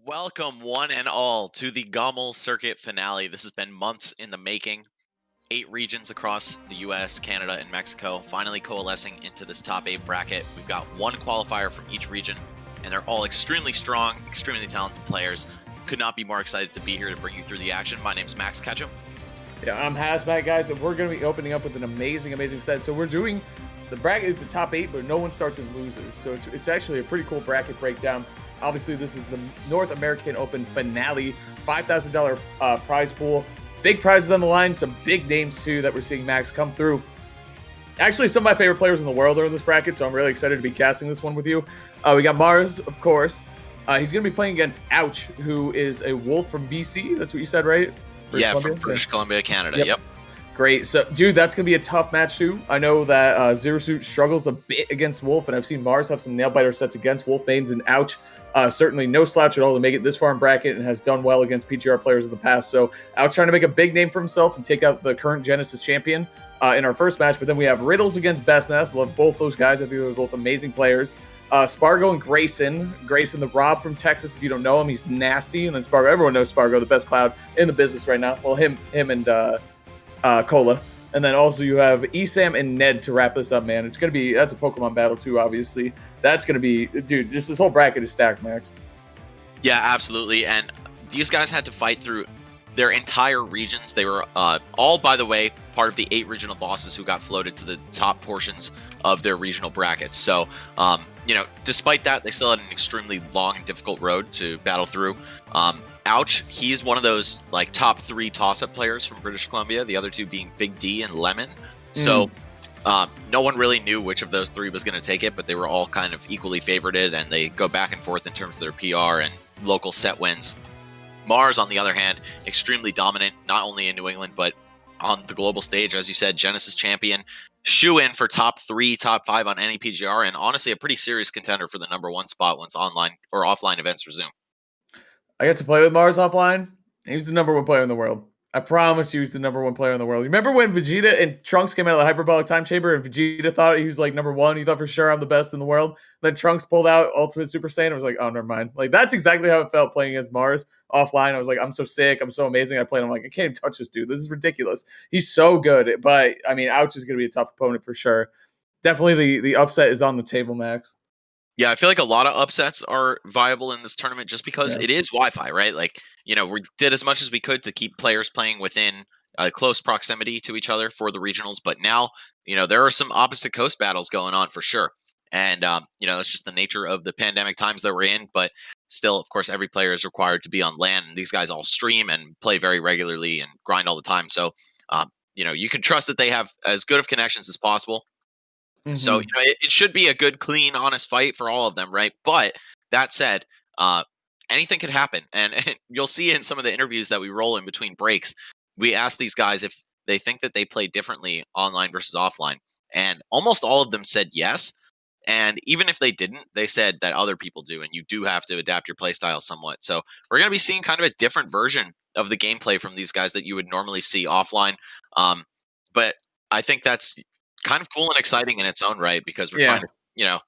Welcome, one and all, to the GOML circuit finale. This has been months in the making. 8 regions across the US, Canada, and Mexico finally coalescing into this top 8 bracket. We've got one qualifier from each region, and they're all extremely strong, extremely talented players. Could not be more excited to be here to bring you through the action. My name's Max Ketchum. Yeah, I'm Hazmat, guys, and we're going to be opening up with an amazing set. So we're doing, the bracket is the top 8, but no one starts in losers. So it's actually a pretty cool bracket breakdown. Obviously, this is the North American Open finale, $5,000 prize pool. Big prizes on the line, some big names, too, that we're seeing Max come through. Actually, some of my favorite players in the world are in this bracket, so I'm really excited to be casting this one with you. We got Mars, of course. He's going to be playing against Ouch, who is a wolf from BC. That's what you said, right? From British Columbia, Canada. Yep. Great. So, dude, that's going to be a tough match, too. I know that Zero Suit struggles a bit against Wolf, and I've seen Mars have some nail-biter sets against Wolf mains, and Ouch, certainly no slouch at all to make it this far in bracket and has done well against PGR players in the past. So, Ouch trying to make a big name for himself and take out the current Genesis champion in our first match. But then we have Riddles against Bestness. Love both those guys. I think they're both amazing players. Spargo and Grayson. Grayson, the Rob from Texas. If you don't know him, he's nasty. And then Spargo, everyone knows Spargo, the best cloud in the business right now. Well, him and Cola. And then also you have Esam and Ned to wrap this up, man. It's going to be, that's a Pokemon battle too, obviously. That's going to be, dude, this whole bracket is stacked, Max. Yeah, absolutely. And these guys had to fight through their entire regions. They were all, by the way, part of the 8 regional bosses who got floated to the top portions of their regional brackets. So, despite that, they still had an extremely long and difficult road to battle through. Ouch, he's one of those like top 3 toss-up players from British Columbia, the other 2 being Big D and Lemon. So no one really knew which of those 3 was going to take it, but they were all kind of equally favorited, and they go back and forth in terms of their PR and local set wins. Mars, on the other hand, extremely dominant, not only in New England, but on the global stage. As you said, Genesis champion, shoe-in for top 3, top 5 on any PGR, and honestly a pretty serious contender for the #1 spot once online or offline events resume. I got to play with Mars offline. He's the #1 player in the world. I promise you he's the #1 player in the world. You remember when Vegeta and Trunks came out of the hyperbolic time chamber and Vegeta thought he was like #1? He thought for sure I'm the best in the world. Then Trunks pulled out Ultimate Super Saiyan. I was like, oh, never mind. Like, that's exactly how it felt playing against Mars offline. I was like, I'm so sick. I'm so amazing. I played. I'm like, I can't even touch this dude. This is ridiculous. He's so good. But, I mean, Ouch is going to be a tough opponent for sure. Definitely the upset is on the table, Max. Yeah, I feel like a lot of upsets are viable in this tournament just because it is Wi-Fi, right? Like, we did as much as we could to keep players playing within close proximity to each other for the regionals. But now, there are some opposite coast battles going on for sure. And, that's just the nature of the pandemic times that we're in. But still, of course, every player is required to be on LAN. And these guys all stream and play very regularly and grind all the time. So, you can trust that they have as good of connections as possible. So, it should be a good, clean, honest fight for all of them, right? But that said, anything could happen. And you'll see in some of the interviews that we roll in between breaks, we ask these guys if they think that they play differently online versus offline. And almost all of them said yes. And even if they didn't, they said that other people do. And you do have to adapt your play style somewhat. So we're going to be seeing kind of a different version of the gameplay from these guys that you would normally see offline. But I think that's kind of cool and exciting in its own right, because we're trying to,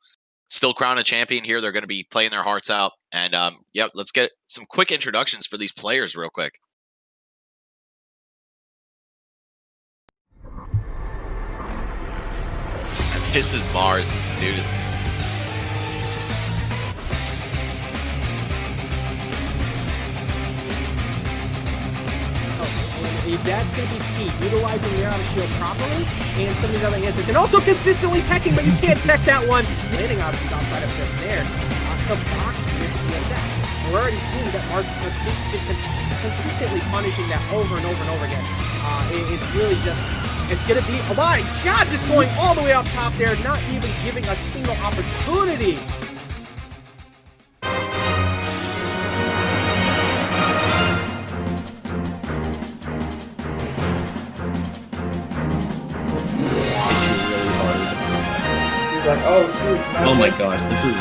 still crown a champion here. They're going to be playing their hearts out. And, let's get some quick introductions for these players real quick. This is Mars. Dude is... That's going to be key, utilizing the auto shield properly, and some of these other answers, and also consistently teching, but you can't tech that one. Hitting obviously outside of just there. The box with CSS. We're already seeing that Mars is consistently punishing that over and over and over again. It's really just, it's going to be a lot. God, just going all the way up top there, not even giving a single opportunity. Like, oh shoot! Oh my gosh, this is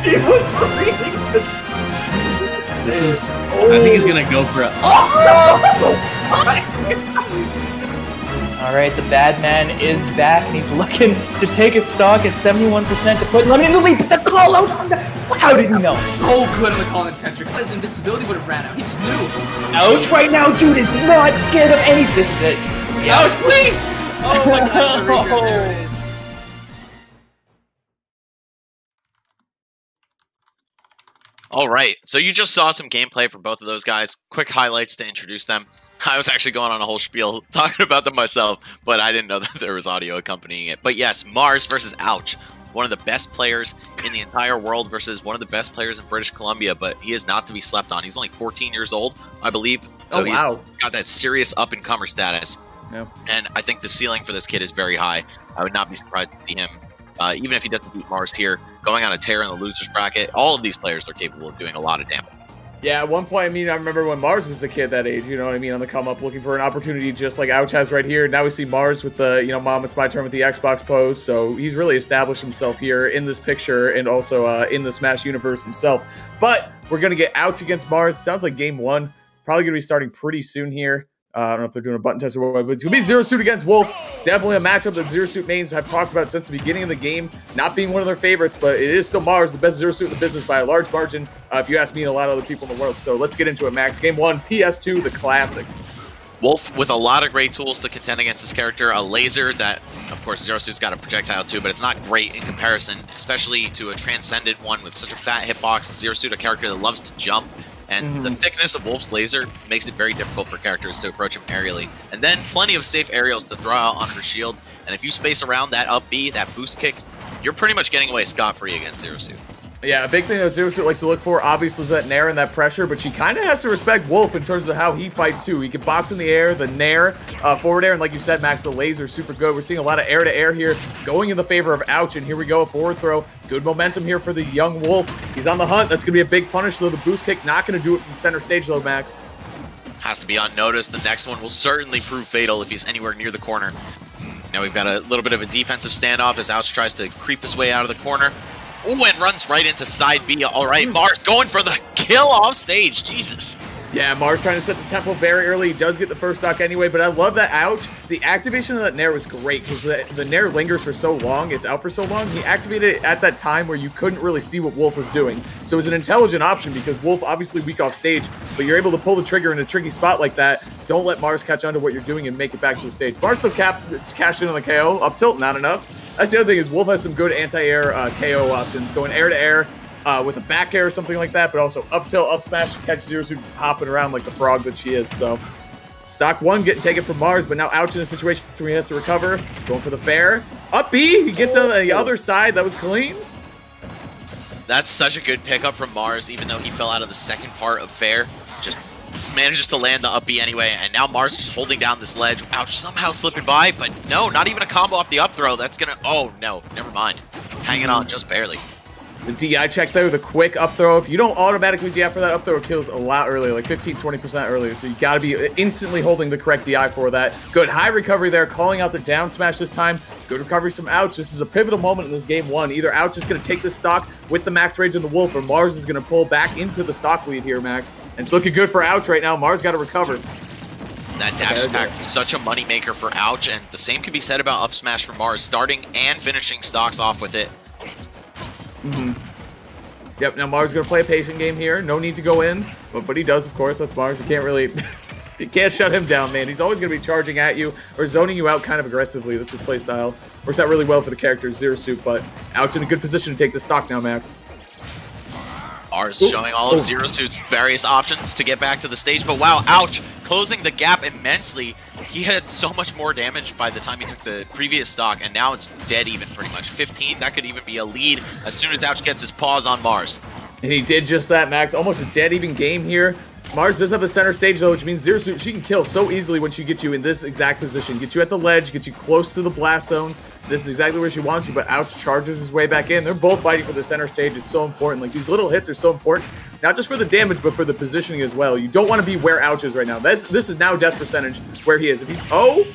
It was really good. This is. I think he's gonna go for a. All right, the bad man is back, and he's looking to take his stock at 71% to put Lemon in the lead. But the call out on the How did he know? So good on the call intention. His invincibility would have ran out. He just knew. Ouch right now, dude is not scared of anything. This is it. Yeah. Ouch, please! Oh my god, the Ranger, there it is. All right, so you just saw some gameplay from both of those guys. Quick highlights to introduce them. I was actually going on a whole spiel talking about them myself, but I didn't know that there was audio accompanying it. But yes, Mars versus Ouch. One of the best players in the entire world versus one of the best players in British Columbia, but he is not to be slept on. He's only 14 years old, I believe. So he's got that serious up-and-comer status. Yeah. And I think the ceiling for this kid is very high. I would not be surprised to see him, even if he doesn't beat Mars here, going on a tear in the losers bracket. All of these players are capable of doing a lot of damage. Yeah, at one point, I mean, I remember when Mars was a kid that age, you know what I mean, on the come up, looking for an opportunity just like Ouch has right here. Now we see Mars with the, Mom, it's my turn with the Xbox pose. So he's really established himself here in this picture and also in the Smash universe himself. But we're going to get Ouch against Mars. Sounds like game one. Probably going to be starting pretty soon here. I don't know if they're doing a button test or what, but it's going to be Zero Suit against Wolf. Definitely a matchup that Zero Suit mains have talked about since the beginning of the game, not being one of their favorites, but it is still Mars, the best Zero Suit in the business by a large margin, if you ask me and a lot of other people in the world. So let's get into it, Max. Game one, PS2, the classic. Wolf with a lot of great tools to contend against this character. A laser that, of course, Zero Suit's got a projectile too, but it's not great in comparison, especially to a transcendent one with such a fat hitbox. Zero Suit, a character that loves to jump. And the thickness of Wolf's laser makes it very difficult for characters to approach him aerially. And then plenty of safe aerials to throw out on her shield. And if you space around that up B, that boost kick, you're pretty much getting away scot-free against Zero Suit. Yeah, a big thing that Zero Suit likes to look for, obviously, is that nair and that pressure, but she kind of has to respect Wolf in terms of how he fights, too. He can box in the air, the nair, forward air, and like you said, Max, the laser, super good. We're seeing a lot of air-to-air here, going in the favor of Ouch, and here we go, a forward throw. Good momentum here for the young Wolf. He's on the hunt. That's going to be a big punish, though. The boost kick not going to do it from center stage, though, Max. Has to be unnoticed. The next one will certainly prove fatal if he's anywhere near the corner. Now we've got a little bit of a defensive standoff as Ouch tries to creep his way out of the corner. Ooh, and runs right into side B. All right, Mars going for the kill off stage. Jesus. Yeah, Mars trying to set the tempo very early. He does get the first stock anyway, but I love that Ouch. The activation of that nair was great because the nair lingers for so long. It's out for so long. He activated it at that time where you couldn't really see what Wolf was doing. So it was an intelligent option because Wolf obviously weak off stage, but you're able to pull the trigger in a tricky spot like that. Don't let Mars catch on to what you're doing and make it back to the stage. Mars still cashed in on the KO. Up tilt, not enough. That's the other thing is Wolf has some good anti-air KO options, going air to air with a back air or something like that, but also up tilt, up smash, and catch Zero Suit hopping around like the frog that she is. So stock one getting taken from Mars, but now Ouch in a situation where he has to recover. Going for the fair. Up B, he gets on the other side. That was clean. That's such a good pickup from Mars, even though he fell out of the second part of fair. Just manages to land the up B anyway, and now Mars is just holding down this ledge. Ouch, somehow slipping by, but no, not even a combo off the up throw. That's gonna, oh no, never mind. Hanging on just barely. The DI check there, the quick up throw. If you don't automatically DI for that up throw, it kills a lot earlier, like 15-20% earlier. So you got to be instantly holding the correct DI for that. Good high recovery there, calling out the down smash this time. Good recovery from Ouch. This is a pivotal moment in this game one. Either Ouch is going to take this stock with the max rage and the Wolf, or Mars is going to pull back into the stock lead here, Max. And it's looking good for Ouch right now. Mars got to recover. That dash attack is such a moneymaker for Ouch, and the same can be said about up smash for Mars, starting and finishing stocks off with it. Yep, now Mars is going to play a patient game here. No need to go in, but he does, of course. That's Mars. You can't really... you can't shut him down, man. He's always going to be charging at you or zoning you out kind of aggressively. That's his play style. Works out really well for the character Zero Suit, but Ouch in a good position to take the stock now, Max. Mars showing all of Zero Suit's various options to get back to the stage, but wow, Ouch closing the gap immensely. He had so much more damage by the time he took the previous stock, and now it's dead even pretty much. 15, that could even be a lead as soon as Ouch gets his paws on Mars. And he did just that, Max. Almost a dead even game here. Mars does have the center stage, though, which means Zero Suit, she can kill so easily when she gets you in this exact position. Get you at the ledge, get you close to the blast zones. This is exactly where she wants you, but Ouch charges his way back in. They're both fighting for the center stage. It's so important. Like, these little hits are so important, not just for the damage, but for the positioning as well. You don't want to be where Ouch is right now. This is now death percentage where he is. If he's, oh,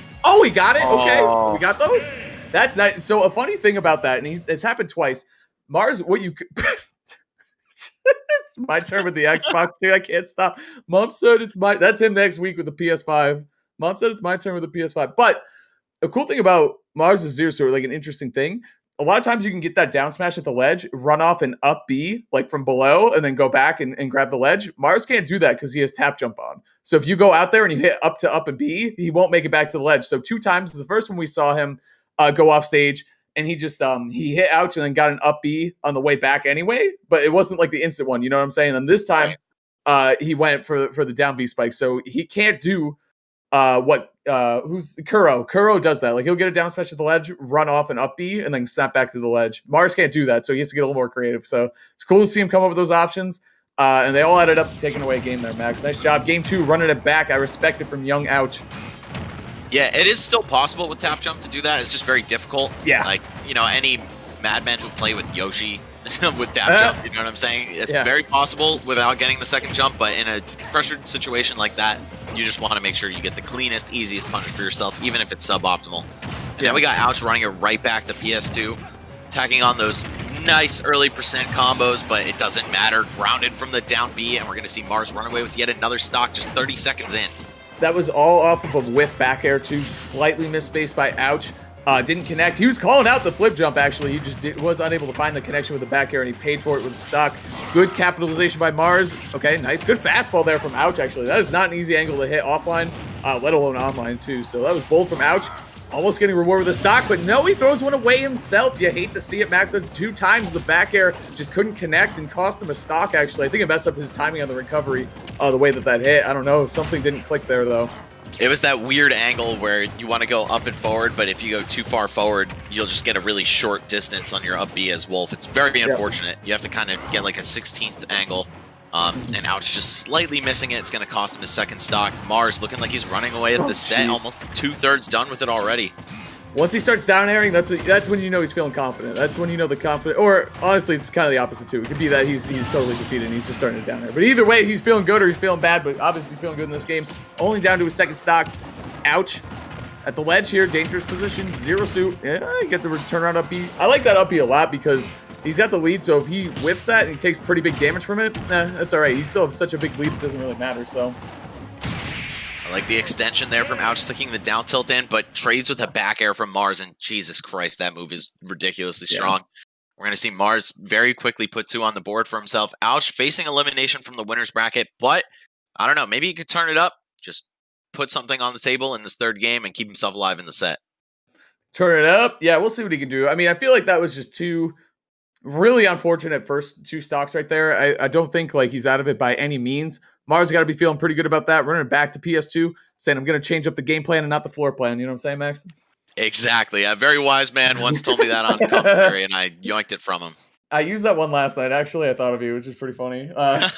he got it. Okay, we got those. That's nice. So a funny thing about that, and it's happened twice. Mars, what you... It's my turn with the Xbox, dude. I can't stop. Mom said it's my... That's him next week with the PS5. Mom said it's my turn with the PS5. But a cool thing about Mars' Zero Suit, like an interesting thing, a lot of times you can get that down smash at the ledge, run off and up B, like from below, and then go back and grab the ledge. Mars can't do that because he has tap jump on. So if you go out there and you hit up to up and B, he won't make it back to the ledge. So 2 times, the first one we saw him go off stage, and he just he hit ouch and then got an up B on the way back anyway, but it wasn't like the instant one, you know what I'm saying? And this time he went for the down B spike. So he can't do who's Kuro? Kuro does that. Like he'll get a down smash at the ledge, run off and up B, and then snap back to the ledge. Mars can't do that, so he has to get a little more creative. So it's cool to see him come up with those options. And they all added up to taking away a game there, Max. Nice job. Game 2, running it back. I respect it from Young Ouch. Yeah, it is still possible with tap jump to do that. It's just very difficult. Yeah. Like, you know, any madmen who play with Yoshi with tap jump, you know what I'm saying? It's very possible without getting the second jump, but in a pressured situation like that, you just want to make sure you get the cleanest, easiest punish for yourself, even if it's suboptimal. And then we got Ouch running it right back to PS2, tacking on those nice early percent combos, but it doesn't matter. Grounded from the down B, and we're going to see Mars run away with yet another stock just 30 seconds in. That was all off of a whiff back air too, slightly missed base by Ouch. Didn't connect. He was calling out the flip jump, actually. He just was unable to find the connection with the back air, and he paid for it with the stock. Good capitalization by Mars. Okay, nice. Good fastball there from Ouch, actually. That is not an easy angle to hit offline, let alone online, too. So that was bold from Ouch. Almost getting rewarded with a stock, but no, he throws one away himself. You hate to see it, Max. That's 2 times the back air just couldn't connect and cost him a stock, actually. I think it messed up his timing on the recovery, the way that hit. I don't know. Something didn't click there, though. It was that weird angle where you want to go up and forward, but if you go too far forward, you'll just get a really short distance on your up B as Wolf. It's very unfortunate. You have to kind of get like a 16th angle. And Ouch just slightly missing it. It's going to cost him his second stock. Mars looking like he's running away at the set, almost 2/3 done with it already. Once he starts down airing, that's when you know he's feeling confident. That's when you know the confident. Or honestly, it's kind of the opposite too. It could be that he's totally defeated and he's just starting to down air. But either way, he's feeling good or he's feeling bad. But obviously feeling good in this game. Only down to his second stock. Ouch. At the ledge here, dangerous position, 0 suit. Yeah, you get the turnaround up B. I like that up B a lot because he's got the lead. So if he whiffs that and he takes pretty big damage from it, that's all right. You still have such a big lead, it doesn't really matter. So. I like the extension there from Ouch, sticking the down tilt in, but trades with a back air from Mars, and Jesus Christ, that move is ridiculously strong. We're going to see Mars very quickly put 2 on the board for himself. Ouch facing elimination from the winner's bracket, but I don't know, maybe he could turn it up, just put something on the table in this third game and keep himself alive in the set. Turn it up? Yeah, we'll see what he can do. I mean, I feel like that was just 2 really unfortunate first 2 stocks right there. I don't think like he's out of it by any means. Mars got to be feeling pretty good about that. Running it back to PS2, saying I'm going to change up the game plan and not the floor plan. You know what I'm saying, Max? Exactly. A very wise man once told me that on commentary, and I yoinked it from him. I used that one last night. Actually, I thought of you, which is pretty funny. I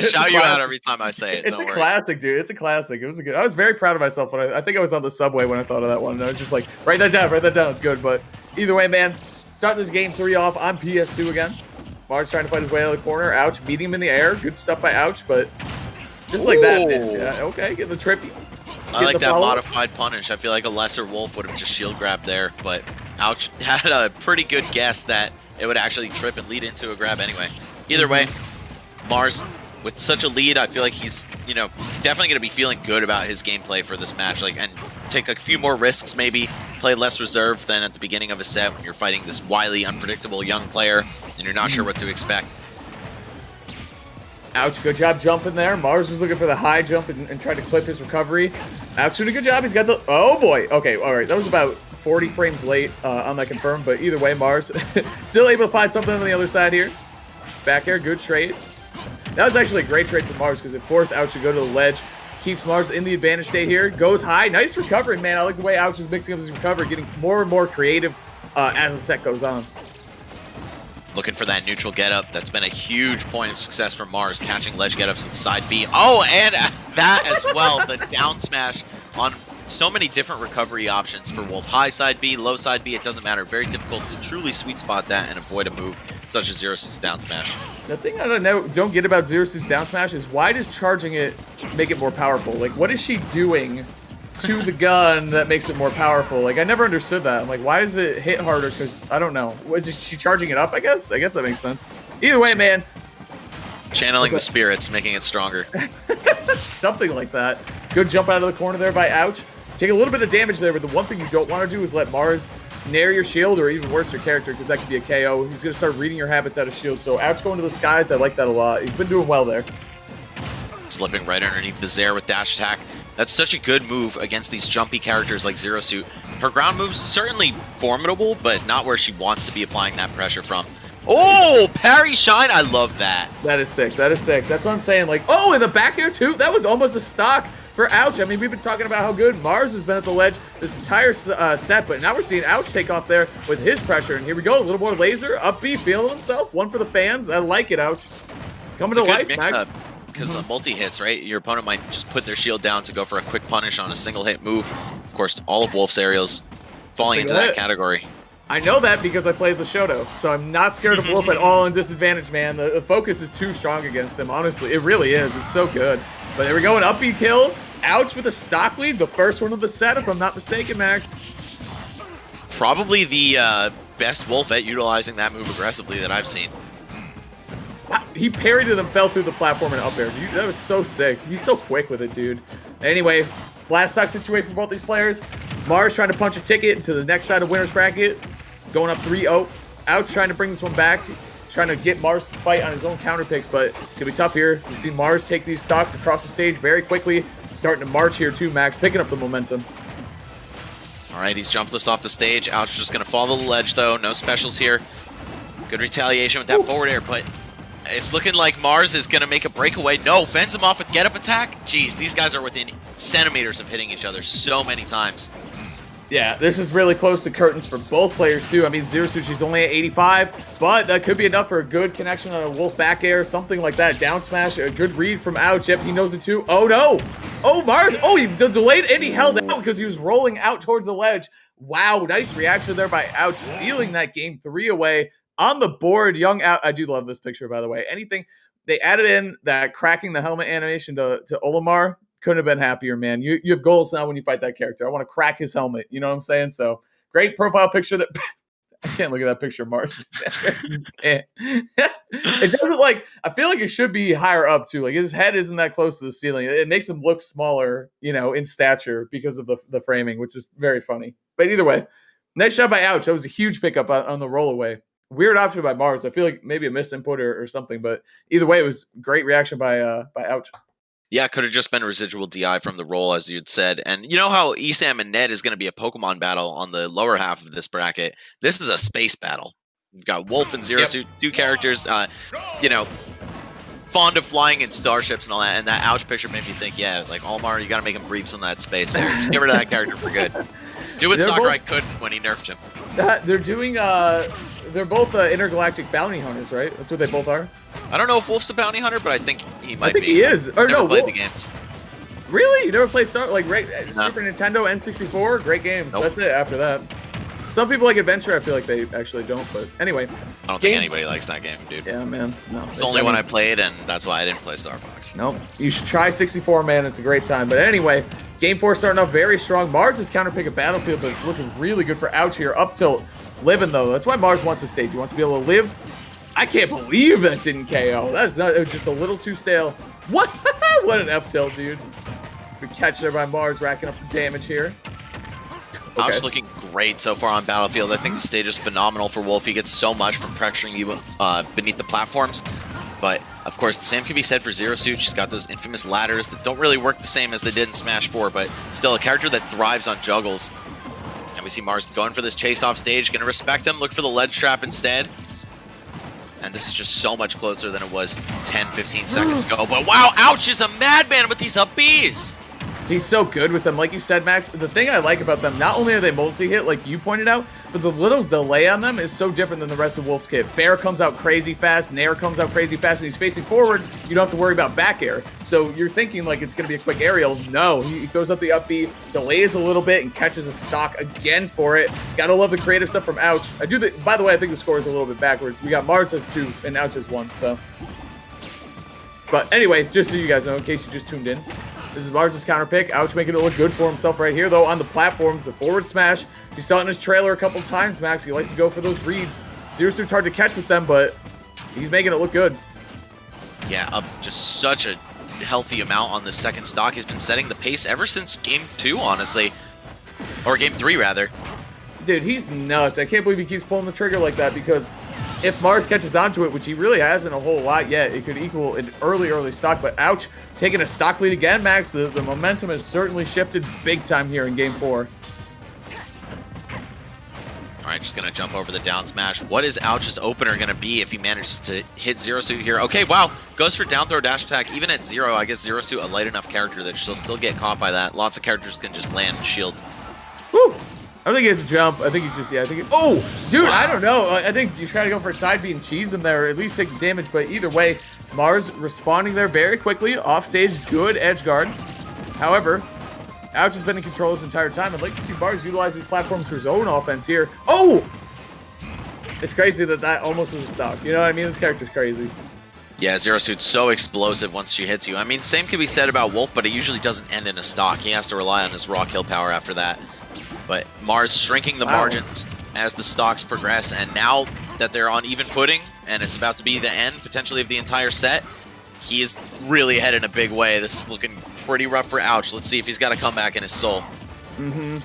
shout you out every time I say it. It's a classic, dude. It's a classic. It was a good. I was very proud of myself when I think I was on the subway when I thought of that one. And I was just like, write that down. It's good. But either way, man, start this game 3 off on PS2 again. Mars trying to fight his way out of the corner. Ouch, beating him in the air. Good stuff by Ouch, but just like that. Yeah, okay, getting the trippy. I like that modified punish. I feel like a lesser Wolf would have just shield grabbed there, but Ouch had a pretty good guess that it would actually trip and lead into a grab anyway. Either way, Mars, with such a lead, I feel like he's, definitely going to be feeling good about his gameplay for this match, and take a few more risks, maybe play less reserved than at the beginning of a set when you're fighting this wily, unpredictable young player and you're not sure what to expect. Ouch, good job jumping there. Mars was looking for the high jump and tried to clip his recovery. Ouch doing a good job. He's got the... Oh, boy. Okay, all right. That was about 40 frames late on that confirm, but either way, Mars still able to find something on the other side here. Back air, good trade. That was actually a great trade for Mars because it forced Ouch to go to the ledge. Keeps Mars in the advantage state here. Goes high. Nice recovery, man. I like the way Ouch is mixing up his recovery, getting more and more creative as the set goes on. Looking for that neutral get-up. That's been a huge point of success for Mars, catching ledge get-ups with side B. Oh, and that as well, the down smash on so many different recovery options for Wolf. High side B, low side B, it doesn't matter. Very difficult to truly sweet spot that and avoid a move such as Zero Suit's down smash. The thing I don't get about Zero Suit's down smash is why does charging it make it more powerful? Like, what is she doing to the gun that makes it more powerful? Like, I never understood that. I'm like, why does it hit harder? Because I don't know. Was she charging it up? I guess that makes sense. Either way, man. Channeling the spirits, making it stronger. Something like that. Good jump out of the corner there by Ouch. Take a little bit of damage there, but the one thing you don't want to do is let Mars nair your shield, or even worse, your character, because that could be a KO. He's going to start reading your habits out of shield. So Ouch going to the skies, I like that a lot. He's been doing well there. Slipping right underneath the Zair with dash attack. That's such a good move against these jumpy characters like Zero Suit. Her ground move's certainly formidable, but not where she wants to be applying that pressure from. Oh, parry shine. I love that. That is sick. That is sick. That's what I'm saying. Like, oh, in the back air too. That was almost a stock for Ouch. I mean, we've been talking about how good Mars has been at the ledge this entire set, but now we're seeing Ouch take off there with his pressure. And here we go. A little more laser. Up B, feeling himself. One for the fans. I like it, Ouch. Coming to life, Max. Because the multi-hits, right? Your opponent might just put their shield down to go for a quick punish on a single-hit move. Of course, all of Wolf's aerials falling into that category. I know that because I play as a Shoto, so I'm not scared of Wolf at all in disadvantage, man. The focus is too strong against him, honestly. It really is. It's so good. But there we go, an up B kill. Ouch with a stock lead, the first one of the set, if I'm not mistaken, Max. Probably the best Wolf at utilizing that move aggressively that I've seen. He parried it and fell through the platform and up air. Dude, that was so sick. He's so quick with it, dude. Anyway, last stock situation for both these players. Mars trying to punch a ticket into the next side of winner's bracket. Going up 3-0. Ouch trying to bring this one back. Trying to get Mars to fight on his own counter picks, but it's going to be tough here. We've seen Mars take these stocks across the stage very quickly. Starting to march here too, Max. Picking up the momentum. All right, he's jumped this off the stage. Ouch just going to follow the ledge, though. No specials here. Good retaliation with that forward air, but it's looking like Mars is going to make a breakaway. No, fends him off with get-up attack. Jeez, these guys are within centimeters of hitting each other so many times. Yeah, this is really close to curtains for both players, too. I mean, Zero Suit, she's only at 85, but that could be enough for a good connection on a Wolf back air, something like that. Down smash, a good read from Ouch. Yep, he knows it, too. Oh, no. Oh, Mars. Oh, he delayed and he held out because he was rolling out towards the ledge. Wow, nice reaction there by Ouch, stealing that game 3 away. On the board, young Ouch. I do love this picture, by the way. Anything, they added in that cracking the helmet animation to Olimar. Couldn't have been happier, man. You have goals now when you fight that character. I want to crack his helmet. You know what I'm saying? So great profile picture. That I can't look at that picture, Mars. It doesn't like. I feel like it should be higher up too. Like his head isn't that close to the ceiling. It makes him look smaller, you know, in stature because of the framing, which is very funny. But either way, nice shot by Ouch. That was a huge pickup on the rollaway. Weird option by Mars. I feel like maybe a missed input or something. But either way, it was great reaction by Ouch. Yeah, it could have just been residual DI from the roll, as you'd said. And you know how Esam and Ned is going to be a Pokemon battle on the lower half of this bracket? This is a space battle. We've got Wolf and Zero Suit, two characters, you know, fond of flying in starships and all that. And that Ouch picture made me think, yeah, like Olimar, you got to make him breathe some of that space there. Just get rid of that character for good. Do what Sakurai couldn't when he nerfed him. They're doing, they're both intergalactic bounty hunters, right? That's what they both are. I don't know if Wolf's a bounty hunter, but I think he might be. He is. Or never no, played the games. Really? You never played Super Nintendo, N64? Great games. Nope. That's it after that. Some people like Adventure. I feel like they actually don't. But anyway. I don't think anybody likes that game, dude. Yeah, man. No. It's the only one I played, and that's why I didn't play Star Fox. No. You should try 64, man. It's a great time. But anyway, Game 4 starting off very strong. Mars is counterpick a Battlefield, but it's looking really good for Ouch here. Up tilt. Living, though. That's why Mars wants a stage. He wants to be able to live. I can't believe that didn't KO. That is not. It was just a little too stale. What? What an F tilt, dude. Good catch there by Mars, racking up the damage here. Okay. Ouch looking great so far on Battlefield. I think the stage is phenomenal for Wolf. He gets so much from pressuring you beneath the platforms. But, of course, the same can be said for Zero Suit. She's got those infamous ladders that don't really work the same as they did in Smash 4, but still a character that thrives on juggles. And we see Mars going for this chase off stage. Going to respect him. Look for the ledge trap instead. And this is just so much closer than it was 10, 15 seconds ago. But wow, Ouch is a madman with these up Bs. He's so good with them. Like you said, Max, the thing I like about them, not only are they multi-hit, like you pointed out, but the little delay on them is so different than the rest of Wolf's kit. Fair comes out crazy fast, Nair comes out crazy fast, and he's facing forward. You don't have to worry about back air. So you're thinking like it's going to be a quick aerial. No, he throws up the up B, delays a little bit, and catches a stock again for it. Gotta love the creative stuff from Ouch. By the way, I think the score is a little bit backwards. We got Mars has 2 and Ouch has 1, so. But anyway, just so you guys know, in case you just tuned in, this is Mars' counter pick. Ouch making it look good for himself right here, though, on the platforms. The forward smash. You saw it in his trailer a couple times, Max. He likes to go for those reads. Zero Suit's hard to catch with them, but he's making it look good. Yeah, just such a healthy amount on the second stock. He's been setting the pace ever since Game 2, honestly. Or Game 3, rather. Dude, he's nuts. I can't believe he keeps pulling the trigger like that, because if Mars catches onto it, which he really hasn't a whole lot yet, it could equal an early stock. But ouch, taking a stock lead again, Max. The momentum has certainly shifted big time here in game 4. All right, just going to jump over the down smash. What is Ouch's opener going to be if he manages to hit Zero Suit here? Okay, wow. Goes for down throw dash attack. Even at 0, I guess Zero Suit a light enough character that she'll still get caught by that. Lots of characters can just land and shield. Woo! I don't think he has a jump. I think he's just, oh, dude, wow. I don't know. I think you try to go for a side B and cheese him there, or at least take the damage. But either way, Mars responding there very quickly. Off stage, good edge guard. However, Ouch has been in control this entire time. I'd like to see Mars utilize these platforms for his own offense here. Oh! It's crazy that almost was a stock. You know what I mean? This character's crazy. Yeah, Zero Suit's so explosive once she hits you. I mean, same could be said about Wolf, but it usually doesn't end in a stock. He has to rely on his raw kill power after that. But Mars shrinking the margins as the stocks progress, and now that they're on even footing, and it's about to be the end, potentially, of the entire set, he is really ahead in a big way. This is looking pretty rough for Ouch. Let's see if he's got a comeback in his soul. It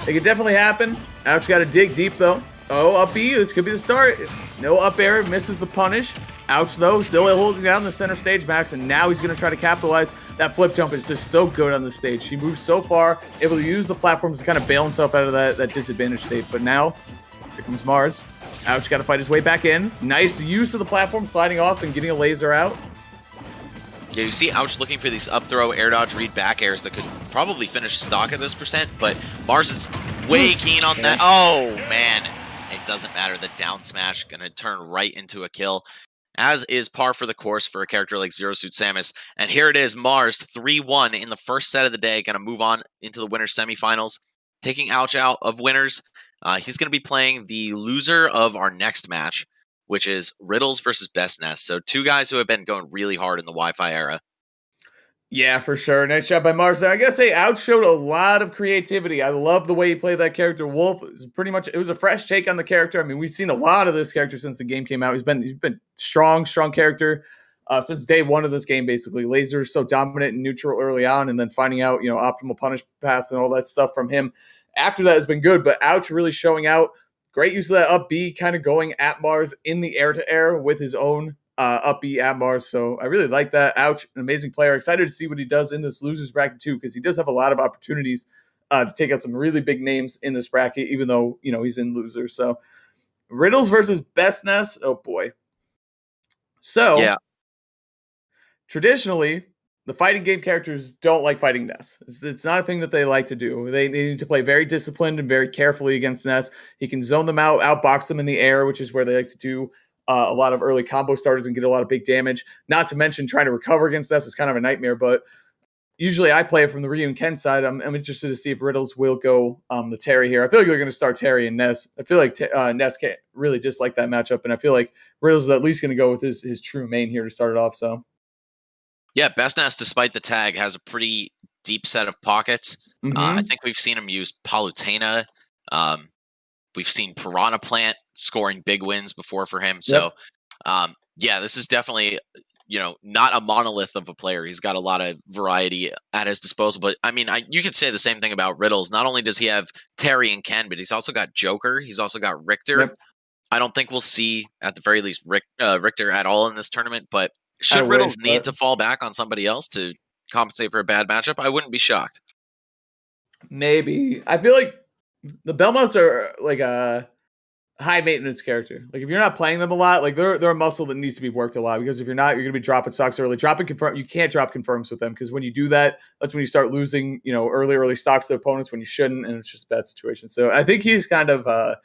could definitely happen. Ouch got to dig deep, though. Oh, up B, this could be the start. No up air, misses the punish. Ouch, though, still holding down the center stage, Max, and now he's going to try to capitalize. That flip jump is just so good on the stage. He moves so far, able to use the platforms to kind of bail himself out of that disadvantage state. But now, here comes Mars. Ouch, got to fight his way back in. Nice use of the platform, sliding off and getting a laser out. Yeah, you see Ouch looking for these up throw, air dodge, read back airs that could probably finish stock at this percent, but Mars is way keen on that. Oh, man. It doesn't matter. The down smash going to turn right into a kill, as is par for the course for a character like Zero Suit Samus. And here it is, Mars 3-1 in the first set of the day, going to move on into the winners semifinals, taking Ouch out of winners. He's going to be playing the loser of our next match, which is Riddles versus Best Nest. So 2 guys who have been going really hard in the Wi-Fi era. Yeah, for sure. Nice job by Mars. I gotta say, Ouch showed a lot of creativity. I love the way he played that character. Wolf is it was a fresh take on the character. I mean, we've seen a lot of this character since the game came out. He's been strong character since day 1 of this game, basically. Laser so dominant and neutral early on, and then finding out, optimal punish paths and all that stuff from him after that has been good. But Ouch really showing out. Great use of that up B, kind of going at Mars in the air-to-air with his own up B at Mars. So I really like that. Ouch, an amazing player. Excited to see what he does in this losers bracket too, because he does have a lot of opportunities to take out some really big names in this bracket, even though, he's in losers. So Riddles versus Best Nest. Oh boy. So yeah, traditionally, the fighting game characters don't like fighting Ness. It's not a thing that they like to do. They need to play very disciplined and very carefully against Ness. He can zone them out, outbox them in the air, which is where they like to do a lot of early combo starters and get a lot of big damage. Not to mention trying to recover against Ness is kind of a nightmare, but usually I play it from the Ryu and Ken side. I'm interested to see if Riddles will go the Terry here. I feel like they're going to start Terry and Ness. I feel like Ness can't really dislike that matchup, and I feel like Riddles is at least going to go with his true main here to start it off, so... Yeah, Best Nest, despite the tag, has a pretty deep set of pockets. I think we've seen him use Palutena. We've seen Piranha Plant scoring big wins before for him. So, yeah, this is definitely, not a monolith of a player. He's got a lot of variety at his disposal. But, I mean, you could say the same thing about Riddles. Not only does he have Terry and Ken, but he's also got Joker. He's also got Richter. Yep. I don't think we'll see, at the very least, Richter at all in this tournament, but should Riddles need to fall back on somebody else to compensate for a bad matchup, I wouldn't be shocked. Maybe. I feel like the Belmonts are like a high maintenance character. Like if you're not playing them a lot, like they're a muscle that needs to be worked a lot, because if you're not, you're going to be dropping stocks early. Dropping confirm, you can't drop confirms with them, because when you do that, that's when you start losing, early stocks to opponents when you shouldn't, and it's just a bad situation. So I think he's kind of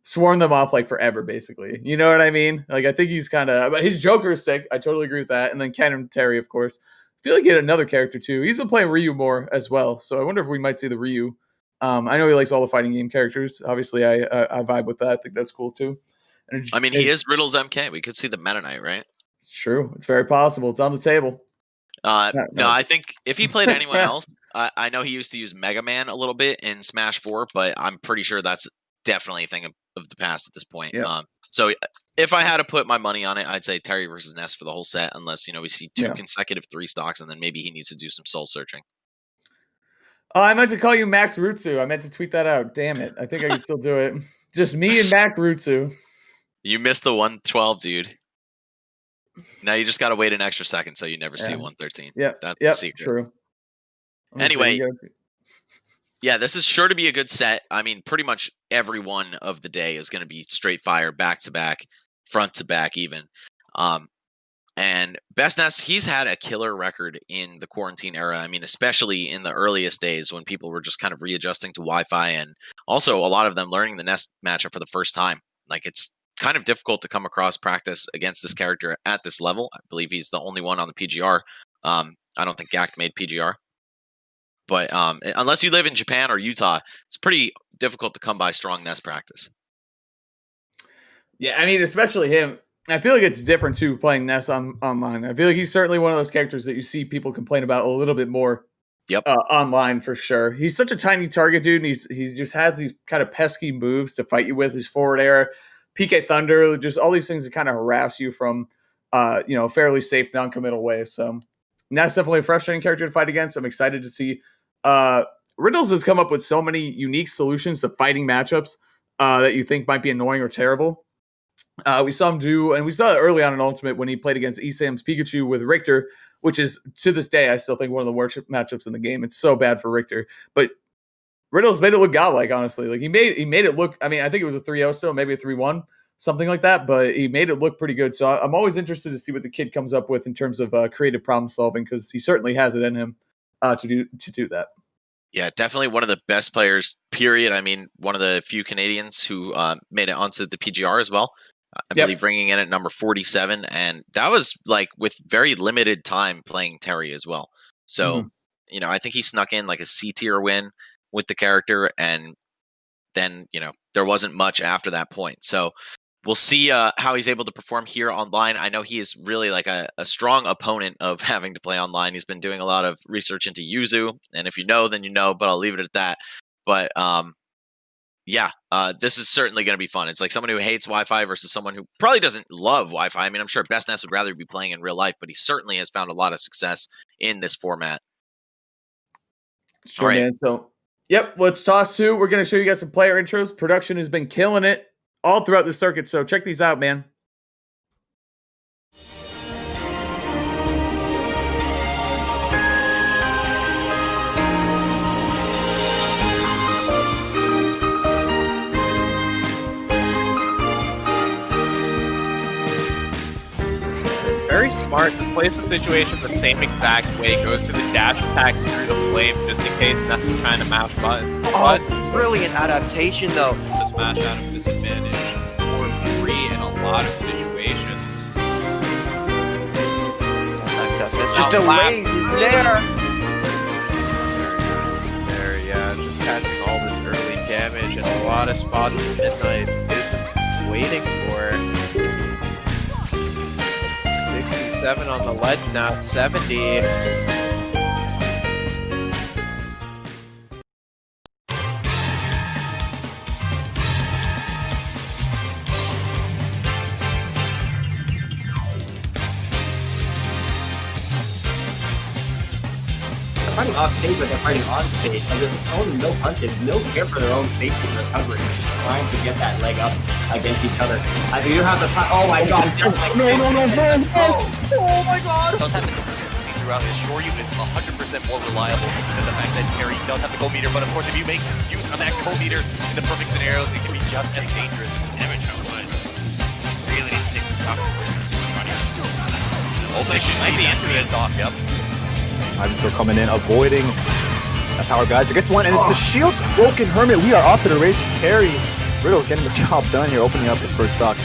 sworn them off like forever, basically. You know what I mean? Like I think he's kind of, but his Joker is sick. I totally agree with that. And then Ken and Terry, of course. I feel like he had another character too. He's been playing Ryu more as well, so I wonder if we might see the Ryu. I know he likes all the fighting game characters. Obviously, I vibe with that. I think that's cool too. And I mean, he is Riddles MK. We could see the Meta Knight, right? It's true. It's very possible. It's on the table. No, I think if he played anyone else, I know he used to use Mega Man a little bit in Smash 4, but I'm pretty sure that's definitely a thing of the past at this point. Yep. So if I had to put my money on it, I'd say Terry versus Ness for the whole set, unless we see 2 consecutive 3 stocks, and then maybe he needs to do some soul searching. Oh, I meant to call you Max Rutsu. I meant to tweet that out. Damn it. I think I can still do it. Just me and Max Rutsu. You missed the 112, dude. Now you just got to wait an extra second so you never see 113. Yeah, that's the secret. True. Anyway, yeah, this is sure to be a good set. I mean, pretty much every one of the day is going to be straight fire, back to back, front to back, even. And Best Ness, he's had a killer record in the quarantine era. I mean, especially in the earliest days when people were just kind of readjusting to Wi-Fi, and also a lot of them learning the Ness matchup for the first time. Like, it's kind of difficult to come across practice against this character at this level. I believe he's the only one on the PGR. I don't think Gak made PGR. But unless you live in Japan or Utah, it's pretty difficult to come by strong Ness practice. Yeah, I mean, especially him. I feel like it's different, too, playing Ness online. I feel like he's certainly one of those characters that you see people complain about a little bit more online, for sure. He's such a tiny target, dude, and he just has these kind of pesky moves to fight you with. His forward air, PK Thunder, just all these things that kind of harass you from, fairly safe, non-committal ways. So Ness definitely a frustrating character to fight against. I'm excited to see. Riddles has come up with so many unique solutions to fighting matchups that you think might be annoying or terrible. We saw him do, and we saw it early on in Ultimate when he played against Esam's Pikachu with Richter, which is, to this day, I still think one of the worst matchups in the game. It's so bad for Richter. But Riddles made it look godlike, honestly. Like, he made it look, I mean, I think it was a 3-0 still, maybe a 3-1, something like that, but he made it look pretty good. So I'm always interested to see what the kid comes up with in terms of creative problem solving, because he certainly has it in him to do that. Yeah, definitely one of the best players, period. I mean, one of the few Canadians who made it onto the PGR as well. I believe ringing in at number 47. And that was like with very limited time playing Terry as well. So, I think he snuck in like a C tier win with the character. And then, there wasn't much after that point. So we'll see how he's able to perform here online. I know he is really like a strong opponent of having to play online. He's been doing a lot of research into Yuzu. And if you know, then you know, but I'll leave it at that. But this is certainly going to be fun. It's like someone who hates Wi-Fi versus someone who probably doesn't love Wi-Fi. I mean, I'm sure Best Ness would rather be playing in real life, but he certainly has found a lot of success in this format. Sure, man. So, let's toss to. We're going to show you guys some player intros. Production has been killing it all throughout the circuit, so check these out, man. Very smart to place the situation the same exact way. Goes for the dash attack through the flame just in case nothing's trying to mash buttons. But brilliant adaptation, though. The smash out of disadvantage for free in a lot of situations. That's just delaying there. Just catching all this early damage and a lot of spots that Midnight isn't waiting for. 67 on the ledge now, 70. They're fighting off stage, but they're fighting on stage. Like, there's only no punches, no care for their own safety and recovery. They're just trying to get that leg up against each other. I do have the oh my god, Oh my god! Does have the consistency throughout this. Shore you is 100% more reliable than the fact that Terry does have the go meter, but of course if you make use of that go meter in the perfect scenarios, it can be just as dangerous as damage output. Really need to take this stock. Also, should might be into it. Yep. I'm still coming in, avoiding a power geyser. Gets one, and it's the shield broken Hermit. We are off to the races. Terry Riddle's getting the job done here, opening up his first stock.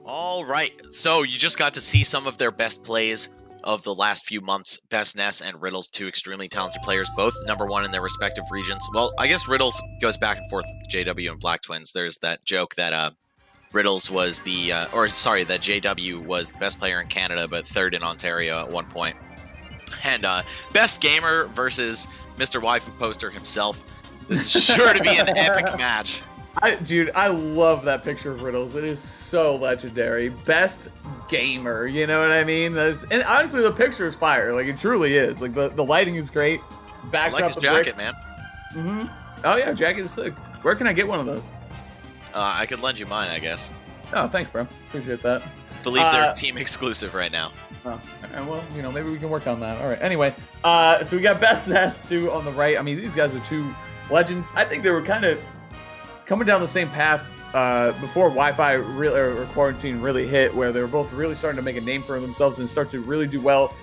All right, so you just got to see some of their best plays of the last few months. Best Ness and Riddles, two extremely talented players, both number 1 in their respective regions. Well, I guess Riddles goes back and forth with JW and Black Twins. There's that joke that Riddles was that JW was the best player in Canada, but 3rd in Ontario at one point. And Best Gamer versus Mr. Waifu Poster himself. This is sure to be an epic match. Dude, I love that picture of Riddles. It is so legendary. Best gamer, you know what I mean? And honestly, the picture is fire. Like, it truly is. Like, the lighting is great. I like his jacket, man. Mm-hmm. Oh, yeah, jacket is sick. Where can I get one of those? I could lend you mine, I guess. Oh, thanks, bro. Appreciate that. Believe they're team exclusive right now. Oh, well, you know, maybe we can work on that. All right. Anyway, so we got Best Nest 2 on the right. I mean, these guys are two legends. I think they were kind of coming down the same path before Wi-Fi or quarantine really hit, where they were both really starting to make a name for themselves and start to really do well.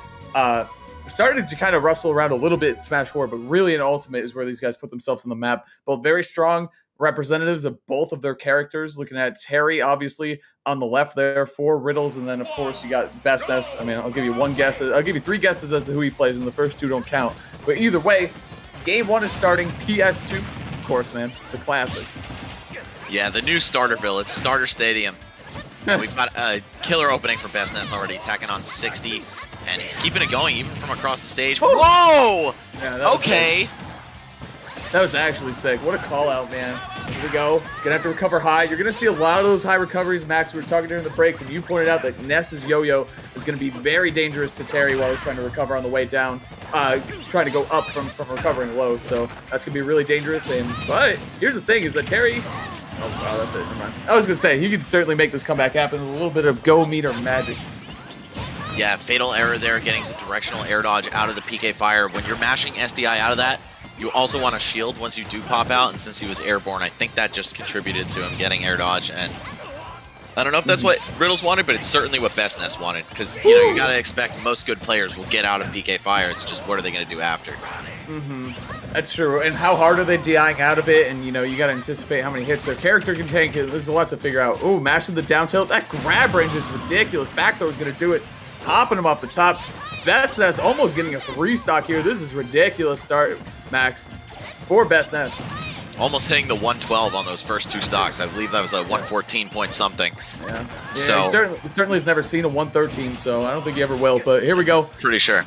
Started to kind of rustle around a little bit in Smash 4, but really in Ultimate is where these guys put themselves on the map. Both very strong representatives of both of their characters. Looking at Terry, obviously, on the left there, 4 Riddles, and then, of course, you got Best S. I mean, I'll give you one guess. I'll give you 3 guesses as to who he plays, and the first 2 don't count. But either way, Game 1 is starting. PS2, of course, man, the classic. Yeah, the new Starterville. It's Starter Stadium. And we've got a killer opening for Best Nest already, attacking on 60. And he's keeping it going even from across the stage. Whoa! Yeah, okay. That was actually sick. What a call out, man. Here we go. Gonna have to recover high. You're gonna see a lot of those high recoveries, Max. We were talking during the breaks, and you pointed out that Ness's yo-yo is gonna be very dangerous to Terry while he's trying to recover on the way down. Trying to go up from recovering low. So that's gonna be really dangerous. But here's the thing: is that Terry. Oh wow, that's it. Never mind. I was gonna say he could certainly make this comeback happen with a little bit of go meter magic. Yeah, fatal error there, getting the directional air dodge out of the PK fire. When you're mashing SDI out of that, you also want to shield once you do pop out, and since he was airborne, I think that just contributed to him getting air dodge, and I don't know if that's what Riddles wanted, but it's certainly what Best Nest wanted, because, you know, you gotta expect most good players will get out of PK fire. It's just what are they going to do after? Mm-hmm. That's true. And how hard are they DIing out of it? And, you know, you got to anticipate how many hits their character can take. There's a lot to figure out. Ooh, mashing the down tilt. That grab range is ridiculous. Back throw is going to do it. Popping him off the top. Best Nest almost getting a 3-stock here. This is ridiculous start, Max, for Best Nest. Almost hitting the 112 on those first 2 stocks. I believe that was a 114 point something. Yeah. So he certainly has never seen a 113, so I don't think he ever will. But here we go. Pretty sure.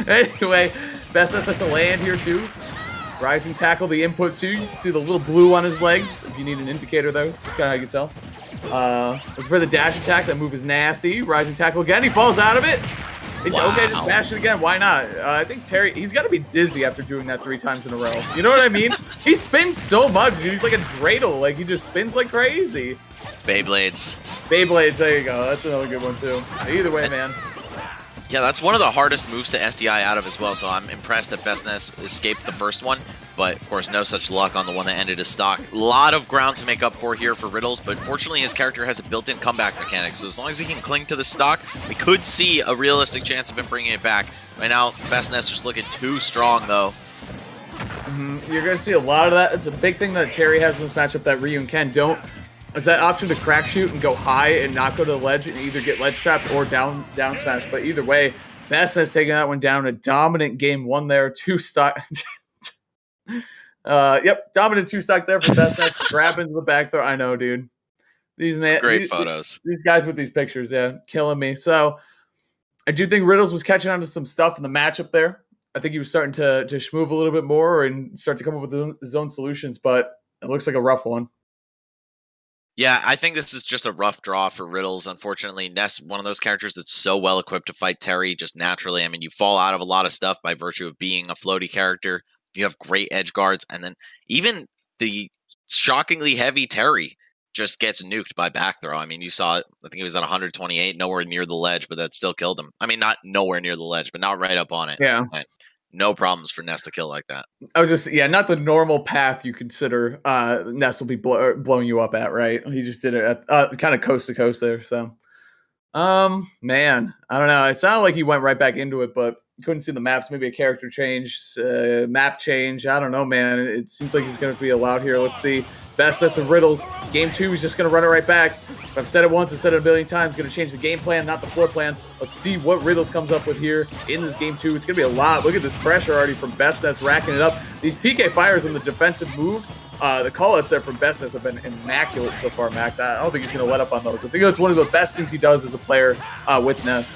Anyway, Best Nest has to land here too. Rising tackle, the input too. You can see the little blue on his legs. If you need an indicator though, that's kind of how you can tell. For the dash attack, that move is nasty. Rising tackle again. He falls out of it. Wow. Okay, just bash it again. Why not? I think Terry, he's got to be dizzy after doing that 3 times in a row. You know what I mean? He spins so much, dude. He's like a dreidel. Like, he just spins like crazy. Beyblades. Beyblades, there you go. That's another good one, too. Either way, man. Yeah, that's one of the hardest moves to SDI out of as well, so I'm impressed that Best Nest escaped the first one, but of course no such luck on the one that ended his stock. A lot of ground to make up for here for Riddles, but fortunately his character has a built-in comeback mechanic, so as long as he can cling to the stock, we could see a realistic chance of him bringing it back. Right now, Best Nest just looking too strong, though. You're going to see a lot of that. It's a big thing that Terry has in this matchup that Ryu and Ken don't. It's that option to crack shoot and go high and not go to the ledge and either get ledge trapped or down smash. But either way, Best Nest taking that one down. A dominant game 1 there. 2 stock. Yep, dominant 2 stock there for Best Nest. Grabbing the back throw. I know, dude. Great photos. These guys with these pictures, yeah, killing me. So I do think Riddles was catching on to some stuff in the matchup there. I think he was starting to schmoove a little bit more and start to come up with his own solutions, but it looks like a rough one. Yeah, I think this is just a rough draw for Riddles. Unfortunately, Ness, one of those characters that's so well equipped to fight Terry just naturally. I mean, you fall out of a lot of stuff by virtue of being a floaty character. You have great edge guards, and then even the shockingly heavy Terry just gets nuked by back throw. I mean, you saw it. I think he was at 128, nowhere near the ledge, but that still killed him. I mean, not nowhere near the ledge, but not right up on it. Yeah. And no problems for Ness to kill like that. I was just, not the normal path you consider Ness will be blowing you up at, right? He just did it at kind of coast to coast there. So, man, I don't know. It sounded like he went right back into it, but couldn't see the maps. Maybe a character change, map change. I don't know, man. It seems like he's going to be allowed here. Let's see. Best Nest of Riddles. Game 2, he's just going to run it right back. If I've said it once, I've said it a billion times. Going to change the game plan, not the floor plan. Let's see what Riddles comes up with here in this game 2. It's going to be a lot. Look at this pressure already from Best Nest racking it up. These PK fires and the defensive moves, the call-outs there from Best Nest have been immaculate so far, Max. I don't think he's going to let up on those. I think that's one of the best things he does as a player with Ness.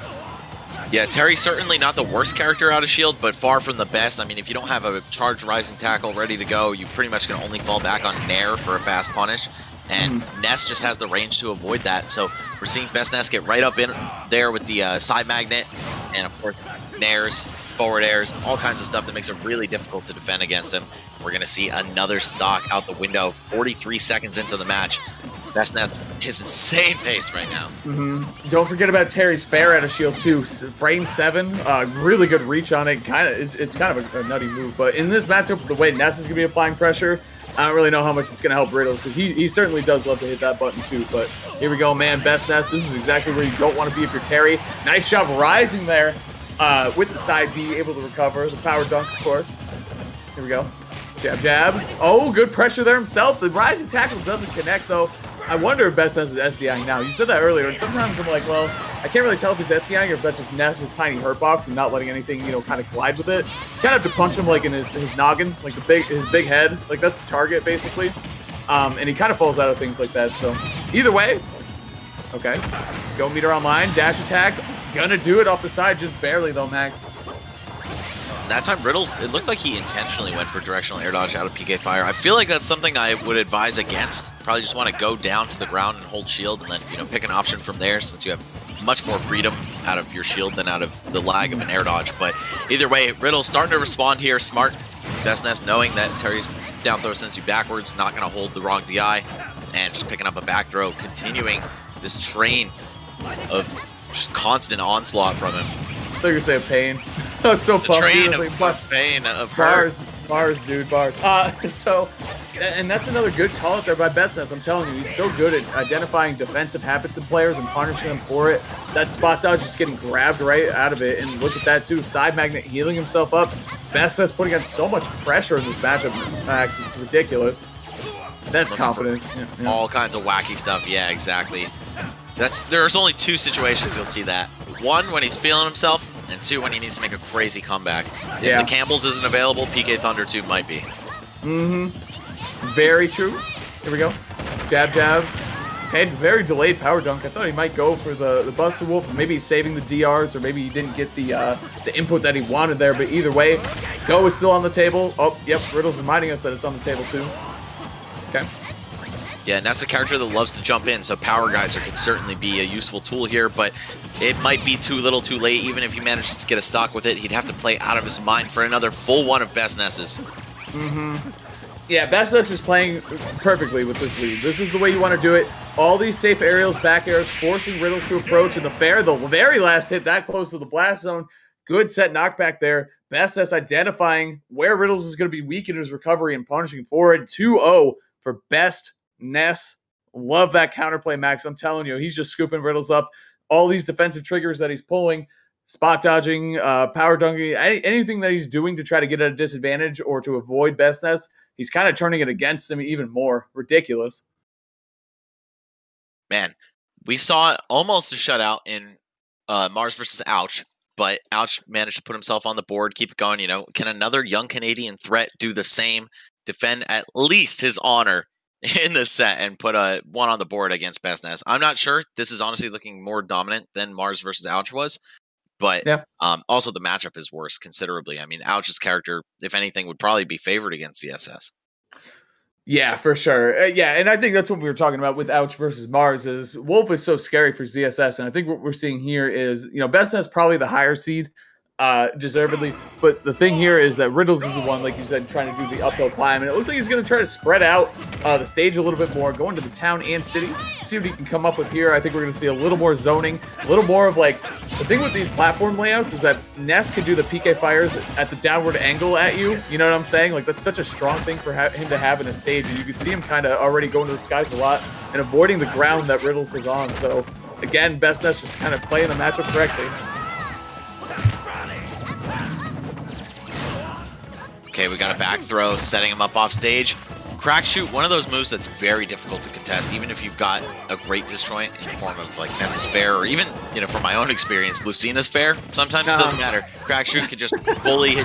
Yeah, Terry's certainly not the worst character out of Shield, but far from the best. I mean, if you don't have a charged rising tackle ready to go, you pretty much can only fall back on Nair for a fast punish. And Ness just has the range to avoid that. So we're seeing Best Ness get right up in there with the side magnet. And of course, Nairs, forward airs, all kinds of stuff that makes it really difficult to defend against him. We're going to see another stock out the window 43 seconds into the match. Best Ness his insane pace right now. Don't forget about Terry's fair out of Shield too. Frame 7, really good reach on it. It's kind of a nutty move. But in this matchup, the way Ness is going to be applying pressure, I don't really know how much it's going to help Riddles because he certainly does love to hit that button too. But here we go, man. Best Ness, this is exactly where you don't want to be if you're Terry. Nice shot rising there with the side B, able to recover. The power dunk, of course. Here we go. Jab, jab. Oh, good pressure there himself. The rising tackle doesn't connect, though. I wonder if Best Ness is SDIing now. You said that earlier, and sometimes I'm like, well, I can't really tell if he's SDIing or if that's just Ness's tiny hurt box and not letting anything, kind of collide with it. You kind of have to punch him, like, in his noggin, like his big head. Like, that's the target, basically. And he kind of falls out of things like that. So, either way, okay. Go meter online, dash attack. Gonna do it off the side, just barely, though, Max. That time, Riddles, it looked like he intentionally went for directional air dodge out of PK Fire. I feel like that's something I would advise against. Probably just want to go down to the ground and hold shield and then, pick an option from there since you have much more freedom out of your shield than out of the lag of an air dodge. But either way, Riddles starting to respond here. Smart. Best Ness knowing that Terry's down throw sends you backwards, not going to hold the wrong DI, and just picking up a back throw, continuing this train of just constant onslaught from him. I thought you were saying pain. I was so pumped. Train of pain of her. Bars, dude, bars. And that's another good call out there by Best Ness. I'm telling you, he's so good at identifying defensive habits in players and punishing them for it. That spot dodge just getting grabbed right out of it. And look at that, too. Side magnet healing himself up. Best Ness putting on so much pressure in this matchup, Max. It's ridiculous. That's confidence. Yeah. All kinds of wacky stuff. Yeah, exactly. There's only two situations you'll see that. One, when he's feeling himself, and two, when he needs to make a crazy comeback. If the Campbell's isn't available, PK Thunder 2 might be. Very true. Here we go. Jab, jab. And very delayed power dunk. I thought he might go for the Buster Wolf. Maybe he's saving the DRs, or maybe he didn't get the input that he wanted there. But either way, Go is still on the table. Oh, yep. Riddle's reminding us that it's on the table too. Okay. Yeah, and that's a character that loves to jump in, so Power Geyser could certainly be a useful tool here, but it might be too little too late. Even if he manages to get a stock with it, he'd have to play out of his mind for another full one of Best Nesses. Yeah, Best Ness is playing perfectly with this lead. This is the way you want to do it. All these safe aerials, back airs, forcing Riddles to approach, and the very last hit that close to the blast zone. Good set knockback there. Best Ness identifying where Riddles is going to be weak in his recovery and punishing forward. 2-0 for Best Ness. Love that counterplay, Max. I'm telling you, he's just scooping Riddles up. All these defensive triggers that he's pulling, spot dodging, power dunking, anything that he's doing to try to get at a disadvantage or to avoid Best Ness, he's kind of turning it against him even more. Ridiculous. Man, we saw almost a shutout in Mars versus Ouch, but Ouch managed to put himself on the board, keep it going. Can another young Canadian threat do the same, defend at least his honor in this set and put one on the board against Best Ness? I'm not sure. This is honestly looking more dominant than Mars versus Ouch was, but also the matchup is worse considerably. I mean, Ouch's character, if anything, would probably be favored against CSS. Yeah, for sure. And I think that's what we were talking about with Ouch versus Mars is Wolf is so scary for ZSS, and I think what we're seeing here is, Best Ness probably the higher seed, deservedly, but the thing here is that Riddles is the one, like you said, trying to do the uphill climb, and it looks like he's going to try to spread out the stage a little bit more, go into the town and city, see what he can come up with here. I think we're going to see a little more zoning, a little more of the thing with these platform layouts is that Ness can do the PK fires at the downward angle at you, you know what I'm saying? That's such a strong thing for him to have in a stage, and you can see him kind of already going to the skies a lot and avoiding the ground that Riddles is on. So again, Best Ness just kind of playing the matchup correctly. Okay, we got a back throw, setting him up off stage. Crack shoot, one of those moves that's very difficult to contest, even if you've got a great disjoint in the form of Ness's fair, or even, from my own experience, Lucina's fair. Sometimes it doesn't matter. Crack shoot can just bully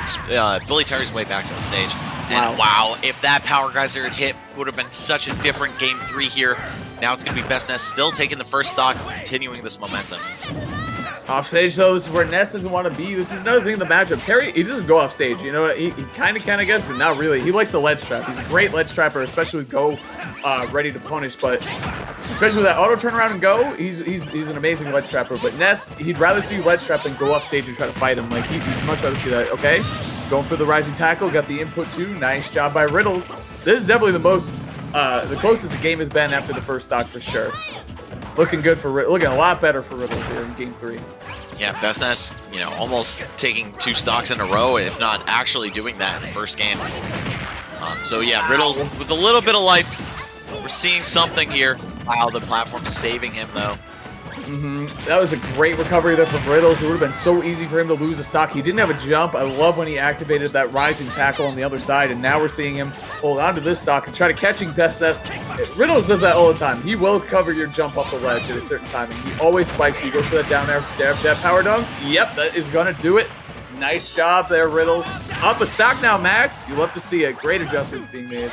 Terry's way back to the stage. And wow, if that Power Geyser had hit, would have been such a different game 3 here. Now it's going to be Best Ness still taking the first stock, continuing this momentum. Off stage, though, this is where Ness doesn't want to be. This is another thing in the matchup. Terry, he doesn't go off stage. You know, he kind of gets, but not really. He likes the ledge trap. He's a great ledge trapper, especially with Go ready to punish. But especially with that auto turnaround and Go, he's an amazing ledge trapper. But Ness, he'd rather see you ledge trap than go off stage and try to fight him. Like, he'd much rather see that. Okay, going for the rising tackle. Got the input too. Nice job by Riddles. This is definitely the closest the game has been after the first stock for sure. Looking good for looking a lot better for Riddles here in game 3. Yeah, Bestness, you know, almost taking 2 stocks in a row, if not actually doing that in the first game. So yeah, Riddles with a little bit of life. We're seeing something here. Wow, the platform's saving him though. That was a great recovery there from Riddles. It would have been so easy for him to lose a stock. He didn't have a jump. I love when he activated that rising tackle on the other side, and now we're seeing him hold on to this stock and try to catching Bestness. Riddles does that all the time. He will cover your jump up the ledge at a certain time, and he always spikes you. He goes for that down there, that power dunk. Yep, that is going to do it. Nice job there, Riddles. Up a stock now, Max. You love to see it. Great adjustments being made.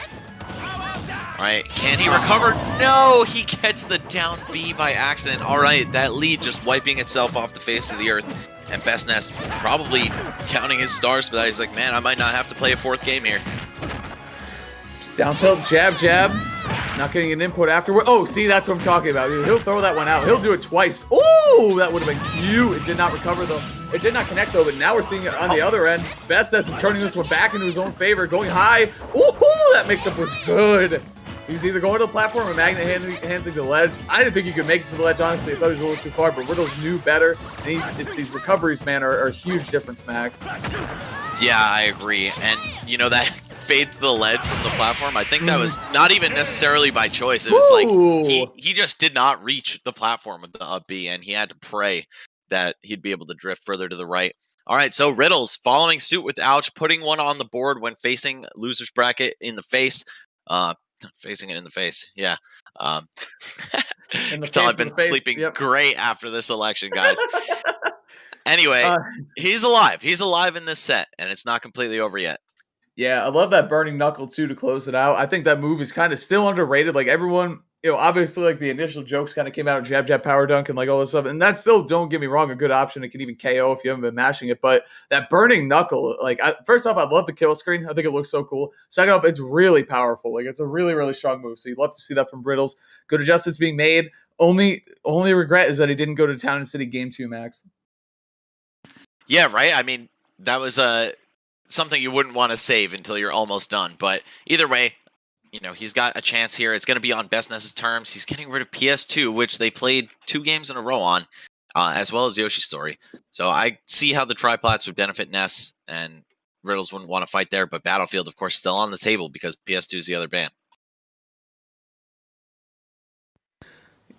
All right, can he recover? No, he gets the down B by accident. All right, that lead just wiping itself off the face of the earth. And Bestness probably counting his stars for that. He's like, man, I might not have to play a 4th game here. Down tilt, jab, jab. Not getting an input afterward. Oh, see, that's what I'm talking about. He'll throw that one out. He'll do it twice. Ooh, that would have been cute. It did not recover, though. It did not connect, though, but now we're seeing it on the other end. Bestness is turning this one back into his own favor, going high. Ooh, that mix-up was good. He's either going to the platform or magnet handling the ledge. I didn't think he could make it to the ledge, honestly. I thought he was a little too far, but Riddles knew better. And it's these recoveries, man, are a huge difference, Max. Yeah, I agree. And, you know, that fade to the ledge from the platform, I think that was not even necessarily by choice. It was like he just did not reach the platform with the up B, and he had to pray that he'd be able to drift further to the right. All right, so Riddles following suit with Ouch, putting one on the board when facing loser's bracket in the face. Facing it in the face, yeah. I've been sleeping great after this election, guys. Anyway, he's alive. He's alive in this set, and it's not completely over yet. Yeah, I love that burning knuckle, too, to close it out. I think that move is kind of still underrated. Like, everyone, you know, obviously, like, the initial jokes kind of came out, jab, jab, power dunk, and, like, all this stuff. And that's still, don't get me wrong, a good option. It can even KO if you haven't been mashing it. But that burning knuckle, like, first off, I love the kill screen. I think it looks so cool. Second off, it's really powerful. Like, it's a really, really strong move. So you'd love to see that from Riddles. Good adjustments being made. Only regret is that he didn't go to Town and City Game 2, Max. Yeah, right? I mean, that was something you wouldn't want to save until you're almost done. But either way, you know, he's got a chance here. It's going to be on Bestness's terms. He's getting rid of PS2, which they played 2 games in a row on, as well as Yoshi's Story. So I see how the triplats would benefit Ness, and Riddles wouldn't want to fight there. But Battlefield, of course, still on the table because PS2 is the other ban.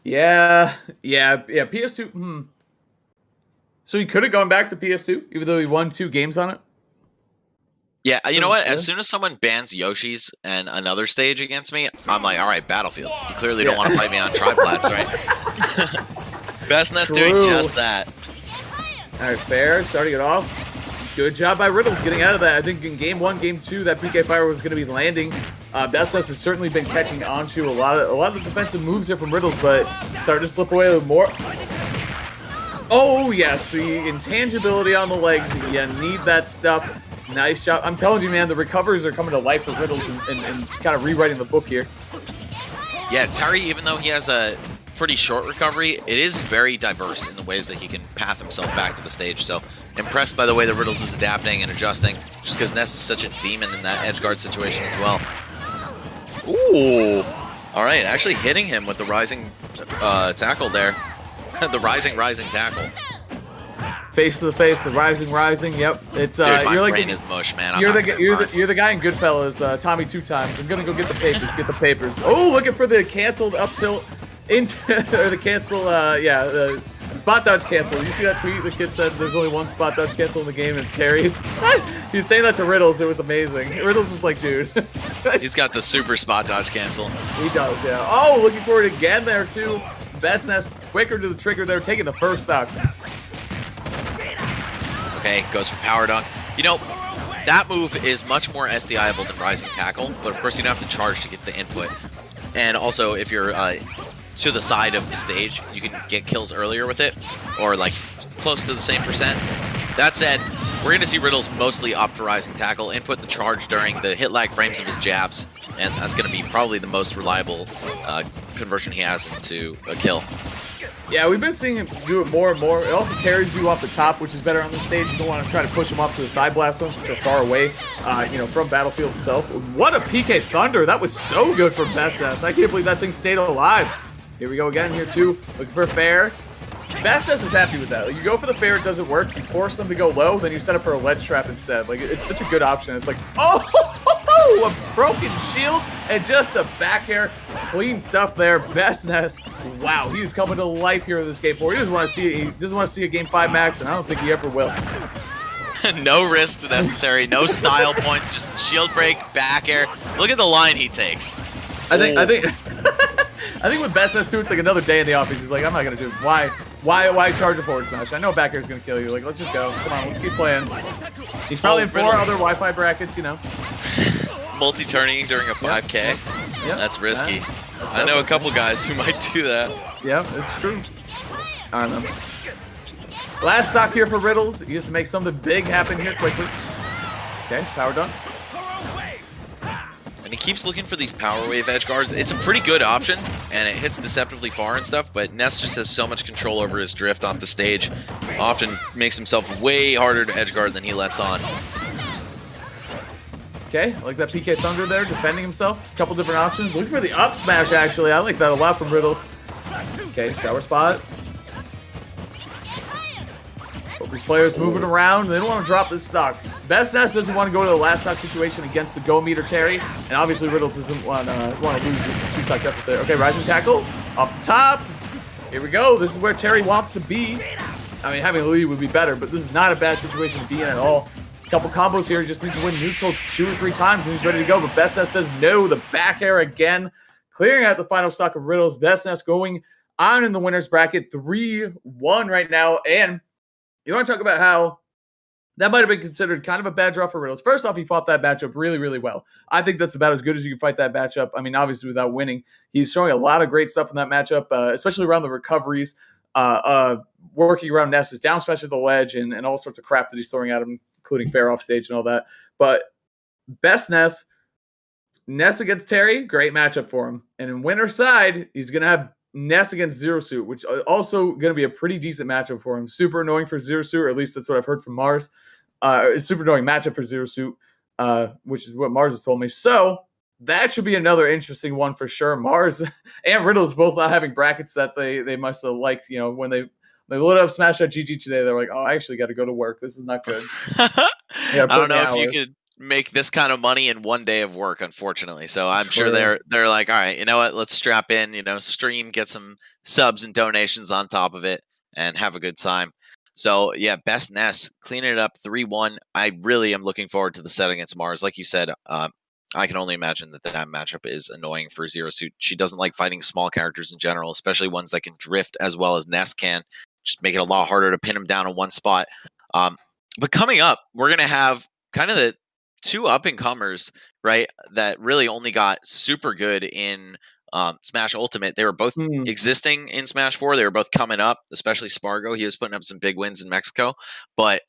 Yeah, PS2. So he could have gone back to PS2, even though he won 2 games on it? Yeah, you know what? As soon as someone bans Yoshi's and another stage against me, I'm like, all right, Battlefield. You clearly don't want to fight me on triplats, right? Bestness doing just that. All right, fair. Starting it off. Good job by Riddles getting out of that. I think in game 1, game 2, that PK Fire was going to be landing. Bestness has certainly been catching on to a lot of the defensive moves here from Riddles, but starting to slip away a little more. Oh, yes, the intangibility on the legs. You need that stuff. Nice job. I'm telling you, man, the recoveries are coming to life for Riddles and kind of rewriting the book here. Yeah, Terry, even though he has a pretty short recovery, it is very diverse in the ways that he can path himself back to the stage. So impressed by the way that Riddles is adapting and adjusting, just because Ness is such a demon in that edge guard situation as well. Ooh. All right, actually hitting him with the rising tackle there. The rising tackle. Face to the face, the rising. Yep, it's Dude, my you're like brain is mush, man. You're the guy in Goodfellas, Tommy 2 times. I'm gonna go get the papers. Oh, looking for the canceled up tilt into or the cancel. The spot dodge cancel. You see that tweet? The kid said there's only one spot dodge cancel in the game, and it's Terry's. He's saying that to Riddles. It was amazing. Riddles is like, dude. He's got the super spot dodge cancel. He does, yeah. Oh, looking for it again there too. Bestness quicker to the trigger there, taking the first stock. Okay, goes for power dunk. You know, that move is much more SDI-able than rising tackle, but of course you don't have to charge to get the input. And also, if you're to the side of the stage, you can get kills earlier with it, or like close to the same percent. That said, we're going to see Riddles mostly opt for Rising Tackle and put the charge during the hit lag frames of his jabs, and that's going to be probably the most reliable conversion he has into a kill. Yeah, we've been seeing him do it more and more. It also carries you off the top, which is better on the stage. You don't want to try to push him off to the side blast zones, which are far away, from Battlefield itself. What a PK Thunder. That was so good for Bestness. I can't believe that thing stayed alive. Here we go again here, too. Looking for a fair. Bestness is happy with that. Like, you go for the fair, it doesn't work. You force them to go low, then you set up for a ledge trap instead. Like, it's such a good option. It's like, oh, a broken shield and just a back air. Clean stuff there. Bestness. Wow, he's coming to life here in this game 4. He doesn't want to see a game 5 max, and I don't think he ever will. No risks necessary, no style points, just shield break, back air. Look at the line he takes. I think I think with Bestness too, it's like another day in the office. He's like, I'm not gonna do it. Why charge a forward smash? I know back air is gonna kill you. Like, let's just go. Come on, let's keep playing. He's probably in 4 other Wi-Fi brackets, Multi-turning during a 5K. Yep. That's risky. I know a couple guys who might do that. Yeah, it's true. I don't know. Last stock here for Riddles. He has to make something big happen here quickly. Okay, power done. And he keeps looking for these power wave edge guards. It's a pretty good option, and it hits deceptively far and stuff, but Ness just has so much control over his drift off the stage. Often makes himself way harder to edge guard than he lets on. Okay, I like that PK Thunder there, defending himself. A couple different options. Looking for the up smash, actually. I like that a lot from Riddles. Okay, sour spot. Both these players moving around. They don't want to drop this stock. Bestness doesn't want to go to the last stock situation against the Go Meter Terry, and obviously Riddles doesn't want to lose a 2-stock deficit there. Okay, rising tackle off the top. Here we go. This is where Terry wants to be. I mean, having a lead would be better, but this is not a bad situation to be in at all. A couple combos here. He just needs to win neutral 2 or 3 times, and he's ready to go. But Bestness says no. The back air again, clearing out the final stock of Riddles. Bestness going on in the winner's bracket, 3-1 right now, and you want to talk about how that might have been considered kind of a bad draw for Riddles. First off, he fought that matchup really, really well. I think that's about as good as you can fight that matchup. I mean, obviously without winning. He's showing a lot of great stuff in that matchup, especially around the recoveries, working around Ness's down smash at the ledge and all sorts of crap that he's throwing at him, including fair off stage and all that. But Bestness, Ness against Terry, great matchup for him. And in winner's side, he's going to have Ness against Zero Suit, which is also going to be a pretty decent matchup for him. Super annoying for Zero Suit, or at least that's what I've heard from Mars. It's super annoying matchup for Zero Suit, which is what Mars has told me. So that should be another interesting one for sure. Mars and Riddles both not having brackets that they must have liked, when they loaded up Smash at GG today. They're like, oh, I actually got to go to work. This is not good. Yeah, I don't know if you could make this kind of money in 1 day of work, unfortunately. So I'm sure they're like, all right, you know what? Let's strap in, stream, get some subs and donations on top of it, and have a good time. So yeah, Bestness cleaning it up 3-1. I really am looking forward to the set against Mars. Like you said, I can only imagine that matchup is annoying for Zero Suit. She doesn't like fighting small characters in general, especially ones that can drift as well as Ness can. Just make it a lot harder to pin him down in one spot. But coming up, we're going to have kind of the 2 up-and-comers, right, that really only got super good in Smash Ultimate. They were both existing in Smash 4. They were both coming up, especially Spargo. He was putting up some big wins in Mexico. But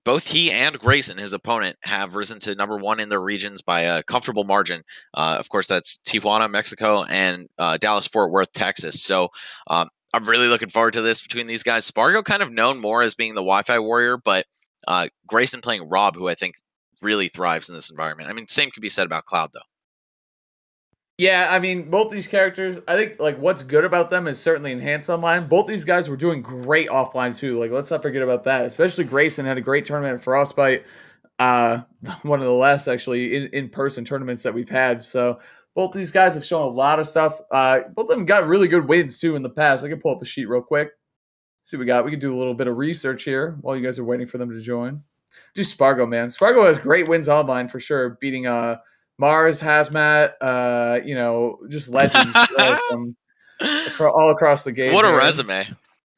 both he and Grayson, his opponent, have risen to number 1 in their regions by a comfortable margin. Of course, that's Tijuana, Mexico, and Dallas-Fort Worth, Texas. So I'm really looking forward to this between these guys. Spargo kind of known more as being the Wi-Fi warrior, but Grayson playing Rob, who I think really thrives in this environment. I mean, same could be said about Cloud, though. Yeah, I mean, both these characters, I think, what's good about them is certainly enhanced online. Both these guys were doing great offline, too. Let's not forget about that. Especially Grayson had a great tournament at Frostbite. One of the last, actually, in-person tournaments that we've had. So both these guys have shown a lot of stuff. Both of them got really good wins, too, in the past. I can pull up a sheet real quick. See what we got. We can do a little bit of research here while you guys are waiting for them to join. Do Spargo, man. Spargo has great wins online, for sure, beating Mars, Hazmat, just legends from all across the game. What a resume.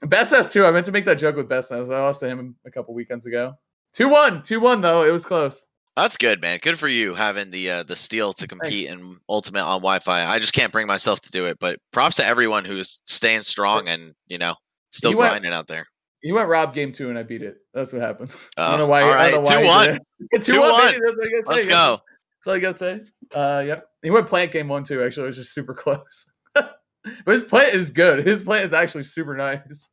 Bestness, too. I meant to make that joke with Bestness. I lost to him a couple weekends ago. 2-1, though. It was close. That's good, man. Good for you having the steel to compete in Ultimate on Wi-Fi. I just can't bring myself to do it, but props to everyone who's staying strong and, still grinding out there. You went Rob game 2 and I beat it. That's what happened. I Oh, don't know why. all I right, don't know why 2-1. 2-1. 2-1. That's what I gotta say. Let's go. That's all you gotta say. Yep. He went plant game 1 too. Actually, it was just super close. But his plant is good. His plant is actually super nice.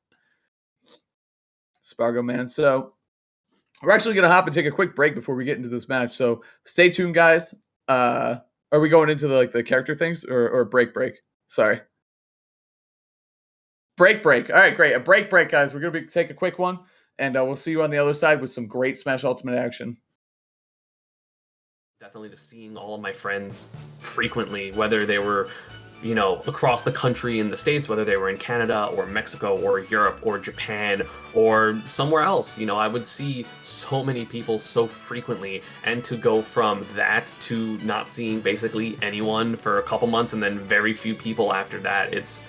Spargo, man. So we're actually gonna hop and take a quick break before we get into this match. So stay tuned, guys. Are we going into the character things or break? Sorry. Break. All right, great. A break, guys. We're gonna take a quick one, and we'll see you on the other side with some great Smash Ultimate action. Definitely just seeing all of my friends frequently, whether they were, across the country in the States, whether they were in Canada or Mexico or Europe or Japan or somewhere else. I would see so many people so frequently, and to go from that to not seeing basically anyone for a couple months and then very few people after that, it's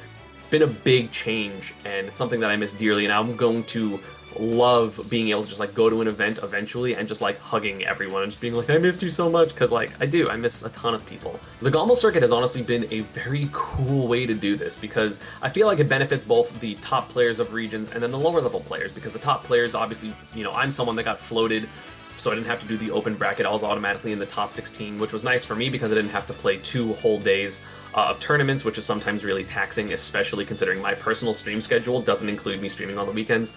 been a big change, and it's something that I miss dearly, and I'm going to love being able to just go to an event eventually and just hugging everyone and just being I missed you so much, because I miss a ton of people. The GOML circuit has honestly been a very cool way to do this, because I feel like it benefits both the top players of regions and then the lower level players, because the top players obviously, I'm someone that got floated, so I didn't have to do the open bracket. I was automatically in the top 16, which was nice for me because I didn't have to play 2 whole days of tournaments, which is sometimes really taxing, especially considering my personal stream schedule doesn't include me streaming on the weekends.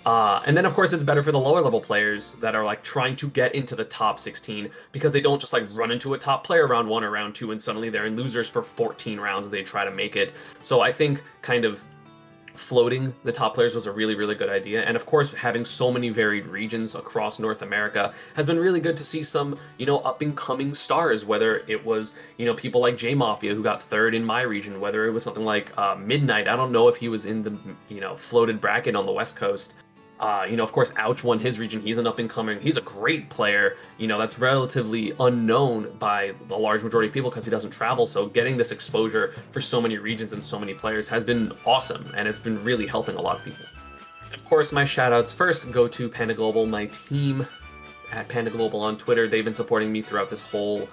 And then, of course, it's better for the lower level players that are trying to get into the top 16, because they don't just run into a top player round 1 or round 2 and suddenly they're in losers for 14 rounds and they try to make it. So I think kind of floating the top players was a really, really good idea. And of course, having so many varied regions across North America has been really good to see some, up and coming stars, whether it was, people like J Mafia, who got 3rd in my region, whether it was something like Midnight. I don't know if he was in the, floated bracket on the West Coast. Of course, Ouch won his region. He's an up-and-coming. He's a great player. That's relatively unknown by the large majority of people because he doesn't travel. So getting this exposure for so many regions and so many players has been awesome, and it's been really helping a lot of people. Of course, my shout-outs first go to Panda Global, my team at Panda Global on Twitter. They've been supporting me throughout this whole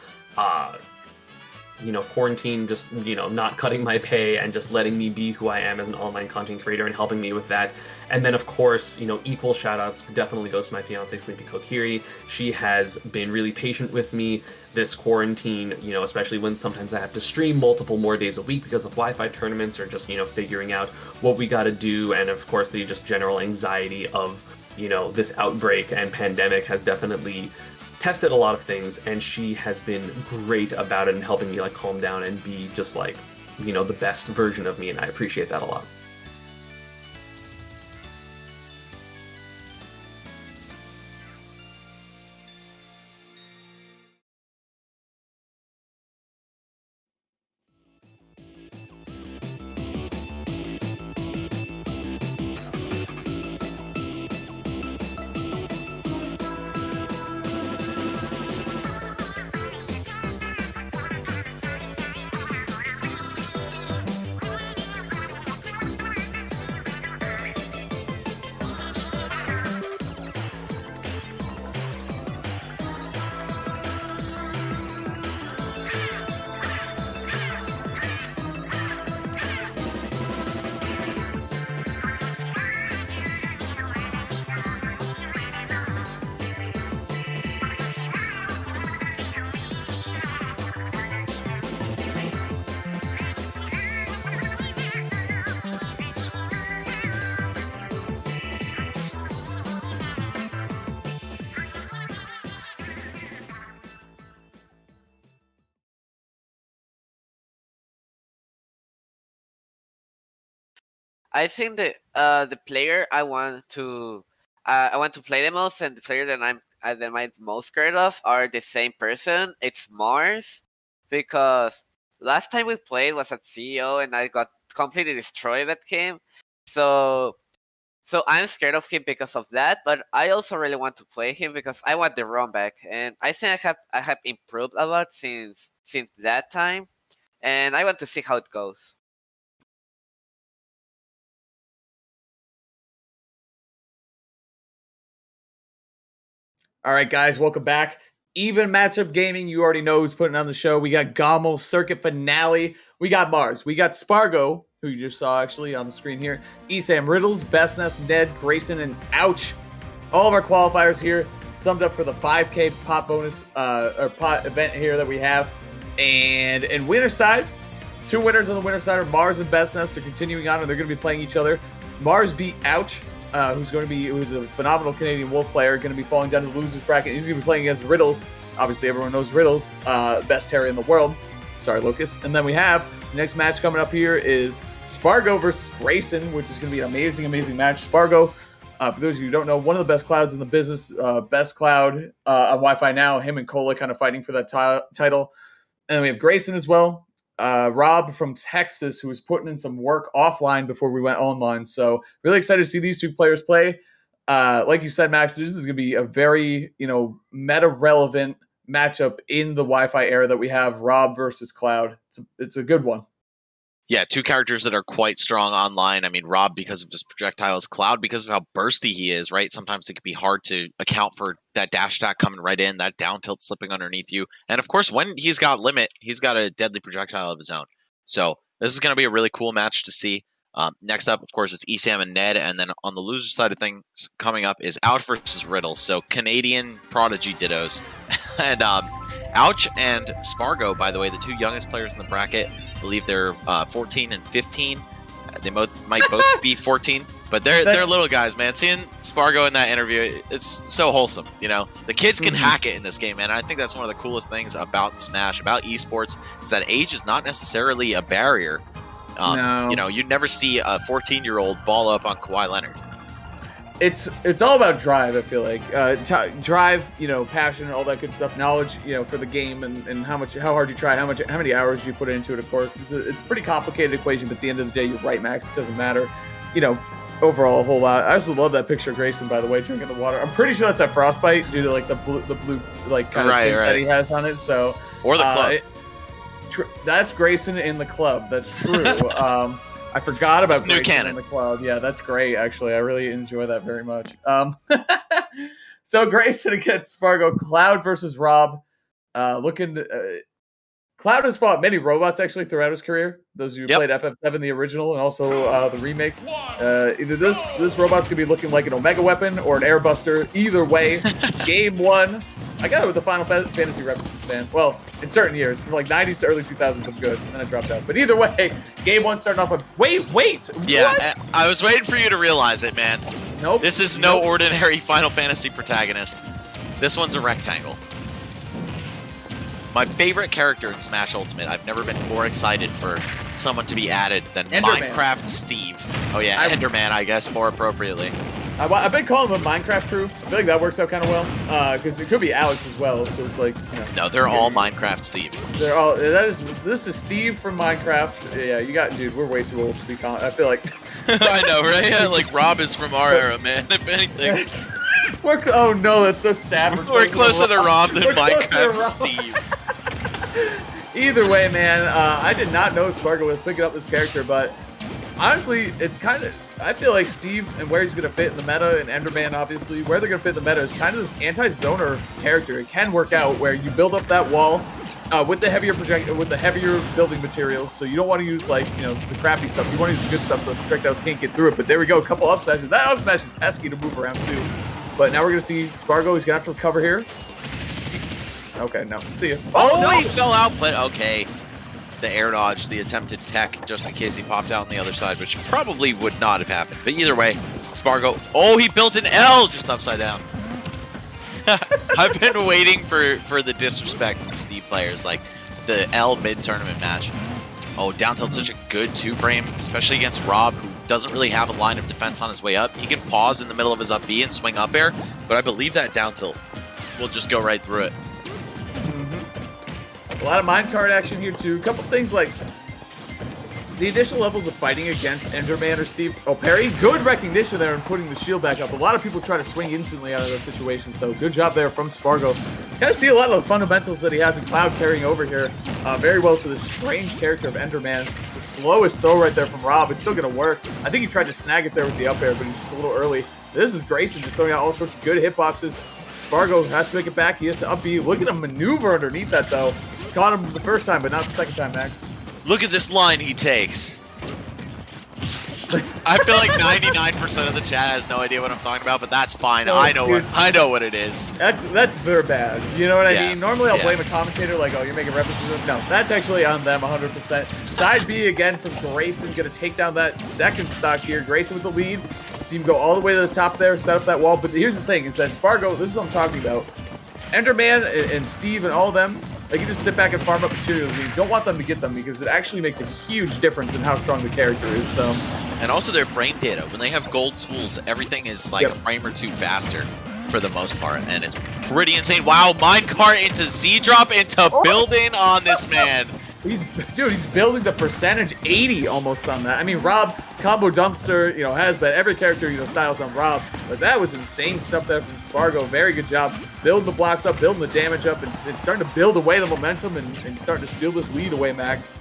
quarantine, just, not cutting my pay and just letting me be who I am as an online content creator and helping me with that. And then, of course, equal shout-outs definitely goes to my fiance, Sleepy Kokiri. She has been really patient with me this quarantine, especially when sometimes I have to stream multiple more days a week because of Wi-Fi tournaments or just, figuring out what we got to do. And, of course, the just general anxiety of, this outbreak and pandemic has definitely tested a lot of things, and she has been great about it and helping me calm down and be just the best version of me, and I appreciate that a lot. I think that the player I want to play the most, and the player that I'm most scared of are the same person. It's Mars, because last time we played was at CEO and I got completely destroyed that game. So I'm scared of him because of that, but I also really want to play him because I want the run back, and I think I have improved a lot since that time, and I want to see how it goes. All right, guys, welcome back. Even matchup gaming, you already know who's putting on the show. We got GOML Circuit Finale. We got Mars. We got Spargo, who you just saw actually on the screen here. Esam, Riddles, Bestness, Ned, Grayson, and Ouch. All of our qualifiers here summed up for the 5K pot bonus or pot event here that we have. And in winner's side, 2 winners on the winner's side are Mars and Bestness. They're continuing on, and they're going to be playing each other. Mars beat Ouch, who's a phenomenal Canadian Wolf player, going to be falling down to the losers bracket. He's going to be playing against Riddles. Obviously, everyone knows Riddles, best Terry in the world. Sorry, Lucas. And then we have the next match coming up here is Spargo versus Grayson, which is going to be an amazing, amazing match. Spargo, for those of you who don't know, one of the best clouds in the business, best cloud on Wi-Fi now. Him and Cola kind of fighting for that title. And then we have Grayson as well. Rob from Texas, who was putting in some work offline before we went online. So really excited to see these 2 players play. Like you said, Max, this is going to be a very, meta-relevant matchup in the Wi-Fi era that we have. Rob versus Cloud. It's a good one. Yeah, 2 characters that are quite strong online. I mean, Rob because of his projectiles, Cloud because of how bursty he is, right? Sometimes it can be hard to account for that dash attack coming right in, that down tilt slipping underneath you. And of course, when he's got limit, he's got a deadly projectile of his own. So this is going to be a really cool match to see. Next up, of course, it's Esam and Ned. And then on the loser side of things coming up is Ouch versus Riddles. So Canadian prodigy dittos. And Ouch and Spargo, by the way, the 2 youngest players in the bracket. I believe they're 14 and 15. They might both be 14, but they're little guys, man. Seeing Spargo in that interview, it's so wholesome. The kids can hack it in this game, man. I think that's one of the coolest things about Smash, about esports, is that age is not necessarily a barrier. No. You'd never see a 14-year-old ball up on Kawhi Leonard. It's all about drive, I feel like. Drive, passion, all that good stuff, knowledge, for the game and how hard you try, how many hours you put into it, of course. It's a pretty complicated equation, but at the end of the day, you're right, Max. It doesn't matter, overall a whole lot. I also love that picture of Grayson, by the way, drinking the water. I'm pretty sure that's a frostbite due to like the blue like kind of tint that he has on it. So or the club. That's Grayson in the club. That's true. I forgot about Grayson canon in the cloud. Yeah, that's great. Actually, I really enjoy that very much. So Grayson against Spargo. Cloud versus Rob. Cloud has fought many robots actually throughout his career. Those of you who played FF7, the original, and also the remake. Either this robot's gonna be looking like an Omega weapon or an Airbuster. Either way, game 1. I got it with the Final Fantasy references, man. Well, in certain years, from like 90s to early 2000s, I'm good. Then I dropped out. But either way, game 1 starting off with wait. Yeah, what? I was waiting for you to realize it, man. Nope. This is no ordinary Final Fantasy protagonist. This one's a rectangle. My favorite character in Smash Ultimate. I've never been more excited for someone to be added than Enderman. Minecraft Steve. Oh yeah, Enderman, I guess, more appropriately. I've been calling them a Minecraft crew. I feel like that works out kind of well, because it could be Alex as well. So it's like, No, they're all Minecraft Steve. They're all. This is Steve from Minecraft. Yeah, dude. We're way too old to be. I feel like. I know, right? Yeah, like Rob is from our era, man. If anything. Oh no, that's so sad. We're closer to Rob than Minecraft Steve. Either way, man, I did not know Spargo was picking up this character, but honestly, it's kind of. I feel like Steve and where he's going to fit in the meta, and Enderman, obviously, where they're going to fit in the meta is kind of this anti-zoner character. It can work out where you build up that wall with the heavier building materials. So you don't want to use the crappy stuff. You want to use the good stuff so the projectiles can't get through it. But there we go, a couple up smashes. That up smash is pesky to move around too. But now we're going to see Spargo. He's going to have to recover here. Okay, no. See ya. Oh, no! He fell out, but okay. The air dodge, the attempted tech, just in case he popped out on the other side, which probably would not have happened. But either way, Spargo. Oh, he built an L just upside down. I've been waiting for the disrespect from Steve players, like the L mid-tournament match. Oh, down tilt's such a good 2-frame, especially against Rob, who doesn't really have a line of defense on his way up. He can pause in the middle of his up B and swing up air, but I believe that down tilt will just go right through it. A lot of minecart action here too. A couple things like the additional levels of fighting against Enderman or Steve. Oh, parry. Good recognition there and putting the shield back up. A lot of people try to swing instantly out of that situation, so good job there from Spargo. Kind of see a lot of the fundamentals that he has in Cloud carrying over here very well to this strange character of Enderman. The slowest throw right there from Rob. It's still going to work. I think he tried to snag it there with the up air, but he's just a little early. This is Grayson just throwing out all sorts of good hitboxes. Spargo has to make it back. He has to up B. Look at him maneuver underneath that, though. Caught him the first time, but not the second time, Max. Look at this line he takes. I feel like 99% of the chat has no idea what I'm talking about, but that's fine. No, I know dude. what it is. That's their bad. You know what I Yeah. mean? Normally I'll Yeah. blame a commentator like, oh, you're making references to them. No, that's actually on them 100%. Side B again from Grayson, gonna take down that second stock here. Grayson with the lead. See him go all the way to the top there, set up that wall. But here's the thing, is that Spargo, this is what I'm talking about. Enderman and Steve and all of them, they can just sit back and farm up materials. You don't want them to get them because it actually makes a huge difference in how strong the character is. So, and also their frame data. When they have gold tools, everything is like a frame or two faster for the most part, and it's pretty insane. Wow, minecart into Z-drop into building on this man. He's building the percentage 80 almost on that. I mean, Rob, combo dumpster, has that. Every character, styles on Rob. But that was insane stuff there from Spargo. Very good job. Building the blocks up, building the damage up, and starting to build away the momentum and starting to steal this lead away, Max.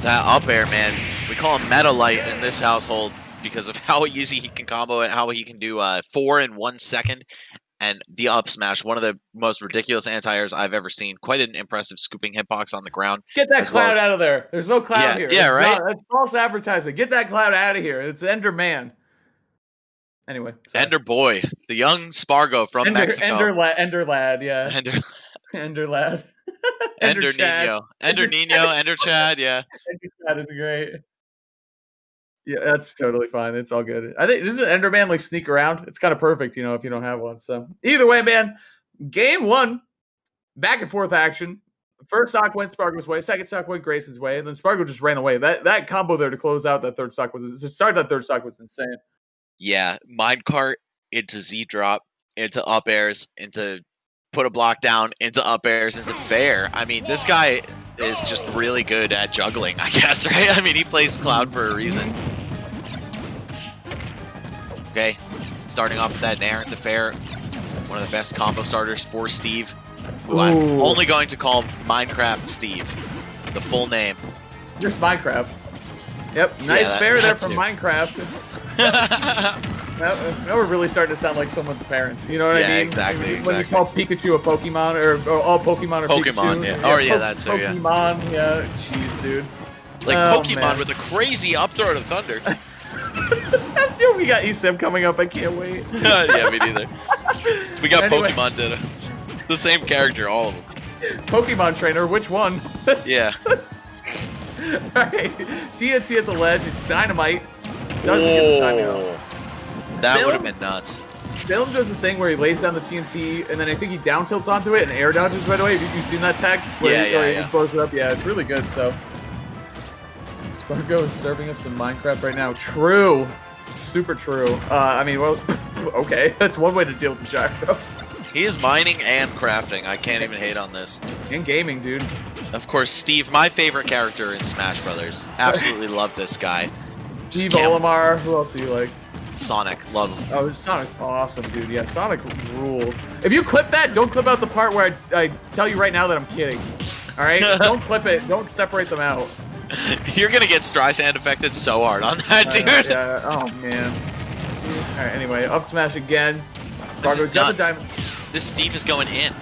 That up air, man. We call him Meta Light in this household because of how easy he can combo and how he can do 4 in 1 second. And the up smash, one of the most ridiculous anti-airs I've ever seen. Quite an impressive scooping hitbox on the ground. Get that cloud out of there. There's no cloud here. Yeah, right? No, that's false advertisement. Get that cloud out of here. It's Enderman. Anyway. Sorry. Ender Boy, the young Spargo from Mexico. Ender Lad, yeah. Ender Lad. Ender Nino. Ender Nino, Ender Chad, yeah. Ender Chad is great. Yeah, that's totally fine. It's all good. I think, doesn't Enderman like sneak around? It's kind of perfect, if you don't have one. So either way, man, game 1, back and forth action. First stock went Spargo's way, second stock went Grayson's way, and then Spargo just ran away. That combo there to close out that third stock to start that third stock was insane. Yeah, minecart into Z-drop, into up airs, into put a block down, into up airs, into fair. I mean, this guy is just really good at juggling, I guess, right? I mean, he plays Cloud for a reason. Okay, starting off with that Nair into fair. One of the best combo starters for Steve, who I'm only going to call Minecraft Steve, the full name. Just Minecraft. Yep, nice fair there from Minecraft. Now we're really starting to sound like someone's parents. You know what I mean? Exactly. When you call Pikachu a Pokemon, or all Pokemon are Pokemon, Pikachu. yeah. Oh, yeah, that's it, yeah. Pokemon, yeah. Jeez, dude. Like Pokemon with a crazy up throw to Thunder. Dude, we got eSIM coming up. I can't wait. Yeah, me neither. We got Pokemon Dittos. The same character, all of them. Pokemon trainer, which one? Yeah. Alright, TNT at the ledge. It's dynamite. Doesn't get the timing out. That would have been nuts. Dylan does the thing where he lays down the TNT, and then I think he down tilts onto it and air dodges right away. Have you seen that tech? He blows it up. Yeah, it's really good. So Spargo is serving up some Minecraft right now. True. Super true. I mean, well, okay. That's one way to deal with the gyro. He is mining and crafting. I can't even hate on this. And gaming, dude. Of course, Steve, my favorite character in Smash Brothers. Absolutely love this guy. Steve Olimar. Who else do you like? Sonic. Love him. Oh, Sonic's awesome, dude. Yeah, Sonic rules. If you clip that, don't clip out the part where I tell you right now that I'm kidding. All right? Don't clip it. Don't separate them out. You're going to get Streisand affected so hard on that, dude. Yeah. Oh, man. All right, anyway, up smash again. Spargo's got the diamond. This Steve is going in.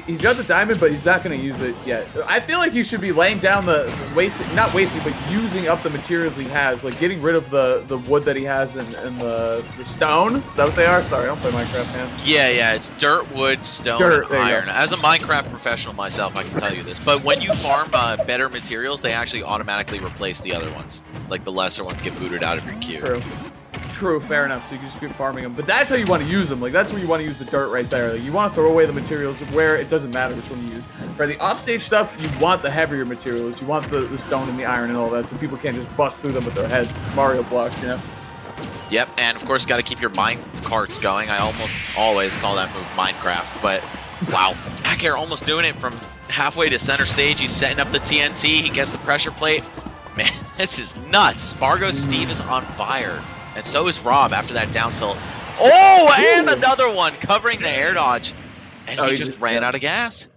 He's got the diamond, but he's not going to use it yet. I feel like he should be laying down not wasting, but using up the materials he has, like getting rid of the wood that he has and the stone. Is that what they are? Sorry, I don't play Minecraft, man. Yeah, it's dirt, wood, stone, and iron. As a Minecraft professional myself, I can tell you this. But when you farm better materials, they actually automatically replace the other ones. Like the lesser ones get booted out of your queue. True, fair enough. So you can just keep farming them, but that's how you want to use them. Like that's where you want to use the dirt right there. Like, you want to throw away the materials where it doesn't matter which one you use. For the offstage stuff, you want the heavier materials. You want the stone and the iron and all that, so people can't just bust through them with their heads. Mario blocks, you know. Yep, and of course, got to keep your mine carts going. I almost always call that move Minecraft, but wow, back air almost doing it from halfway to center stage. He's setting up the TNT. He gets the pressure plate. Man, this is nuts. Spargo Steve is on fire. And so is Rob after that down tilt. Oh, and another one covering the air dodge. And he just ran out of gas.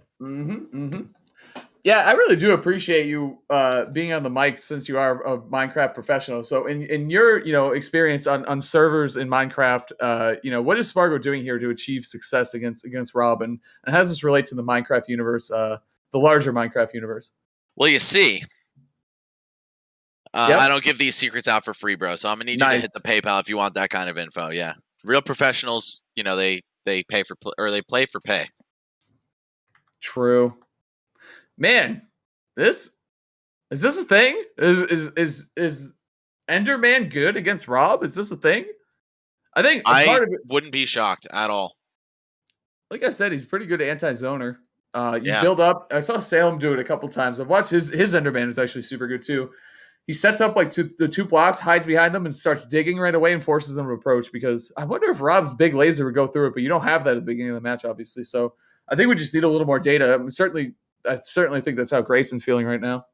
Yeah, I really do appreciate you being on the mic since you are a Minecraft professional. So in your experience on servers in Minecraft, what is Spargo doing here to achieve success against Rob? And how does this relate to the Minecraft universe, the larger Minecraft universe? Well, you see, I don't give these secrets out for free, bro. So I'm gonna need you to hit the PayPal if you want that kind of info. Yeah, real professionals, you know, they pay for or they play for pay. True. Man, is this a thing? Is Enderman good against Rob? Is this a thing? I think part of it wouldn't be shocked at all. Like I said, he's pretty good anti-zoner. You build up. I saw Salem do it a couple times. I've watched his Enderman is actually super good too. He sets up like the 2 blocks, hides behind them, and starts digging right away and forces them to approach. Because I wonder if Rob's big laser would go through it, but you don't have that at the beginning of the match, obviously. So I think we just need a little more data. I certainly think that's how Grayson's feeling right now.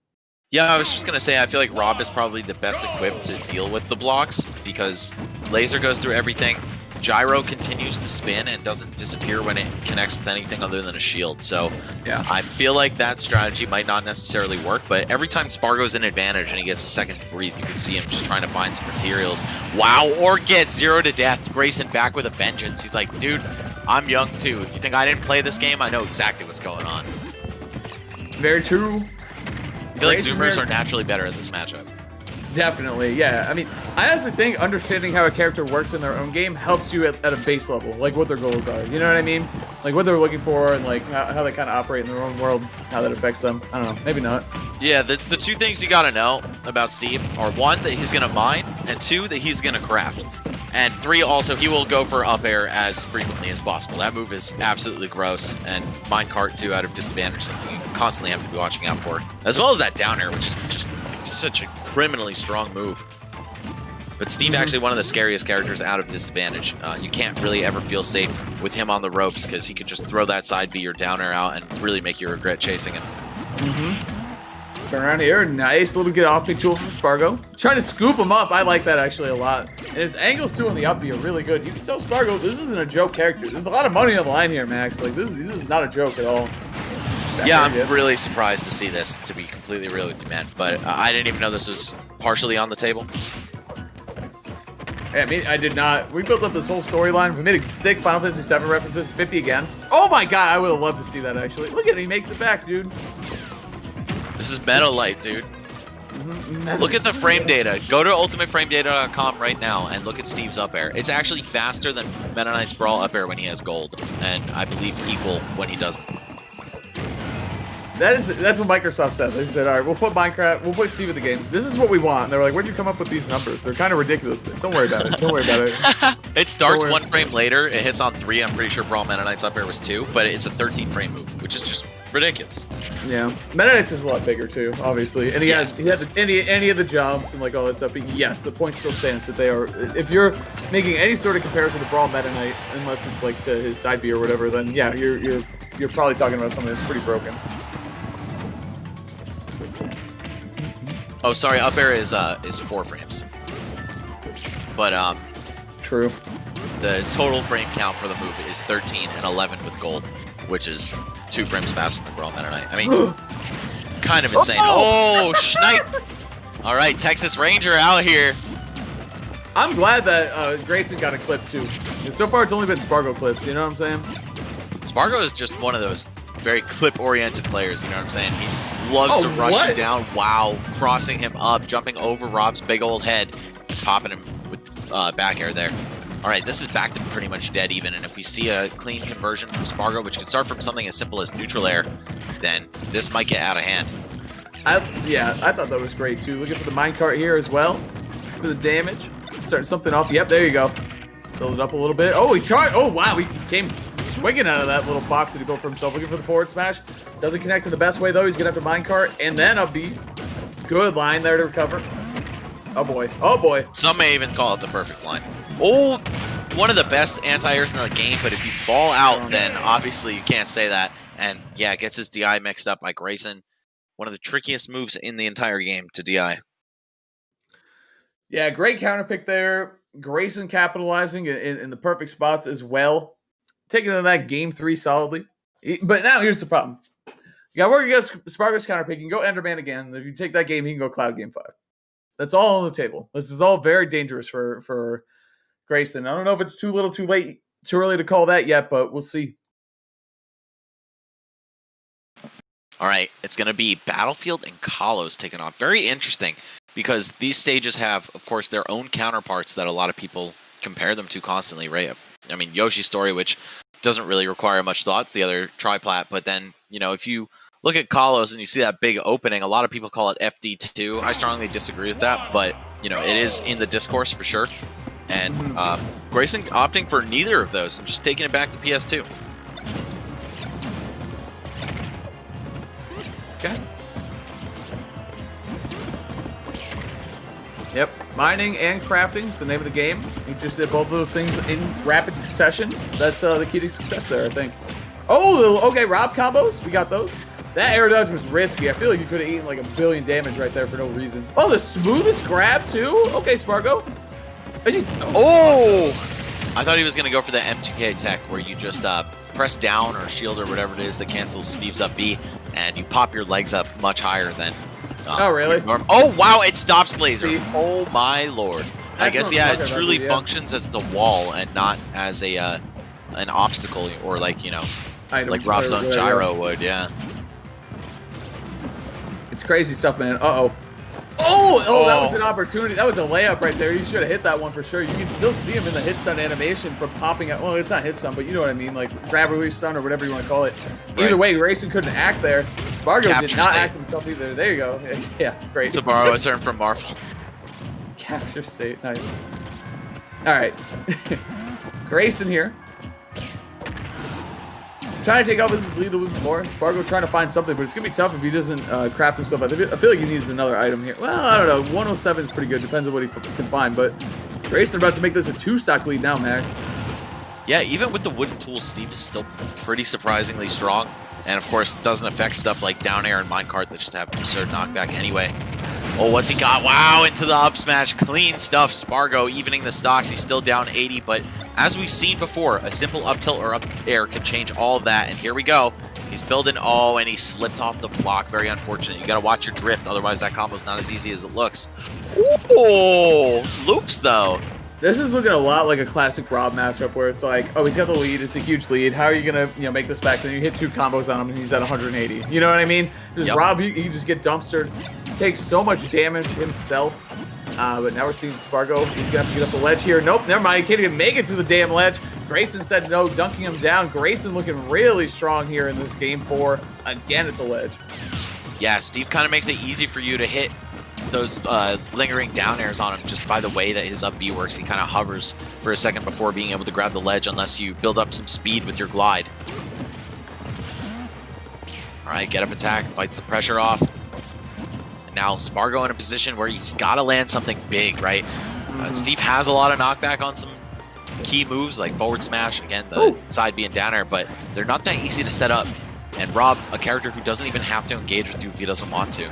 Yeah, I was just gonna say I feel like Rob is probably the best equipped to deal with the blocks because laser goes through everything. Gyro continues to spin and doesn't disappear when it connects with anything other than a shield. So yeah, I feel like that strategy might not necessarily work, but every time Spargo's in advantage and he gets a second to breathe, you can see him just trying to find some materials. Wow, or get 0 to death. Grayson back with a vengeance. He's like, dude, I'm young too. You think I didn't play this game? I know exactly what's going on. Very true. I feel like Zoomers are naturally better at this matchup. Definitely, yeah. I mean, I honestly think understanding how a character works in their own game helps you at a base level, like what their goals are. You know what I mean? Like what they're looking for and like how they kind of operate in their own world, how that affects them. I don't know, maybe not. Yeah, the 2 things you got to know about Steve are 1, that he's going to mine, and 2, that he's going to craft. And 3, also, he will go for up air as frequently as possible. That move is absolutely gross, and minecart 2 out of disadvantage, something you constantly have to be watching out for. As well as that down air, which is just such a criminally strong move. But Steve actually one of the scariest characters out of disadvantage. You can't really ever feel safe with him on the ropes because he can just throw that side B or down air out and really make you regret chasing him. Turn around here. Nice little get off me tool from Spargo. Trying to scoop him up. I like that actually a lot. And his angles too on the up B are really good. You can tell Spargo this isn't a joke character. There's a lot of money on the line here, Max. Like this is not a joke at all. Yeah, I'm really surprised to see this, to be completely real with you, man. But I didn't even know this was partially on the table. Yeah, I mean, I did not. We built up this whole storyline. We made a sick Final Fantasy 7 references, 50 again. Oh my god, I would have loved to see that, actually. Look at it, he makes it back, dude. This is Meta Light, dude. Look at the frame data. Go to ultimateframedata.com right now and look at Steve's up air. It's actually faster than Meta Knight's Brawl up air when he has gold, and I believe equal when he doesn't. That's what Microsoft said. They said, all right, we'll put Steve in the game. This is what we want. And they're like, where'd you come up with these numbers? They're kind of ridiculous, but don't worry about it. Don't worry about it. It starts 1 frame later. It hits on 3. I'm pretty sure Brawl Meta Knight's up air was 2, but it's a 13 frame move, which is just ridiculous. Yeah, Meta Knight's is a lot bigger too, obviously, and he has any of the jumps and like all that stuff. But yes, the point still stands that they are. If you're making any sort of comparison to Brawl Meta Knight, unless it's like to his side B or whatever, then yeah, you're probably talking about something that's pretty broken. Oh, sorry, up air is 4 frames. But true. The total frame count for the move is 13 and 11 with gold, which is 2 frames faster than Brawl Meta Knight. I mean, kind of insane. Oh, Schneid! All right, Texas Ranger out here. I'm glad that Grayson got a clip too. So far, it's only been Spargo clips. You know what I'm saying? Spargo is just one of those very clip-oriented players. You know what I'm saying? He loves to rush you down. Wow, crossing him up, jumping over Rob's big old head, popping him with back air there. All right, this is back to pretty much dead even, and if we see a clean conversion from Spargo, which could start from something as simple as neutral air, then this might get out of hand. I thought that was great too. Looking for the minecart here as well for the damage. Starting something off. Yep, there you go. Build it up a little bit. Oh, he tried. Oh, wow. He came swinging out of that little box that he built for himself. Looking for the forward smash. Doesn't connect in the best way, though. He's going to have to minecart. And then a B. Good line there to recover. Oh, boy. Oh, boy. Some may even call it the perfect line. Oh, one of the best anti-airs in the game. But if you fall out, then obviously you can't say that. And, yeah, gets his DI mixed up by Grayson. One of the trickiest moves in the entire game to DI. Yeah, great counter pick there. Grayson capitalizing in the perfect spots as well. Taking to that game 3 solidly. But now here's the problem. You got to work against Spargo's counter pick. You can go Enderman again. If you take that game, he can go Cloud game 5. That's all on the table. This is all very dangerous for Grayson. I don't know if it's too little, too late, too early to call that yet, but we'll see. All right, it's going to be Battlefield and Kalos taking off. Very interesting. because these stages have, of course, their own counterparts that a lot of people compare them to constantly, right? I mean, Yoshi's Story, which doesn't really require much thought, it's the other triplat, but then, you know, if you look at Kalos and you see that big opening, a lot of people call it FD2. I strongly disagree with that, but, you know, it is in the discourse for sure. And Grayson opting for neither of those and just taking it back to PS2. Okay. Yep, mining and crafting is the name of the game. You just did both of those things in rapid succession. That's the key to success there, I think. Oh, okay, Rob combos. We got those. That air dodge was risky. I feel like you could have eaten like 1 billion damage right there for no reason. Oh, the smoothest grab too? Okay, Spargo. Oh! I thought he was going to go for the M2K tech where you just press down or shield or whatever it is that cancels Steve's up B, and you pop your legs up much higher than... oh, really? Oh, wow, it stops laser. Oh, my lord. I guess, what yeah, I'm it talking truly about, yeah. functions as a wall and not as a an obstacle or like, you know, like Rob's own gyro would, yeah. It's crazy stuff, man. Uh-oh. Oh, that was an opportunity. That was a layup right there. You should have hit that one for sure. You can still see him in the hit stun animation from popping out. Well, it's not hit stun, but you know what I mean, like grab release stun or whatever you want to call it. Either way, Grayson couldn't act there. Spargo did not act himself either. There you go. Yeah, great. To borrow a term from Marvel. Capture state, nice. All right, Grayson here. Trying to take off with this lead a little bit more. Spargo trying to find something, but it's going to be tough if he doesn't craft himself. I feel like he needs another item here. Well, I don't know. 107 is pretty good. Depends on what he can find. But Grayson about to make this a 2-stock lead now, Max. Yeah, even with the wooden tools, Steve is still pretty surprisingly strong. And, of course, it doesn't affect stuff like down air and minecart that just have absurd knockback anyway. Oh, what's he got? Wow, into the up smash. Clean stuff. Spargo evening the stocks. He's still down 80, but as we've seen before, a simple up tilt or up air can change all of that. And here we go. He's building, and he slipped off the block. Very unfortunate. You got to watch your drift, otherwise that combo's not as easy as it looks. Ooh, loops, though. This is looking a lot like a classic Rob matchup where it's like, oh, he's got the lead. It's a huge lead. How are you going to make this back? Then you hit 2 combos on him, and he's at 180. You know what I mean? Because Rob, he just get dumpstered. Takes so much damage himself. But now we're seeing Spargo. He's going to have to get up the ledge here. Nope, never mind. He can't even make it to the damn ledge. Grayson said no, dunking him down. Grayson looking really strong here in this game 4. Again at the ledge. Yeah, Steve kind of makes it easy for you to hit those lingering down airs on him just by the way that his up B works. He kind of hovers for a second before being able to grab the ledge unless you build up some speed with your glide. All right, get up attack, fights the pressure off. And now Spargo in a position where he's got to land something big, right? Steve has a lot of knockback on some key moves like forward smash, again, the side B and down air, but they're not that easy to set up. And Rob, a character who doesn't even have to engage with you if he doesn't want to.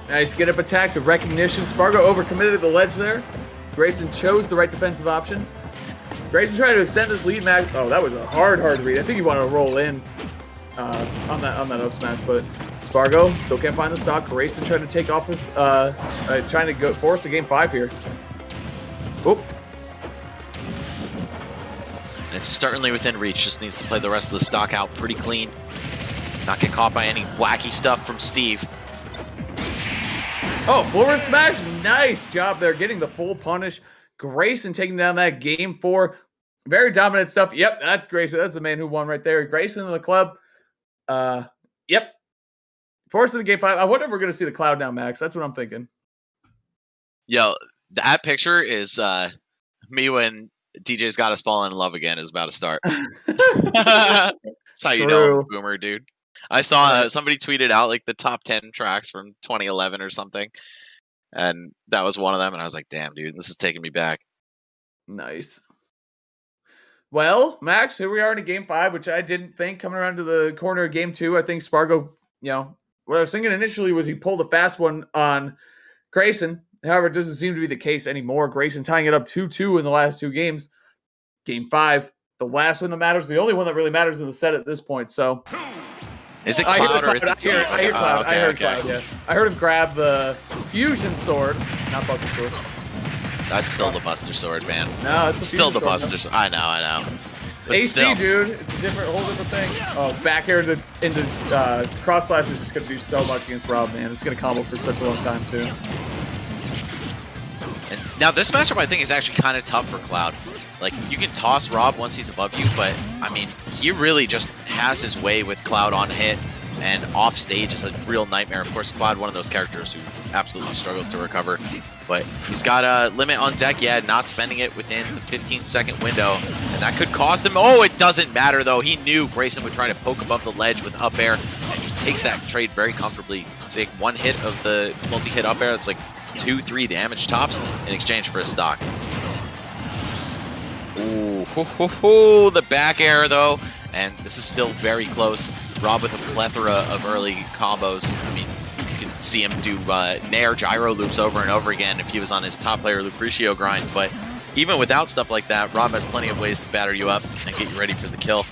Nice get up attack, the recognition. Spargo overcommitted at the ledge there. Grayson chose the right defensive option. Grayson trying to extend his lead, Max. Oh, that was a hard read. I think he wanted to roll in on that up smash, but Spargo still can't find the stock. Grayson trying to take off with, trying to go force a game 5 here. Oh. It's certainly within reach. Just needs to play the rest of the stock out pretty clean. Not get caught by any wacky stuff from Steve. Oh, forward smash. Nice job there, getting the full punish. Grayson taking down that game 4. Very dominant stuff. Yep, that's Grayson. That's the man who won right there. Grayson in the club. Yep. Forcing the game 5. I wonder if we're going to see the cloud now, Max. That's what I'm thinking. Yo, that picture is me when DJ's Got Us Falling in Love Again is about to start. That's how you know I'm a boomer, dude. I saw somebody tweeted out like the top 10 tracks from 2011 or something, and that was one of them, and I was like, damn, dude, this is taking me back. Nice. Well, Max, here we are in game 5, which I didn't think coming around to the corner of game 2. I think Spargo, what I was thinking initially was he pulled a fast one on Grayson. However, it doesn't seem to be the case anymore. Grayson tying it up 2-2 in the last 2 games. Game 5, the last one that matters, the only one that really matters in the set at this point. So, is it Cloud or is it Cloud? I hear Cloud. I heard Cloud, yeah. I heard him grab the Fusion Sword, not Buster Sword. That's still the Buster Sword, man. No, it's still the Buster Sword. I know. But AC, still. dude. It's a whole different thing. Oh, back air into cross slash is just going to do so much against Rob, man. It's going to combo for such a long time, too. And now, this matchup, I think, is actually kind of tough for Cloud. Like, you can toss Rob once he's above you, but, I mean, he really just has his way with Cloud on hit, and off stage is a real nightmare. Of course, Cloud, one of those characters who absolutely struggles to recover, but he's got a limit on deck, not spending it within the 15-second window, and that could cost him. Oh, it doesn't matter, though. He knew Grayson would try to poke above the ledge with up air, and just takes that trade very comfortably. Take one hit of the multi-hit up air, that's like 2-3 damage tops in exchange for a stock. Ooh, the back air, though, and this is still very close. Rob with a plethora of early combos. I mean, you can see him do Nair gyro loops over and over again if he was on his top player Lucrecio grind, but even without stuff like that, Rob has plenty of ways to batter you up and get you ready for the kill.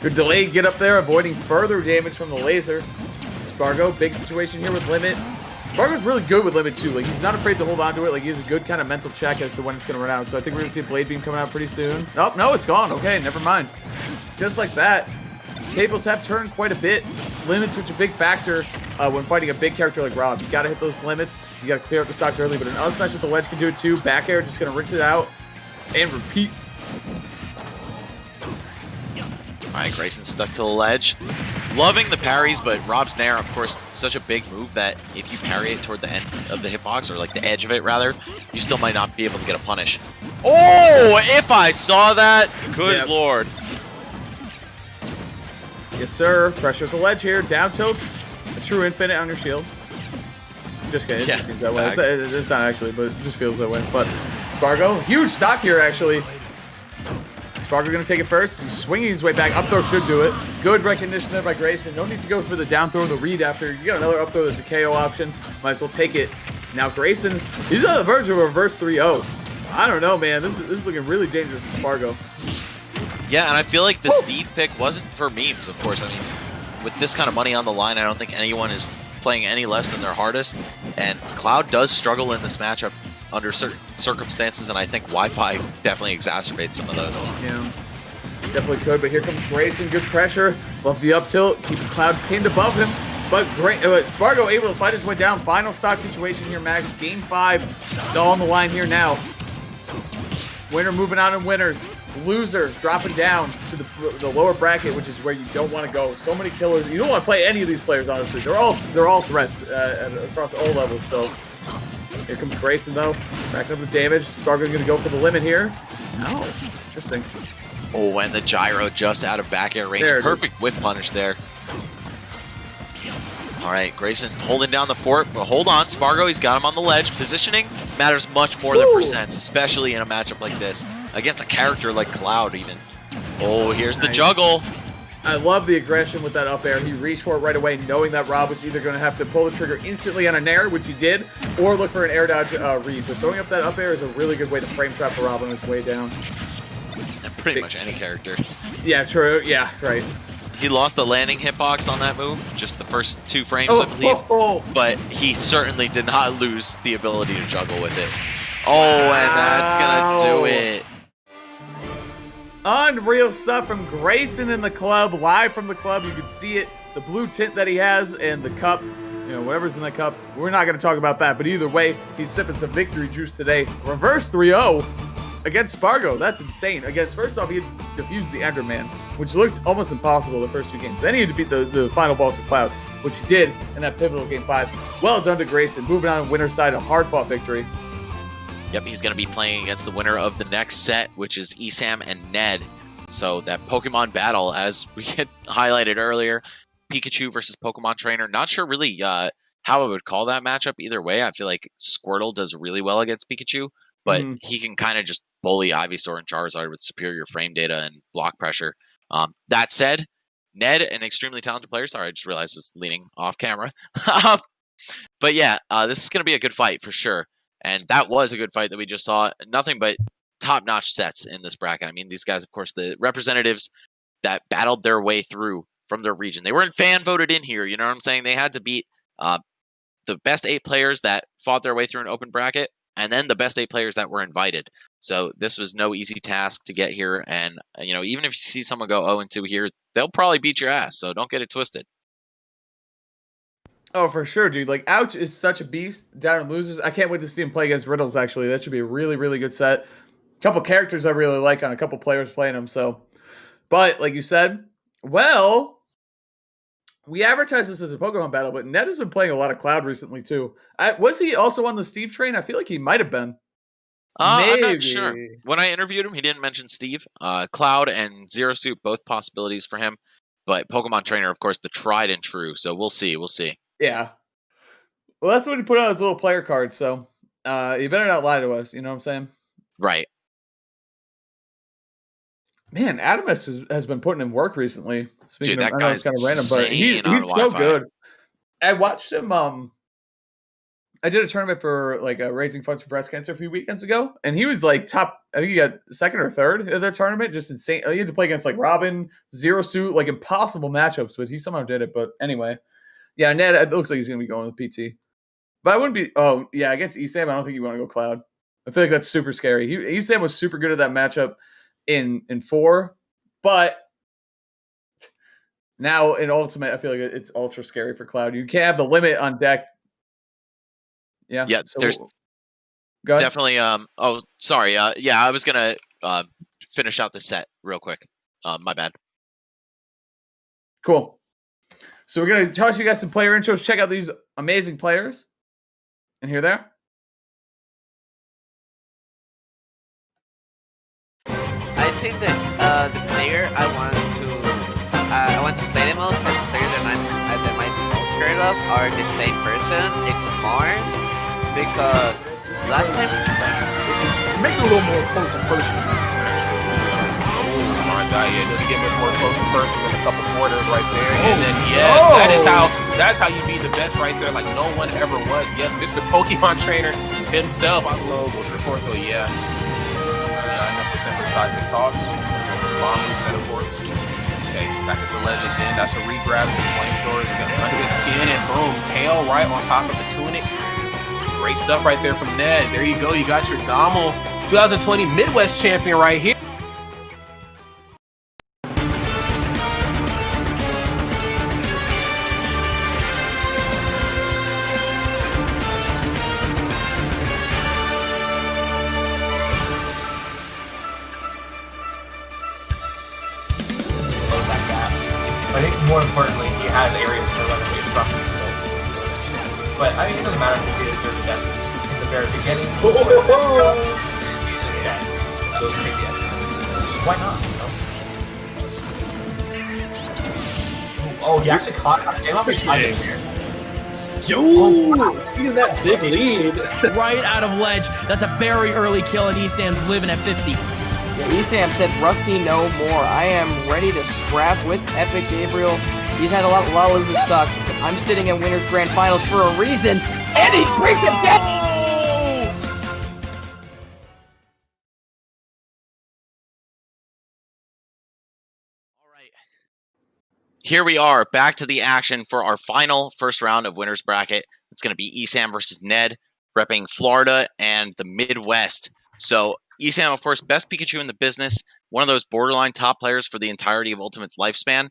Good delayed get up there, avoiding further damage from the laser. Spargo, big situation here with Limit. Spargo's really good with Limit, too. Like, he's not afraid to hold on to it. Like, he has a good kind of mental check as to when it's going to run out. So I think we're going to see a Blade Beam coming out pretty soon. Nope, no, it's gone. Okay, never mind. Just like that, tables have turned quite a bit. Limit's such a big factor when fighting a big character like Rob. You got to hit those limits. You got to clear up the stocks early, but an up smash with the ledge can do it, too. Back air, just going to rinse it out and repeat. All right, Grayson stuck to the ledge. Loving the parries, but Rob's Nair, of course, such a big move that if you parry it toward the end of the hitbox, or like the edge of it, rather, you still might not be able to get a punish. Oh, if I saw that, good lord. Yes, sir. Pressure at the ledge here. Down tilt. A true infinite on your shield. Just kidding. It just feels that way. It's not actually, but it just feels that way. But Spargo, huge stock here, actually. Spargo going to take it first. He's swinging his way back. Up throw should do it. Good recognition there by Grayson. No need to go for the down throw or the read after. You got another up throw that's a KO option. Might as well take it. Now Grayson, he's on the verge of a reverse 3-0. I don't know, man. This is looking really dangerous to Spargo. Yeah, and I feel like the Steve pick wasn't for memes, of course. I mean, with this kind of money on the line, I don't think anyone is playing any less than their hardest. And Cloud does struggle in this matchup under certain circumstances, and I think Wi-Fi definitely exacerbates some of those. Yeah, definitely could, but here comes Grayson. Good pressure. Love the up tilt. Keeping Cloud pinned above him. But Spargo able to fight his way down. Final stock situation here, Max. Game 5. It's all on the line here now. Winner moving on in winners. Loser dropping down to the lower bracket, which is where you don't want to go. So many killers. You don't want to play any of these players, honestly. They're all threats across all levels. So here comes Grayson, though. Backing up the damage. Spargo's going to go for the limit here. No. Interesting. Oh, and the gyro just out of back air range. Perfect whiff punish there. All right, Grayson holding down the fort, but hold on, Spargo, he's got him on the ledge. Positioning matters much more than percents, especially in a matchup like this, against a character like Cloud even. Oh, here's the juggle. I love the aggression with that up air. He reached for it right away, knowing that Rob was either going to have to pull the trigger instantly on a Nair, which he did, or look for an air dodge read. But throwing up that up air is a really good way to frame trap Rob on his way down. And pretty much any character. Yeah, true. Yeah, right. He lost the landing hitbox on that move, just the first 2 frames, I believe. But he certainly did not lose the ability to juggle with it. Oh, and that's going to do it. Unreal stuff from Grayson in the club, live from the club. You can see it, the blue tint that he has and the cup, whatever's in the cup. We're not going to talk about that, but either way, he's sipping some victory juice today. Reverse 3-0 against Spargo. That's insane. First off, he had defused the Enderman, which looked almost impossible the first 2 games. Then he had to beat the final boss of Cloud, which he did in that pivotal game 5. Well done to Grayson. Moving on to winner's side, a hard-fought victory. Yep, he's going to be playing against the winner of the next set, which is Esam and Ned. So that Pokemon battle, as we had highlighted earlier, Pikachu versus Pokemon Trainer. Not sure really how I would call that matchup either way. I feel like Squirtle does really well against Pikachu, but he can kind of just bully Ivysaur and Charizard with superior frame data and block pressure. That said, Ned, an extremely talented player. Sorry, I just realized I was leaning off camera. But yeah, this is going to be a good fight for sure. And that was a good fight that we just saw. Nothing but top-notch sets in this bracket. I mean, these guys, of course, the representatives that battled their way through from their region. They weren't fan-voted in here, you know what I'm saying? They had to beat the best 8 players that fought their way through an open bracket. and then the best 8 players that were invited. So this was no easy task to get here. And, even if you see someone go 0-2 here, they'll probably beat your ass. So don't get it twisted. Oh, for sure, dude. Like, Ouch is such a beast down in losers. I can't wait to see him play against Riddles, actually. That should be a really, really good set. A couple characters I really like on a couple players playing them. So, but like you said, well, we advertised this as a Pokemon battle, but Ned has been playing a lot of Cloud recently, too. Was he also on the Steve train? I feel like he might have been. I'm not sure. When I interviewed him, he didn't mention Steve. Cloud and Zero Suit, both possibilities for him. But Pokemon Trainer, of course, the tried and true. So we'll see. We'll see. Yeah. Well, that's what he put on his little player card. So he better not lie to us. You know what I'm saying? Right. Man, Adamus has been putting in work recently. Dude, that guy's kind of random, but he's so good. I watched him. I did a tournament for raising funds for breast cancer a few weekends ago, and he was like top. I think he got second or third in that tournament. Just insane. He had to play against Robin, Zero Suit, impossible matchups, but he somehow did it. But anyway, yeah, Ned. It looks like he's gonna be going with PT, but I wouldn't be. Oh yeah, against Esam, I don't think you want to go Cloud. I feel like that's super scary. Esam was super good at that matchup in 4, but now in Ultimate, I feel like it's ultra scary for Cloud. You can't have the limit on deck. Yeah. Yeah. So there's definitely. Oh, sorry. Yeah, I was gonna finish out the set real quick. My bad. Cool. So we're gonna toss you guys some player intros. Check out these amazing players. And here they are. I think that the player I want to play the most, and the player that I might be most scared of, are the same person. It's Mars, because last time it makes it a little more close and personal than the Smash. Oh my god, yeah, just give it more close and personal than a couple quarters right there. And then that's how you be the best right there. Like no one ever was. Yes, Mr. Pokemon Trainer himself. I love what's report though. Yeah. Enough percent for seismic toss. Bomb reset, of course. Okay, back at the ledge again. That's a regrab for flamethrowers. Under the skin and boom, tail right on top of the tunic. Great stuff right there from Ned. There you go. You got your GOML 2020 Midwest champion right here. I think more importantly, he has areas to run away from. But I mean, it doesn't matter if you see the death in the very beginning. He's just dead. Those crazy extras. Why not? You know? Oh, he actually caught him off his timing here. Yo! Wow. Speaking of that big lead. Right out of ledge. That's a very early kill, and Esam's living at 50. Yeah, Esam said, Rusty, no more. I am ready to scrap with Epic Gabriel. He's had a lot of losing stuff. I'm sitting in Winners Grand Finals for a reason, and he breaks it down! All right. Here we are, back to the action for our final first round of Winners Bracket. It's going to be Esam versus Ned, repping Florida and the Midwest. So, Esam, of course, best Pikachu in the business, one of those borderline top players for the entirety of Ultimate's lifespan.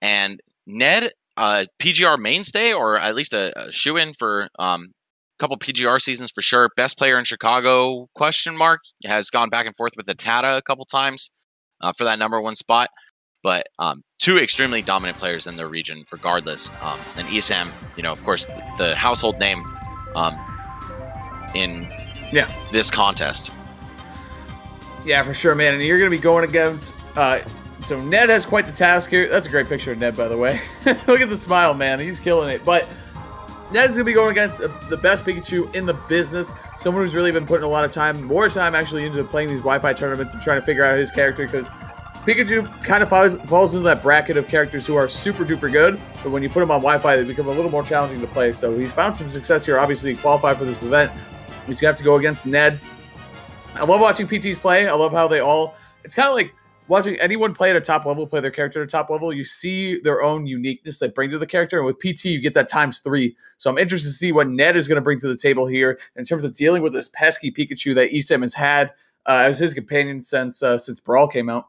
And Ned, PGR mainstay, or at least a shoe-in for a couple PGR seasons for sure. Best player in Chicago, ? Has gone back and forth with the Tata a couple times for that #1 spot. But 2 extremely dominant players in their region, regardless. And Esam, of course, the household name in this contest. Yeah, for sure, man. And you're going to be going against... so Ned has quite the task here. That's a great picture of Ned, by the way. Look at the smile, man. He's killing it. But Ned's going to be going against the best Pikachu in the business. Someone who's really been putting a lot of time, more time actually, into playing these Wi-Fi tournaments and trying to figure out his character, because Pikachu kind of falls into that bracket of characters who are super duper good, but when you put them on Wi-Fi, they become a little more challenging to play. So he's found some success here. Obviously, he qualified for this event. He's going to have to go against Ned. I love watching PTs play. I love how they all... It's kind of like watching anyone play at a top level, play their character at a top level, you see their own uniqueness they bring to the character. And with PT, you get that ×3. So I'm interested to see what Ned is going to bring to the table here in terms of dealing with this pesky Pikachu that ESAM has had as his companion since Brawl came out.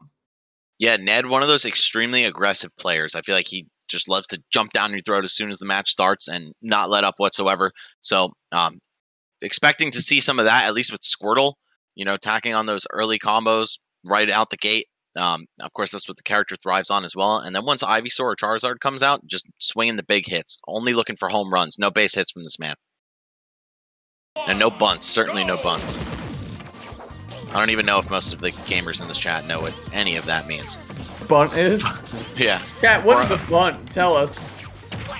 Yeah, Ned, one of those extremely aggressive players. I feel like he just loves to jump down your throat as soon as the match starts and not let up whatsoever. So expecting to see some of that, at least with Squirtle, tacking on those early combos right out the gate. Of course, that's what the character thrives on as well. And then once Ivysaur or Charizard comes out, just swinging the big hits. Only looking for home runs. No base hits from this man. And no bunts. Certainly no bunts. I don't even know if most of the gamers in this chat know what any of that means. Bunt is? Yeah. Cat, what is a bunt? Tell us.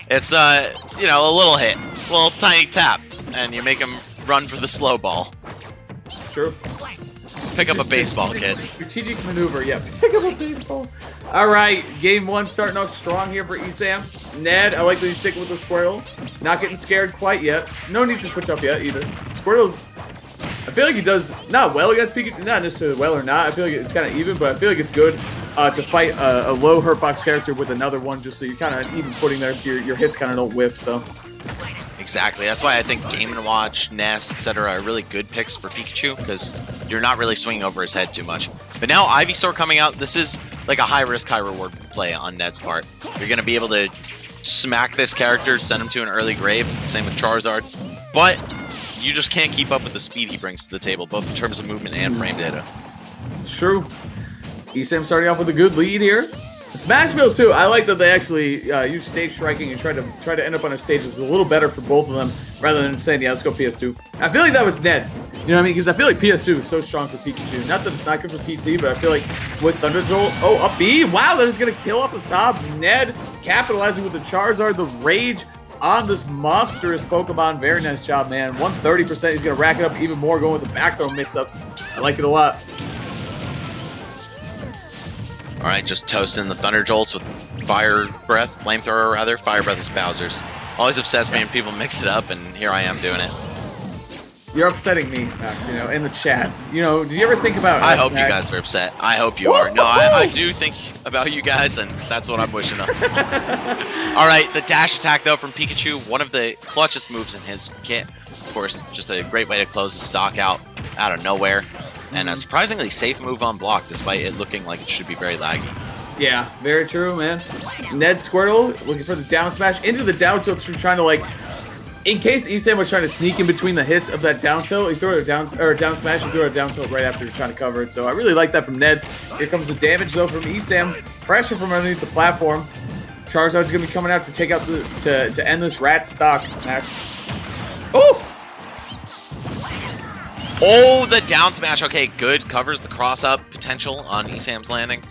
It's, a little hit. A little tiny tap. And you make him run for the slow ball. True. Pick up a baseball, kids. Strategic maneuver, yeah. Pick up a baseball. All right, game 1 starting off strong here for ESAM. Ned, I like that he's sticking with the Squirtle. Not getting scared quite yet. No need to switch up yet either. Squirtle's, I feel like he does not well against Pikachu. Not necessarily well or not. I feel like it's kind of even, but I feel like it's good to fight a low hurt box character with another one, just so you're kind of even footing there, so your hits kind of don't whiff. So. Exactly. That's why I think Game & Watch, Nest, etc. are really good picks for Pikachu, because you're not really swinging over his head too much. But now Ivysaur coming out, this is like a high-risk, high-reward play on Ned's part. You're going to be able to smack this character, send him to an early grave, same with Charizard, but you just can't keep up with the speed he brings to the table, both in terms of movement and frame data. True. ESAM starting off with a good lead here. Smashville too. I like that they actually use stage striking and try to end up on a stage that's a little better for both of them, rather than saying, yeah, let's go PS2. I feel like that was Ned. You know what I mean? Because I feel like PS2 is so strong for Pikachu. Not that it's not good for PT, but I feel like with Thunder Jolt, up B, wow, that is gonna kill off the top. Ned capitalizing with the Charizard, the rage on this monstrous Pokemon. Very nice job, man. 130%. He's gonna rack it up even more going with the back throw mix-ups. I like it a lot. All right, just toasting the Thunder Jolts with Fire Breath, Flamethrower rather. Fire Breath is Bowser's. Always upsets me when people mix it up, and here I am doing it. You're upsetting me, Max, in the chat. Do you ever think about... I hope you guys are upset. I hope you are. No, I do think about you guys, and that's what I'm wishing up. All right, the dash attack, though, from Pikachu, one of the clutchest moves in his kit. Of course, just a great way to close the stock out of nowhere. And a surprisingly safe move on block, despite it looking like it should be very laggy. Yeah, very true, man. Ned Squirtle looking for the down smash into the down tilt, trying to in case ESAM was trying to sneak in between the hits of that down tilt, he threw a down smash and threw a down tilt right after trying to cover it. So I really like that from Ned. Here comes the damage though from ESAM. Pressure from underneath the platform. Charizard's gonna be coming out to take out to end this rat stock, Max. Oh! Oh, the down smash. Okay, good. Covers the cross-up potential on ESAM's landing.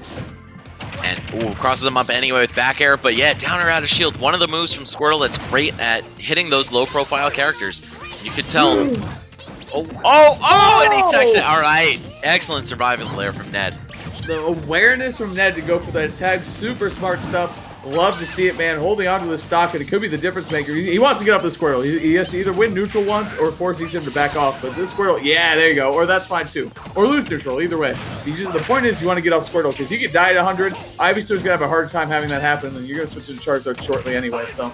And, crosses him up anyway with back air. But yeah, down or out of shield. One of the moves from Squirtle that's great at hitting those low-profile characters. You could tell. And he techs it. All right. Excellent survival there from Ned. The awareness from Ned to go for that tag. Super smart stuff. Love to see it, man. Holding on to the stock, and it could be the difference maker. He wants to get up the Squirtle. He has to either win neutral once or force him to back off. But this Squirtle, yeah, there you go. Or that's fine too. Or lose neutral, either way. The point is you want to get off Squirtle, because you could die at 100. Ivysaur's going to have a hard time having that happen, and you're going to switch to the Charizard shortly anyway. So,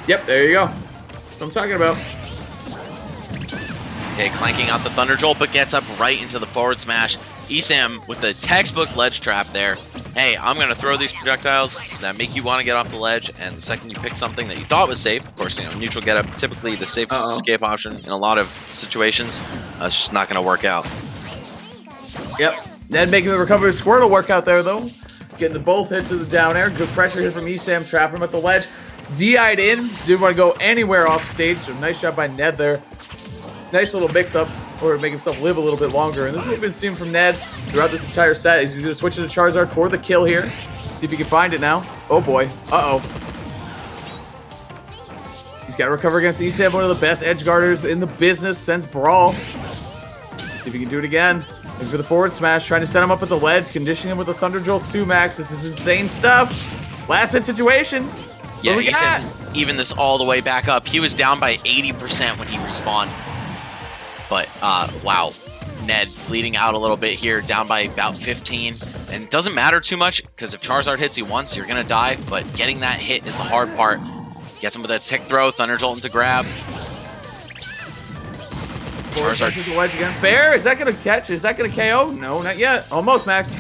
yep, there you go. That's what I'm talking about. Okay, clanking out the Thunder Jolt, but gets up right into the forward smash. ESAM with the textbook ledge trap there. Hey, I'm going to throw these projectiles that make you want to get off the ledge, and the second you pick something that you thought was safe, of course, neutral get up, typically the safest escape option in a lot of situations, it's just not going to work out. Yep. Ned making the recovery Squirtle work out there, though. Getting the both hits of the down air. Good pressure here from ESAM, trapping him at the ledge. DI'd in. Didn't want to go anywhere off stage, so nice job by Ned there. Nice little mix-up, or make himself live a little bit longer. And this is what we've been seeing from Ned throughout this entire set. He's going to switch to Charizard for the kill here. See if he can find it now. Oh, boy. Uh-oh. He's got to recover against ESAM, one of the best edge guarders in the business since Brawl. See if he can do it again. Looking for the forward smash, trying to set him up at the ledge, conditioning him with the Thunder Jolt 2 Max. This is insane stuff. Last hit situation. Yeah, ESAM even this all the way back up. He was down by 80% when he respawned. But, wow. Ned bleeding out a little bit here, down by about 15. And it doesn't matter too much, because if Charizard hits you once, you're going to die. But getting that hit is the hard part. Gets him with a tick throw, Thunder Jolt into grab. Charizard to the ledge again. Fair, is that going to catch? Is that going to KO? No, not yet. Almost, Max.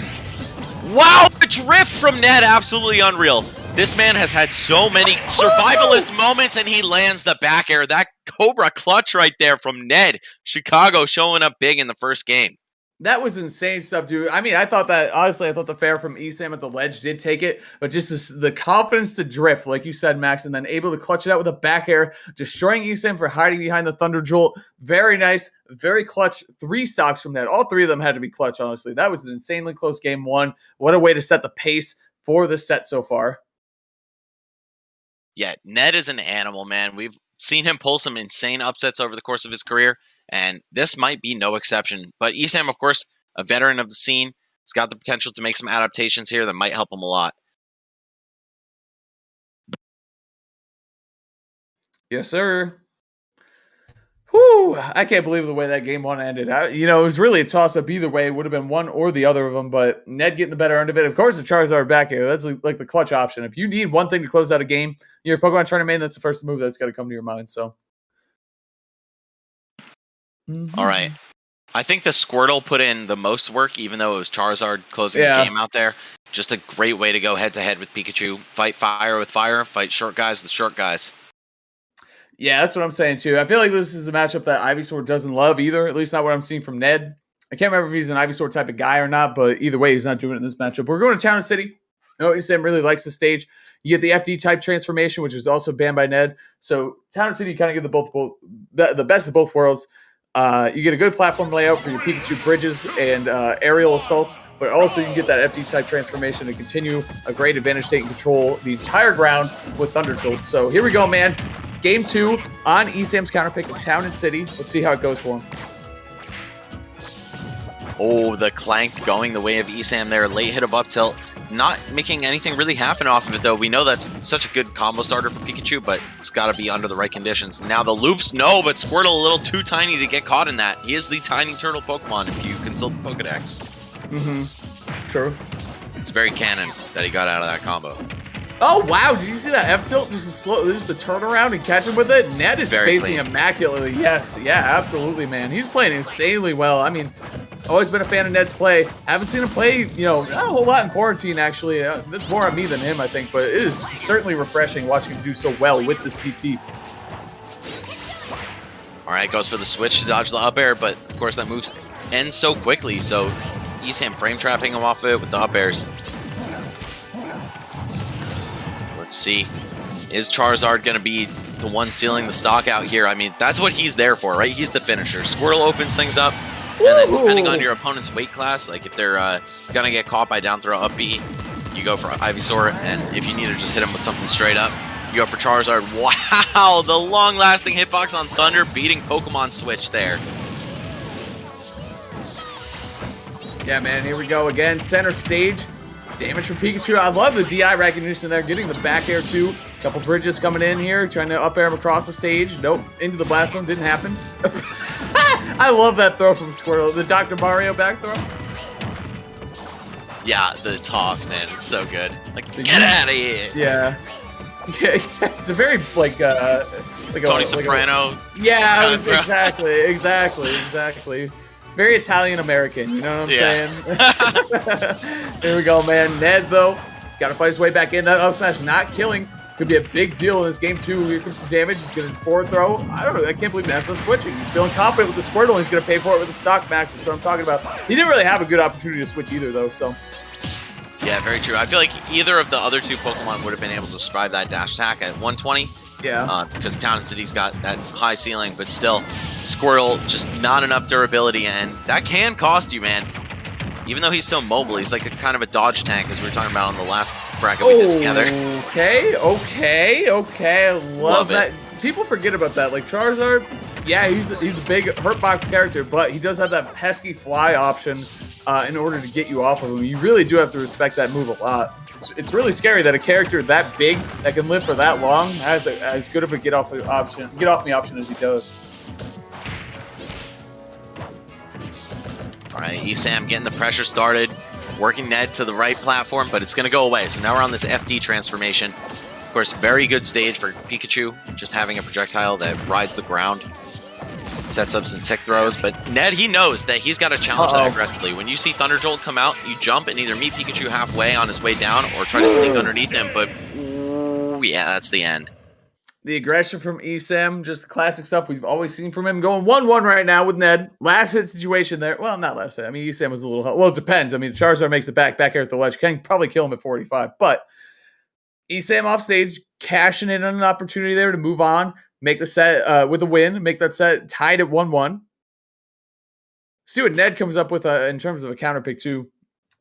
Wow, the drift from Ned, absolutely unreal. This man has had so many survivalist moments, and he lands the back air. That Cobra clutch right there from Ned. Chicago showing up big in the first game. That was insane stuff, dude. I mean, I thought the fair from Esam at the ledge did take it, but just the confidence to drift, like you said, Max, and then able to clutch it out with a back air, destroying Esam for hiding behind the Thunder Jolt. Very nice, very clutch. 3 stocks from that. All 3 of them had to be clutch, honestly. That was an insanely close game 1. What a way to set the pace for this set so far. Yeah, Ned is an animal, man. We've seen him pull some insane upsets over the course of his career, and this might be no exception. But Esam, of course, a veteran of the scene, has got the potential to make some adaptations here that might help him a lot. Yes, sir. Whew, I can't believe the way that game 1 ended. It was really a toss-up either way. It would have been one or the other of them, but Ned getting the better end of it. Of course, the Charizard back air. That's like the clutch option. If you need one thing to close out a game, you're a Pokemon Trainer main, that's the first move that's got to come to your mind. So, All right. I think the Squirtle put in the most work, even though it was Charizard closing the game out there. Just a great way to go head-to-head with Pikachu. Fight fire with fire, fight short guys with short guys. Yeah, that's what I'm saying, too. I feel like this is a matchup that Ivysaur doesn't love either, at least not what I'm seeing from Ned. I can't remember if he's an Ivysaur type of guy or not, but either way, he's not doing it in this matchup. We're going to Town and City. Sam really likes the stage. You get the FD type transformation, which is also banned by Ned. So Town and City kind of get the best of both worlds. You get a good platform layout for your Pikachu bridges and aerial assaults, but also you can get that FD type transformation to continue a great advantage state and control the entire ground with Thunder Jolt. So here we go, man. Game 2 on Esam's counter pick of Town and City. Let's see how it goes for him. Oh, the Clank going the way of Esam there. Late hit of up tilt. Not making anything really happen off of it, though. We know that's such a good combo starter for Pikachu, but it's got to be under the right conditions. Now the loops, no, but Squirtle a little too tiny to get caught in that. He is the tiny turtle Pokemon if you consult the Pokedex. True. It's very canon that he got out of that combo. Oh, wow. Did you see that F-tilt? Just a turnaround and catch him with it? Ned is spacing immaculately. Yes. Yeah, absolutely, man. He's playing insanely well. I mean, always been a fan of Ned's play. Haven't seen him play, not a whole lot in quarantine, actually. It's more on me than him, I think. But it is certainly refreshing watching him do so well with this PT. All right, goes for the switch to dodge the up air, but of course that move ends so quickly. So Esam frame trapping him off of it with the up airs. Let's see. Is Charizard going to be the one sealing the stock out here? I mean, that's what he's there for, right? He's the finisher. Squirtle opens things up, and then depending on your opponent's weight class, like if they're going to get caught by down throw up B, you go for Ivysaur, and if you need to just hit him with something straight up, you go for Charizard. Wow, the long-lasting hitbox on Thunder beating Pokemon Switch there. Yeah, man, here we go again. Center stage. Damage from Pikachu. I love the DI recognition there. Getting the back air, too. Couple bridges coming in here. Trying to up air him across the stage. Nope. Into the blast zone. Didn't happen. I love that throw from Squirtle. The Dr. Mario back throw. Yeah, the toss, man. It's so good. Like, get out of here. Yeah. It's a very, Tony Soprano. Yeah, exactly. Very Italian-American, you know what I'm saying? Here we go, man. Ned, though, got to fight his way back in. That up smash not killing. Could be a big deal in this game, too. Here comes some damage. He's going to forward throw. I don't know. I can't believe Ned's not switching. He's feeling confident with the Squirtle, and he's going to pay for it with the stock max. That's what I'm talking about. He didn't really have a good opportunity to switch either, though, so... Yeah, very true. I feel like either of the other two Pokemon would have been able to survive that dash attack at 120. Yeah. Because Town and City's got that high ceiling, but still, Squirtle, just not enough durability, and that can cost you, man. Even though he's so mobile, he's like a kind of a dodge tank, as we were talking about on the last bracket we did together. Okay. I love that. People forget about that. Like, Charizard, yeah, he's a big hurtbox character, but he does have that pesky fly option in order to get you off of him. You really do have to respect that move a lot. It's really scary that a character that big that can live for that long has as good of a get off me option as he does. All right, ESAM getting the pressure started, working Ned to the right platform, but it's going to go away. So now we're on this FD transformation. Of course, very good stage for Pikachu, just having a projectile that rides the ground, sets up some tick throws. But Ned, he knows that he's got to challenge that aggressively. When you see Thunder Jolt come out, you jump and either meet Pikachu halfway on his way down or try to sneak underneath him. But ooh, yeah, that's the end. The aggression from ESAM, just the classic stuff we've always seen from him. Going 1-1 right now with Ned. Last hit situation there. Well, not last hit. I mean, ESAM was a little... Well, it depends. I mean, Charizard makes it back air at the ledge. Can probably kill him at 45. But ESAM off stage, cashing in on an opportunity there to move on, make the set with a win, make that set tied at 1-1. See what Ned comes up with in terms of a counter pick, too.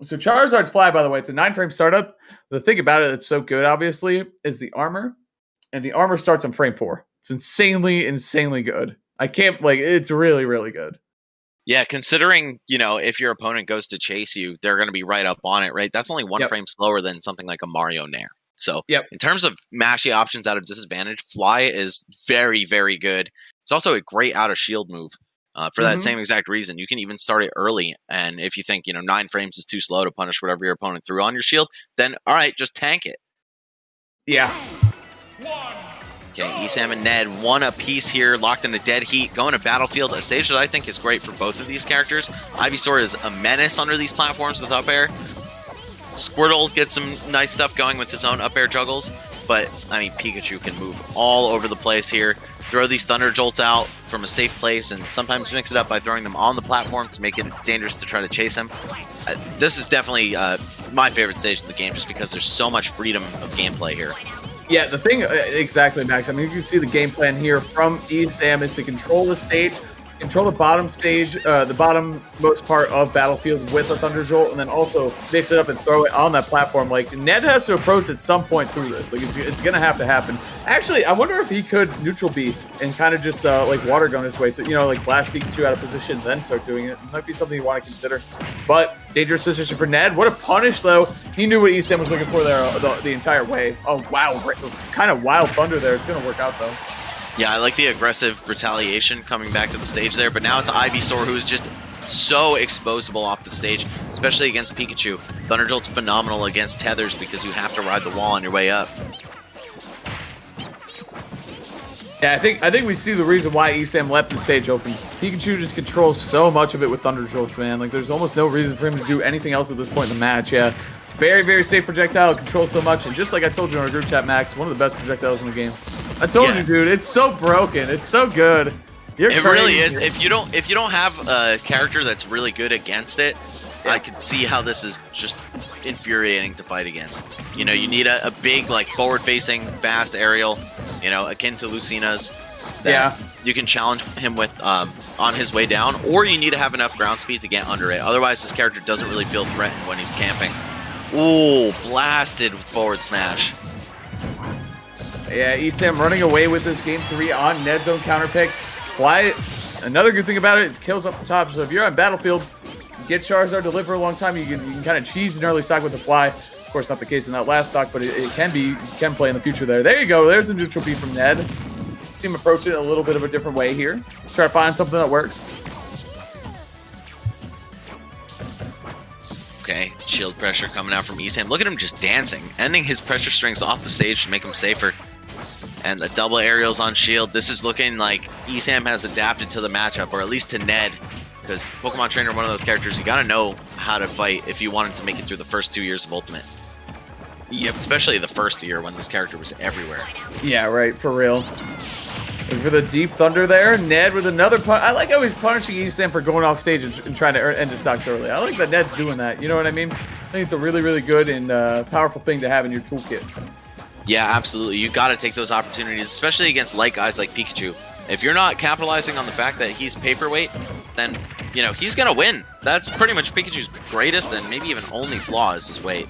So Charizard's fly, by the way, it's a 9-frame startup. The thing about it that's so good, obviously, is the armor. And the armor starts on frame 4. It's insanely, insanely good. I can't, it's really, really good. Yeah, considering, if your opponent goes to chase you, they're going to be right up on it, right? That's only one frame slower than something like a Mario Nair. So in terms of mashy options out of disadvantage, Fly is very, very good. It's also a great out of shield move for that same exact reason. You can even start it early. And if you think, 9 frames is too slow to punish whatever your opponent threw on your shield, then all right, just tank it. Yeah. Okay, ESAM and Ned, one apiece here, locked in a dead heat, going to Battlefield, a stage that I think is great for both of these characters. Ivysaur is a menace under these platforms with up air. Squirtle gets some nice stuff going with his own up air juggles, but, I mean, Pikachu can move all over the place here, throw these Thunder Jolts out from a safe place, and sometimes mix it up by throwing them on the platform to make it dangerous to try to chase him. This is definitely my favorite stage of the game, just because there's so much freedom of gameplay here. Yeah, the thing, exactly, Max. I mean, you can see the game plan here from ESAM is to control the stage, control the bottom stage, the bottom-most part of Battlefield with a Thunder Jolt, and then also mix it up and throw it on that platform. Ned has to approach at some point through this. It's going to have to happen. Actually, I wonder if he could neutral B and kind of just, water gun his way through, blast Pikachu out of position, then start doing it. It might be something you want to consider. But dangerous position for Ned. What a punish, though. He knew what ESAM was looking for there the entire way. Oh, wow. Kind of wild thunder there. It's going to work out, though. Yeah, I like the aggressive retaliation coming back to the stage there, but now it's Ivysaur, who is just so exposable off the stage, especially against Pikachu. Thunder Jolt's phenomenal against tethers because you have to ride the wall on your way up. Yeah, I think we see the reason why ESAM left the stage open. Pikachu just controls so much of it with Thunder Jolts, man. There's almost no reason for him to do anything else at this point in the match. Yeah, it's very, very safe projectile. It controls so much, and just like I told you in our group chat, Max, one of the best projectiles in the game. I told you, dude. It's so broken. It's so good. It really is. If you don't have a character that's really good against it, I could see how this is just infuriating to fight against. You need a big, forward-facing, fast aerial, akin to Lucina's. That you can challenge him with on his way down, or you need to have enough ground speed to get under it. Otherwise, this character doesn't really feel threatened when he's camping. Ooh, blasted with forward smash. Yeah, ESAM running away with this game 3 on Ned's own counter pick. Fly. Another good thing about it kills up the top. So if you're on Battlefield, get Charizard to live for a long time. You can kind of cheese an early stock with the Fly. Of course, not the case in that last stock, but it can be. You can play in the future there. There you go. There's a neutral B from Ned. See him approach it in a little bit of a different way here. Try to find something that works. Okay, shield pressure coming out from ESAM. Look at him just dancing, ending his pressure strings off the stage to make him safer. And the double aerials on shield. This is looking like ESAM has adapted to the matchup, or at least to Ned. Because Pokemon Trainer, one of those characters, you gotta know how to fight if you wanted to make it through the first 2 years of Ultimate. Yep, especially the first year when this character was everywhere. Yeah, right, for real. And for the deep thunder there, Ned with another pun. I like how he's punishing ESAM for going off stage and trying to end his stocks early. I like that Ned's doing that. You know what I mean? I think it's a really, really good and powerful thing to have in your toolkit. Yeah, absolutely. You got to take those opportunities, especially against light guys like Pikachu. If you're not capitalizing on the fact that he's paperweight, then, he's going to win. That's pretty much Pikachu's greatest and maybe even only flaw is his weight.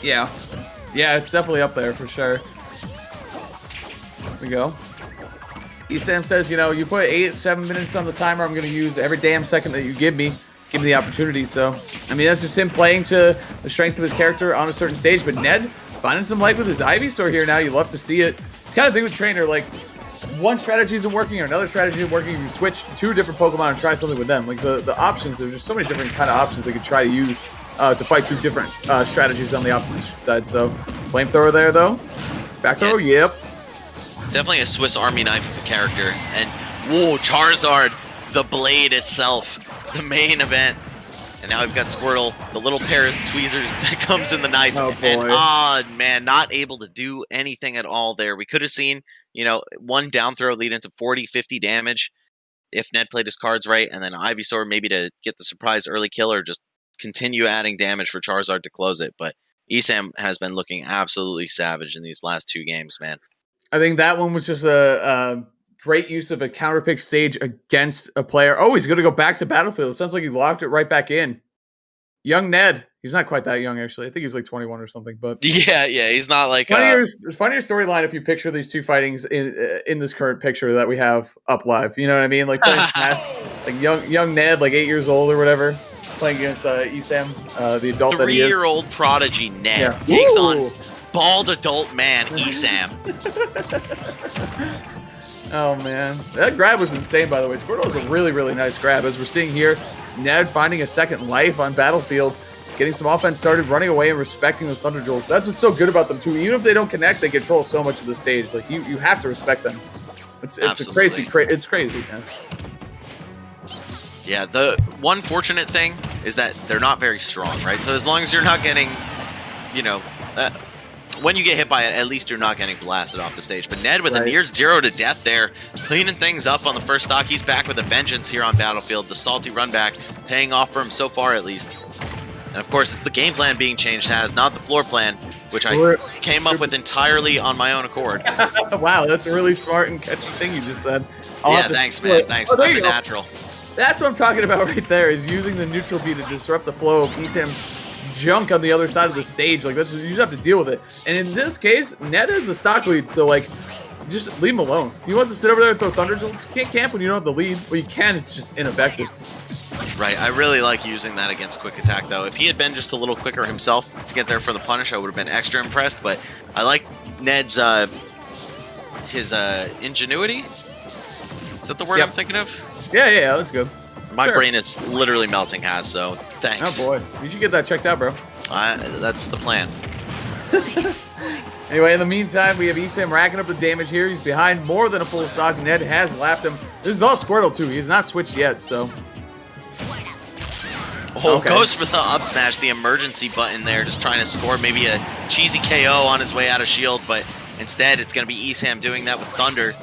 Yeah. Yeah, it's definitely up there for sure. Here we go. ESAM says, you put 7 minutes on the timer. I'm going to use every damn second that you give me. Give me the opportunity. So, I mean, that's just him playing to the strengths of his character on a certain stage. But Ned finding some life with his Ivysaur here now. You love to see it. It's kind of thing with Trainer, one strategy isn't working or another strategy isn't working, you switch 2 different Pokemon and try something with them. Like the options, there's just so many different kind of options they could try to use to fight through different strategies on the opposition side. So, flamethrower there though. Back throw, yep. Definitely a Swiss Army knife of a character. And whoa, Charizard, the blade itself, the main event. And now we've got Squirtle, the little pair of tweezers that comes in the knife. Oh, boy. And man, not able to do anything at all there. We could have seen, you know, one down throw lead into 40, 50 damage if Ned played his cards right, and then Ivysaur maybe to get the surprise early kill or just continue adding damage for Charizard to close it. But Esam has been looking absolutely savage in these last 2 games, man. I think that one was just a great use of a counter pick stage against a player. Oh, he's going to go back to Battlefield. It sounds like he locked it right back in. Young Ned. He's not quite that young, actually. I think he's like 21 or something. But yeah, he's not like funnier storyline if you picture these 2 fightings in this current picture that we have up live. You know what I mean? Like like young Ned, like 8 years old or whatever, playing against Esam, the adult that he is. 3-year-old prodigy Ned takes on bald adult man Esam. Oh, man. That grab was insane, by the way. Squirtle was a really, really nice grab. As we're seeing here, Ned finding a second life on Battlefield, getting some offense started, running away and respecting those Thunder Jolts. That's what's so good about them, too. Even if they don't connect, they control so much of the stage. Like, you have to respect them. It's crazy, man. Yeah, the one fortunate thing is that they're not very strong, right? So as long as you're not getting, you know, when you get hit by it, at least you're not getting blasted off the stage. But Ned with a near 0 to death there, cleaning things up on the first stock. He's back with a vengeance here on Battlefield. The salty run back paying off for him so far, at least. And of course, it's the game plan being changed, not the floor plan, which I came up with entirely on my own accord. Wow, that's a really smart and catchy thing you just said. Thanks, man. Thanks. Oh, I'm natural. That's what I'm talking about right there, is using the neutral B to disrupt the flow of Esam's junk on the other side of the stage. Like, that's you just have to deal with it. And in this case, Ned is a stock lead, so like, just leave him alone. He wants to sit over there and throw Thunder Jolts. You can't camp when you don't have the lead. Well, you can, it's just ineffective. Right, I really like using that against Quick Attack, though. If he had been just a little quicker himself to get there for the punish, I would have been extra impressed. But I like Ned's his ingenuity. Is that the word I'm thinking of? Yeah, that's good. My brain is literally melting, so thanks. Oh boy, you should get that checked out, bro. That's the plan. Anyway, in the meantime, we have Esam racking up the damage here. He's behind more than a full stock. Ned has lapped him. This is all Squirtle, too. He's not switched yet, so... Goes for the up smash, the emergency button there, just trying to score maybe a cheesy KO on his way out of shield, but instead it's going to be Esam doing that with Thunder.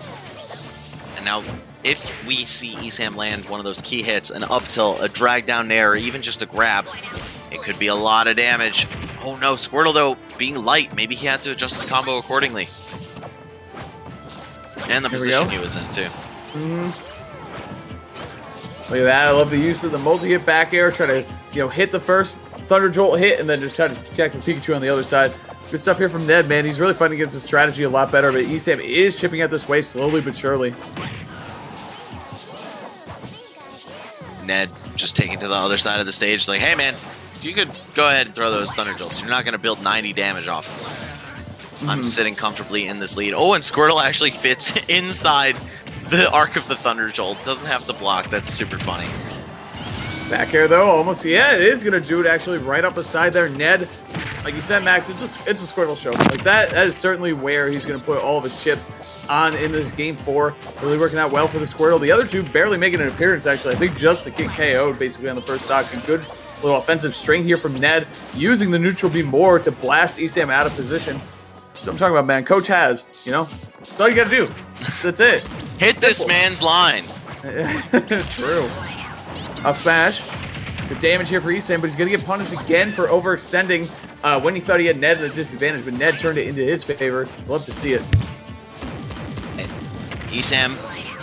And now, if we see Esam land one of those key hits, an up tilt, a drag down nair, or even just a grab, it could be a lot of damage. Oh no, Squirtle though, being light, maybe he had to adjust his combo accordingly. And the position he was in too. Look at that, I love the use of the multi-hit back air, try to, hit the first Thunder Jolt hit, and then just try to protect the Pikachu on the other side. Good stuff here from Ned, man. He's really fighting against the strategy a lot better, but Esam is chipping at this way slowly but surely. Ned just taking to the other side of the stage, like, hey man, you could go ahead and throw those Thunder Jolts. You're not going to build 90 damage off of them. I'm sitting comfortably in this lead. Oh, and Squirtle actually fits inside the arc of the Thunder Jolt. Doesn't have to block. That's super funny. Back air, though, almost, it is going to do it actually right up the side there. Ned, like you said, Max, it's a Squirtle show. Like, that is certainly where he's going to put all of his chips on in this Game 4. Really working out well for the Squirtle. The other two barely making an appearance, actually. I think just the kick KO'd basically on the first stock. A good little offensive string here from Ned, using the neutral B more to blast Esam out of position. That's what I'm talking about, man. Coach has, that's all you got to do. That's it. Hit this man's line. True. Up smash. Good damage here for Esam, but he's going to get punished again for overextending when he thought he had Ned at a disadvantage, but Ned turned it into his favor. Love to see it. Esam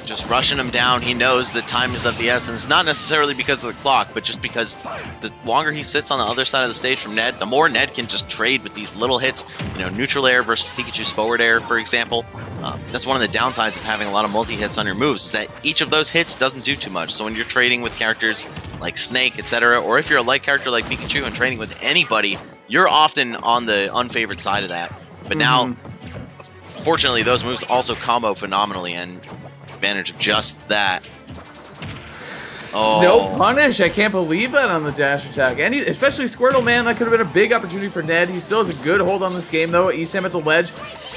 just rushing him down. He knows that time is of the essence, not necessarily because of the clock, but just because the longer he sits on the other side of the stage from Ned, the more Ned can just trade with these little hits. Neutral air versus Pikachu's forward air, for example. That's one of the downsides of having a lot of multi-hits on your moves, is that each of those hits doesn't do too much. So when you're trading with characters like Snake, etc., or if you're a light character like Pikachu and trading with anybody, you're often on the unfavored side of that. But now, unfortunately, those moves also combo phenomenally, and advantage of just that. Oh. No punish. I can't believe that on the dash attack. And especially Squirtle, man, that could have been a big opportunity for Ned. He still has a good hold on this game, though. ESAM at the ledge.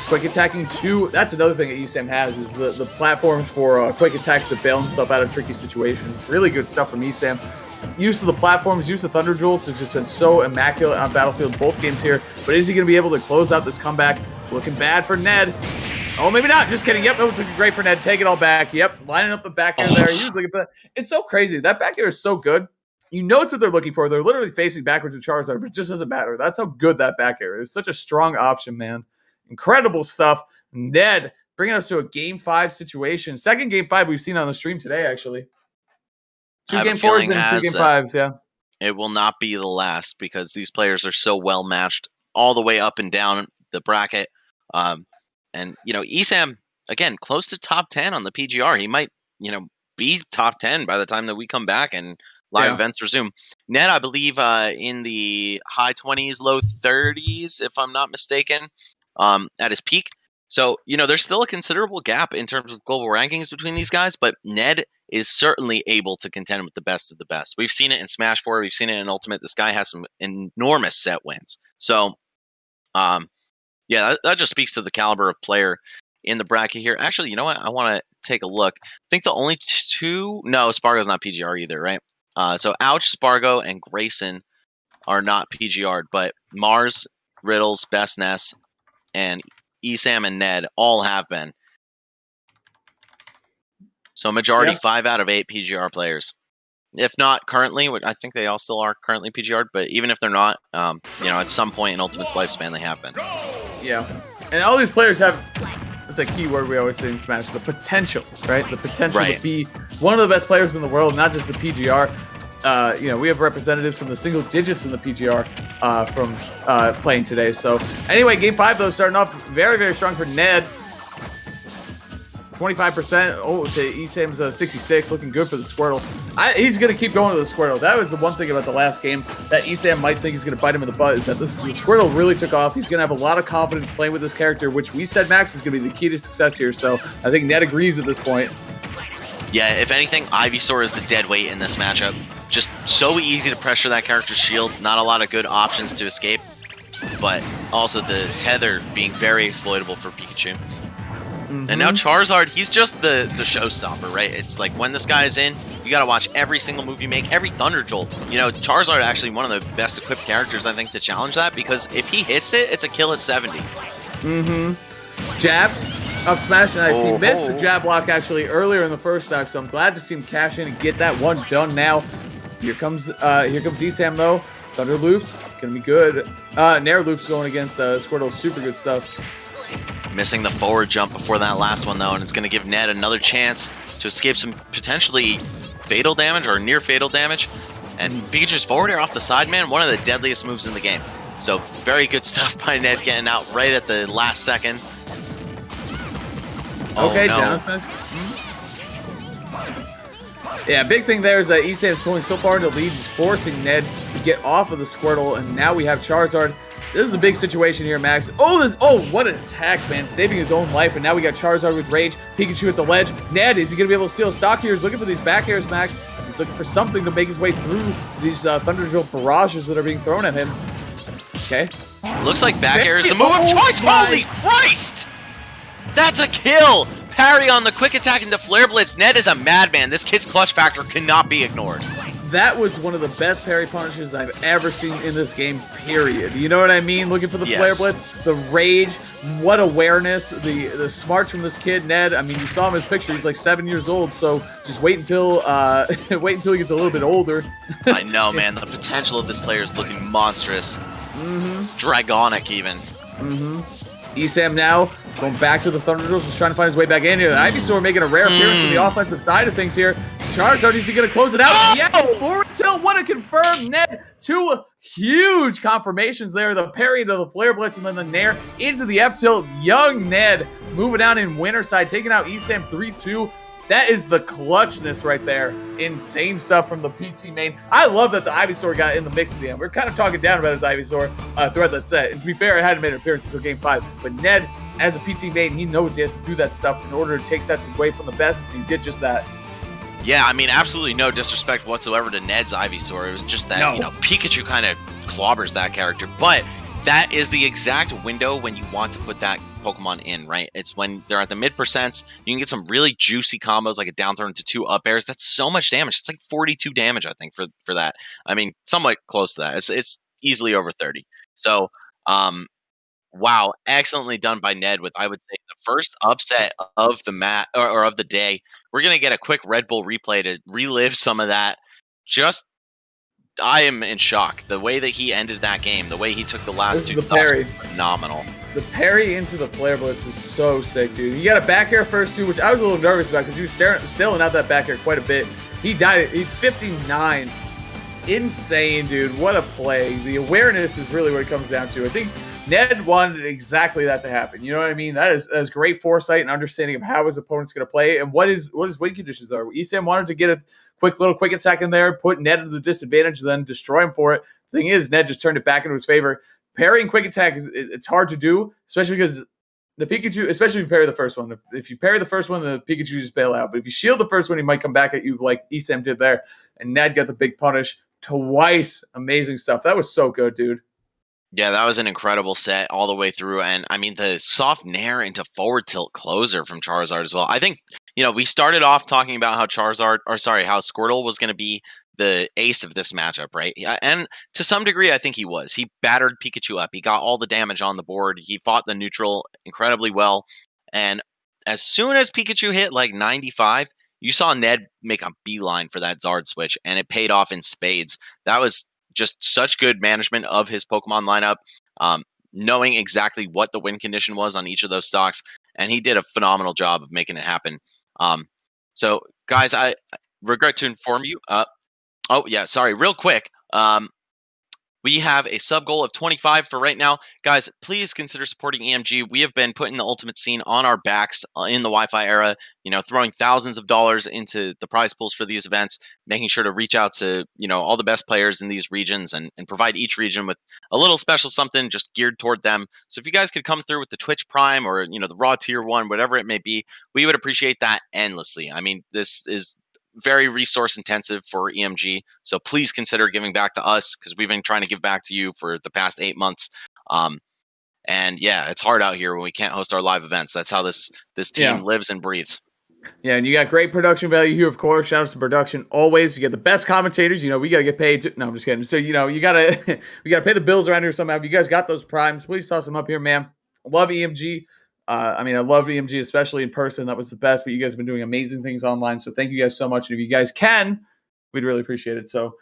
Quick attacking 2. That's another thing that ESAM has, is the platforms for quick attacks to bail himself out of tricky situations. Really good stuff from ESAM. Use of the platforms, use of Thunder Jolts has just been so immaculate on Battlefield both games here. But is he going to be able to close out this comeback? It's looking bad for Ned. Oh, maybe not. Just kidding. Yep, no, it's looking great for Ned. Take it all back. Yep, lining up the back air there. He was looking for that. It's so crazy. That back air is so good. You know it's what they're looking for. They're literally facing backwards with Charizard, but it just doesn't matter. That's how good that back air is. Such a strong option, man. Incredible stuff. Ned bringing us to a Game 5 situation. Second Game 5 we've seen on the stream today, actually. 2 Game 4s and 2 Game 5s, yeah. It will not be the last because these players are so well matched all the way up and down the bracket. And, you know, ESAM, again, close to top 10 on the PGR. He might, you know, be top 10 by the time that we come back and live events resume. Ned, I believe, in the high 20s, low 30s, if I'm not mistaken, at his peak. So, you know, there's still a considerable gap in terms of global rankings between these guys, but Ned is certainly able to contend with the best of the best. We've seen it in Smash 4. We've seen it in Ultimate. This guy has some enormous set wins. So, yeah, that just speaks to the caliber of player in the bracket here. Actually, you know what? I want to take a look. I think the only 2... No, Spargo's not PGR either, right? So Ouch, Spargo, and Grayson are not PGR'd, but Mars, Riddles, Best Ness, and ESAM and Ned all have been. So majority, 5 out of 8 PGR players. If not currently, I think they all still are currently PGR'd, but even if they're not, you know, at some point in Ultimate's lifespan, they have been. Yeah. And all these players have, that's a key word we always say in Smash, the potential, right? The potential to be one of the best players in the world, not just the PGR. You know, we have representatives from the single digits in the PGR from playing today. So anyway, Game 5, though, starting off very, very strong for Ned. 25%. Oh, to ESAM's 66. Looking good for the Squirtle. He's going to keep going to the Squirtle. That was the one thing about the last game that ESAM might think is going to bite him in the butt, is that the Squirtle really took off. He's going to have a lot of confidence playing with this character, which we said, Max, is going to be the key to success here. So I think Ned agrees at this point. Yeah, if anything, Ivysaur is the dead weight in this matchup. Just so easy to pressure that character's shield. Not a lot of good options to escape. But also the tether being very exploitable for Pikachu. And now Charizard, he's just the showstopper, right? It's like when this guy is in, you got to watch every single move you make, every Thunder Jolt. You know, Charizard actually one of the best equipped characters, I think, to challenge that, because if he hits it, it's a kill at 70. Jab up smash, and he missed the jab block actually earlier in the first stock, so I'm glad to see him cash in and get that one done now. Here comes ESAM though. Thunder loops, gonna be good. Nair loops going against Squirtle, super good stuff. Missing the forward jump before that last one, though, and it's going to give Ned another chance to escape some potentially fatal damage or near fatal damage. And Pikachu's forward air off the side, man, one of the deadliest moves in the game. So very good stuff by Ned, getting out right at the last second. Okay, down. Yeah, big thing there is that ESAM's pulling so far into the lead. He's forcing Ned to get off of the Squirtle, and now we have Charizard. This is a big situation here, Max. Oh, what an attack, man. Saving his own life, and now we got Charizard with Rage. Pikachu at the ledge. Ned, is he going to be able to steal stock here? He's looking for these back airs, Max. He's looking for something to make his way through these Thunder Jolt barrages that are being thrown at him. Okay. Looks like back air is the move of choice. Holy Christ! That's a kill! Parry on the quick attack into Flare Blitz. Ned is a madman. This kid's clutch factor cannot be ignored. That was one of the best parry punishes I've ever seen in this game, period. You know what I mean? Looking for the Flare Blitz, the rage, what awareness, the smarts from this kid, Ned. I mean, you saw him in his picture. He's like 7 years old, so just wait until he gets a little bit older. I know, man. The potential of this player is looking monstrous. Dragonic, even. ESAM now going back to the Thunder Jolts, just trying to find his way back in here. Ivysaur making a rare appearance on the offensive side of things here. Charizard, is he going to close it out? Yeah, forward tilt, what a confirm. Ned, 2 huge confirmations there. The parry into the Flare Blitz and then the Nair into the F-tilt. Young Ned moving down in winner side, taking out ESAM 3-2. That is the clutchness right there. Insane stuff from the PT main. I love that the Ivysaur got in the mix at the end. We're kind of talking down about his Ivysaur throughout that set. And to be fair, it hadn't made an appearance until Game 5. But Ned as a PT main, he knows he has to do that stuff in order to take sets away from the best, and he did just that. Yeah, I mean, absolutely no disrespect whatsoever to Ned's Ivysaur. It was just that, Pikachu kind of clobbers that character. But that is the exact window when you want to put that Pokemon in, right? It's when they're at the mid percents. You can get some really juicy combos, like a down throw into 2 up airs. That's so much damage. It's like 42 damage, I think, for that. I mean, somewhat close to that. It's easily over 30. So, wow, excellently done by Ned with, I would say, the first upset of the or of the day. We're gonna get a quick Red Bull replay to relive some of that. I am in shock. The way that he ended that game, the way he took the last 2 stocks was phenomenal. The parry into the Flare Blitz was so sick, dude. He got a back air first, too, which I was a little nervous about because he was stealing out that back air quite a bit. He died. He's 59. Insane, dude. What a play. The awareness is really what it comes down to. I think Ned wanted exactly that to happen. You know what I mean? That is great foresight and understanding of how his opponent's going to play and what his win conditions are. Esam wanted to get a quick attack in there, put Ned into the disadvantage, then destroy him for it. The thing is, Ned just turned it back into his favor. Parrying quick attack it's hard to do, especially because the Pikachu, especially if you parry the first one. If you parry the first one, the Pikachu just bail out. But if you shield the first one, he might come back at you like Esam did there. And Ned got the big punish twice. Amazing stuff. That was so good, dude. Yeah, that was an incredible set all the way through. And I mean, the soft nair into forward tilt closer from Charizard as well. I think, we started off talking about how how Squirtle was going to be the ace of this matchup, right? And to some degree, I think he was. He battered Pikachu up. He got all the damage on the board. He fought the neutral incredibly well. And as soon as Pikachu hit like 95, you saw Ned make a beeline for that Zard switch, and it paid off in spades. That was just such good management of his Pokemon lineup, knowing exactly what the win condition was on each of those stocks, and he did a phenomenal job of making it happen. So, guys, I regret to inform you. Real quick. We have a sub goal of 25 for right now. Guys, please consider supporting EMG. We have been putting the ultimate scene on our backs in the Wi-Fi era, throwing thousands of dollars into the prize pools for these events, making sure to reach out to, all the best players in these regions and provide each region with a little special something just geared toward them. So if you guys could come through with the Twitch Prime or, the Raw Tier 1, whatever it may be, we would appreciate that endlessly. I mean, this is very resource intensive for EMG, so please consider giving back to us because we've been trying to give back to you for the past 8 months. And yeah, it's hard out here when we can't host our live events. That's how this team lives and breathes. Yeah, and you got great production value here, of course. Shout out to production always. You get the best commentators. We got to get paid. No, I'm just kidding. So you got to we got to pay the bills around here somehow. If you guys got those primes, please toss them up here, man. I love EMG. I love EMG, especially in person. That was the best, but you guys have been doing amazing things online. So thank you guys so much. And if you guys can, we'd really appreciate it. So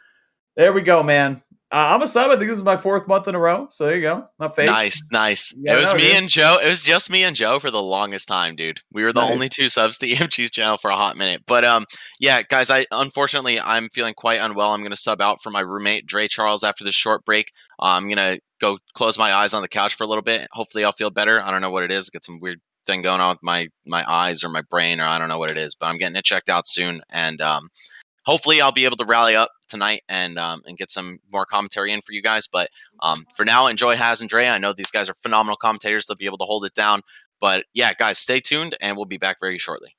there we go, man. I'm a sub. I think this is my 4th month in a row. So there you go. Not fake. Nice. It was me and Joe. It was just me and Joe for the longest time, dude. We were the only 2 subs to EMG's channel for a hot minute. But yeah, guys, unfortunately I'm feeling quite unwell. I'm going to sub out for my roommate, Dre Charles, after this short break. I'm going to go close my eyes on the couch for a little bit. Hopefully I'll feel better. I don't know what it is. Get some weird thing going on with my eyes or my brain, or I don't know what it is, but I'm getting it checked out soon. And hopefully I'll be able to rally up tonight and get some more commentary in for you guys. But for now, enjoy Haz and Dre. I know these guys are phenomenal commentators. They'll be able to hold it down. But yeah, guys, stay tuned and we'll be back very shortly.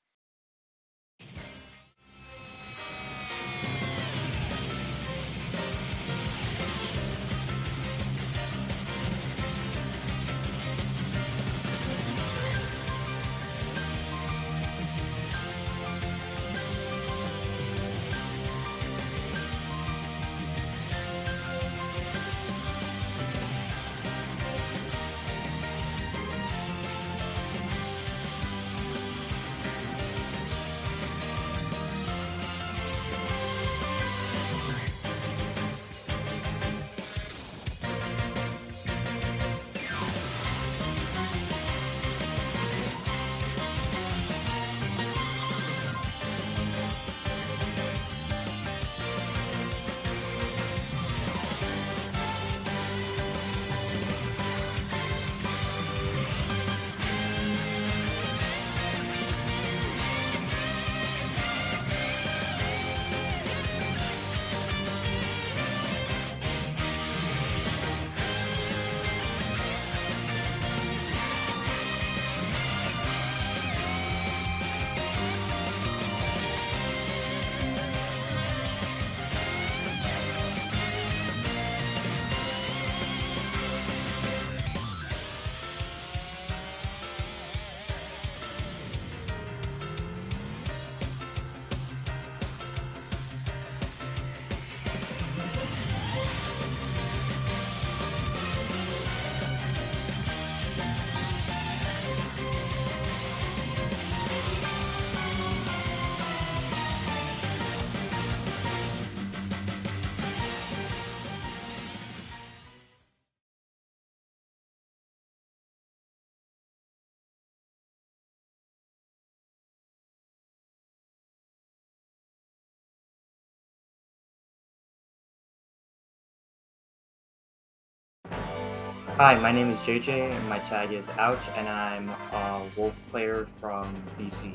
Hi, my name is JJ, and my tag is Ouch, and I'm a Wolf player from BC.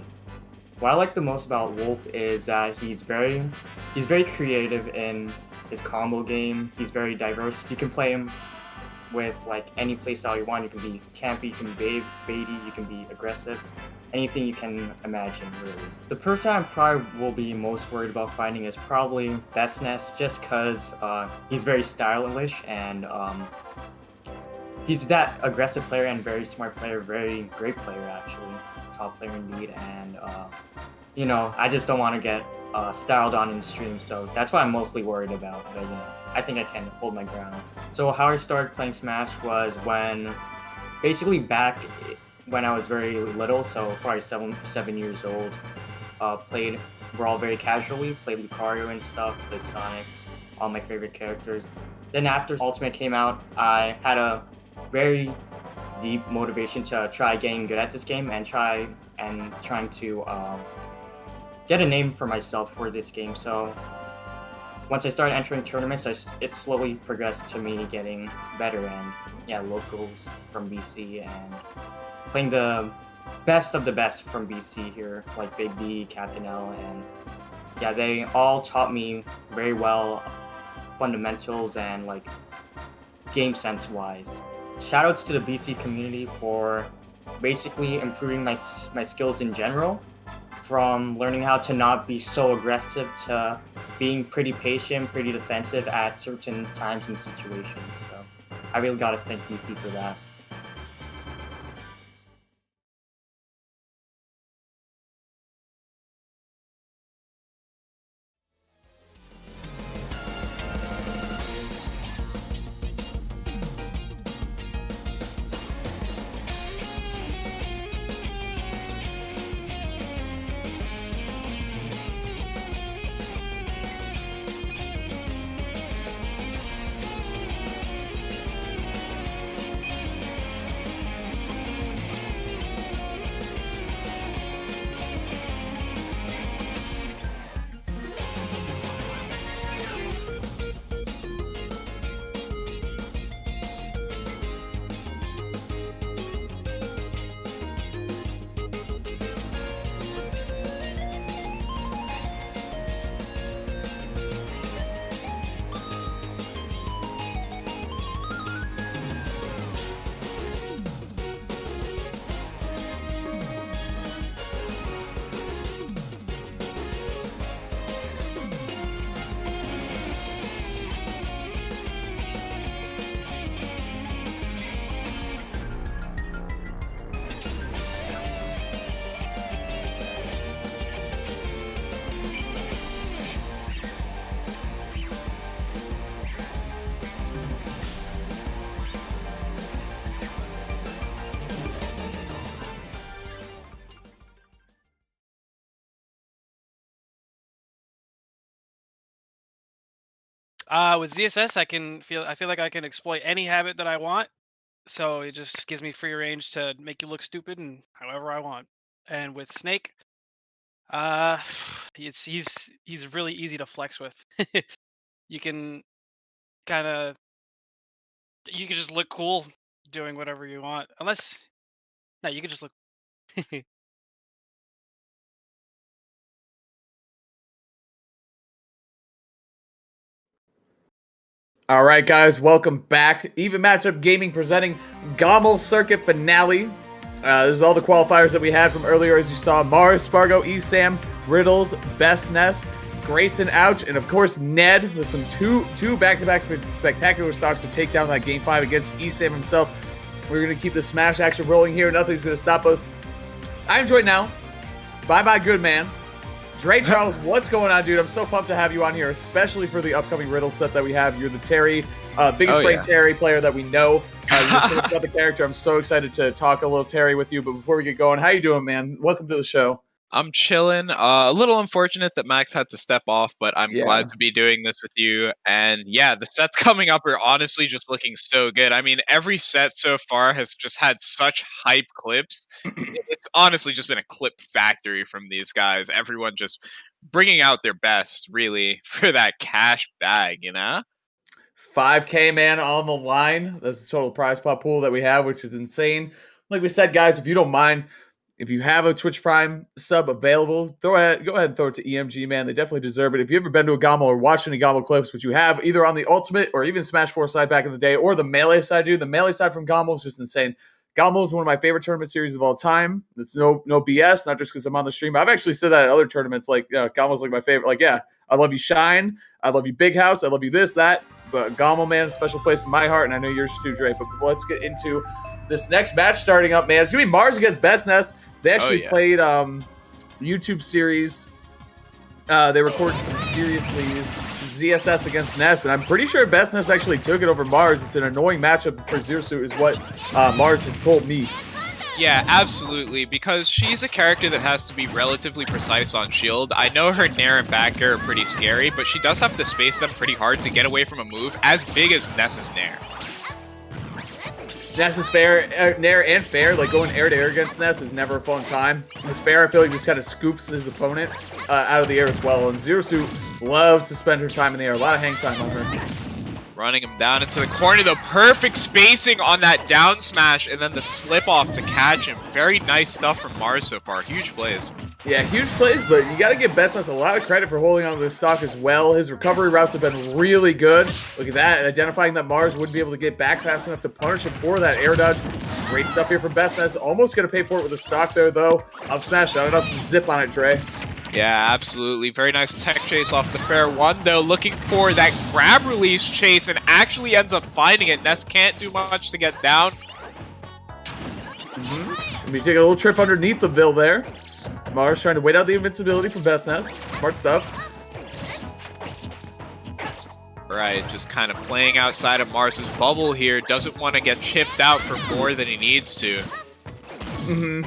What I like the most about Wolf is that he's very creative in his combo game. He's very diverse. You can play him with like any playstyle you want. You can be campy, you can be baity, you can be aggressive. Anything you can imagine, really. The person I probably will be most worried about finding is probably Bestness, just because he's very stylish and he's that aggressive player and very smart player, very great player actually, top player indeed. And you know, I just don't want to get styled on in the stream, so that's what I'm mostly worried about. But you know, I think I can hold my ground. So how I started playing Smash was when, basically back when I was very little, so probably 7 years old. Played Brawl very casually, played Lucario and stuff, played Sonic, all my favorite characters. Then after Ultimate came out, I had a very deep motivation to try getting good at this game and trying to get a name for myself for this game. So once I started entering tournaments, it slowly progressed to me getting better and yeah, locals from BC and playing the best of the best from BC here, like Big D, Captain L, and yeah, they all taught me very well fundamentals and like game sense wise. Shoutouts to the BC community for basically improving my skills in general, from learning how to not be so aggressive to being pretty patient, pretty defensive at certain times and situations. So I really gotta thank BC for that. With ZSS, I feel like I can exploit any habit that I want, so it just gives me free range to make you look stupid and however I want. And with Snake, he's really easy to flex with. You can you can just look cool doing whatever you want, unless no, you can just look. All right, guys, welcome back. Even Matchup Gaming presenting GOML Circuit Finale. This is all the qualifiers that we had from earlier, as you saw. Mars, Spargo, Esam, Riddles, Bestness, Grayson, Ouch, and of course Ned with some two back-to-back spectacular stocks to take down that Game 5 against Esam himself. We're going to keep the Smash action rolling here. Nothing's going to stop us. I'm joined now by my good man, Dre Charles. What's going on, dude? I'm so pumped to have you on here, especially for the upcoming Riddle set that we have. You're the Terry, biggest brain Terry player that we know. You about the character. I'm so excited to talk a little Terry with you. But before we get going, how you doing, man? Welcome to the show. I'm chilling. A little unfortunate that Max had to step off, but I'm glad to be doing this with you. And yeah, the sets coming up are honestly just looking so good. I mean, every set so far has just had such hype clips. It's honestly just been a clip factory from these guys. Everyone just bringing out their best, really, for that cash bag, you know? 5K, man, on the line. That's the total prize pot pool that we have, which is insane. Like we said, guys, if you don't mind, if you have a Twitch Prime sub available, go ahead and throw it to EMG, man. They definitely deserve it. If you've ever been to a GOML or watched any GOML clips, which you have, either on the Ultimate or even Smash 4 side back in the day, or the Melee side, dude. The Melee side from GOML is just insane. GOML is one of my favorite tournament series of all time. It's no BS, not just because I'm on the stream. I've actually said that at other tournaments, like, GOML's like my favorite. Like, yeah, I love you, Shine. I love you, Big House. I love you, this, that. But GOML, man, special place in my heart, and I know yours too, Dre. But let's get into this next match starting up, man. It's going to be Mars against BestNess. They actually played YouTube series. They recorded some serious leads. ZSS against Ness, and I'm pretty sure BestNess actually took it over Mars. It's an annoying matchup for Zero is what Mars has told me. Yeah, absolutely, because she's a character that has to be relatively precise on shield. I know her Nair and back air are pretty scary, but she does have to space them pretty hard to get away from a move as big as Ness's Nair. Ness is fair, Nair and fair, like going air to air against Ness is never a fun time. His fair, I feel like, just kind of scoops his opponent out of the air as well, and Zero Suit loves to spend her time in the air. A lot of hang time on her. Running him down into the corner, the perfect spacing on that down smash, and then the slip off to catch him. Very nice stuff from Mars so far. Huge plays. Yeah, huge plays, but you got to give BestNess a lot of credit for holding on to this stock as well. His recovery routes have been really good. Look at that, identifying that Mars wouldn't be able to get back fast enough to punish him for that air dodge. Great stuff here from BestNess. Almost going to pay for it with a stock there, though. Up smash, not enough to zip on it, Dre. Yeah, absolutely. Very nice tech chase off the fair one, though. Looking for that grab release chase and actually ends up finding it. Ness can't do much to get down. Let me take a little trip underneath the Ville there. Mars trying to wait out the invincibility from BestNess. Smart stuff. Right, just kind of playing outside of Mars's bubble here. Doesn't want to get chipped out for more than he needs to. And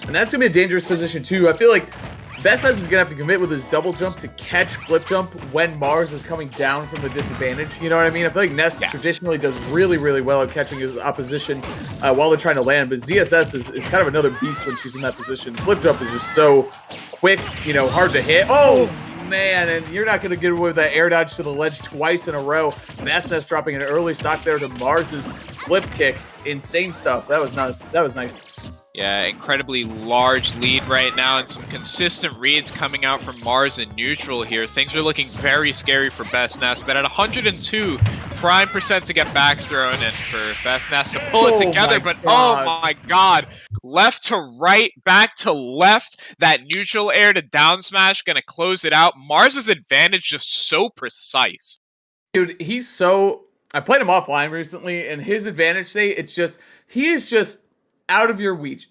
that's going to be a dangerous position, too. I feel like BestNess is going to have to commit with his double jump to catch flip jump when Mars is coming down from the disadvantage. You know what I mean? I feel like Ness traditionally does really, really well at catching his opposition while they're trying to land. But ZSS is kind of another beast when she's in that position. Flip jump is just so quick, you know, hard to hit. Oh, man, and you're not going to get away with that air dodge to the ledge twice in a row. BestNess dropping an early stock there to Mars's flip kick. Insane stuff. That was nice. That was nice. Yeah, incredibly large lead right now, and some consistent reads coming out from Mars in neutral here. Things are looking very scary for BestNess, but at 102 prime percent to get back thrown, and for BestNess to pull it together, but oh my god, left to right, back to left, that neutral air to down smash, gonna close it out. Mars's advantage just so precise. Dude, he's so... I played him offline recently, and his advantage state, it's just... He is just... out of your reach,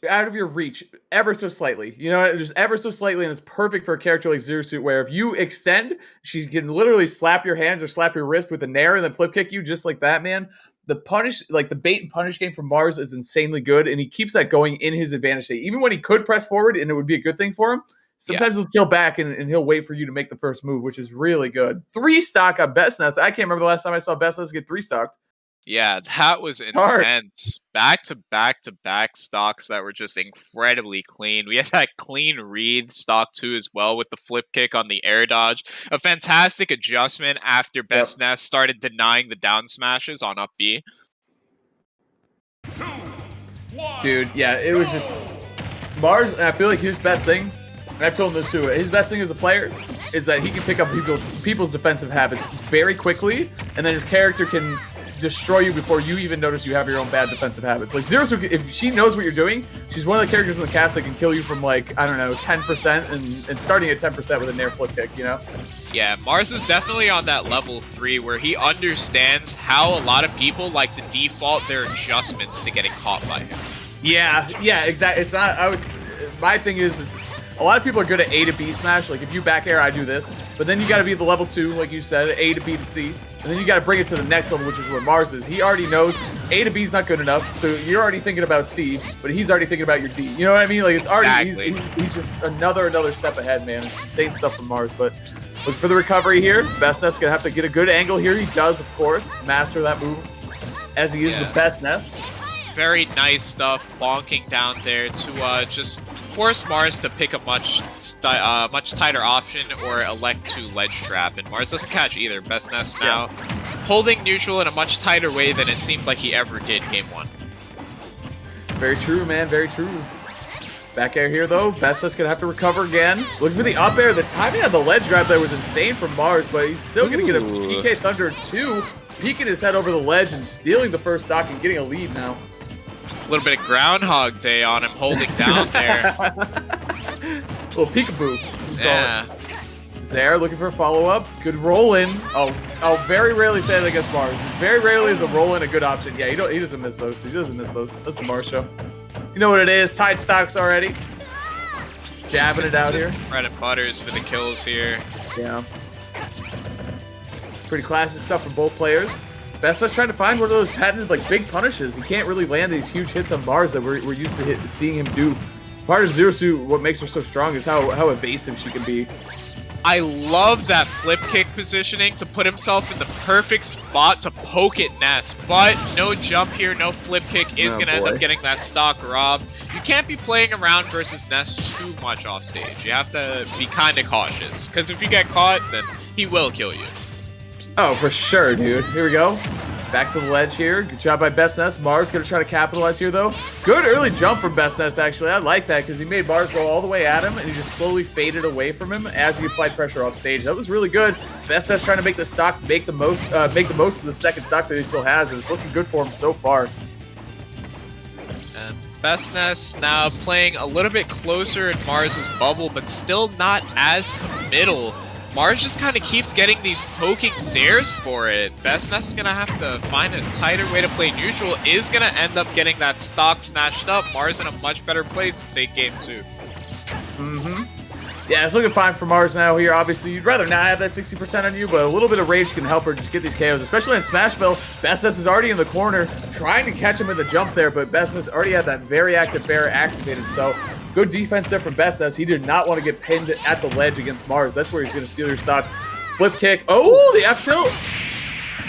ever so slightly. You know, just ever so slightly, and it's perfect for a character like Zero Suit, where if you extend, she can literally slap your hands or slap your wrist with a Nair and then flip kick you just like that, man. The punish, like the bait and punish game from Mars is insanely good, and he keeps that going in his advantage state. Even when he could press forward, and it would be a good thing for him, sometimes he'll chill back and he'll wait for you to make the first move, which is really good. 3 stock on BestNess. I can't remember the last time I saw BestNess get 3 stocked. Yeah, that was intense. Back-to-back-to-back stocks that were just incredibly clean. We had that clean read stock too as well with the flip kick on the air dodge. A fantastic adjustment after BestNess started denying the down smashes on up B. Dude, yeah, it was just... Mars, and I feel like his best thing, and I've told him this too, his best thing as a player is that he can pick up people's defensive habits very quickly, and then his character can destroy you before you even notice you have your own bad defensive habits. Like Zero Suit, if she knows what you're doing, she's one of the characters in the cast that can kill you from like, I don't know, 10% and starting at 10% with a Nair flip kick, you know? Yeah, Mars is definitely on that level 3 where he understands how a lot of people like to default their adjustments to getting caught by him. Yeah, exactly. It's not, my thing is a lot of people are good at A to B smash. Like if you back air, I do this. But then you got to be at the level 2, like you said, A to B to C. And then you got to bring it to the next level, which is where Mars is. He already knows A to B is not good enough, so you're already thinking about C, but he's already thinking about your D. You know what I mean? Like it's already he's just another step ahead, man. It's insane stuff from Mars. But look for the recovery here. BestNess gonna have to get a good angle here. He does, of course, master that move as he is with BestNess. Very nice stuff, bonking down there to just force Mars to pick a much tighter option or elect to ledge trap. And Mars doesn't catch either. BestNess now holding neutral in a much tighter way than it seemed like he ever did game 1. Very true, man. Very true. Back air here, though. Bestness gonna have to recover again. Looking for the up air. The timing on the ledge grab there was insane from Mars, but he's still gonna get a PK Thunder 2, peeking his head over the ledge and stealing the first stock and getting a lead now. A little bit of Groundhog Day on him, holding down there. Little peekaboo. Yeah. Zaire looking for a follow-up. Good roll-in. I'll very rarely say that against Mars. Very rarely is a roll-in a good option. Yeah, he doesn't miss those. He doesn't miss those. That's the Mars show. You know what it is. Tied stocks already. Jabbing it out here. Bread and butters for the kills here. Yeah. Pretty classic stuff from both players. Bestness trying to find one of those patented like big punishes. He can't really land these huge hits on Mars that we're used to seeing him do. Part of Zero Suit, what makes her so strong is how evasive she can be. I love that flip kick positioning to put himself in the perfect spot to poke at Ness, but no jump here, no flip kick is going to end up getting that stock robbed. You can't be playing around versus Ness too much off stage. You have to be kind of cautious, because if you get caught, then he will kill you. Oh, for sure, dude. Here we go. Back to the ledge here. Good job by Bestness. Mars going to try to capitalize here, though. Good early jump from Bestness, actually. I like that because he made Mars go all the way at him, and he just slowly faded away from him as he applied pressure off stage. That was really good. Bestness trying to make the stock make the most of the second stock that he still has, and it's looking good for him so far. And Bestness now playing a little bit closer in Mars's bubble, but still not as committal. Mars just kind of keeps getting these poking Zairs for it. Bestness is going to have to find a tighter way to play neutral, is going to end up getting that stock snatched up. Mars in a much better place to take game 2. Yeah, it's looking fine for Mars now here. Obviously, you'd rather not have that 60% on you, but a little bit of rage can help her just get these KOs, especially in Smashville. Bestness is already in the corner, trying to catch him in the jump there, but Bestness already had that very active bear activated, so good defense there from Bestness. He did not want to get pinned at the ledge against Mars. That's where he's going to steal your stock. Flip kick. Oh, the F tilt.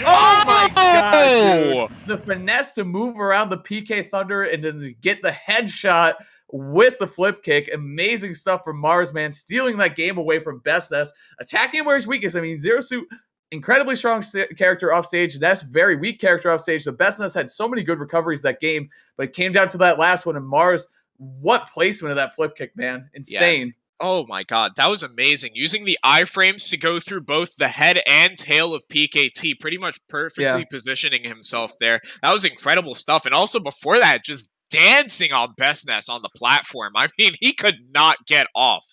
Oh my god, dude. The finesse to move around the PK Thunder and then to get the headshot with the flip kick. Amazing stuff from Mars, man. Stealing that game away from Bestness. Attacking where he's weakest. I mean, Zero Suit, incredibly strong character off stage. Ness, very weak character off stage. So Bestness had so many good recoveries that game, but it came down to that last one, and Mars, what placement of that flip kick, man. Insane. Yeah. Oh my god, that was amazing. Using the iframes to go through both the head and tail of PKT, pretty much perfectly positioning himself there. That was incredible stuff. And also before that, just dancing on Bestness on the platform. I mean, he could not get off.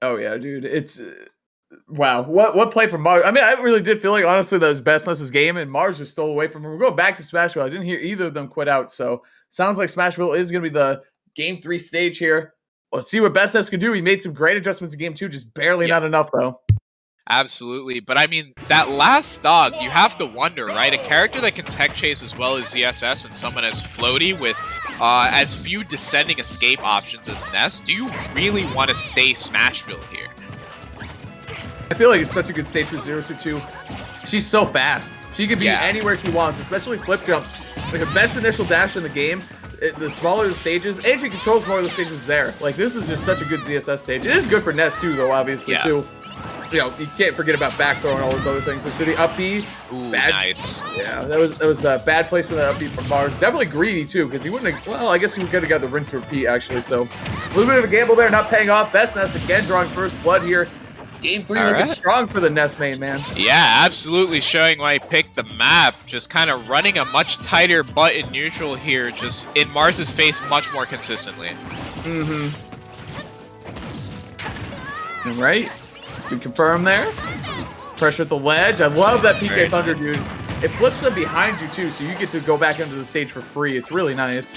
Oh yeah, dude. It's wow. What play from Mars? I mean, I really did feel like honestly that was Bestness's game, and Mars just stole away from him. We're going back to Smashville. I didn't hear either of them quit out, so sounds like Smashville is going to be the game 3 stage here. Let's see what Bestness can do. He made some great adjustments in game 2, just barely not enough though. Absolutely. But I mean, that last stock, you have to wonder, right? A character that can tech chase as well as ZSS and someone as floaty with as few descending escape options as Ness, do you really want to stay Smashville here? I feel like it's such a good stage for Zero Suit 2. She's so fast. She can be anywhere she wants, especially flip jump. Like the best initial dash in the game. The smaller the stages, and she controls more of the stages there. Like, this is just such a good ZSS stage. It is good for Ness, too, though, obviously, too. You know, you can't forget about back throw and all those other things. So, the up B, bad. Nice. Yeah, that was a bad place for that up B from Mars. Definitely greedy, too, because he wouldn't have, well, I guess he could have got the rinse to repeat, actually. So, a little bit of a gamble there, not paying off. Bestness, again, drawing first blood here. Game 3 looking strong for the Ness main, man. Yeah, absolutely showing why he picked the map. Just kind of running a much tighter butt in neutral here, just in Mars's face much more consistently. All right. Good confirm there. Pressure at the ledge. I love that PK Thunder, dude. It flips them behind you, too, so you get to go back into the stage for free. It's really nice.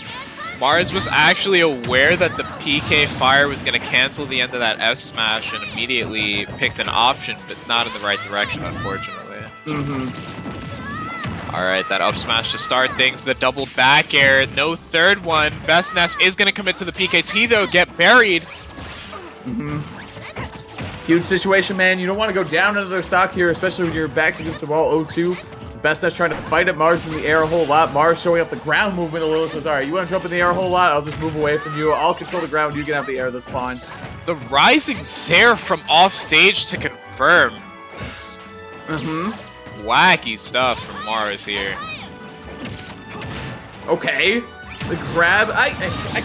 Mars was actually aware that the PK Fire was going to cancel the end of that F smash and immediately picked an option, but not in the right direction, unfortunately. Alright, that up smash to start things, the double back air, no third one. Bestness is going to commit to the PKT though, get buried. Huge situation, man. You don't want to go down into their stock here, especially when your back's against the wall 0-2. Bestness trying to fight at Mars in the air a whole lot. Mars showing up the ground movement a little. Says, all right, you want to jump in the air a whole lot? I'll just move away from you. I'll control the ground. You can have the air. That's fine. The rising Zair from off stage to confirm. wacky stuff from Mars here. Okay. The grab. I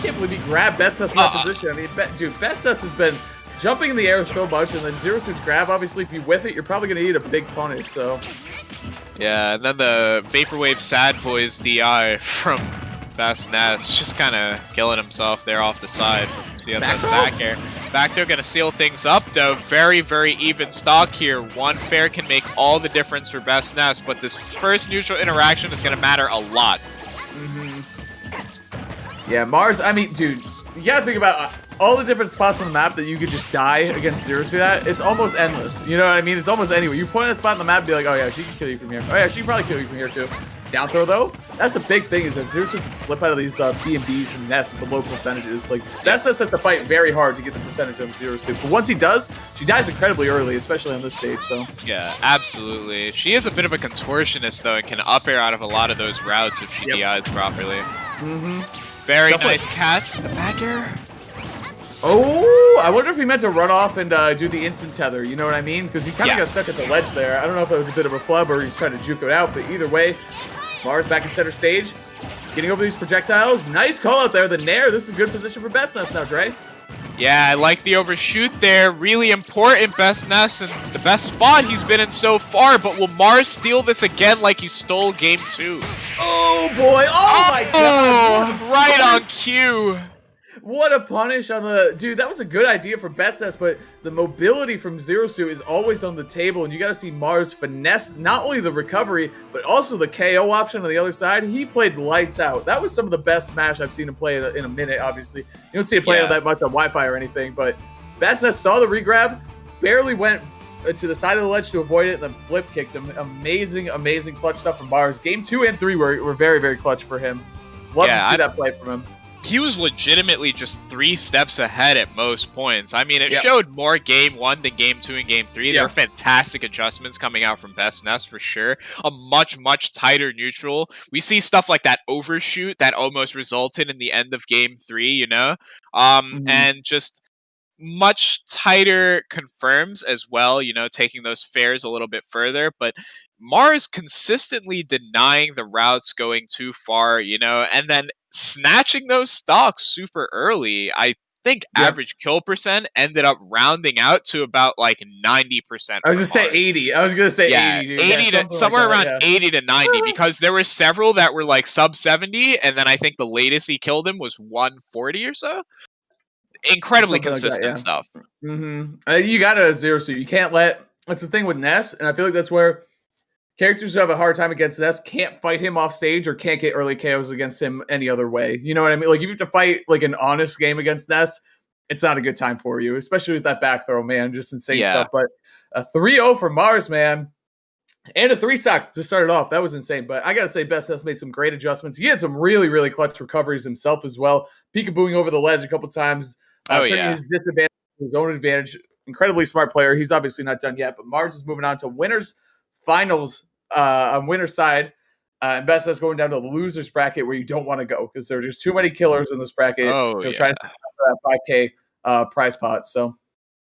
can't believe he grabbed Bestess in that position. I mean, dude, Bestess has been jumping in the air so much, and then Zero Suit's grab, obviously, if you whiff it, you're probably going to eat a big punish, so. Yeah, and then the Vaporwave Sad Boys DI from Best Nest, just kind of killing himself there off the side from CSS back air. Back there, going to seal things up, though. Very, very even stock here. One fair can make all the difference for Best Nest, but this first neutral interaction is going to matter a lot. Yeah, Mars, I mean, dude, you gotta think about all the different spots on the map that you could just die against Zero Suit at. It's almost endless. You know what I mean? It's almost anywhere. You point at a spot on the map and be like, oh yeah, she can kill you from here. Oh yeah, she can probably kill you from here too. Down throw though, that's a big thing, is that Zero Suit can slip out of these B&Bs from Nest with the low percentages. Like, Nest has to fight very hard to get the percentage on Zero Suit. But once he does, she dies incredibly early, especially on this stage, so. Yeah, absolutely. She is a bit of a contortionist though, and can up air out of a lot of those routes if she DIs properly. Very nice catch with the back air. Oh, I wonder if he meant to run off and do the instant tether, you know what I mean? Because he kind of got stuck at the ledge there. I don't know if it was a bit of a flub or he's trying to juke it out, but either way, Mars back in center stage, getting over these projectiles. Nice call out there, the Nair. This is a good position for Best Nest now, Dre. Yeah, I like the overshoot there. Really important, Best Nest, and the best spot he's been in so far. But will Mars steal this again like he stole game 2? Oh, boy. Oh, my God. Right on cue. What a punish on the... Dude, that was a good idea for Best Nest, but the mobility from Zero Suit is always on the table, and you got to see Mars finesse not only the recovery, but also the KO option on the other side. He played lights out. That was some of the best Smash I've seen him play in a minute, obviously. You don't see him play that much on Wi-Fi or anything, but Best Nest saw the regrab, barely went to the side of the ledge to avoid it, and then flip kicked him. Amazing, amazing clutch stuff from Mars. Game 2 and 3 were very, very clutch for him. Love to see that play from him. He was legitimately just 3 steps ahead at most points. I mean, it showed more game 1 than game 2 and game 3. There were fantastic adjustments coming out from Best Nest for sure. A much, much tighter neutral. We see stuff like that overshoot that almost resulted in the end of game 3, you know? And just much tighter confirms as well, you know, taking those fares a little bit further. But Mars consistently denying the routes going too far, you know, and then snatching those stocks super early. I think average kill percent ended up rounding out to about like 90%. I was going to say 80. I was going to say 80. Dude. 80 to somewhere around 80 to 90, because there were several that were like sub 70, and then I think the latest he killed him was 140 or so. Incredibly consistent stuff. You got to Zero Suit. You can't let... That's the thing with Ness, and I feel like that's where characters who have a hard time against Ness can't fight him off stage or can't get early KOs against him any other way. You know what I mean? Like, if you have to fight like an honest game against Ness, it's not a good time for you, especially with that back throw, man. Just insane stuff. But a 3-0 for Mars, man. And a 3-stock to start it off. That was insane. But I got to say, Best Nest made some great adjustments. He had some really, really clutch recoveries himself as well. Peekabooing over the ledge a couple times. Turning his disadvantage to his own advantage. Incredibly smart player. He's obviously not done yet. But Mars is moving on to winners finals on winner's side. And Best Nest going down to the loser's bracket where you don't want to go because there are just too many killers in this bracket. Trying to that 5K prize pot. So.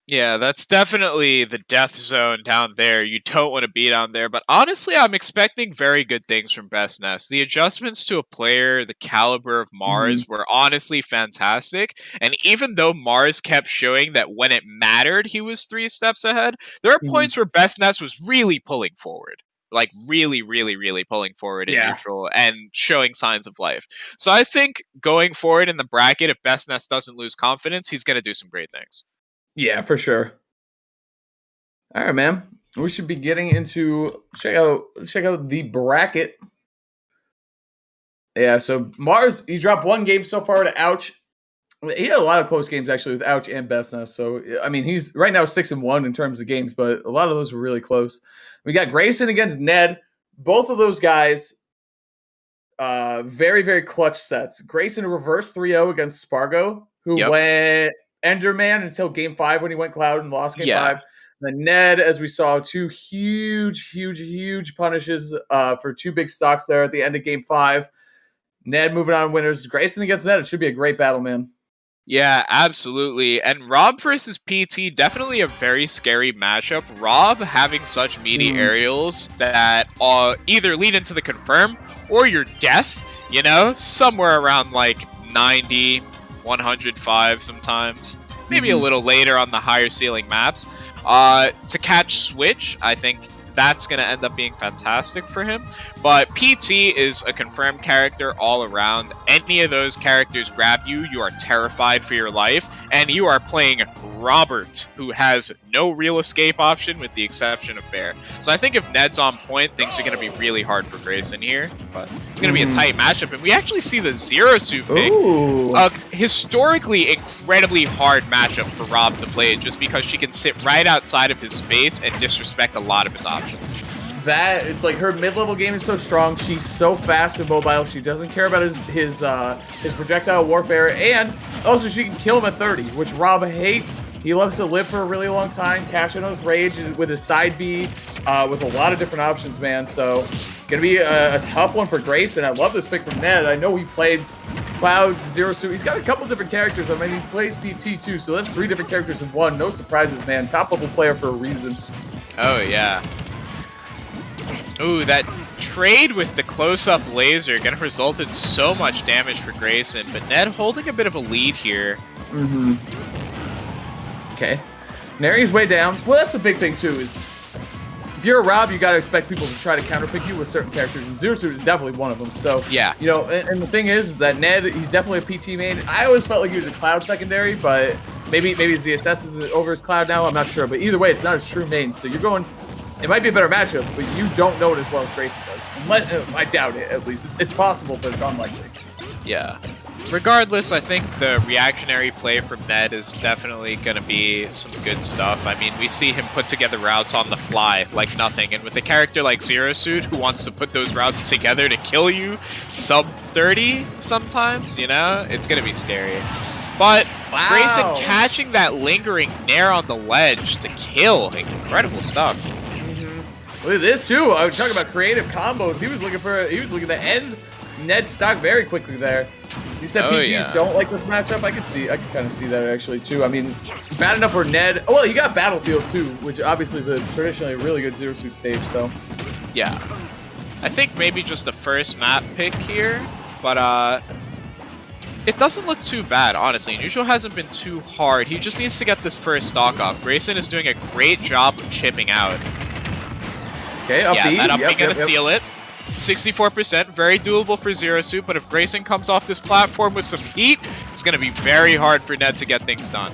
Yeah, that's definitely the death zone down there. You don't want to be down there. But honestly, I'm expecting very good things from Best Nest. The adjustments to a player the caliber of Mars were honestly fantastic. And even though Mars kept showing that when it mattered, he was 3 steps ahead, there are points where Best Nest was really pulling forward. Like really, really, really pulling forward in neutral and showing signs of life. So I think going forward in the bracket, if Best Nest doesn't lose confidence, he's going to do some great things. Yeah, for sure. All right, man. We should be getting into check out the bracket. Yeah, so Mars, he dropped 1 game so far to Ouch. He had a lot of close games actually with Ouch and Best Nest. So I mean, he's right now 6-1 in terms of games, but a lot of those were really close. We got Grayson against Ned. Both of those guys, very, very clutch sets. Grayson reverse 3-0 against Spargo, who went Enderman until game 5 when he went Cloud and lost game 5. Then Ned, as we saw, 2 huge punishes for 2 big stocks there at the end of game 5. Ned moving on winners. Grayson against Ned. It should be a great battle, man. Yeah, absolutely. And Rob versus PT, definitely a very scary matchup. Rob having such meaty aerials that either lead into the confirm or your death, you know, somewhere around like 90, 105 sometimes. Maybe a little later on the higher ceiling maps. To catch Switch, I think that's going to end up being fantastic for him. But PT is a confirmed character all around. Any of those characters grab you, you are terrified for your life. And you are playing Robert, who has no real escape option with the exception of Fair. So I think if Ned's on point, things are going to be really hard for Grayson here. But it's going to be a tight matchup. And we actually see the Zero Suit pick. A historically incredibly hard matchup for Rob to play just because she can sit right outside of his space and disrespect a lot of his options. It's like her mid-level game is so strong. She's so fast and mobile. She doesn't care about his projectile warfare, and also she can kill him at 30, which Rob hates. He loves to live for a really long time, cash in his rage with his side B, with a lot of different options, man. So gonna be a tough one for Grayson. I love this pick from Ned. I know he played Cloud, Zero Suit. He's got a couple different characters. I mean, he plays PT too, so that's 3 different characters in one. No surprises, man. Top level player for a reason. Oh yeah. Ooh, that trade with the close-up laser gonna result in so much damage for Grayson, but Ned holding a bit of a lead here. Okay. Neri's way down. Well, that's a big thing too, is if you're a Rob, you gotta expect people to try to counterpick you with certain characters, and Zero Suit is definitely one of them. So, yeah. You know, and the thing is that Ned, he's definitely a PT main. I always felt like he was a Cloud secondary, but maybe ZSS is over his Cloud now, I'm not sure. But either way, it's not his true main, so you're going... It might be a better matchup, but you don't know it as well as Grayson does. I doubt it, at least. It's possible, but it's unlikely. Yeah. Regardless, I think the reactionary play from Ned is definitely going to be some good stuff. I mean, we see him put together routes on the fly like nothing. And with a character like Zero Suit who wants to put those routes together to kill you sub 30 sometimes, you know, it's going to be scary. But Grayson catching that lingering nair on the ledge to kill. Incredible stuff. Look at this too. I was talking about creative combos. He was looking to end Ned's stock very quickly there. You said PTs don't like this matchup. I can kind of see that actually too. I mean, bad enough for Ned. Oh well, you got Battlefield too, which obviously is traditionally a really good Zero Suit stage. So yeah, I think maybe just the first map pick here, but it doesn't look too bad, honestly. Neutral hasn't been too hard. He just needs to get this first stock off. Grayson is doing a great job of chipping out. Okay, up that up gonna seal it. 64%, very doable for Zero Suit, but if Grayson comes off this platform with some heat, it's gonna be very hard for Ned to get things done.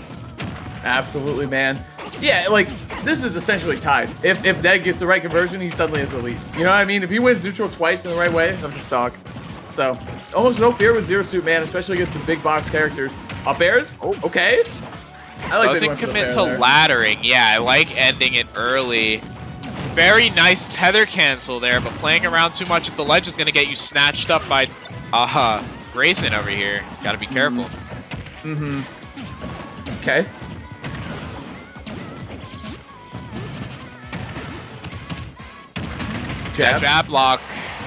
Absolutely, man. Yeah, like, this is essentially tied. If Ned gets the right conversion, he suddenly is the lead. You know what I mean? If he wins neutral twice in the right way, of the stock. So, almost no fear with Zero Suit, man, especially against the big box characters. Up airs? Okay. I like doesn't commit to laddering. Yeah, I like ending it early. Very nice tether cancel there, but playing around too much at the ledge is going to get you snatched up by Grayson over here. Got to be careful. Okay. Jab block.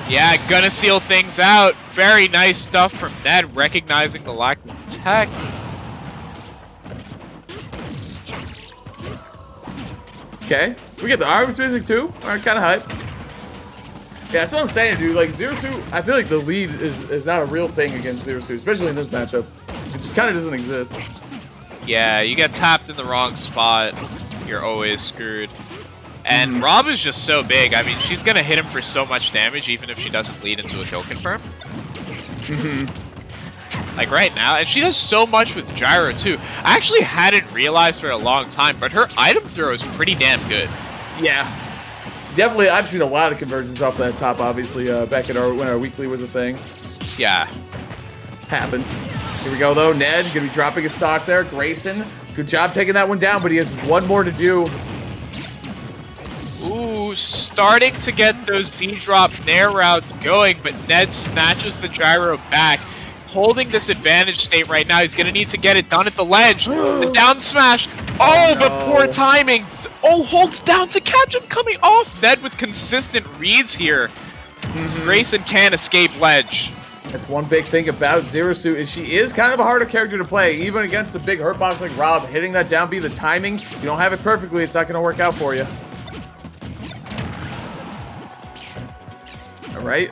Yeah, gonna seal things out. Very nice stuff from Ned, recognizing the lack of tech. Okay, we get the arms music too. Alright, kind of hype. Yeah, that's what I'm saying, dude. Like, Zero Suit, I feel like the lead is not a real thing against Zero Suit, especially in this matchup. It just kind of doesn't exist. Yeah, you get tapped in the wrong spot, you're always screwed. And Rob is just so big. I mean, she's going to hit him for so much damage, even if she doesn't lead into a kill confirm. Like right now, and she does so much with Gyro too. I actually hadn't realized for a long time, but her item throw is pretty damn good. Yeah, definitely. I've seen a lot of conversions off that top. Obviously, back at when our weekly was a thing. Yeah, happens. Here we go though. Ned gonna be dropping a stock there. Grayson, good job taking that one down, but he has one more to do. Ooh, starting to get those Z-drop nair routes going, but Ned snatches the Gyro back. Holding this advantage state right now. He's going to need to get it done at the ledge. The down smash. Oh, but poor timing. Oh, holds down to catch him coming off. Ned with consistent reads here. Grayson can't escape ledge. That's one big thing about Zero Suit is she is kind of a harder character to play, even against the big hurt box like Rob. Hitting that down B, the timing, you don't have it perfectly, it's not going to work out for you. All right.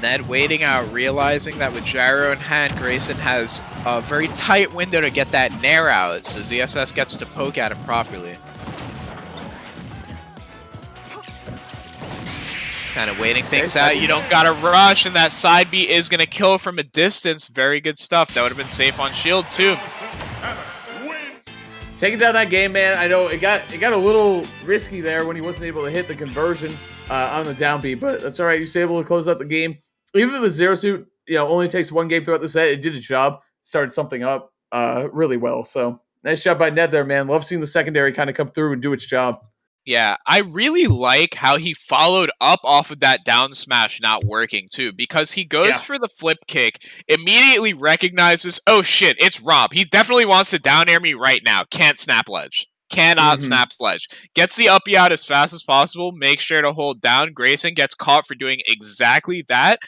Ned waiting out, realizing that with gyro in hand, Grayson has a very tight window to get that nair out, so ZSS gets to poke at him properly. Kind of waiting things out. You don't gotta rush, and that side B is gonna kill from a distance. Very good stuff. That would have been safe on shield too. Taking down that game, man. I know it got a little risky there when he wasn't able to hit the conversion on the down B, but that's all right. He was able to close out the game. Even if the Zero Suit, only takes one game throughout the set, it did its job. Started something up really well. So nice job by Ned there, man. Love seeing the secondary kind of come through and do its job. Yeah, I really like how he followed up off of that down smash not working too, because he goes for the flip kick, immediately recognizes, oh shit, it's Rob. He definitely wants to down air me right now. Can't snap ledge. Cannot snap ledge. Gets the uppy out as fast as possible, makes sure to hold down. Grayson gets caught for doing exactly that.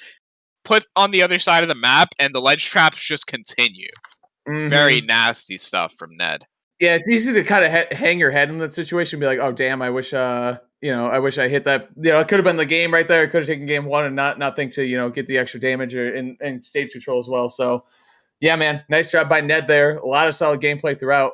Put on the other side of the map, and the ledge traps just continue. Very nasty stuff from Ned. Yeah, it's easy to kind of hang your head in that situation and be like, oh, damn, I wish, I wish I hit that. It could have been the game right there. I could have taken game one and not think to, get the extra damage and stage control as well. So, yeah, man, nice job by Ned there. A lot of solid gameplay throughout.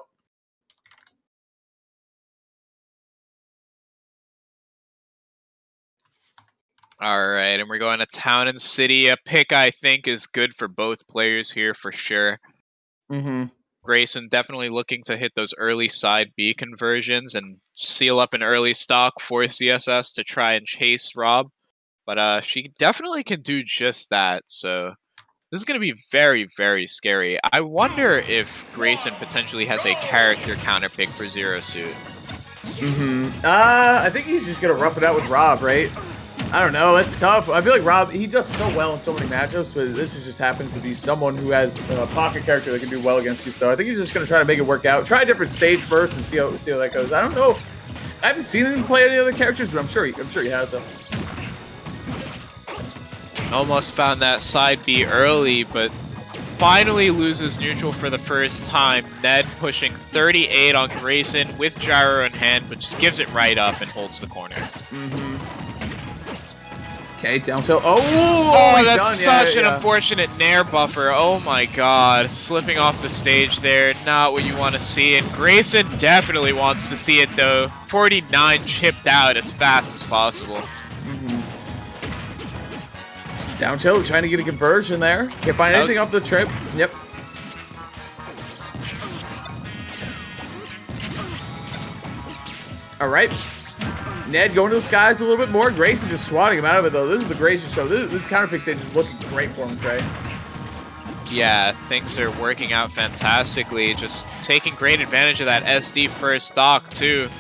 All right, and we're going to Town and City. A pick I think is good for both players here for sure. Grayson definitely looking to hit those early side B conversions and seal up an early stock for CSS to try and chase Rob. But she definitely can do just that, so this is going to be very, very scary. I wonder if Grayson potentially has a character counter pick for Zero Suit. I think he's just going to rough it out with Rob, right? I don't know. That's tough. I feel like Rob, he does so well in so many matchups, but this just happens to be someone who has a pocket character that can do well against you. So I think he's just going to try to make it work out. Try a different stage first and see how that goes. I don't know. I haven't seen him play any other characters, but I'm sure he has them. Almost found that side B early, but finally loses neutral for the first time. Ned pushing 38 on Grayson with gyro in hand, but just gives it right up and holds the corner. Okay, down tilt. Oh, that's such an unfortunate nair buffer. Oh my god. Slipping off the stage there. Not what you want to see. And Grayson definitely wants to see it though. 49 chipped out as fast as possible. Down tilt, trying to get a conversion there. Can't find anything off the trip. Yep. All right. Ned going to the skies a little bit more. Grayson just swatting him out of it, though. This is the Grayson show. This counterpick stage is looking great for him, Trey. Yeah, things are working out fantastically. Just taking great advantage of that SD first stock, too.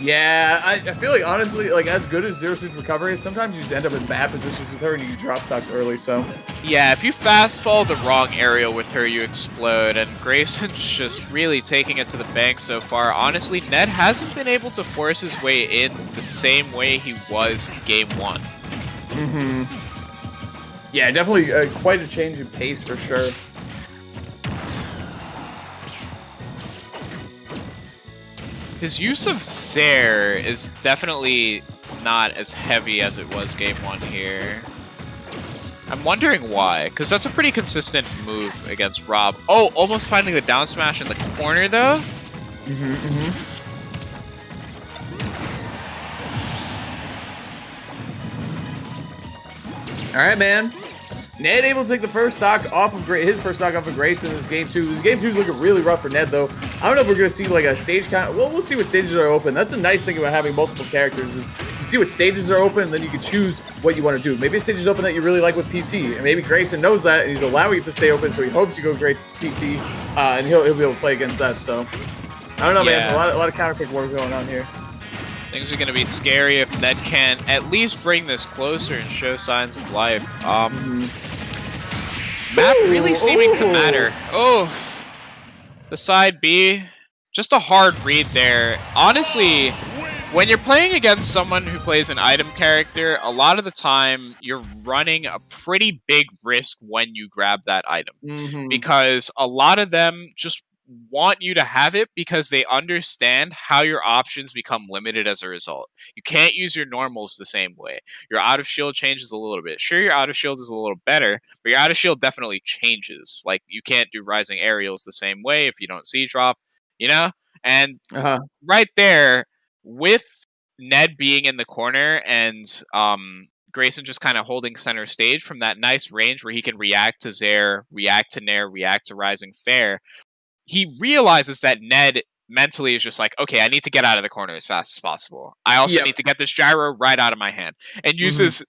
Yeah, I feel like, honestly, like, as good as Zero Suit's recovery is, sometimes you just end up in bad positions with her and you drop stocks early, so. Yeah, if you fast fall the wrong aerial with her, you explode, and Grayson's just really taking it to the bank so far. Honestly, Ned hasn't been able to force his way in the same way he was game one. Yeah, definitely quite a change in pace for sure. His use of Sair is definitely not as heavy as it was game one here. I'm wondering why, because that's a pretty consistent move against Rob. Oh, almost finding the down smash in the corner, though? All right, man. Ned able to take the first stock off of his first stock off of Grayson in this game two. This game two is looking really rough for Ned, though. I don't know if we're gonna see like a stage count. Well, we'll see what stages are open. That's a nice thing about having multiple characters is you see what stages are open, and then you can choose what you want to do. Maybe a stage is open that you really like with PT, and maybe Grayson knows that, and he's allowing it to stay open, so he hopes you go great PT, and he'll be able to play against that. So I don't know, man. A lot of counterpick war going on here. Things are going to be scary if Ned can at least bring this closer and show signs of life. Map really seeming to matter. Oh, the side B, just a hard read there. Honestly, When you're playing against someone who plays an item character, a lot of the time you're running a pretty big risk when you grab that item. Because a lot of them just want you to have it because they understand how your options become limited as a result. You can't use your normals the same way. Your out of shield changes a little bit. Sure, your out of shield is a little better, but your out of shield definitely changes. Like, you can't do rising aerials the same way if you don't see drop, you know? And right there, with Ned being in the corner and Grayson just kind of holding center stage from that nice range where he can react to Zair, react to Nair, react to Rising Fair, he realizes that Ned mentally is just like, okay, I need to get out of the corner as fast as possible. I also need to get this gyro right out of my hand, and uses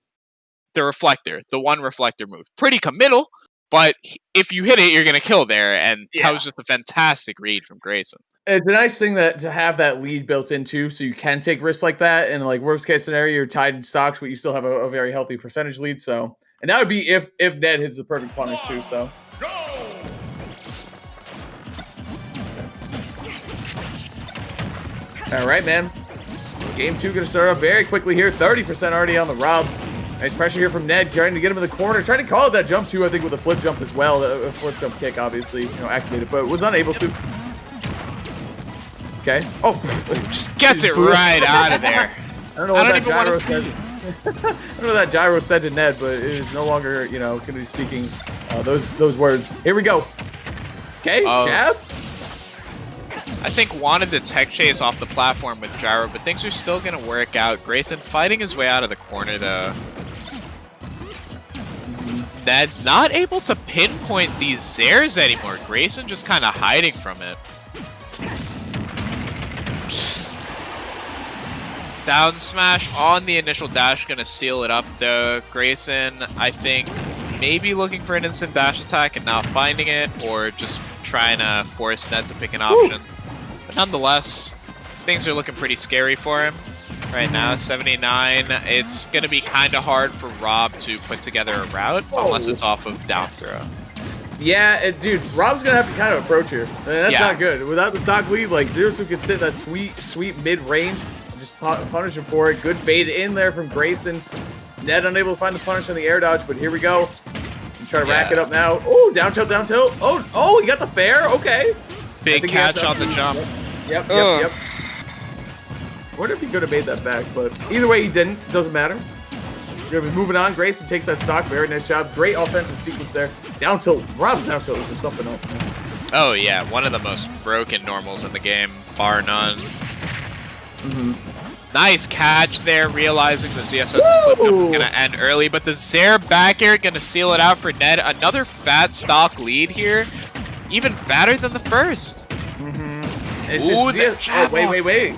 the reflector, the one reflector move. Pretty committal, but if you hit it, you're going to kill there, and that was just a fantastic read from Grayson. It's a nice thing that to have that lead built in too, so you can take risks like that. And like worst case scenario, you're tied in stocks, but you still have a very healthy percentage lead. So, and that would be if Ned hits the perfect punish too. So. All right, man. Game 2 going to start off very quickly here. 30% already on the Rob. Nice pressure here from Ned, trying to get him in the corner. Trying to call it that jump too, I think, with a flip jump as well. A flip jump kick, obviously, activated, but was unable to. Okay. Oh, just gets it right out of there. I don't know what that gyro said. I don't know what that gyro said to Ned, but it is no longer, going to be speaking those words. Here we go. Okay, jab. I think wanted the tech chase off the platform with gyro, but things are still going to work out. Grayson fighting his way out of the corner, though. Ned not able to pinpoint these Zairs anymore. Grayson just kind of hiding from it. Down smash on the initial dash, gonna seal it up though. Grayson, I think, maybe looking for an instant dash attack and not finding it, or just trying to force Ned to pick an option. But nonetheless, things are looking pretty scary for him right now. 79. It's gonna be kind of hard for Rob to put together a route unless it's off of down throw. Yeah, dude, Rob's gonna have to kind of approach here. That's not good. Without the dock lead, like Zero can sit in that sweet mid range. Just punish him for it. Good bait in there from Grayson. Ned unable to find the punish on the air dodge, but here we go. And try to rack it up now. Oh, down tilt, down tilt. Oh, he got the fair. Okay. Big catch on the jump. Yep. I wonder if he could have made that back, but either way, he didn't. Doesn't matter. We're gonna be moving on. Grayson takes that stock. Very nice job. Great offensive sequence there. Down tilt. Rob's down tilt is just something else, man. Oh yeah, one of the most broken normals in the game, bar none. Nice catch there, realizing the ZSS's flip jump is going to end early, but the Zair back air going to seal it out for Ned. Another fat stock lead here, even fatter than the first. Wait.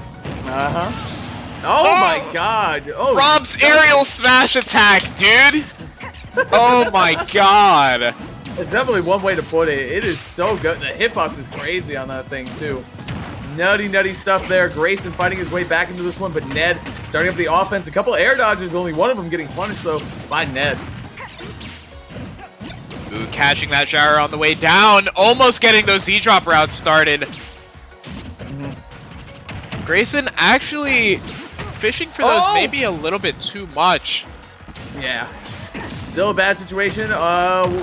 Oh my god. Oh, Rob's aerial smash attack, dude. Oh my god. It's definitely one way to put it. It is so good. The hitbox is crazy on that thing, too. Nutty stuff there. Grayson fighting his way back into this one, but Ned starting up the offense. A couple air dodges, only one of them getting punished, though, by Ned. Ooh, catching that gyro on the way down. Almost getting those Z-drop routes started. Grayson actually fishing for those maybe a little bit too much. Yeah. Still a bad situation. He was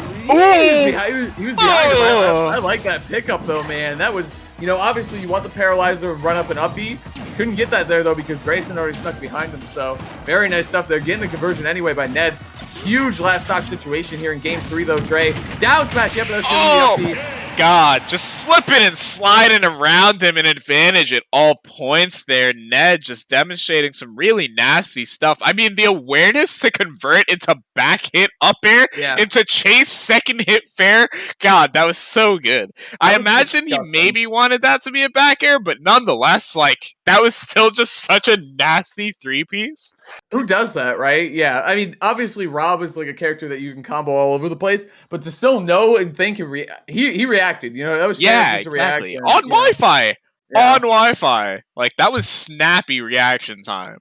behind him. I like that pickup, though, man. That was... obviously you want the paralyzer run up and up B. Couldn't get that there, though, because Grayson already snuck behind him. So, very nice stuff there. Getting the conversion anyway by Ned. Huge last stock situation here in Game 3, though, Dre. Down smash. Yep, that's going to be up B. God, just slipping and sliding around him, an advantage at all points there. Ned just demonstrating some really nasty stuff. I mean, the awareness to convert into back hit up air, into chase second hit fair. God, that was so good. I imagine he maybe wanted that to be a back air, but nonetheless, that was still just such a nasty three-piece. Who does that, right? Yeah, I mean, obviously Rob is like a character that you can combo all over the place, but to still know and think and he reacted. That was exactly on Wi-Fi. On Wi-Fi, that was snappy reaction time.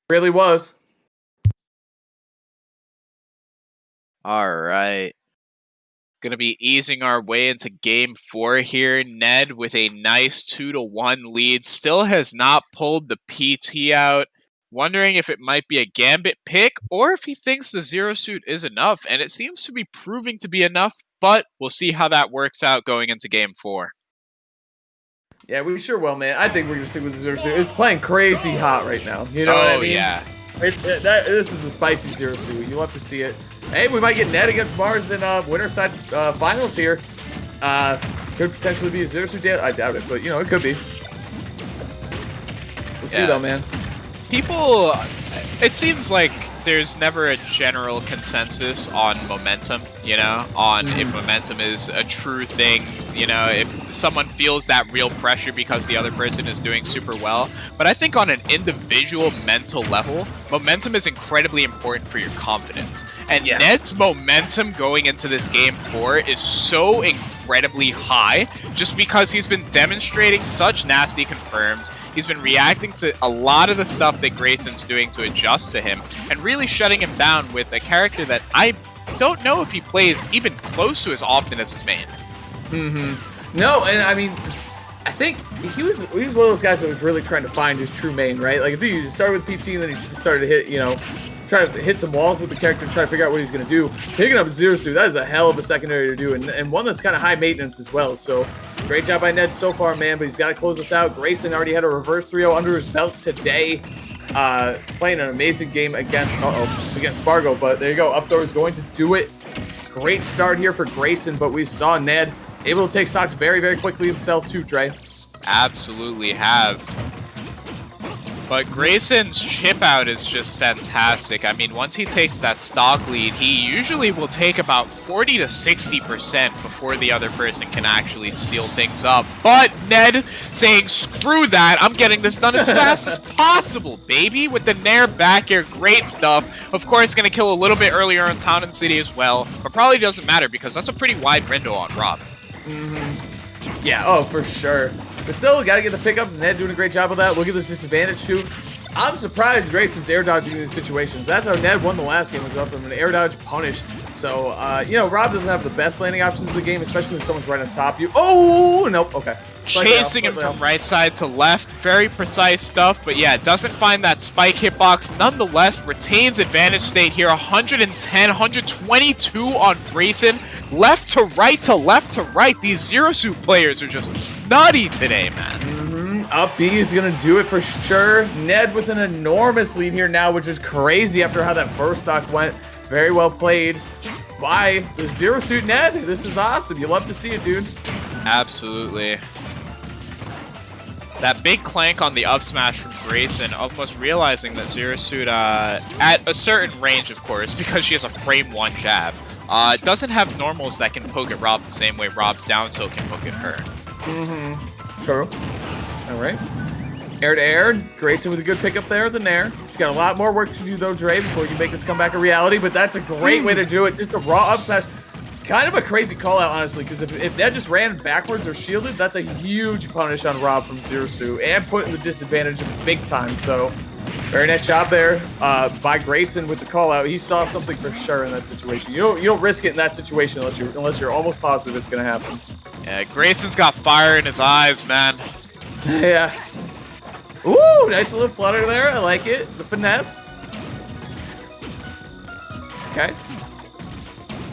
Really was. All right. Gonna be easing our way into game 4 here. Ned with a nice 2-1 lead. Still has not pulled the PT out. Wondering if it might be a Gambit pick or if he thinks the Zero Suit is enough. And it seems to be proving to be enough, but we'll see how that works out going into game 4. Yeah, we sure will, man. I think we're going to stick with the Zero Suit. It's playing crazy hot right now. You know what I mean? Yeah. This is a spicy Zero Suit. You'll have to see it. Hey, we might get Ned against Mars in winter side finals here. Could potentially be a Zero Suit deal. I doubt it, but you know, it could be. We'll see though, man. People, it seems like there's never a general consensus on momentum, you know, on if momentum is a true thing, you know, if someone feels that real pressure because the other person is doing super well. But I think on an individual mental level, momentum is incredibly important for your confidence. And Ned's momentum going into this game 4 is so incredibly high just because he's been demonstrating such nasty confirms. He's been reacting to a lot of the stuff that Grayson's doing to adjust to him and really shutting him down with a character that I don't know if he plays even close to as often as his main. No, and I mean, I think he was one of those guys that was really trying to find his true main, right? Like if he started with PT and then he just started to hit, you know, try to hit some walls with the character and try to figure out what he's going to do. Picking up Zero Suit, that is a hell of a secondary to do, and one that's kind of high maintenance as well. So great job by Ned so far, man, but he's got to close us out. Grayson already had a reverse 3-0 under his belt today. Playing an amazing game against Fargo, but there you go. Up throw is going to do it. Great start here for Grayson, but we saw Ned able to take stocks very, very quickly himself too, Trey. Absolutely have. But Grayson's chip out is just fantastic. I mean, once he takes that stock lead, he usually will take about 40 to 60% before the other person can actually seal things up. But Ned saying, screw that, I'm getting this done as fast as possible, baby, with the Nair back air, great stuff. Of course, going to kill a little bit earlier on Town and City as well, but probably doesn't matter because that's a pretty wide window on Rob. Yeah, oh, for sure. But still, got to get the pickups, and Ned doing a great job of that. Look at this disadvantage, too. I'm surprised Grayson's air dodging in these situations. That's how Ned won the last game, was up from an air dodge punish. So, you know, Rob doesn't have the best landing options in the game, especially when someone's right on top of you. Oh, nope, okay. Chasing him from right side to left. Very precise stuff, but yeah, doesn't find that spike hitbox. Nonetheless, retains advantage state here. 110, 122 on Grayson. Left to right to left to right. These Zero Suit players are just nutty today, man. Up B is going to do it for sure. Ned with an enormous lead here now, which is crazy after how that first stock went. Very well played by the Zero Suit Ned. This is awesome. You love to see it, dude. Absolutely. That big clank on the up smash from Grayson, almost realizing that Zero Suit, at a certain range, of course, because she has a frame 1 jab, doesn't have normals that can poke at Rob the same way Rob's down tilt can poke at her. True. All right. Air to air. Grayson with a good pickup there, the Nair. She's got a lot more work to do, though, Dre, before you make this comeback a reality, but that's a great way to do it. Just a raw up smash. Kind of a crazy call out, honestly, because if Ned just ran backwards or shielded, that's a huge punish on Rob from Zero Suit and put in the disadvantage big time. So, very nice job there by Grayson with the call out. He saw something for sure in that situation. You don't risk it in that situation unless you're almost positive it's gonna happen. Yeah, Grayson's got fire in his eyes, man. Yeah. Ooh, nice little flutter there. I like it. The finesse. Okay.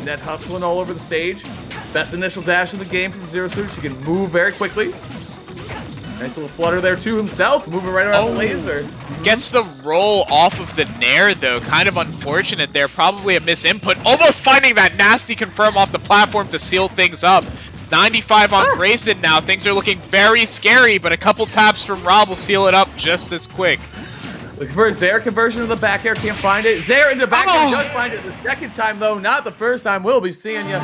Ned hustling all over the stage. Best initial dash in the game from Zero Suit. She can move very quickly. Nice little flutter there to himself, moving right around the laser. Gets the roll off of the Nair, though. Kind of unfortunate there. Probably a misinput. Almost finding that nasty confirm off the platform to seal things up. 95 on Grayson now. Things are looking very scary, but a couple taps from Rob will seal it up just as quick. Looking for a Zaire conversion of the back air. Can't find it. Zaire in the back air does find it the second time, though. Not the first time. We'll be seeing you.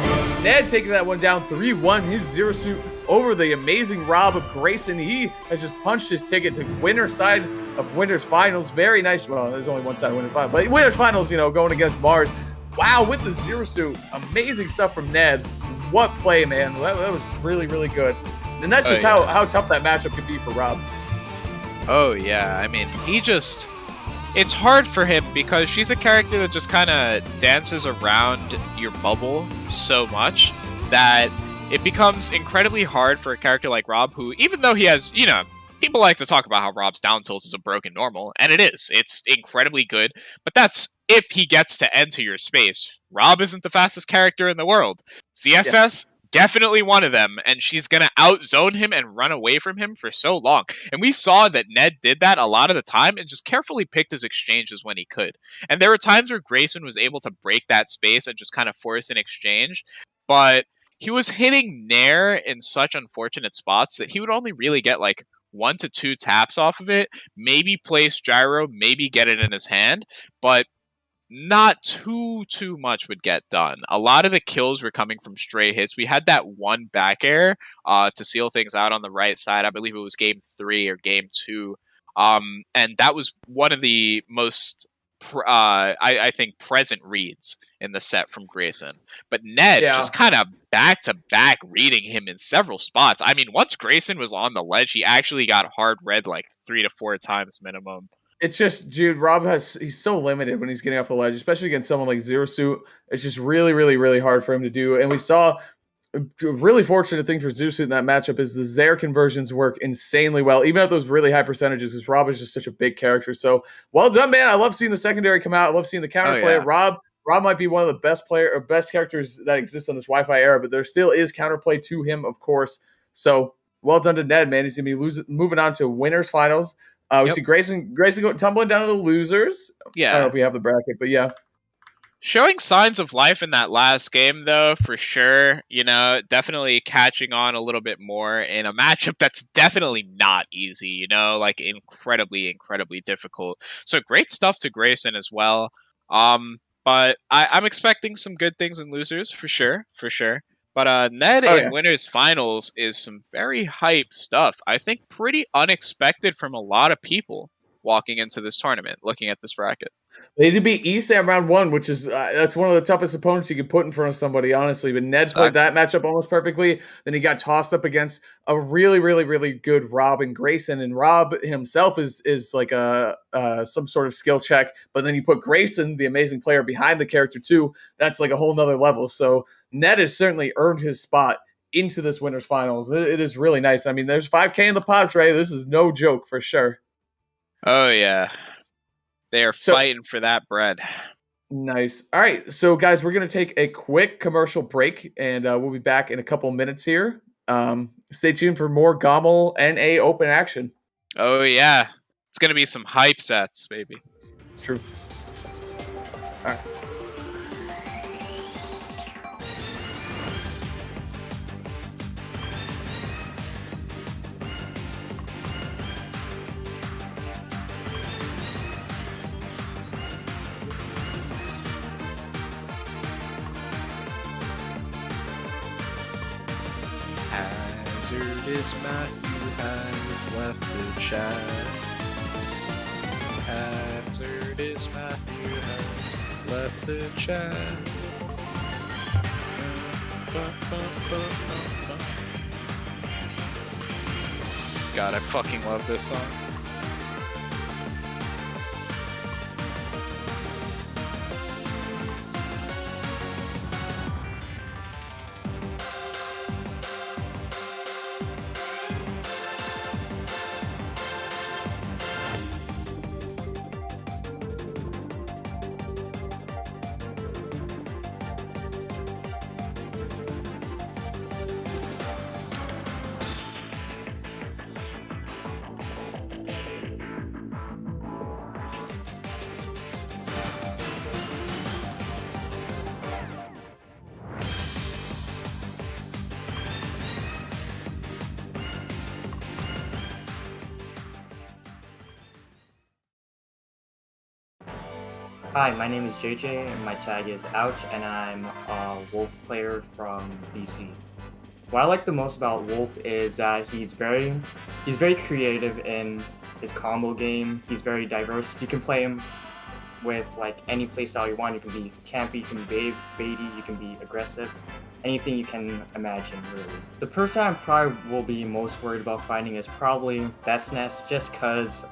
Ned taking that one down 3-1. His Zero Suit over the amazing Rob of Grayson. He has just punched his ticket to winner side of Winter's Finals. Very nice. Well, there's only one side of Winter's Finals. But Winter's Finals, you know, going against Mars. Wow, with the Zero Suit. Amazing stuff from Ned. What play, man. That was really, really good. And that's just how tough that matchup can be for Rob. Oh, yeah. I mean, it's hard for him because she's a character that just kind of dances around your bubble so much that it becomes incredibly hard for a character like Rob, who, even though he has, people like to talk about how Rob's down tilt is a broken normal, and it is. It's incredibly good, but that's if he gets to enter your space. Rob isn't the fastest character in the world. CSS, definitely one of them, and she's going to outzone him and run away from him for so long. And we saw that Ned did that a lot of the time and just carefully picked his exchanges when he could. And there were times where Grayson was able to break that space and just kind of force an exchange, but he was hitting Nair in such unfortunate spots that he would only really get like 1 to 2 taps off of it, maybe place gyro, maybe get it in his hand, but not too much would get done. A lot of the kills were coming from stray hits. We had that one back air to seal things out on the right side. I believe it was game 3 or game 2. And that was one of the most I think present reads in the set from Grayson. But Ned just kind of back to back reading him in several spots. I mean, once Grayson was on the ledge, he actually got hard read like 3 to 4 times minimum. It's just, dude, he's so limited when he's getting off the ledge, especially against someone like Zero Suit. It's just really, really, really hard for him to do. And we saw a really fortunate thing for Zero Suit in that matchup is the Zaire conversions work insanely well, even at those really high percentages, because Rob is just such a big character. So well done, man. I love seeing the secondary come out. I love seeing the counterplay. Rob might be one of the best characters that exists on this Wi-Fi era, but there still is counterplay to him, of course. So well done to Ned, man. He's going to be moving on to winners finals. We see Grayson tumbling down to the losers. Yeah. I don't know if we have the bracket, but yeah. Showing signs of life in that last game, though, for sure. Definitely catching on a little bit more in a matchup that's definitely not easy, like incredibly, incredibly difficult. So great stuff to Grayson as well. But I'm expecting some good things in losers, for sure. But Ned in winners finals is some very hype stuff. I think pretty unexpected from a lot of people walking into this tournament, looking at this bracket. They did beat Esam round 1, which is that's one of the toughest opponents you could put in front of somebody, honestly. But Ned played that matchup almost perfectly. Then he got tossed up against a really, really, really good Rob and Grayson. And Rob himself is like some sort of skill check. But then you put Grayson, the amazing player, behind the character too. That's like a whole nother level. So Ned has certainly earned his spot into this winners finals. It is really nice. I mean, there's 5K in the pot, Trey. This is no joke for sure. Oh, yeah. They are fighting for that bread. Nice. All right. So, guys, we're going to take a quick commercial break, and we'll be back in a couple minutes here. Stay tuned for more GOML NA open action. Oh, yeah. It's going to be some hype sets, baby. It's true. All right. Hazardous Matthew has left the chat. Hazardous Matthew has left the chat. God, I fucking love this song. Hi, my name is JJ, and my tag is Ouch, and I'm a Wolf player from DC. What I like the most about Wolf is that he's very creative in his combo game. He's very diverse. You can play him with like any playstyle you want. You can be campy, you can be baity, you can be aggressive. Anything you can imagine, really. The person I probably will be most worried about fighting is probably Bestness, just because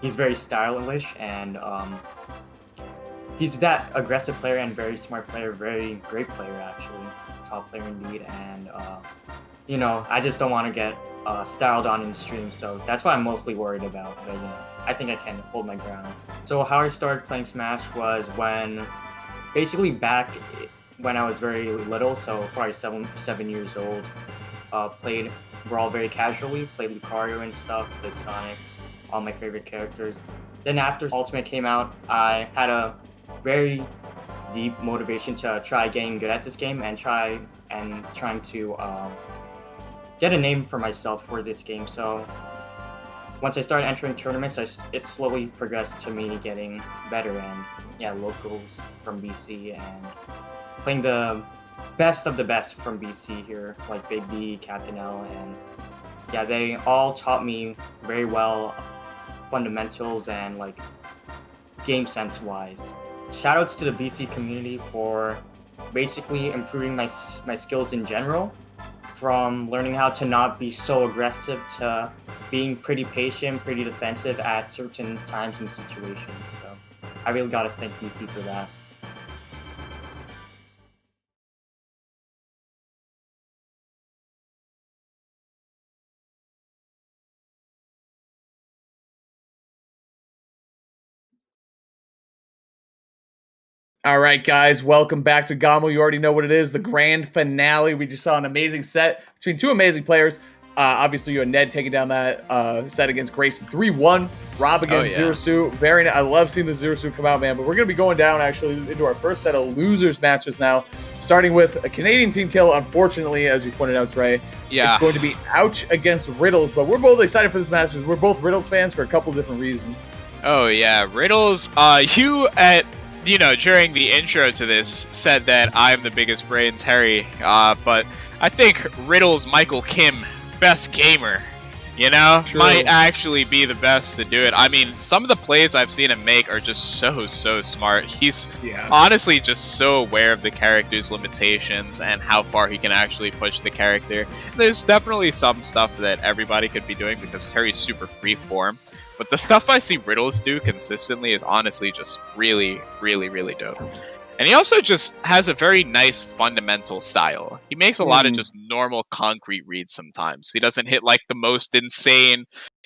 he's very stylish and he's that aggressive player and very smart player, very great player actually, top player indeed. And you know, I just don't want to get styled on in the stream, so that's what I'm mostly worried about. But you know, I think I can hold my ground. So how I started playing Smash was when, basically back when I was very little, so probably 7 years old. Played Brawl very casually, played Lucario and stuff, played Sonic, all my favorite characters. Then after Ultimate came out, I had a very deep motivation to try getting good at this game and trying to get a name for myself for this game. So once I started entering tournaments, it slowly progressed to me getting better, and yeah, locals from BC and playing the best of the best from BC here, like Big B, Captain L, and yeah, they all taught me very well fundamentals and like game sense wise. Shoutouts to the BC community for basically improving my skills in general, from learning how to not be so aggressive to being pretty patient, pretty defensive at certain times and situations. So I really gotta thank BC for that. All right, guys, welcome back to GOML. You already know what it is, the grand finale. We just saw an amazing set between two amazing players. Obviously, you and Ned taking down that set against Grayson 3-1. Rob against Zero Suit. Very nice. I love seeing the Zero Suit come out, man. But we're going to be going down, actually, into our first set of losers matches now, starting with a Canadian team kill, unfortunately, as you pointed out, Trey. Yeah. It's going to be Ouch against Riddles. But we're both excited for this match. We're both Riddles fans for a couple different reasons. Oh, yeah. Riddles, during the intro to this, said that I'm the biggest brains Harry, but I think Riddles Michael Kim, best gamer, might actually be the best to do it. I mean, some of the plays I've seen him make are just so smart. He's honestly just so aware of the character's limitations and how far he can actually push the character. There's definitely some stuff that everybody could be doing because Harry's super freeform. But the stuff I see Riddles do consistently is honestly just really dope. And he also just has a very nice fundamental style. He makes a lot of just normal concrete reads sometimes. He doesn't hit like the most insane,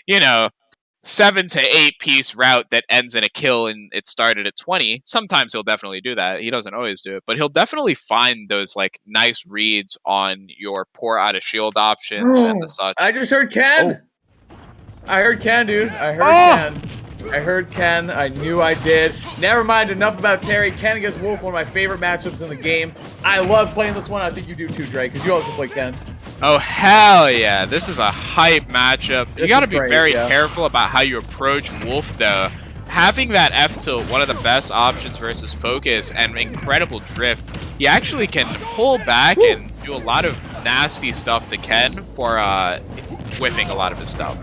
7 to 8 piece route that ends in a kill and it started at 20. Sometimes he'll definitely do that. He doesn't always do it, but he'll definitely find those like nice reads on your poor out of shield options and the such. I just heard Ken! I heard Ken, dude. I heard Ken. I heard Ken. I knew I did. Never mind. Enough about Terry. Ken against Wolf, one of my favorite matchups in the game. I love playing this one. I think you do too, Drake, because you also play Ken. Oh, hell yeah. This is a hype matchup. You got to be very careful about how you approach Wolf, though. Having that F tilt, one of the best options versus focus and incredible drift, he actually can pull back and do a lot of nasty stuff to Ken for whiffing a lot of his stuff.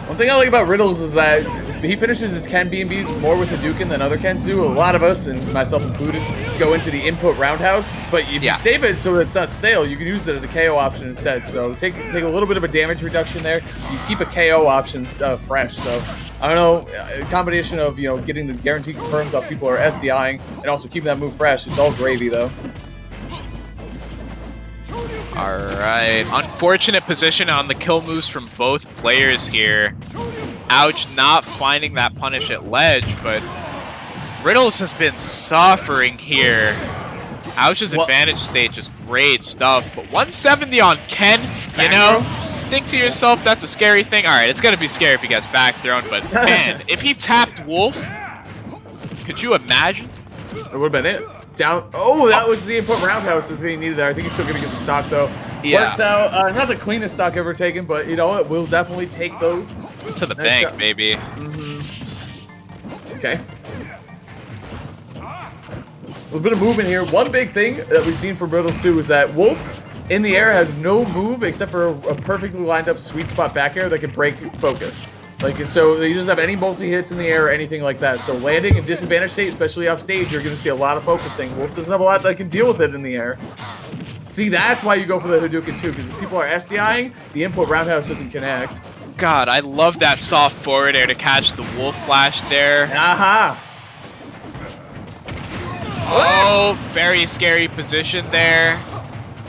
One thing I like about Riddles is that he finishes his Ken B&Bs more with Hadouken than other Kens do. A lot of us, and myself included, go into the input roundhouse, but if you save it so that it's not stale, you can use it as a KO option instead. So take a little bit of a damage reduction there. You keep a KO option fresh. So I don't know, a combination of getting the guaranteed confirms off people who are SDIing and also keeping that move fresh. It's all gravy though. Alright, unfortunate position on the kill moves from both players here. Ouch, not finding that punish at ledge, but Riddles has been suffering here. Ouch's advantage state, just great stuff, but 170 on Ken, think to yourself, that's a scary thing. Alright, it's gonna be scary if he gets back thrown, but man, if he tapped Wolf, could you imagine? It would have been it. Down. Oh, that was the input roundhouse that he needed there. I think he's still going to get the stock, though. Yeah. Works out. Not the cleanest stock ever taken, but you know what? We'll definitely take those. To the bank, baby. Okay. A little bit of movement here. One big thing that we've seen from Riddles, too, is that Wolf in the air has no move except for a perfectly lined up sweet spot back air that can break focus. So he doesn't have any multi-hits in the air or anything like that. So landing in disadvantage state, especially off stage, you're going to see a lot of focusing. Wolf doesn't have a lot that can deal with it in the air. See, that's why you go for the Hadouken too, because if people are SDIing, the input roundhouse doesn't connect. God, I love that soft forward air to catch the Wolf flash there. Aha! Oh, very scary position there.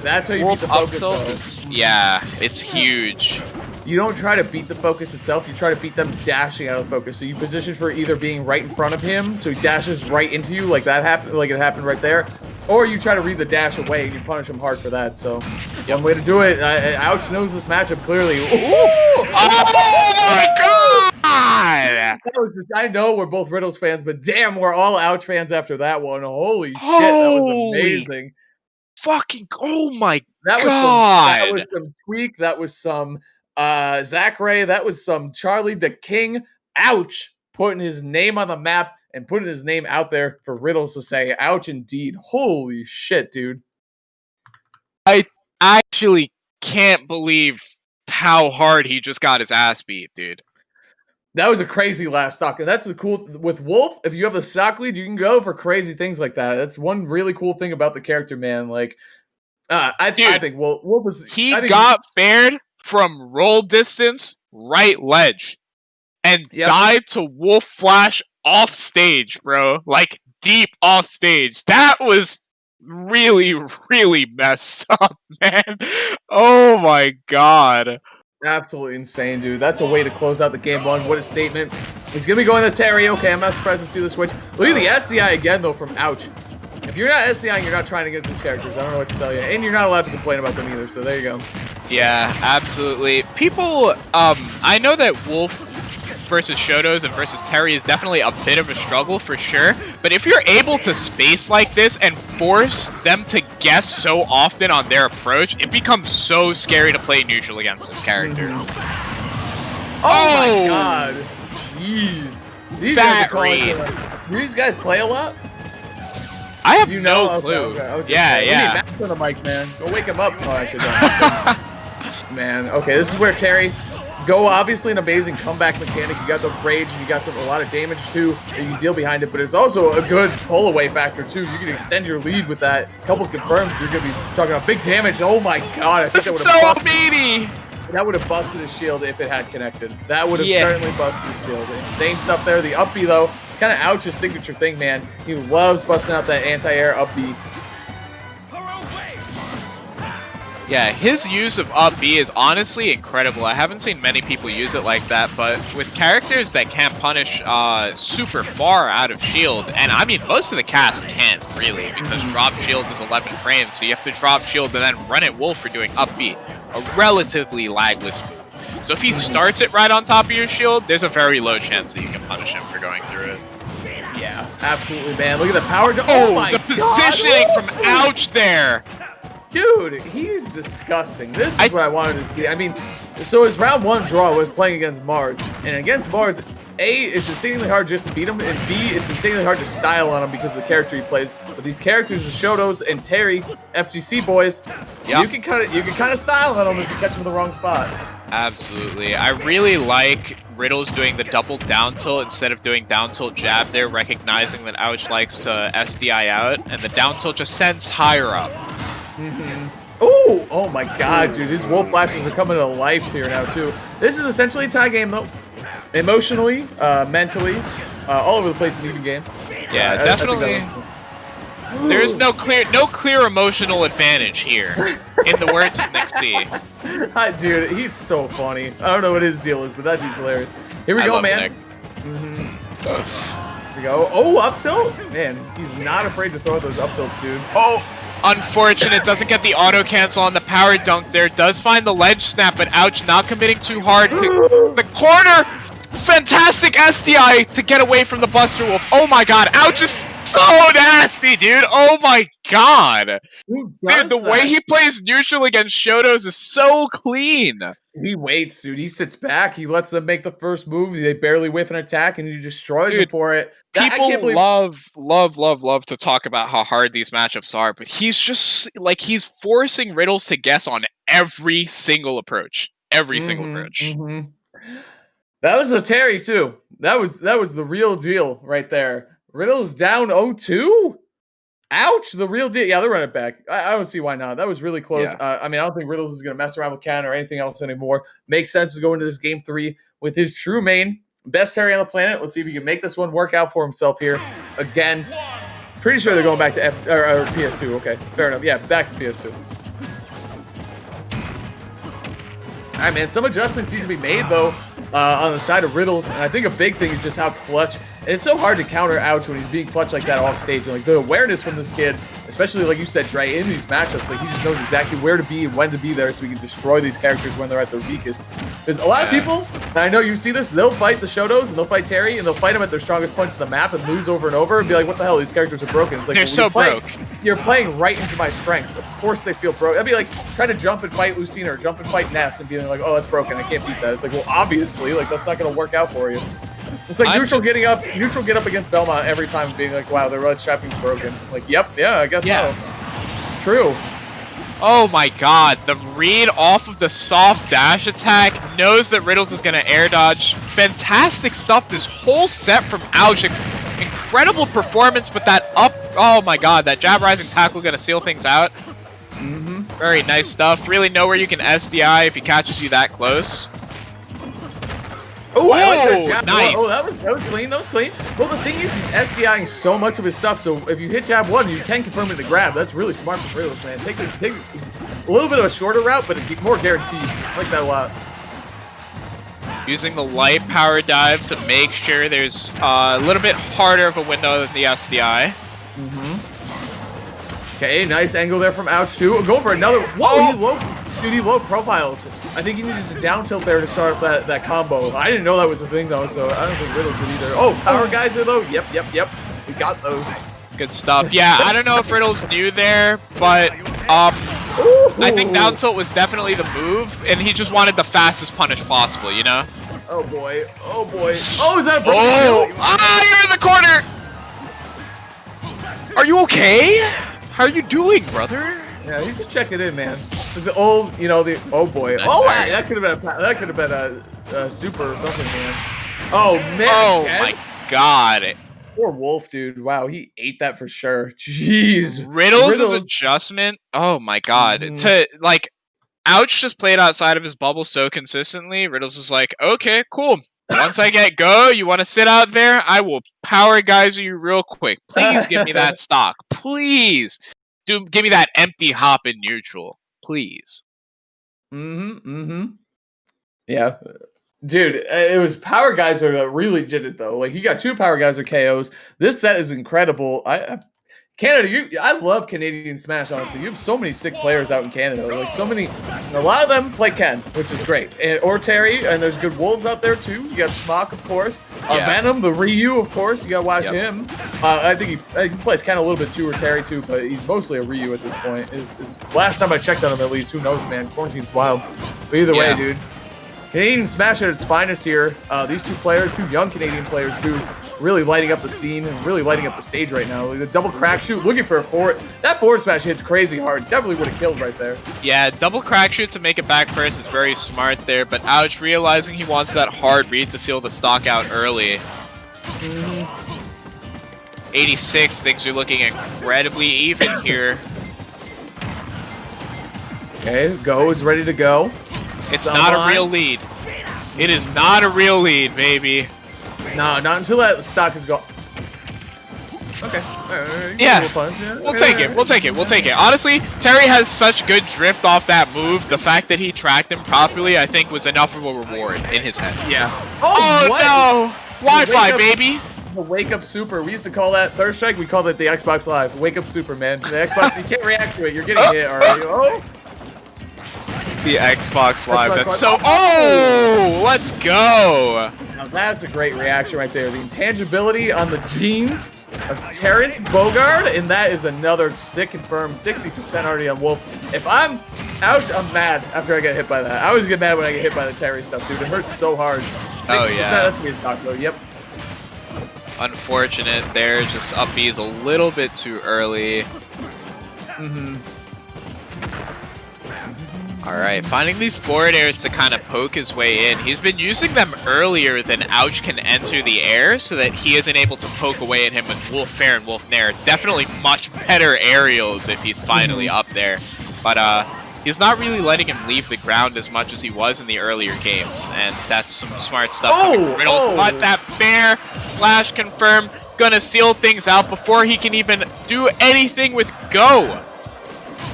That's how you Wolf beat the up focus, tilt though. is, yeah, it's huge. You don't try to beat the focus itself, you try to beat them dashing out of the focus. So you position for either being right in front of him, so he dashes right into you, like that happened, like it happened right there, or you try to read the dash away and you punish him hard for that. So that's one way to do it. Ouch knows this matchup clearly. Ooh! Oh my god! That was just, I know we're both Riddles fans, but damn, we're all Ouch fans after that one. Holy shit, that was amazing. Fucking, oh my That god! Was some Tweak. That was some Zach Ray. That was some Charlie the King. Ouch! Putting his name on the map and putting his name out there for Riddles to say. Ouch, indeed. Holy shit, dude. I actually can't believe how hard he just got his ass beat, dude. That was a crazy last stock. And that's the cool with Wolf. If you have the stock lead, you can go for crazy things like that. That's one really cool thing about the character, man. Like, I think Wolf was. He got fared from roll distance, right ledge, and died to Wolf Flash off stage, bro. Like, deep off stage. That was really, really messed up, man. Oh my god. Absolutely insane, dude. That's a way to close out the game one. What a statement. He's going to be going to Terry. Okay, I'm not surprised to see the switch. Look at the SDI again, though, from Ouch. If you're not SDI, you're not trying to get these characters. I don't know what to tell you. And you're not allowed to complain about them either, so there you go. Yeah, absolutely. People, I know that Wolf versus Shotos and versus Terry is definitely a bit of a struggle for sure, but if you're able to space like this and force them to guess so often on their approach, it becomes so scary to play neutral against this character. Oh my god. Jeez. These guys play a lot? I have no clue. Okay. Yeah. We need Max on the mic, man. Go wake him up. Oh, I should don't. Man, okay, this is where Terry obviously an amazing comeback mechanic. You got the rage and you got a lot of damage too that you can deal behind it, but it's also a good pull away factor too. You can extend your lead with that. Couple confirms, you're gonna be talking about big damage. Oh my god, I think that would have meaty. That would have busted his shield if it had connected. That would have certainly busted his shield. Insane stuff there. The up B though, it's kind of Ouch's signature thing, man. He loves busting out that anti-air up B. Yeah, his use of up B is honestly incredible. I haven't seen many people use it like that, but with characters that can't punish super far out of shield, and I mean, most of the cast can't, really, because drop shield is 11 frames, so you have to drop shield and then run at Wolf for doing up B, a relatively lagless move. So if he starts it right on top of your shield, there's a very low chance that you can punish him for going through it. Yeah, absolutely, man. Look at the power. Oh my god! The positioning from Ouch there! Dude, he's disgusting. This is what I wanted to see. I mean, so his round one draw was playing against Mars. And against Mars, A, it's insanely hard just to beat him. And B, it's insanely hard to style on him because of the character he plays. But these characters, the Shotos and Terry, FGC boys, you can kind of style on them if you catch them in the wrong spot. Absolutely. I really like Riddles doing the double down tilt instead of doing down tilt jab there, recognizing that Ouch likes to SDI out, and the down tilt just sends higher up. Ooh! Oh my god, dude. These Wolf Flashes are coming to life here now, too. This is essentially a tie game, though. Emotionally, mentally, all over the place in the even game. Yeah, definitely. There's no clear emotional advantage here, in the words of Nick C. Dude, he's so funny. I don't know what his deal is, but that dude's hilarious. Here we go, man. Here we go. Oh, up tilt? Man, he's not afraid to throw those up tilts, dude. Oh! Unfortunate, doesn't get the auto cancel on the power dunk there. Does find the ledge snap, but Ouch not committing too hard to the corner. Fantastic SDI to get away from the Buster Wolf. Oh my god, Ouch is so nasty, dude. Oh my god. Dude, the way he plays neutral against Shotos is so clean. He waits, dude. He sits back. He lets them make the first move. They barely whiff an attack, and he destroys them for it. People love to talk about how hard these matchups are, but he's just, like, he's forcing Riddles to guess on every single approach. Every single approach. That was a Terry, too. That was the real deal right there. Riddles down 0-2? Ouch, the real deal. Yeah, they're running it back. I don't see why not. That was really close. Yeah. I mean, I don't think Riddles is going to mess around with counter or anything else anymore. Makes sense to go into this game 3 with his true main. Best Terry on the planet. Let's see if he can make this one work out for himself here. Again. Pretty sure they're going back to or PS2. Okay, fair enough. Yeah, back to PS2. All right, man. Some adjustments need to be made though on the side of Riddles, and I think a big thing is just how clutch. And it's so hard to counter Ouch when he's being clutch like that off stage. And like the awareness from this kid, especially like you said, Dre, in these matchups, like he just knows exactly where to be and when to be there, so he can destroy these characters when they're at their weakest. There's a lot of people, and I know you see this, they'll fight the Shotos and they'll fight Terry and they'll fight him at their strongest points in the map and lose over and over and be like, what the hell, these characters are broken. It's like, they're so broke. You're playing right into my strengths. Of course they feel broke. That'd be like trying to jump and fight Lucina or jump and fight Ness and being like, oh, that's broken, I can't beat that. It's like, well, obviously, like that's not gonna work out for you. It's like neutral get up against Belmont every time being like, wow, their red trapping's broken. Like, yep, yeah, I guess so. True. Oh my god, the read off of the soft dash attack, knows that Riddles is going to air dodge. Fantastic stuff this whole set from Ouch. Incredible performance, but that oh my god, that jab rising tackle going to seal things out. Very nice stuff. Really know where you can SDI if he catches you that close. Oh, I like that jab. Nice. Oh, that was clean. That was clean. Well, the thing is, he's SDIing so much of his stuff, so if you hit jab 1, you can confirm it to grab. That's really smart for Riddles, man. Take a little bit of a shorter route, but it's more guaranteed. I like that a lot. Using the light power dive to make sure there's a little bit harder of a window than the SDI. Okay, nice angle there from Ouch, too. Going for another. Whoa, he low profiles. I think he needed to down tilt there to start that combo. I didn't know that was a thing, though, so I don't think Riddles did either. Oh, power geyser, though. Yep. We got those. Good stuff. Yeah, I don't know if Riddles knew there, but I think down tilt was definitely the move, and he just wanted the fastest punish possible, you know? Oh, boy. Oh, is that a broken you're in the corner! Are you okay? How are you doing, brother? Yeah, he's just checking in, man. Like the old, oh boy. That could have been a super or something, man. Oh man. Oh my god. Poor Wolf, dude. Wow, he ate that for sure. Jeez. Riddles' adjustment. Oh my god. To like, Ouch just played outside of his bubble so consistently. Riddles is like, okay, cool. Once I get go, you want to sit out there? I will power geyser you real quick. Please give me that stock. Please. Dude, give me that empty hop in neutral. Please. Yeah. Dude, it was Power Geyser that really did it, though. Like, he got 2 Power Geyser KOs. This set is incredible. Canada, I love Canadian Smash, honestly. You have so many sick players out in Canada. Like, a lot of them play Ken, which is great. Or Terry, and there's good Wolves out there, too. You got Smock, of course. Venom, the Ryu, of course. You got to watch him. I think he plays Ken a little bit, too, or Terry, too, but he's mostly a Ryu at this point. Last time I checked on him, at least. Who knows, man? Quarantine's wild. But either way, dude. Canadian Smash at its finest here. These 2 players, 2 young Canadian players, too, really lighting up the scene and really lighting up the stage right now. The double crack shoot, looking for a forward. That forward smash hits crazy hard. Definitely would have killed right there. Yeah, double crack shoot to make it back first is very smart there, but Ouch realizing he wants that hard read to feel the stock out early. 86, things are looking incredibly even here. Okay, Go is ready to go. It's not a real lead. It is not a real lead, baby. No, not until that stock is gone. Okay. We'll take it. Honestly, Terry has such good drift off that move. The fact that he tracked him properly, I think, was enough of a reward in his head. Yeah. Oh no! Wi-Fi, baby! The Wake Up Super. We used to call that Third Strike. We called it the Xbox Live. Wake Up Super, man. The Xbox, you can't react to it. You're getting hit already. Oh! The Xbox Live. That's so. Oh! Let's go! Now that's a great reaction right there. The intangibility on the jeans of Terrence Bogard, and that is another sick confirmed 60% already on Wolf. If I'm Ouch, I'm mad after I get hit by that. I always get mad when I get hit by the Terry stuff, dude. It hurts so hard. 60%, oh yeah. That's gonna be a taco. Yep. Unfortunate there. Just up B's a little bit too early. Alright, finding these forward airs to kind of poke his way in. He's been using them earlier than Ouch can enter the air so that he isn't able to poke away at him with Wolf Fair and Wolf Nair. Definitely much better aerials if he's finally up there. But he's not really letting him leave the ground as much as he was in the earlier games. And that's some smart stuff. Riddles, but that fair flash confirm gonna seal things out before he can even do anything with Go.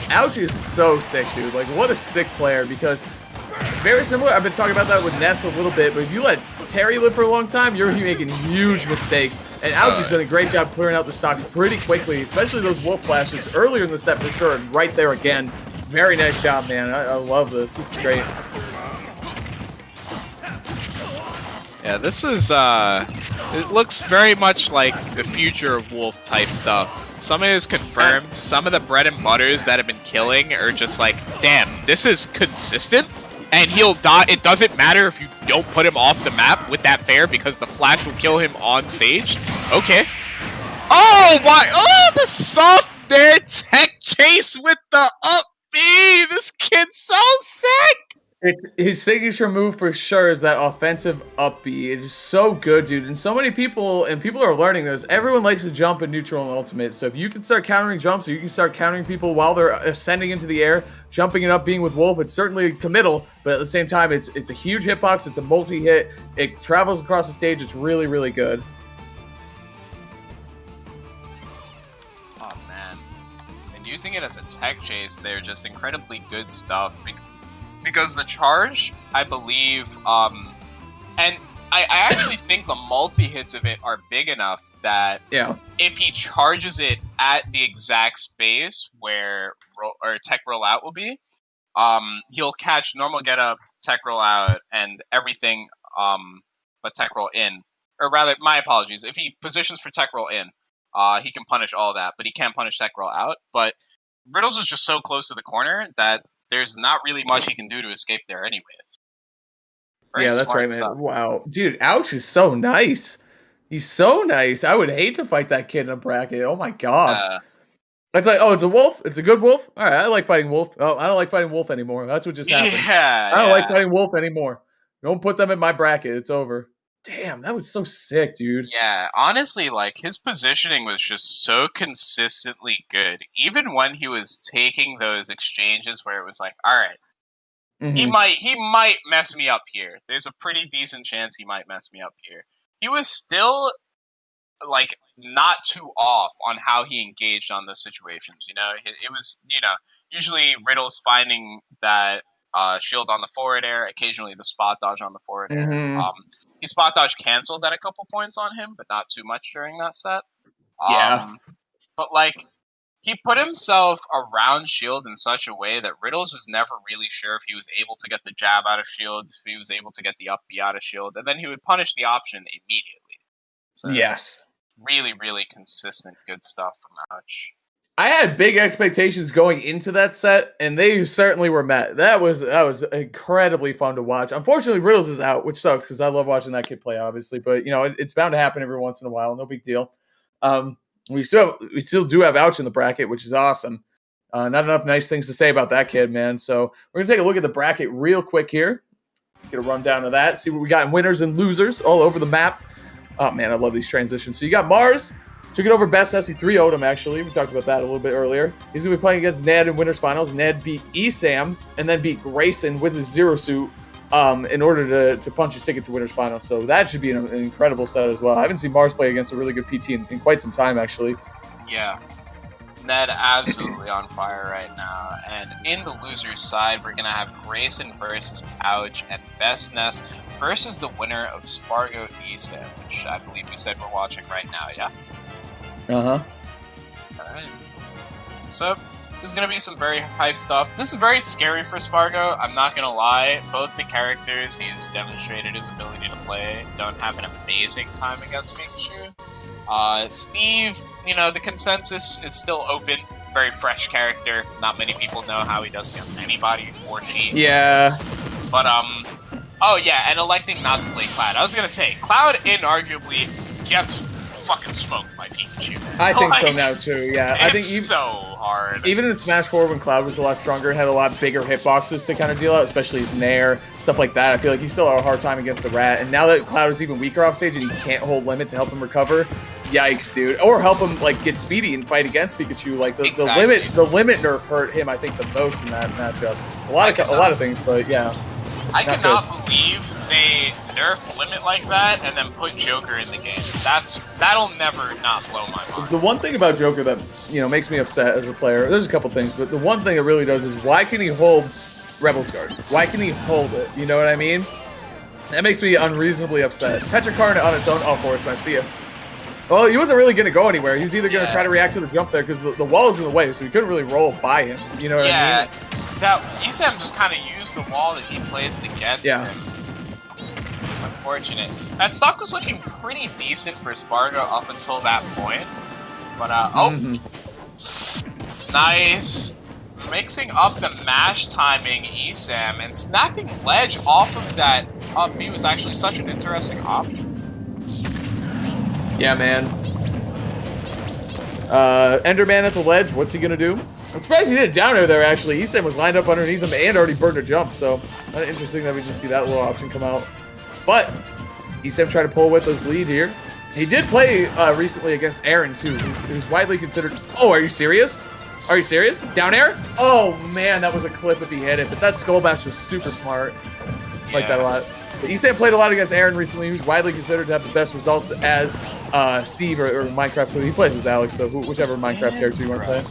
Ouch is so sick, dude. Like, what a sick player, because very similar. I've been talking about that with Ness a little bit, but if you let Terry live for a long time, you're making huge mistakes. And Ouch has done a great job clearing out the stocks pretty quickly, especially those wolf flashes earlier in the set for sure, and right there again. Very nice job, man. I love this. This is great. Yeah, this is, it looks very much like the future of Wolf type stuff. Some of it is confirmed, some of the bread and butters that have been killing are just like, damn, this is consistent, and he'll die. It doesn't matter if you don't put him off the map with that fair because the flash will kill him on stage. Okay. Oh my, oh, the soft there tech chase with the up B. This kid's so sick. His signature move for sure is that offensive up B. It is so good, dude. And so many people, and people are learning this, everyone likes to jump in neutral and ultimate. So if you can start countering jumps, or you can start countering people while they're ascending into the air, jumping it up, being with Wolf, it's certainly committal, but at the same time, it's a huge hitbox. It's a multi-hit. It travels across the stage. It's really, really good. Oh, man. And using it as a tech chase, they're just incredibly good stuff. Because the charge, I believe, and I actually think the multi-hits of it are big enough that if he charges it at the exact space where tech roll out will be, he'll catch normal get up, tech roll out, and everything but tech roll in. Or rather, my apologies, if he positions for tech roll in, he can punish all that, but he can't punish tech roll out. But Riddles is just so close to the corner that there's not really much he can do to escape there anyways. Very that's right, man. stuff. Wow. Dude, Ouch is so nice. He's so nice. I would hate to fight that kid in a bracket. Oh, my God. It's like, oh, it's a wolf? It's a good wolf? All right, I like fighting wolf. Oh, I don't like fighting wolf anymore. That's what just happened. I don't like fighting wolf anymore. Don't put them in my bracket. It's over. Damn, that was so sick, dude. Yeah, honestly, like, his positioning was just so consistently good. Even when he was taking those exchanges where it was like, all right, he might mess me up here. There's a pretty decent chance he might mess me up here. He was still, like, not too off on how he engaged on those situations, you know? It was, you know, usually Riddle's finding that shield on the forward air, occasionally the spot dodge on the forward air. He spot dodge canceled at a couple points on him, but not too much during that set. But like, he put himself around shield in such a way that Riddles was never really sure if he was able to get the jab out of shield, if he was able to get the up B out of shield, and then he would punish the option immediately. So really, really consistent good stuff from Ouch. I had big expectations going into that set, and they certainly were met. That was incredibly fun to watch. Unfortunately, Riddles is out, which sucks because I love watching that kid play, obviously. But you know, it's bound to happen every once in a while. No big deal. We still do have Ouch in the bracket, which is awesome. Not enough nice things to say about that kid, man. So we're gonna take a look at the bracket real quick here. Get a rundown of that. See what we got in winners and losers all over the map. Oh man, I love these transitions. So you got Mars. Took it over Best SE 3-0'd him, actually. We talked about that a little bit earlier. He's going to be playing against Ned in Winners Finals. Ned beat Esam and then beat Grayson with his Zero Suit in order to punch his ticket to Winners Finals. So that should be an incredible set as well. I haven't seen Mars play against a really good PT in quite some time, actually. Yeah. Ned absolutely on fire right now. And in the loser's side, we're going to have Grayson versus Ouch and Best Ness versus the winner of Spargo Esam, which I believe you said we're watching right now, yeah? Alright. So, there's going to be some very hype stuff. This is very scary for Spargo, I'm not going to lie. Both the characters he's demonstrated his ability to play don't have an amazing time against Pikachu. Steve, you know, the consensus is still open. Very fresh character. Not many people know how he does against anybody, or she. Yeah. But, oh yeah, and electing not to play Cloud. I was going to say, Cloud inarguably gets fucking smoked by Pikachu. I think so now too. Yeah, I think it's so hard. Even in Smash 4, when Cloud was a lot stronger and had a lot bigger hitboxes to kind of deal out, especially his Nair, stuff like that. I feel like he still had a hard time against the Rat. And now that Cloud is even weaker off stage and he can't hold limit to help him recover, yikes, dude. Or help him like get speedy and fight against Pikachu. Like the limit nerf hurt him, I think, the most in that matchup. A lot of things, but yeah. I cannot believe they nerf Limit like that and then put Joker in the game. That'll never not blow my mind. The one thing about Joker that makes me upset as a player, there's a couple things, but the one thing it really does is why can he hold Rebel's Guard? Why can he hold it? You know what I mean? That makes me unreasonably upset. Petrikarn on its own. Oh, forward smash. See ya. Well, he wasn't really going to go anywhere. He was either going to try to react to the jump there because the wall was in the way, so he couldn't really roll by him. You know what I mean? That Isam just kind of used the wall that he placed against him. Unfortunate. That stock was looking pretty decent for Spargo up until that point. But, nice. Mixing up the mash timing Isam and snapping ledge off of that up B was actually such an interesting option. Yeah, man. Enderman at the ledge. What's he gonna do? I'm surprised he didn't down air there, actually. Isam was lined up underneath him and already burned a jump, so kind of interesting that we didn't see that little option come out. But Isam tried to pull with his lead here. He did play recently against Aaron, too, who's widely considered... Oh, are you serious? Are you serious? Down air? Oh, man, that was a clip if he hit it. But that Skull Bash was super smart. Like that a lot. But Isam played a lot against Aaron recently, who's widely considered to have the best results as Steve or Minecraft. He plays as Alex, so whichever Minecraft character you want to play.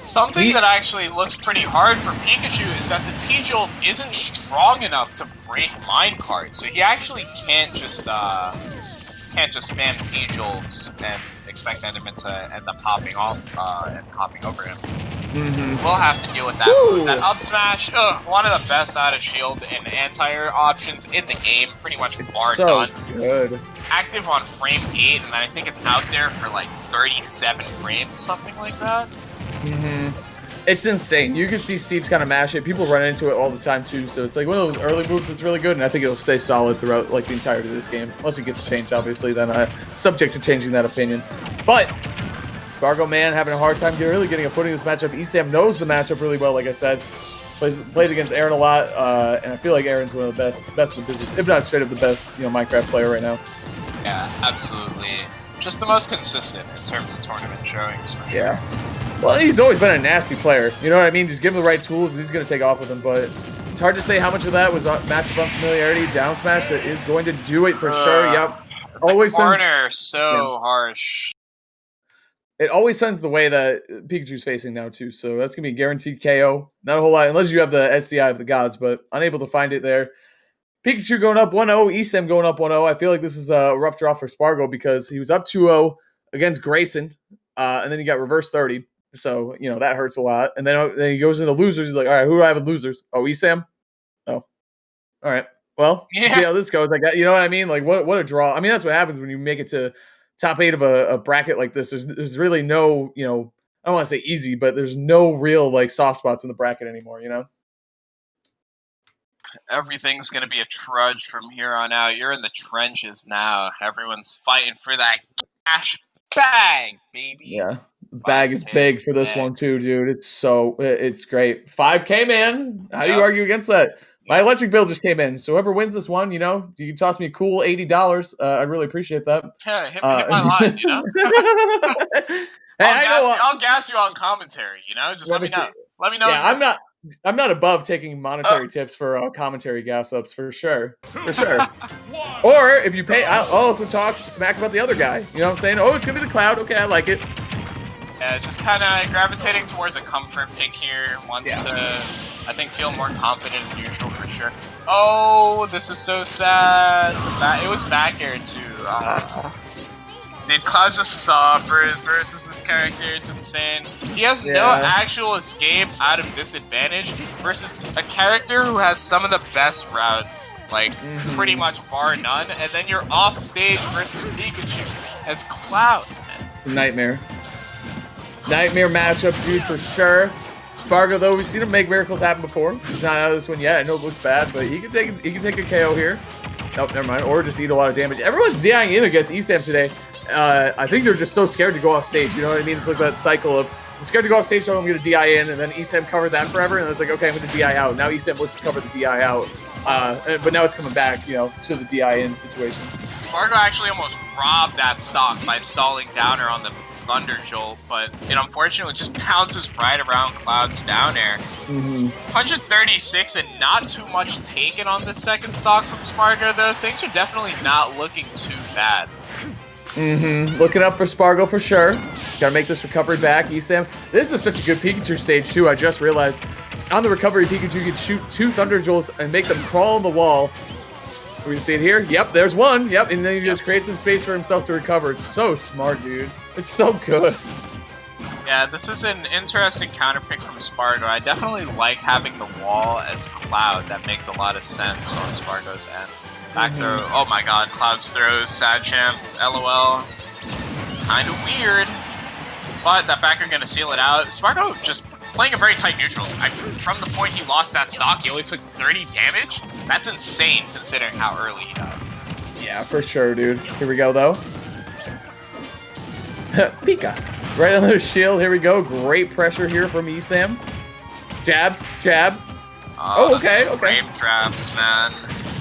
Something that actually looks pretty hard for Pikachu is that the T-Jolt isn't strong enough to break Minecart, so he actually can't just spam T-Jolts and expect Enderman to end up popping off and hopping over him. We'll have to deal with that. That up smash, one of the best out of shield and anti-air options in the game, pretty much bar none. Good. Active on frame 8, and I think it's out there for like 37 frames, something like that. It's insane. You can see Steve's kind of mash it. People run into it all the time too, so it's like one of those early moves that's really good, and I think it'll stay solid throughout like the entirety of this game. Unless it gets changed, obviously, then I'm subject to changing that opinion. But Spargo Man having a hard time really getting a footing in this matchup. Isam knows the matchup really well, like I said. Played against Aaron a lot, and I feel like Aaron's one of the best in the business, if not straight up the best, Minecraft player right now. Yeah, absolutely. Just the most consistent in terms of tournament showings, for sure. Yeah. Well, he's always been a nasty player. You know what I mean? Just give him the right tools, and he's going to take off with them. But it's hard to say how much of that was matchup unfamiliarity. Down smash that is going to do it for sure. Yep. Always corner so harsh. It always sends the way that Pikachu's facing now, too. So that's going to be a guaranteed KO. Not a whole lot, unless you have the SDI of the gods, but unable to find it there. Pikachu going up 1-0, Isam going up 1-0. I feel like this is a rough draw for Spargo because he was up 2-0 against Grayson, and then he got reverse 30. So, that hurts a lot. And then he goes into losers. He's like, all right, who do I have in losers? Oh, Isam? Oh. All right. Well, see how this goes. Like, you know what I mean? Like, what a draw. I mean, that's what happens when you make it to top 8 of a bracket like this. There's really no, I don't want to say easy, but there's no real, like, soft spots in the bracket anymore, Everything's going to be a trudge from here on out. You're in the trenches now. Everyone's fighting for that cash bag, baby. Yeah. The bag is big for this one too, dude. It's great. 5K, man. How do you argue against that? My electric bill just came in. So whoever wins this one, you can toss me a cool $80. I'd really appreciate that. Yeah, hit my line, Hey, I'll gas you on commentary, Just let me know. Let me know. Yeah, I'm not above taking monetary tips for commentary gas ups for sure. For sure. Or if you pay, I'll also talk smack about the other guy. You know what I'm saying? Oh, it's gonna be the Cloud. Okay, I like it. Yeah, just kind of gravitating towards a comfort pick here. Wants to, I think, feel more confident and neutral for sure. Oh, this is so sad. It was back air too. Dude, Cloud just suffers versus this character. It's insane. He has no actual escape out of disadvantage versus a character who has some of the best routes, like pretty much bar none. And then you're off stage versus Pikachu as Cloud. Nightmare matchup, dude, for sure. Spargo, though, we've seen him make miracles happen before. He's not out of this one yet. I know it looks bad, but he can take a KO here. Nope, never mind. Or just eat a lot of damage. Everyone's DIing in against Isam today. I think they're just so scared to go off stage. You know what I mean? It's like that cycle of I'm scared to go off stage, so I'm going to DI in, and then Isam covered that forever, and it's like, okay, I'm going to DI out. Now Isam wants to cover the DI out. But now it's coming back, to the DI in situation. Spargo actually almost robbed that stock by stalling Downer on the Thunder Jolt, but it unfortunately just bounces right around Cloud's down air. 136 and not too much taken on the second stock from Spargo, though. Things are definitely not looking too bad. Looking up for Spargo for sure. Gotta make this recovery back. Esam. This is such a good Pikachu stage, too. I just realized. On the recovery, Pikachu can shoot 2 Thunder Jolts and make them crawl on the wall. We can see it here. Yep, there's one. Yep, and then he just creates some space for himself to recover. It's so smart, dude. It's so good. Yeah, this is an interesting counterpick from Spargo. I definitely like having the wall as Cloud. That makes a lot of sense on Spargo's end. Back throw. Oh my god, Cloud's throws, sad champ, LOL. Kind of weird. But that backer gonna seal it out. Spargo just playing a very tight neutral. From the point he lost that stock, he only took 30 damage. That's insane considering how early he died. Yeah, for sure, dude. Here we go, though. Pika. Right on the shield. Here we go. Great pressure here from Esam. Jab, jab. Oh, okay, okay. Frame traps, man.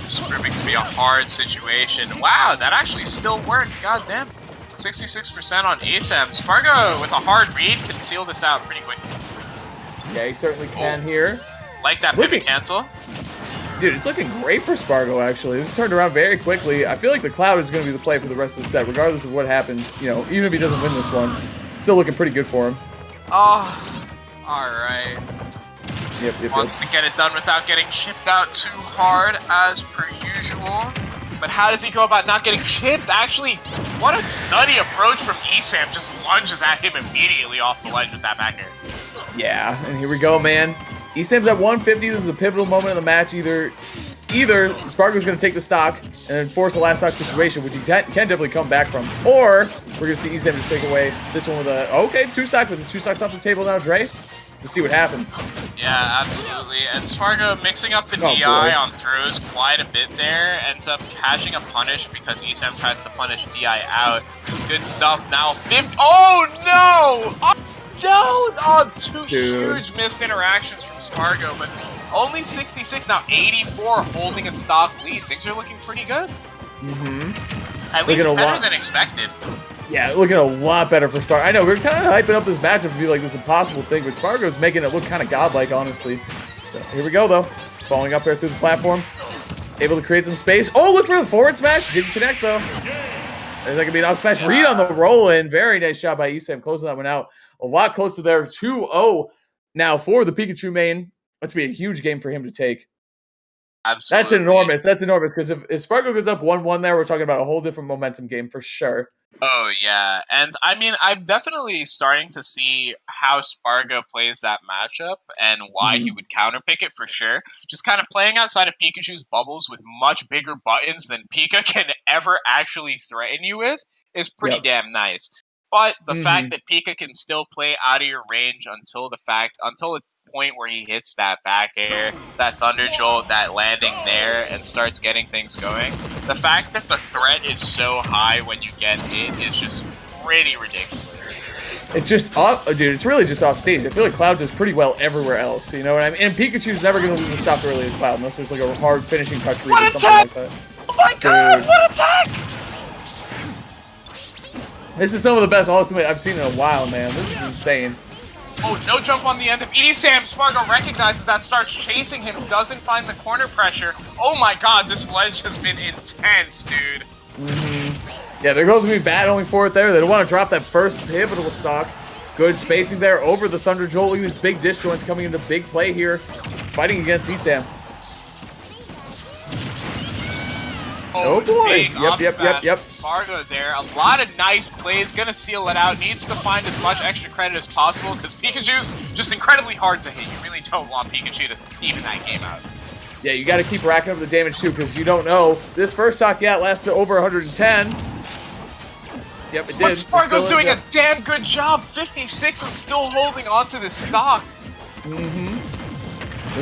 Just proving to be a hard situation. Wow, that actually still worked. God damn. 66% on Esam. Spargo, with a hard read, can seal this out pretty quickly. Yeah, he certainly can here. Like that pivot cancel. Dude, it's looking great for Spargo, actually. This turned around very quickly. I feel like the Cloud is going to be the play for the rest of the set, regardless of what happens. You know, even if he doesn't win this one, still looking pretty good for him. Oh, alright. Yep. Wants to get it done without getting chipped out too hard, as per usual. But how does he go about not getting chipped? Actually, what a nutty approach from Esam. Just lunges at him immediately off the ledge with that back air. Yeah, and here we go, man. Esam's at 150. This is a pivotal moment in the match. Either Spargo's going to take the stock and force a last stock situation, which he can definitely come back from, or we're going to see Esam just take away this one with a, okay, 2 stock, with the 2 stocks off the table now, Dre. Let's see what happens. Yeah, absolutely. And Spargo mixing up the DI on throws quite a bit there. Ends up catching a punish because Esam tries to punish DI out. Some good stuff now. Oh, no! Oh, no! Oh, 2 huge missed interactions from Spargo, but only 66, now 84, holding a stock lead. Things are looking pretty good. At least better than expected. Yeah, looking a lot better for Spargo. I know, we're kind of hyping up this matchup to be like this impossible thing, but Spargo's making it look kind of godlike, honestly. So here we go, though. Falling up there through the platform. Able to create some space. Oh, look for the forward smash. Didn't connect, though. There's going to be an up smash. Read on the roll-in. Very nice shot by Esam, closing that one out. A lot closer there. 2-0 now for the Pikachu main. That's going to be a huge game for him to take. Absolutely. That's enormous. That's enormous, because if Spargo goes up 1-1 there, we're talking about a whole different momentum game for sure. Oh, yeah. And, I mean, I'm definitely starting to see how Spargo plays that matchup and why he would counterpick it for sure. Just kind of playing outside of Pikachu's bubbles with much bigger buttons than Pika can ever actually threaten you with is pretty damn nice. But the fact that Pika can still play out of your range until the point where he hits that back air, that Thunder Jolt, that landing there, and starts getting things going. The fact that the threat is so high when you get hit is just pretty ridiculous. It's just off, dude. It's really just off stage. I feel like Cloud does pretty well everywhere else. You know what I mean? And Pikachu's never going to lose the stock early to Cloud unless there's like a hard finishing touch read or something like that. Oh my god! What attack! This is some of the best ultimate I've seen in a while, man. This is insane. Oh, no jump on the end of Esam. Spargo recognizes that, starts chasing him, doesn't find the corner pressure. Oh my god, this ledge has been intense, dude. Yeah, they're going to be battling for it there. They don't want to drop that first pivotal stock. Good spacing there over the Thunder Jolt. Look at these big disjoints coming into big play here. Fighting against Esam. Oh boy. Yep. Spargo there. A lot of nice plays. Gonna seal it out. Needs to find as much extra credit as possible because Pikachu's just incredibly hard to hit. You really don't want Pikachu to even that game out. Yeah, you got to keep racking up the damage too because you don't know. This first stock, lasted over 110. Yep, it did. But Spargo's doing a damn good job. 56 and still holding onto this stock. Looking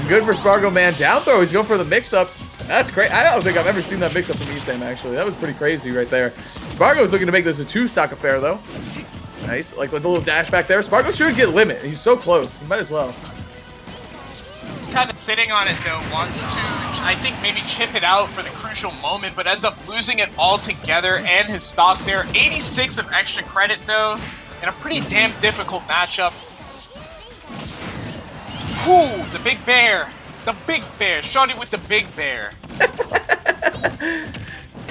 good for Spargo, man. Down throw. He's going for the mix-up. That's great. I don't think I've ever seen that mix-up from Esam, actually. That was pretty crazy right there. Spargo's looking to make this a 2-stock affair, though. Nice. Like the little dash back there. Spargo should get limit. He's so close. He might as well. He's kind of sitting on it, though. Wants to, I think, maybe chip it out for the crucial moment, but ends up losing it altogether and his stock there. 86 of extra credit, though. in a pretty damn difficult matchup. Ooh, the big bear. The big bear. Shawty with the big bear.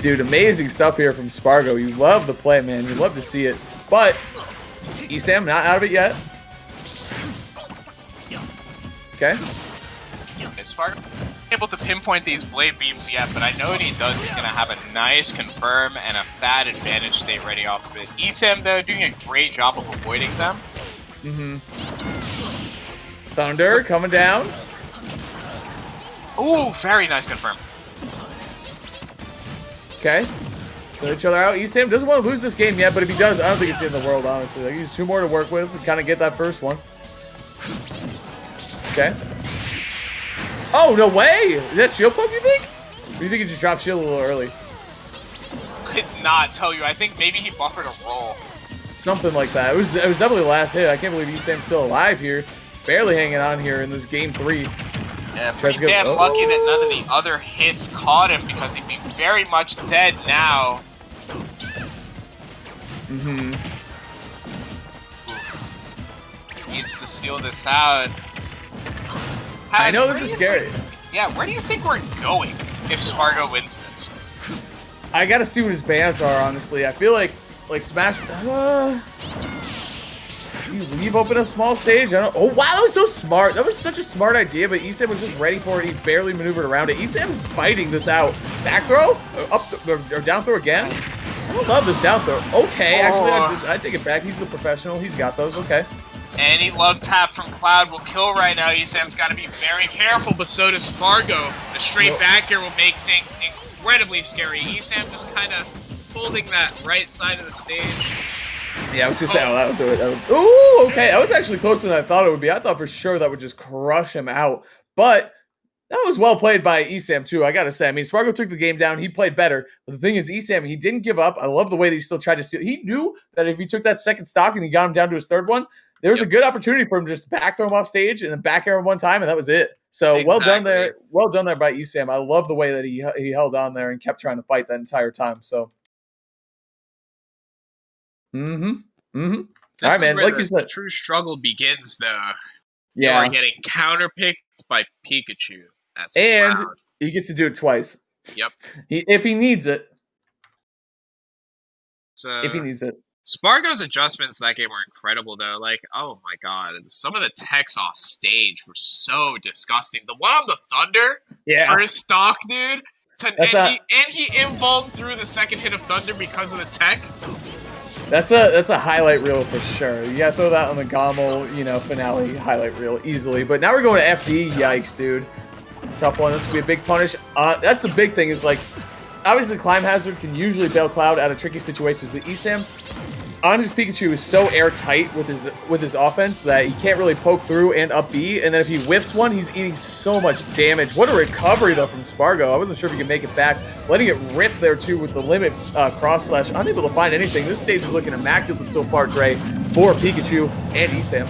Dude, amazing stuff here from Spargo. You love the play, man. You love to see it. But ESAM not out of it yet. Okay. Spargo able to pinpoint these blade beams yet, but I know what he does. He's going to have a nice confirm and a bad advantage state ready off of it. ESAM, though, doing a great job of avoiding them. Thunder coming down. Ooh, very nice confirm. Okay. Kill each other out. ESAM doesn't want to lose this game yet, but if he does, I don't think it's the end of the world, honestly. Like, he's 2 more to work with to kind of get that first one. Okay. Oh, no way! Is that shield poke, you think? Or do you think he just dropped shield a little early? Could not tell you. I think maybe he buffered a roll. Something like that. It was definitely the last hit. I can't believe ESAM's still alive here. Barely hanging on here in this game 3. Yeah, pretty damn lucky that none of the other hits caught him because he'd be very much dead now. Needs to seal this out. I know this is scary. Yeah, where do you think we're going if Spargo wins this? I gotta see what his bans are, honestly. I feel like Smash... you leave open a small stage? I don't... Oh, wow, that was so smart. That was such a smart idea, but ESAM was just ready for it. He barely maneuvered around it. ESAM's fighting this out. Back throw? Or down throw again? I don't love this down throw. Okay, actually, I take it back. He's the professional. He's got those. Okay. Any love tap from Cloud will kill right now. ESAM's got to be very careful, but so does Spargo. The straight back here will make things incredibly scary. ESAM just kind of holding that right side of the stage. Yeah, I was just saying, that would do it. Ooh, okay. That was actually closer than I thought it would be. I thought for sure that would just crush him out. But that was well played by ESAM, too, I got to say. I mean, Spargo took the game down. He played better. But the thing is, ESAM, he didn't give up. I love the way that he still tried to steal. He knew that if he took that second stock and he got him down to his third one, there was a good opportunity for him to just back throw him off stage and then back air him one time, and that was it. So well done there. Well done there by ESAM. I love the way that he held on there and kept trying to fight that entire time. So, All right, man. Like you said, the true struggle begins, though. Yeah. You are getting counterpicked by Pikachu. And he gets to do it twice. Yep. If he needs it. So, if he needs it. Spargo's adjustments that game were incredible, though. Like, oh my god, some of the techs off stage were so disgusting. The one on the Thunder, first stock, dude, and he invulned through the second hit of Thunder because of the tech. That's a highlight reel for sure. You gotta throw that on the GOML, finale highlight reel easily. But now we're going to FD. Yikes, dude. Tough one. That's gonna be a big punish. That's the big thing is like, obviously Climb Hazard can usually bail Cloud out of tricky situations, but ESAM on his Pikachu is so airtight with his offense that he can't really poke through and up B, and then if he whiffs one, he's eating so much damage. What a recovery, though, from Spargo. I wasn't sure if he could make it back. Letting it rip there, too, with the limit cross slash. Unable to find anything. This stage is looking immaculate so far, Trey, for Pikachu and ESAM.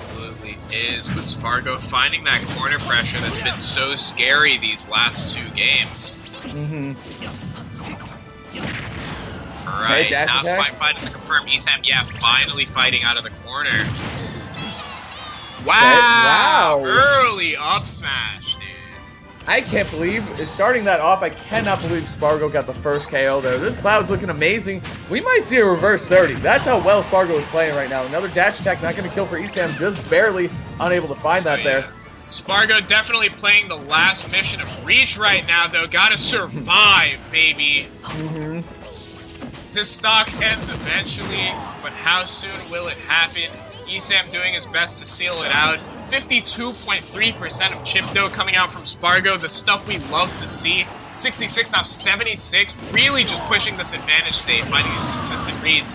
Absolutely is, with Spargo finding that corner pressure that's been so scary these last 2 games. Alright, now fighting to confirm ESAM, finally fighting out of the corner. Wow! Early up smash, dude. I can't believe, starting that off, I cannot believe Spargo got the first KO there. This Cloud's looking amazing. We might see a reverse 30. That's how well Spargo is playing right now. Another dash attack, not going to kill for ESAM, just barely unable to find that there. Spargo definitely playing the last mission of Reach right now, though. Gotta survive, baby. This stock ends eventually, but how soon will it happen? ESAM doing his best to seal it out. 52.3% of chip dough coming out from Spargo, the stuff we love to see. 66, now 76, really just pushing this advantage state, finding these consistent reads.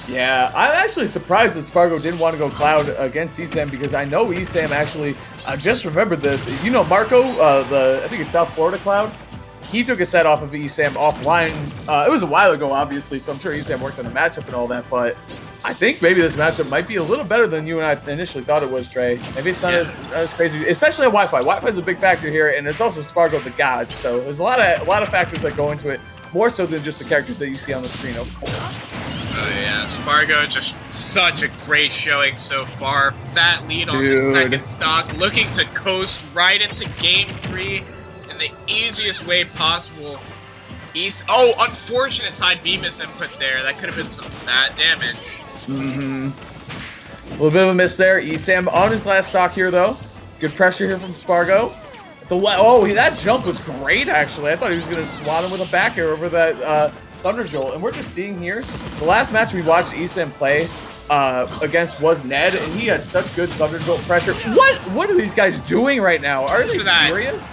Yeah, I'm actually surprised that Spargo didn't want to go Cloud against ESAM because I know ESAM actually, I just remembered this. You know Marco, I think it's South Florida Cloud? He took a set off of ESAM offline. It was a while ago, obviously, so I'm sure ESAM worked on the matchup and all that, but I think maybe this matchup might be a little better than you and I initially thought it was, Trey. Maybe it's not as crazy, especially on Wi-Fi. Wi-Fi is a big factor here, and it's also Spargo the God, so there's a lot of factors that go into it, more so than just the characters that you see on the screen, of course. Oh yeah, Spargo just such a great showing so far. Fat lead on the second stock, looking to coast right into game 3 in the easiest way possible. Unfortunate side B miss input there. That could have been some bad damage. A little bit of a miss there. ESAM on his last stock here, though. Good pressure here from Spargo. That jump was great, actually. I thought he was going to swat him with a back air over that Thunder Jolt. And we're just seeing here, the last match we watched ESAM play against was Ned, and he had such good Thunder Jolt pressure. What are these guys doing right now? Are they serious? Dude.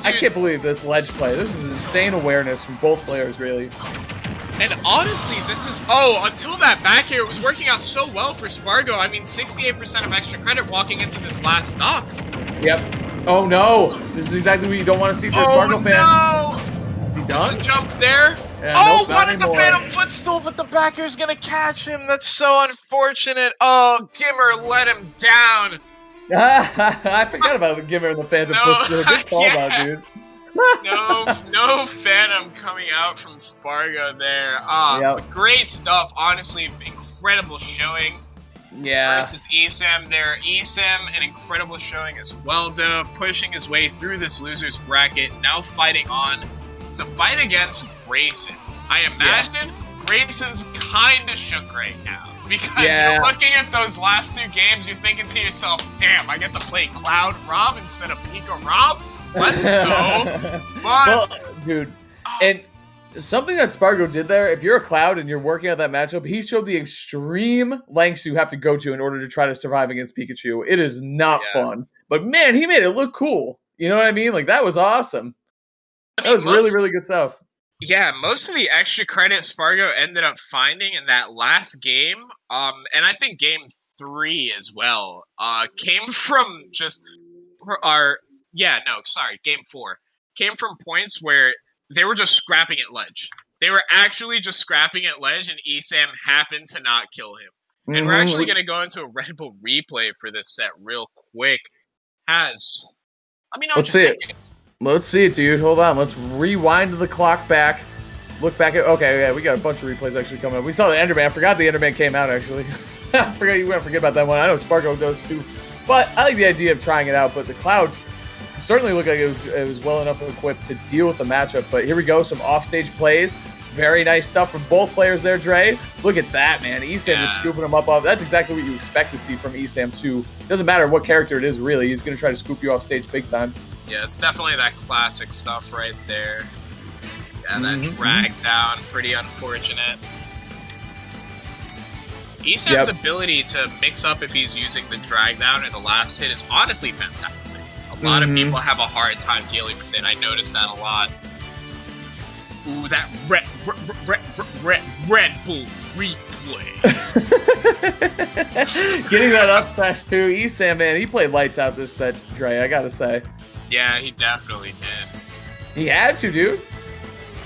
I can't believe this ledge play. This is insane awareness from both players, really. And honestly, this is... until that back air, it was working out so well for Spargo. I mean, 68% of extra credit walking into this last stock. Yep. Oh, no. This is exactly what you don't want to see for a Spargo fan. Oh, no! Is he done? Just a jump there. Yeah, wanted the Phantom Footstool, but the back air's going to catch him. That's so unfortunate. Oh, Gimmer let him down. I forgot about the Gimmer and the Phantom Footstool. Good call out, dude. no Phantom coming out from Spargo there. Great stuff. Honestly, incredible showing. Yeah. Versus ESAM there. ESAM, an incredible showing as well, though. Pushing his way through this loser's bracket. Now fighting on to fight against Grayson. I imagine Grayson's kind of shook right now. Because you're looking at those last 2 games, you're thinking to yourself, damn, I get to play Cloud Rob instead of Pika Rob? Let's go. Well, dude, and something that Spargo did there, if you're a Cloud and you're working out that matchup, he showed the extreme lengths you have to go to in order to try to survive against Pikachu. It is not fun. But man, he made it look cool. You know what I mean? Like, that was awesome. That was really, really good stuff. Yeah, most of the extra credit Spargo ended up finding in that last game, and I think game 3 as well, came from just game 4. Came from points where they were just scrapping at ledge. They were actually just scrapping at ledge, and ESAM happened to not kill him. And we're actually going to go into a Red Bull replay for this set real quick. Let's see it. Let's see it, dude. Hold on. Let's rewind the clock back. Look back at... Okay, yeah, we got a bunch of replays actually coming up. We saw the Enderman. I forgot the Enderman came out, actually. I forgot you went forget about that one. I know Spargo does, too. But I like the idea of trying it out. But the Cloud certainly looked like it was well enough equipped to deal with the matchup. But here we go. Some offstage plays. Very nice stuff from both players there, Dre. Look at that, man. ESAM is scooping him up off. That's exactly what you expect to see from ESAM, too. Doesn't matter what character it is, really. He's going to try to scoop you off stage big time. Yeah, it's definitely that classic stuff right there. Yeah, that drag down, pretty unfortunate. ESAM's ability to mix up if he's using the drag down or the last hit is honestly fantastic. A lot of people have a hard time dealing with it. I noticed that a lot. Ooh, that Red Bull replay. Getting that up fast too. ESAM, man, he played lights out this set, Dre, I gotta say. Yeah, he definitely did. He had to, dude.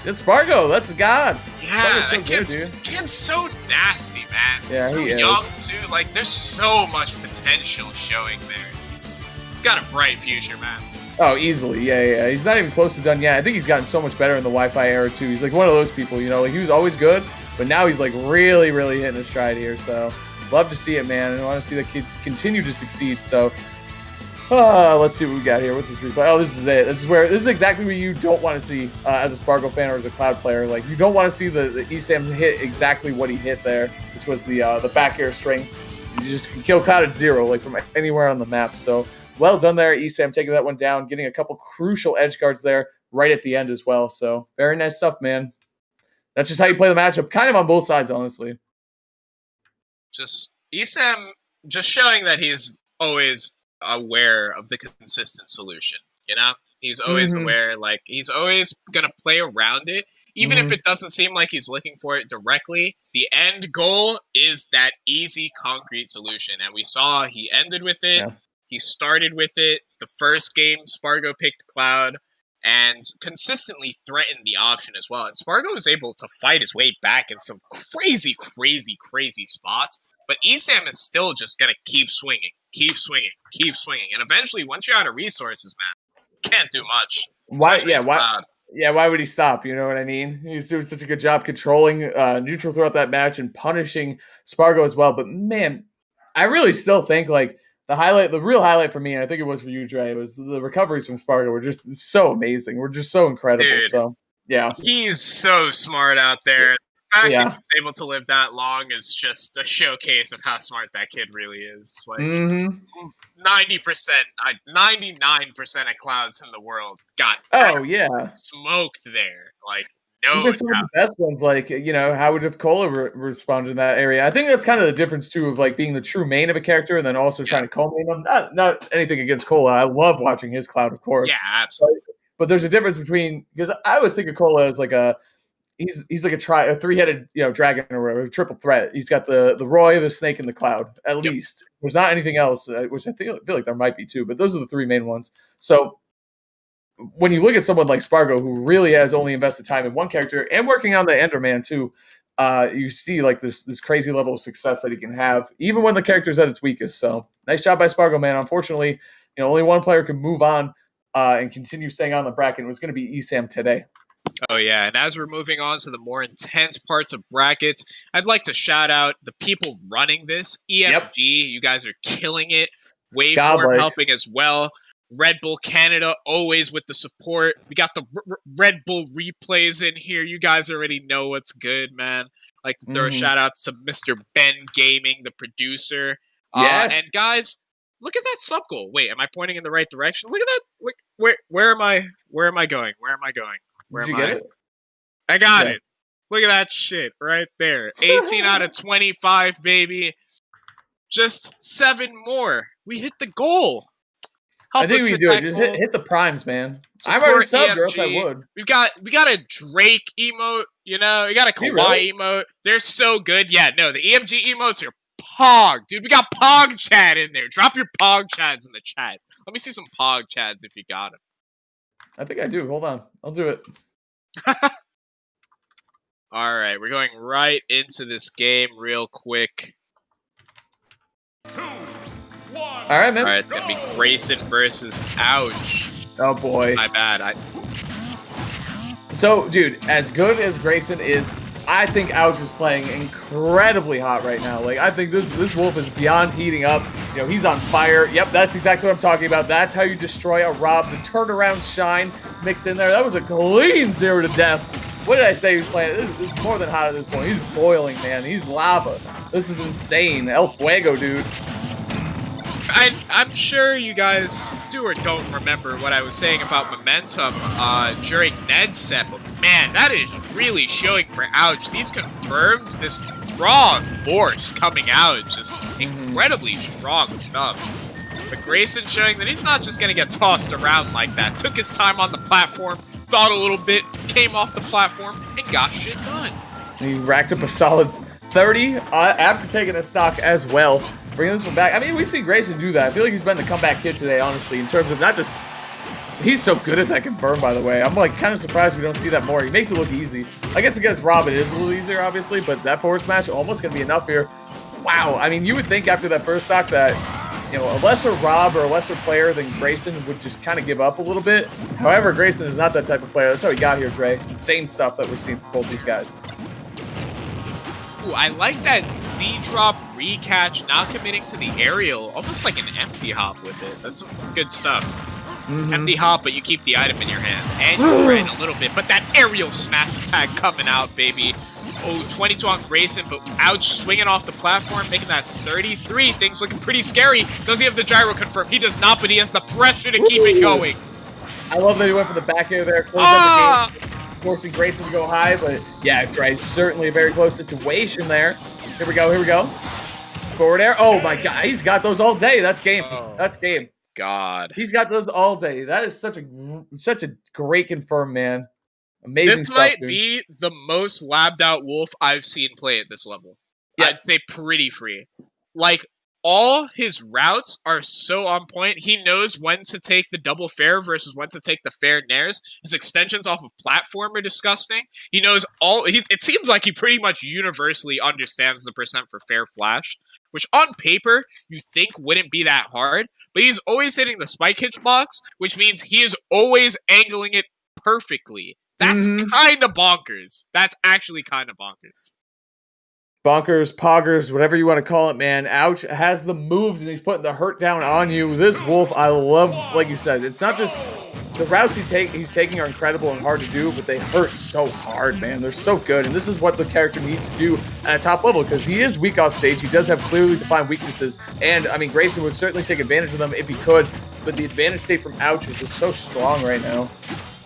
It's Spargo. That's God. Yeah, that kid's so nasty, man. Yeah, so he is. young, too. Like, there's so much potential showing there. He's got a bright future, man. Oh, easily. Yeah. He's not even close to done yet. I think he's gotten so much better in the Wi-Fi era, too. He's like one of those people, you know, like he was always good, but now he's like really, really hitting his stride here. So, love to see it, man. And I want to see the kid continue to succeed. So, let's see what we got here. What's this replay? Oh, this is it. This is exactly what you don't want to see as a Spargo fan or as a Cloud player. Like, you don't want to see the ESAM hit exactly what he hit there, which was the back air string. You just can kill Cloud at 0, like from anywhere on the map. So, well done there, ESAM, taking that one down, getting a couple crucial edge guards there right at the end as well. So, very nice stuff, man. That's just how you play the matchup, kind of on both sides, honestly. Just ESAM just showing that he's always aware of the consistent solution, you know? He's always aware, like, he's always gonna play around it, even if it doesn't seem like he's looking for it directly. The end goal is that easy, concrete solution, and we saw he ended with it. Yeah. He started with it. The first game, Spargo picked Cloud and consistently threatened the option as well. And Spargo was able to fight his way back in some crazy spots. But ESAM is still just going to keep swinging. And eventually, once you're out of resources, man, can't do much. Why Yeah, why would he stop? You know what I mean? He's doing such a good job controlling neutral throughout that match and punishing Spargo as well. But man, I really still think like the real highlight for me, and I think it was for you, Dre, was the recoveries from Spargo were just so amazing. We're just so incredible. Dude, so yeah, he's so smart out there. The fact Yeah. that he's able to live that long is just a showcase of how smart that kid really is. Like, Mhm. 90%, 99% of clouds in the world got Oh yeah. smoked there. Like, no Even some of doubt. the best ones, like how would have Cola responded in that area? I think that's kind of the difference too of like being the true main of a character and then also trying to co-main them. Not anything against Cola. I love watching his cloud, of course. Yeah, absolutely. But there's a difference between because I would think of Cola as like he's like a three-headed dragon or whatever, a triple threat. He's got the Roy, the Snake, and the Cloud. At least there's not anything else, which I feel like there might be too. But those are the three main ones. So when you look at someone like Spargo, who really has only invested time in one character and working on the Enderman too, you see like this crazy level of success that he can have, even when the character's at its weakest. So nice job by Spargo, man. Unfortunately, only one player can move on and continue staying on the bracket. It was going to be ESAM today. Oh, yeah. And as we're moving on to the more intense parts of brackets, I'd like to shout out the people running this. EMG, you guys are killing it. Waveform helping as well. Red Bull Canada, always with the support. We got the Red Bull replays in here. You guys already know what's good, man. Like to throw shout outs to Mr. Ben Gaming, the producer. Yes. And guys, look at that sub goal. Wait, am I pointing in the right direction? Look at that. Look, where am I? Where am I going? Where am I going? Where Did am you I? get it? I got it. Look at that shit right there. 18 out of 25, baby. Just 7 more. We hit the goal. I think we do it. Just hit the primes, man. I'm already subbed, or else I would. We got a Drake emote, we got a Kawhi emote. They're so good. Yeah, no, the EMG emotes are Pog, dude. We got Pog Chad in there. Drop your Pog Chads in the chat. Let me see some Pog Chads if you got them. I think I do. Hold on. I'll do it. All right, we're going right into this game real quick. All right, man. All right, it's going to be Grayson versus Ouch. Oh, boy. My bad. So, dude, as good as Grayson is, I think Ouch is playing incredibly hot right now. Like, I think this Wolf is beyond heating up. He's on fire. Yep, that's exactly what I'm talking about. That's how you destroy a Rob. The turnaround shine mixed in there. That was a clean 0 to death. What did I say he was playing? This is more than hot at this point. He's boiling, man. He's lava. This is insane. El Fuego, dude. I'm sure you guys do or don't remember what I was saying about momentum during Ned's set, but man, that is really showing for Ouch. These confirms this raw force coming out, just incredibly strong stuff. But Grayson showing that he's not just going to get tossed around like that. Took his time on the platform, thought a little bit, came off the platform, and got shit done. And he racked up a solid 30 after taking a stock as well. Bringing this one back. I mean, we've seen Grayson do that. I feel like he's been the comeback kid today, honestly, in terms of not just... He's so good at that confirm, by the way. I'm like kind of surprised we don't see that more. He makes it look easy. I guess against Rob it is a little easier, obviously, but that forward smash almost going to be enough here. Wow. I mean, you would think after that first stock that, a lesser Rob or a lesser player than Grayson would just kind of give up a little bit. However, Grayson is not that type of player. That's how he got here, Dre. Insane stuff that we're seeing from both these guys. Ooh, I like that Z-drop recatch, not committing to the aerial, almost like an empty hop with it. That's some good stuff. Empty hop, but you keep the item in your hand. And you ran a little bit, but that aerial smash attack coming out, baby. Oh, 22 on Grayson, but Ouch swinging off the platform, making that 33. Things looking pretty scary. Does he have the gyro confirm? He does not, but he has the pressure to keep it going. I love that he went for the back air there. Closed up the game, forcing Grayson to go high, but yeah, it's right. Certainly a very close situation there. Here we go. Forward air. Oh my God, he's got those all day. That's game. That's game. God, he's got those all day. That is such a great confirm, man. Amazing this stuff, might dude. be the most labbed out Wolf I've seen play at this level. Yeah. I'd say pretty free. Like, all his routes are so on point. He knows when to take the double fair versus when to take the fair nairs. His extensions off of platform are disgusting. He knows it seems like he pretty much universally understands the percent for fair flash, which on paper you think wouldn't be that hard, but he's always hitting the spike hitch box, which means he is always angling it perfectly. That's kind of bonkers. That's actually kind of bonkers. Bonkers, poggers, whatever you want to call it, man. Ouch has the moves and he's putting the hurt down on you. This Wolf, I love, like you said, it's not just the routes he's taking are incredible and hard to do, but they hurt so hard, man. They're so good, and this is what the character needs to do at a top level because he is weak off stage. He does have clearly defined weaknesses, and I mean, Grayson would certainly take advantage of them if he could, but the advantage state from Ouch is just so strong right now.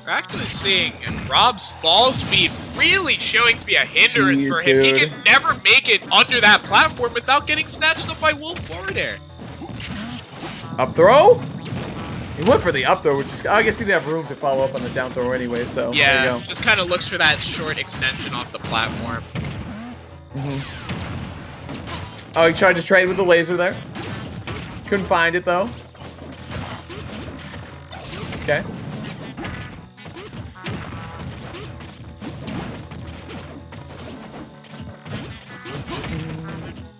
We're actually seeing Rob's fall speed really showing to be a hindrance for him. Dude. He can never make it under that platform without getting snatched up by Wolf forward air. Up throw? He went for the up throw, which is, I guess he didn't have room to follow up on the down throw anyway, so there you go. Just kind of looks for that short extension off the platform. Oh, he tried to trade with the laser there. Couldn't find it, though. Okay.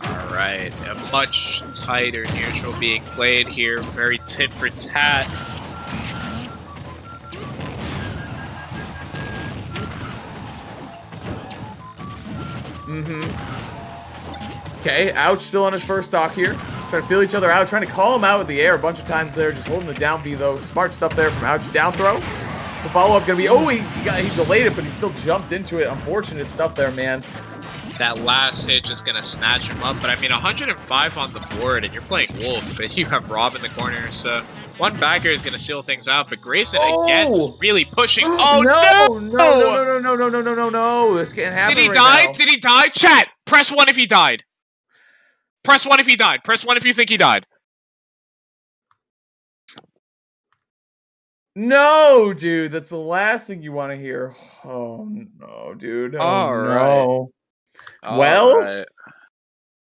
Alright, a much tighter neutral being played here. Very tit for tat. Okay, Ouch still on his first stock here. Trying to feel each other out, trying to call him out with the air a bunch of times there, just holding the down B though. Smart stuff there from Ouch. Down throw. It's a follow-up gonna be, he delayed it, but he still jumped into it. Unfortunate stuff there, man. That last hit just gonna snatch him up, but I mean 105 on the board and you're playing Wolf and you have Rob in the corner, so one backer is gonna seal things out, but Grayson again just really pushing. Oh no! No, this can't happen. Did he right die? now. Did he die? Chat! Press 1 if he died. Press 1 if he died. Press 1 if you think he died. No, dude, that's the last thing you want to hear. Oh no, dude. Oh, All no. right.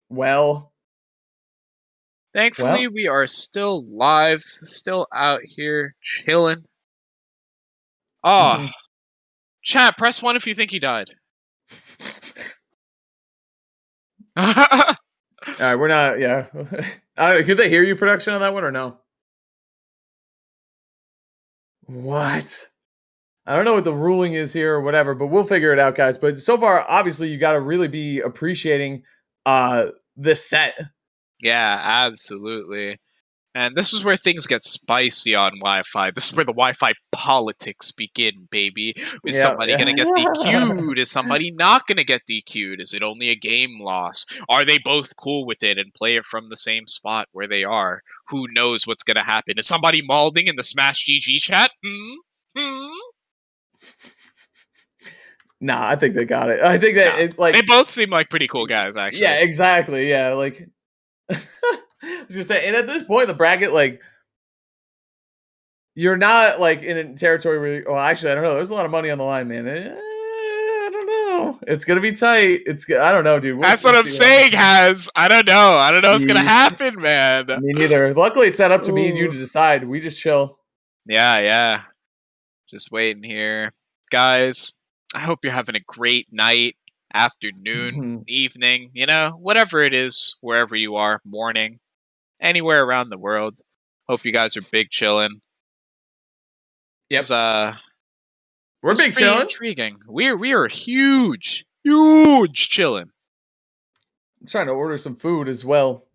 Well. Thankfully, we are still live, still out here chilling. Oh, chat, press 1 if you think he died. All right, we're not. Yeah, I don't know, could they hear you production on that one or no? What? I don't know what the ruling is here or whatever, but we'll figure it out, guys. But so far, obviously, you got to really be appreciating this set. Yeah, absolutely. And this is where things get spicy on Wi-Fi. This is where the Wi-Fi politics begin, baby. Is somebody going to get DQ'd? Is somebody not going to get DQ'd? Is it only a game loss? Are they both cool with it and play it from the same spot where they are? Who knows what's going to happen? Is somebody malding in the Smash GG chat? Nah, I think they got it. I think that they both seem like pretty cool guys, actually. Yeah, exactly. Yeah, like I was gonna say, and at this point, the bracket, like, you're not like in a territory where, well, actually, I don't know. There's a lot of money on the line, man. I don't know. It's gonna be tight. I don't know, dude. That's what I'm saying, Has. I don't know. I don't know what's gonna happen, man. Me neither. Luckily, it's set up to me and you to decide. We just chill. Yeah. Just waiting here, guys. I hope you're having a great night, afternoon, evening, whatever it is, wherever you are, morning, anywhere around the world. Hope you guys are big chilling. Yep. We're big pretty chilling. Intriguing. We are huge chilling. I'm trying to order some food as well.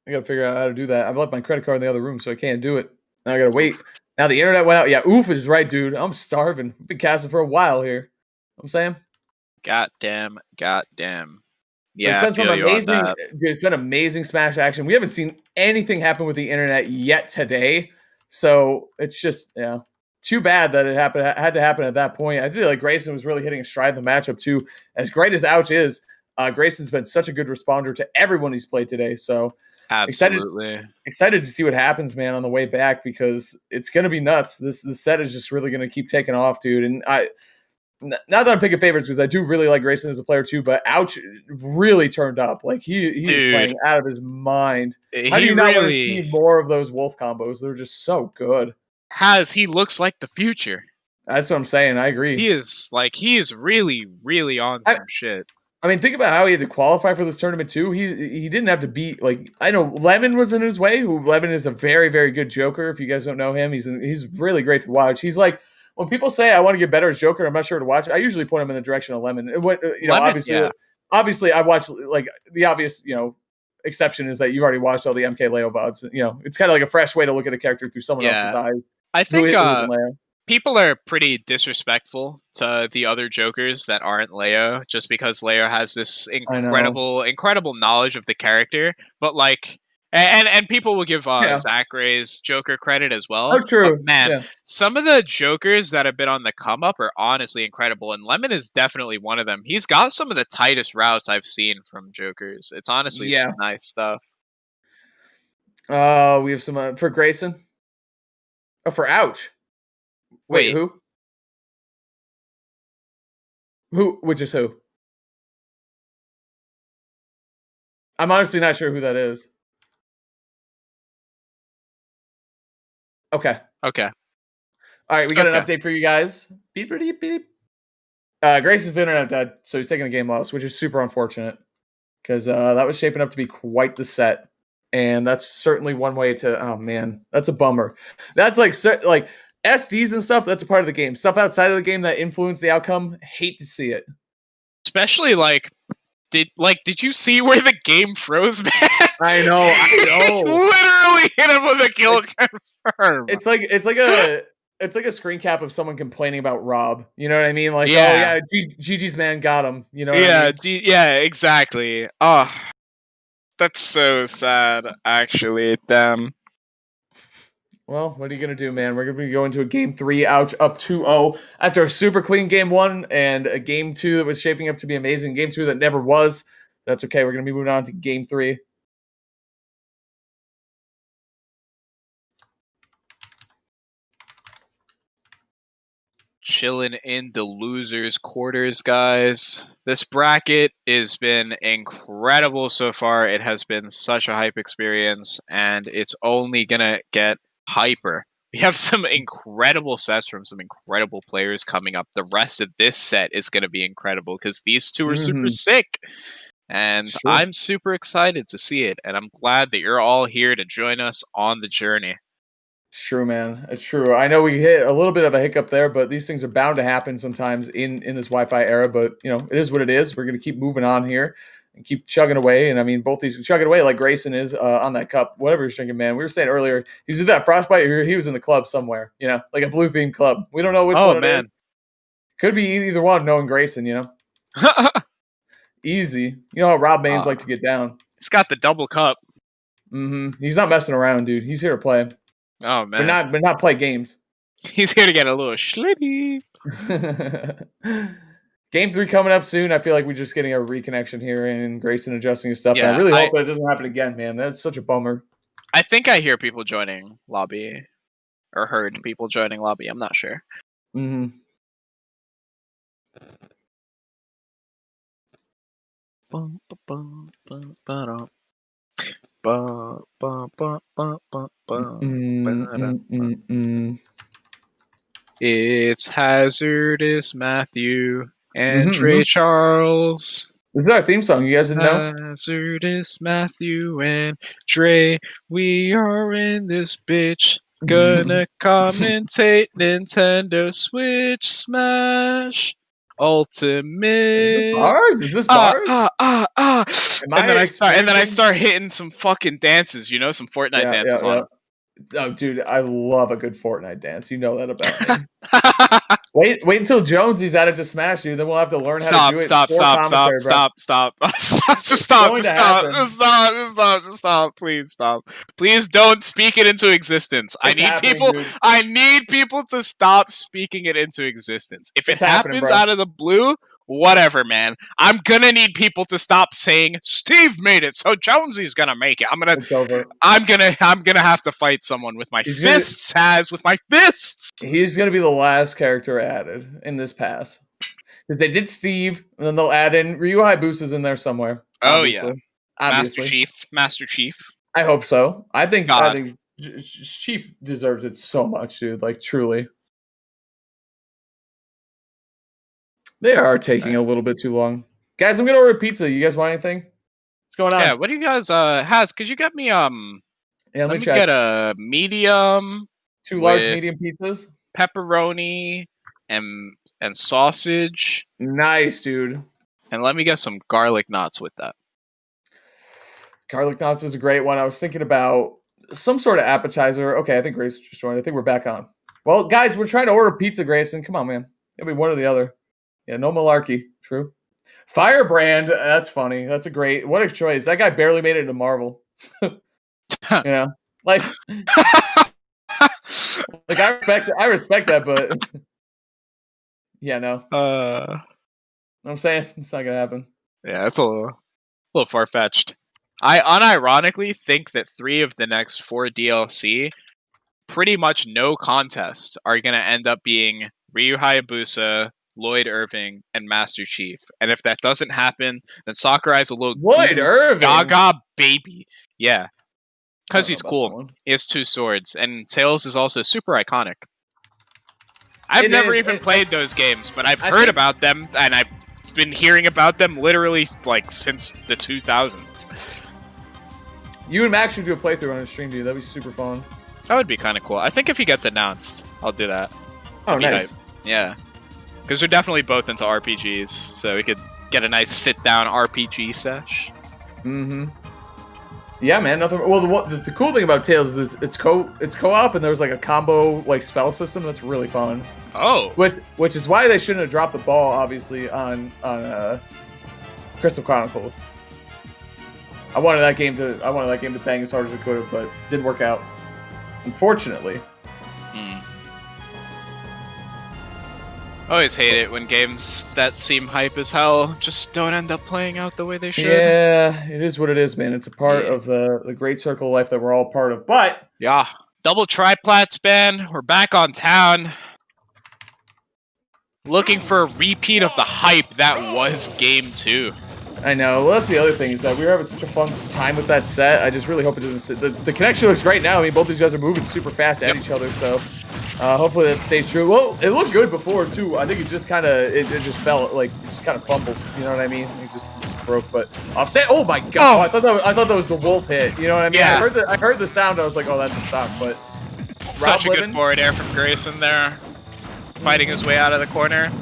I gotta figure out how to do that. I've left my credit card in the other room, so I can't do it. Now I gotta wait. Now the internet went out. Yeah, oof is right, dude. I'm starving. I've been casting for a while here. I'm saying. Goddamn. It's Yeah, been some amazing. Dude, it's been amazing Smash action. We haven't seen anything happen with the internet yet today, so it's just too bad that it had to happen at that point. I feel like Grayson was really hitting a stride in the matchup too. As great as Ouch is, Grayson's been such a good responder to everyone he's played today. So absolutely excited to see what happens, man, on the way back because it's gonna be nuts. This set is just really gonna keep taking off, dude. And not that I'm picking favorites because I do really like Grayson as a player too, but Ouch really turned up. Like he's playing out of his mind. How do you not want to see more of those Wolf combos? They're just so good. He looks like the future. That's what I'm saying. I agree. He is really, really on some shit. I mean, think about how he had to qualify for this tournament too. He didn't have to beat, like, I know Lemon was in his way. Lemon is a very, very good Joker. If you guys don't know him, he's really great to watch. He's like when people say I want to get better as Joker, I'm not sure to watch. I usually point them in the direction of Lemon. What Lemon, obviously, I watch like the obvious, exception is that you've already watched all the MK Leo VODs. It's kind of like a fresh way to look at a character through someone else's eyes. I think who isn't Leo. People are pretty disrespectful to the other Jokers that aren't Leo, just because Leo has this incredible knowledge of the character. But like, and people will give Zach Ray's Joker credit as well. Oh, true. But man, some of the Jokers that have been on the come up are honestly incredible, and Lemon is definitely one of them. He's got some of the tightest routes I've seen from Jokers. It's honestly some nice stuff. We have some for Grayson. Oh, for Ouch. Wait, who? Which is who? I'm honestly not sure who that is. Okay. All right, we got an update for you guys. Beep, beep, beep. Grayson's internet died, so he's taking a game loss, which is super unfortunate because that was shaping up to be quite the set, and that's certainly one way to. Oh man, that's a bummer. That's like SDs and stuff. That's a part of the game. Stuff outside of the game that influence the outcome. Hate to see it. Especially did you see where the game froze, man? I know. Literally hit him with a kill confirm. It's like a screen cap of someone complaining about Rob. You know what I mean? Like, GG's man got him. You know what I mean? Exactly. Oh, that's so sad, actually. Damn. Well, what are you going to do, man? We're going to be going to a game 3, Ouch, up 2-0 after a super clean game 1 and a game 2 that was shaping up to be amazing. Game 2 that never was. That's okay. We're going to be moving on to game 3. Chilling in the losers' quarters, guys. This bracket has been incredible so far. It has been such a hype experience, and it's only going to get hyper. We have some incredible sets from some incredible players coming up. The rest of this set is going to be incredible because these two are super sick. And I'm super excited to see it. And I'm glad that you're all here to join us on the journey. It's true, man. It's true. I know we hit a little bit of a hiccup there, but these things are bound to happen sometimes in this Wi-Fi era. But, it is what it is. We're going to keep moving on here and keep chugging away. And I mean, both these are chugging away like Grayson is on that cup, whatever he's drinking, man. We were saying earlier, he's in that Frostbite or he was in the club somewhere, like a blue themed club. We don't know which one it is. Could be either one, knowing Grayson, Easy. You know how Rob Baines like to get down. He's got the double cup. He's not messing around, dude. He's here to play. Oh, man. But not play games. He's here to get a little schlitty. Game 3 coming up soon. I feel like we're just getting a reconnection here and Grayson adjusting his stuff. Yeah, I really hope that it doesn't happen again, man. That's such a bummer. I think I hear people joining lobby or heard people joining lobby. I'm not sure. It's Hazardous Matthew and Trey Charles. This is our theme song. You guys didn't know? Hazardous Matthew and Trey. We are in this bitch. Gonna commentate Nintendo Switch Smash Ultimate. Is this bars? And then I start hitting some fucking dances, some Fortnite dances on. Oh, dude, I love a good Fortnite dance. You know that about me. Wait until Jonesy's added to Smash, dude. Then we'll have to learn how to do it. Stop. Just stop. Please stop. Please don't speak it into existence. I need people to stop speaking it into existence. If it happens out of the blue, whatever, man. I'm gonna need people to stop saying Steve made it, so Jonesy's gonna make it. I'm gonna have to fight someone with my fists. He's gonna be the last character added in this pass because they did Steve, and then they'll add in Ryu Hayabusa's in there somewhere. Obviously. Master Chief. I hope so. I think Chief deserves it so much, dude. Like truly. They are taking a little bit too long. Guys, I'm going to order pizza. You guys want anything? What's going on? Yeah, what do you guys... could you get me... let me check. Get a medium... 2 large medium pizzas? pepperoni and sausage. Nice, dude. And let me get some garlic knots with that. Garlic knots is a great one. I was thinking about some sort of appetizer. Okay, I think Grace just joined. I think we're back on. Well, guys, we're trying to order pizza, Grayson. Come on, man. It'll be one or the other. Yeah, no malarkey. True. Firebrand. That's funny. That's a great. What a choice. That guy barely made it into Marvel. Yeah, like, like I respect that, but yeah, no. I'm saying it's not gonna happen. Yeah, it's a little far fetched. I unironically think that 3 of the next 4 DLC, pretty much no contest, are gonna end up being Ryu Hayabusa, Lloyd Irving, and Master Chief. And if that doesn't happen, then Sakurai's a little Lloyd Irving, gaga baby. Yeah, because he's cool. He has 2 swords, and Tails is also super iconic. I've never even played those games, but I've heard about them, and I've been hearing about them literally like since the 2000s. You and Max should do a playthrough on a stream, dude. That'd be super fun. That would be kind of cool. I think if he gets announced, I'll do that. Oh, nice. Yeah. Because we're definitely both into RPGs, so we could get a nice sit-down RPG sesh. Mm-hmm. Yeah, man. Nothing. Well, the cool thing about Tales is it's co-op, and there's like a combo like spell system that's really fun. Oh. Which is why they shouldn't have dropped the ball, obviously, on Crystal Chronicles. I wanted that game to bang as hard as it could have, but didn't work out, unfortunately. Always hate it when games that seem hype as hell just don't end up playing out the way they should. Yeah, it is what it is, man. It's a part of the great circle of life that we're all part of. But yeah, double triplats, Ben. We're back on town. Looking for a repeat of the hype that was Game 2. I know. Well, that's the other thing, is that we were having such a fun time with that set. I just really hope it doesn't sit. The connection looks great now. I mean, both these guys are moving super fast at each other, so hopefully that stays true. Well, it looked good before, too. I think it just kind of, it just felt like, it just kind of fumbled. You know what I mean? It just broke, but I'll say, oh my god! Oh. I thought that was the wolf hit. You know what I mean? Yeah. I heard the sound. I was like, oh, that's a stock. But such a good forward air from Grayson there, fighting his way out of the corner.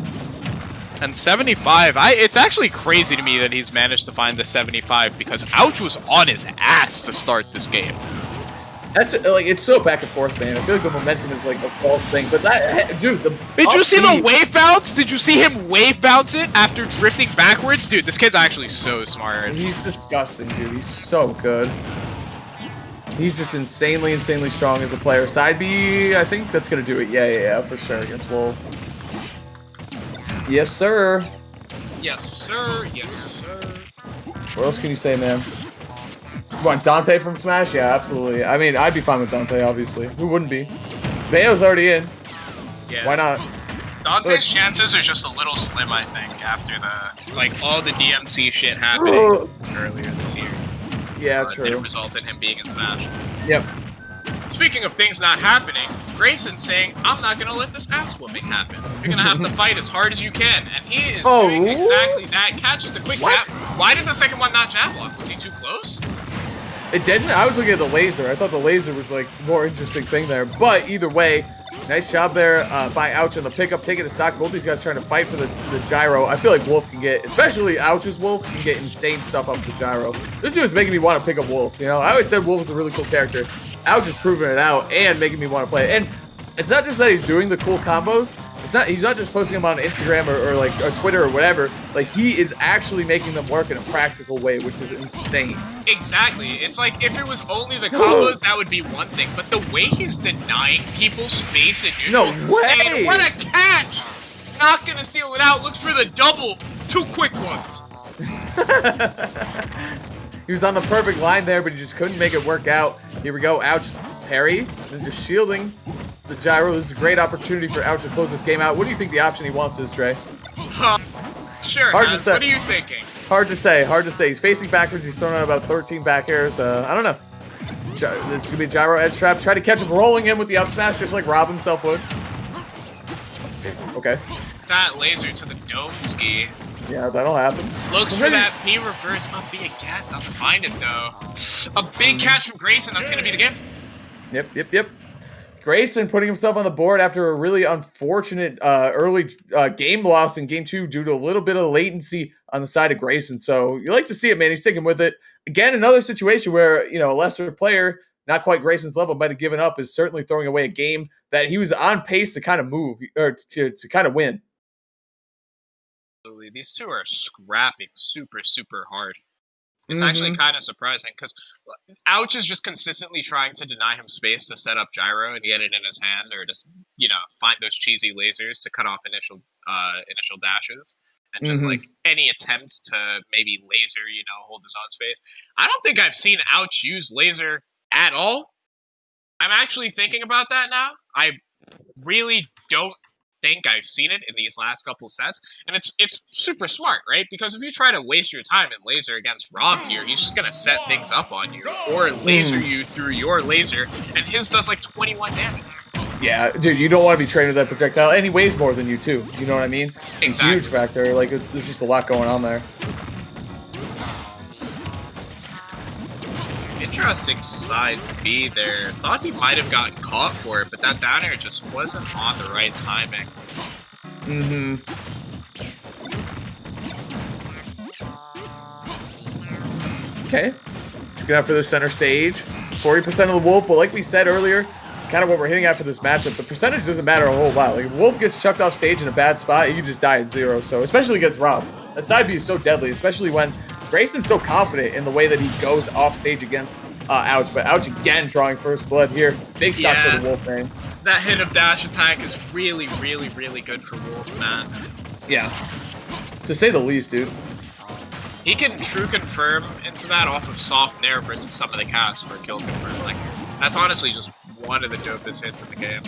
And 75, it's actually crazy to me that he's managed to find the 75, because Ouch was on his ass to start this game. That's like, it's so back and forth, man. I feel like the momentum is like a false thing, but that, dude, did you see the wave bounce? Did you see him wave bounce it after drifting backwards? Dude, this kid's actually so smart. He's disgusting, dude. He's so good. He's just insanely strong as a player. Side B, I think that's gonna do it. Yeah, for sure against Wolf. Yes, sir. Yes, sir. Yes, sir. What else can you say, man? You want Dante from Smash? Yeah, absolutely. I mean, I'd be fine with Dante, obviously. Who wouldn't be? Bayo's already in. Yeah. Why not? Dante's chances are just a little slim, I think, after all the DMC shit happening earlier this year. Yeah, true. That result in him being in Smash. Yep. Speaking of things not happening, Grayson's saying, I'm not going to let this ass whooping happen. You're going to have to fight as hard as you can. And he is doing exactly that. Catches the quick jab. Why did the second one not jab block? Was he too close? It didn't. I was looking at the laser. I thought the laser was like more interesting thing there. But either way, nice job there by Ouch on the pickup, taking a stock. Both these guys trying to fight for the gyro. I feel like Wolf can get, especially Ouch's Wolf, can get insane stuff up the gyro. This dude is making me want to pick up Wolf. You know, I always said Wolf was a really cool character. Ouch is proving it out and making me want to play it. And it's not just that he's doing the cool combos. He's not just posting them on Instagram or Twitter or whatever. Like, he is actually making them work in a practical way, which is insane. Exactly. It's like, if it was only the combos, that would be one thing. But the way he's denying people space and neutral is insane. What a catch! Not gonna seal it out. Looks for the double. 2 quick ones. He was on the perfect line there, but he just couldn't make it work out. Here we go. Ouch. Parry. And just shielding the gyro. This is a great opportunity for Ouch to close this game out. What do you think the option he wants is, Dre? Sure, Hans. What are you thinking? Hard to say. Hard to say. He's facing backwards. He's throwing out about 13 back airs. I don't know. It's going to be a gyro edge trap. Try to catch him rolling in with the up smash, just like Rob himself would. Okay. Fat laser to the dome ski. Yeah, that'll happen. Looks for that B reverse up B again. Doesn't find it, though. A big catch from Grayson. That's going to be the gift. Yep. Grayson putting himself on the board after a really unfortunate early game loss in game 2 due to a little bit of latency on the side of Grayson. So you like to see it, man. He's sticking with it. Again, another situation where, you know, a lesser player, not quite Grayson's level, might have given up, is certainly throwing away a game that he was on pace to kind of move or to kind of win. Absolutely. These two are scrapping super, super hard. It's actually kind of surprising because Ouch is just consistently trying to deny him space to set up gyro and get it in his hand, or just, you know, find those cheesy lasers to cut off initial dashes, and just like any attempt to maybe laser, you know, hold his own space. I don't think I've seen Ouch use laser at all. I'm actually thinking about that now. I really don't think I've seen it in these last couple sets, and it's super smart, right? Because if you try to waste your time in laser against Rob here, he's just gonna set things up on you or laser you through your laser, and his does like 21 damage. Yeah, dude, you don't want to be trained with that projectile, and he weighs more than you too. You know what I mean? Exactly. It's a huge factor. Like there's just a lot going on there. Interesting side B there. Thought he might have gotten caught for it, but that down air just wasn't on the right timing. Okay. Took it out for the center stage. 40% of the Wolf, but like we said earlier, kind of what we're hitting at for this matchup, the percentage doesn't matter a whole lot. Like, if Wolf gets chucked off stage in a bad spot, you just die at 0. So, especially against Rob. That side B is so deadly, especially when Grayson's so confident in the way that he goes off stage against Ouch. But Ouch again drawing first blood here. Big stock for the Wolf man. That hit of dash attack is really, really, really good for Wolf, man. Yeah. To say the least, dude. He can true confirm into that off of soft nair versus some of the casts for kill confirm. Like, that's honestly just one of the dopest hits in the game.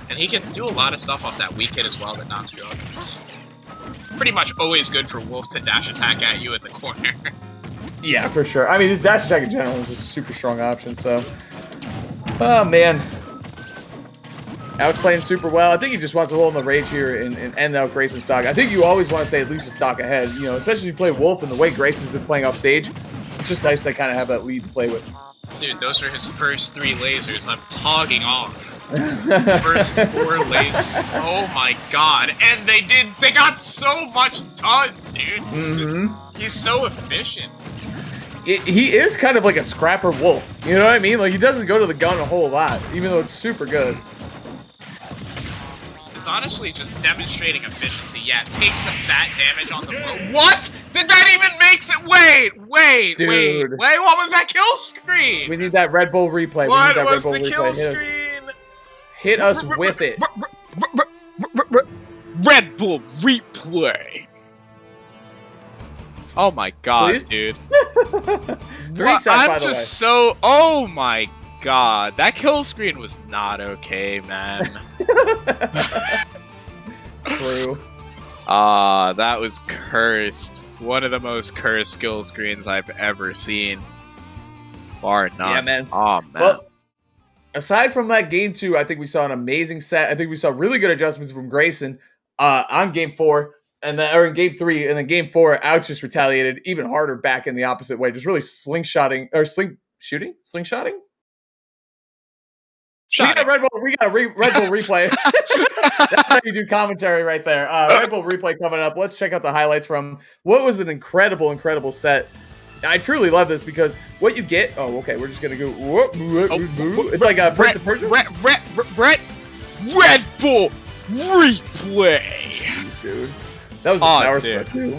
And he can do a lot of stuff off that weak hit as well that knocks you out. Just pretty much always good for Wolf to dash attack at you in the corner. Yeah, for sure. I mean, his dash attack in general is just a super strong option, so. Oh, man. Ouch playing super well. I think he just wants to hold in the rage here and end out Grayson's stock. I think you always want to stay at least a stock ahead, you know, especially if you play Wolf and the way Grayson's been playing off stage. It's just nice to kind of have that lead to play with. Dude, those are his first 3 lasers. I'm hogging off. First 4 lasers. Oh my god. And they got so much done, dude. He's so efficient. He is kind of like a scrapper Wolf. You know what I mean? Like, he doesn't go to the gun a whole lot, even though it's super good. It's honestly just demonstrating efficiency. Yeah, it takes the fat damage on the road. What? Did that even makes it? Wait. What was that kill screen? We need that Red Bull replay. What was the kill screen? Hit us with it. Red Bull replay. Oh my god, Please? dude. 3 sets, by the way. So. Oh my god, that kill screen was not okay, man. True. That was cursed. One of the most cursed kill screens I've ever seen. Bar none. Yeah, man. Oh, man. Well, aside from that game 2, I think we saw an amazing set. I think we saw really good adjustments from Grayson on game 4. And then, or in game 3, and then game 4, Ouch just retaliated even harder back in the opposite way, just really slingshotting or slingshotting. We got Red Bull replay. That's how you do commentary right there. Red Bull replay coming up. Let's check out the highlights from what was an incredible set. I truly love this because what you get. Oh, okay. We're just gonna go. It's like a Prince of Persia. Red Bull replay, dude. That was a sour spot too.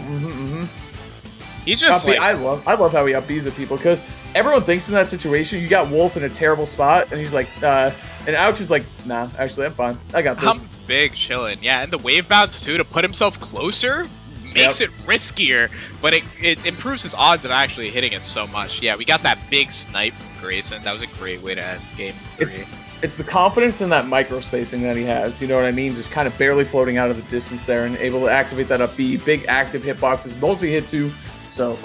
He just like, I love how he up-Bs at people because everyone thinks in that situation you got Wolf in a terrible spot and he's like, and Ouch is like, nah, actually I'm fine. I got this. I'm big chilling. Yeah, and the wave bounce too to put himself closer makes it riskier, but it improves his odds of actually hitting it so much. Yeah, we got that big snipe from Grayson. That was a great way to end game 3. It's the confidence in that micro spacing that he has. You know what I mean? Just kind of barely floating out of the distance there and able to activate that up B. Big active hitboxes, multi-hit too. So,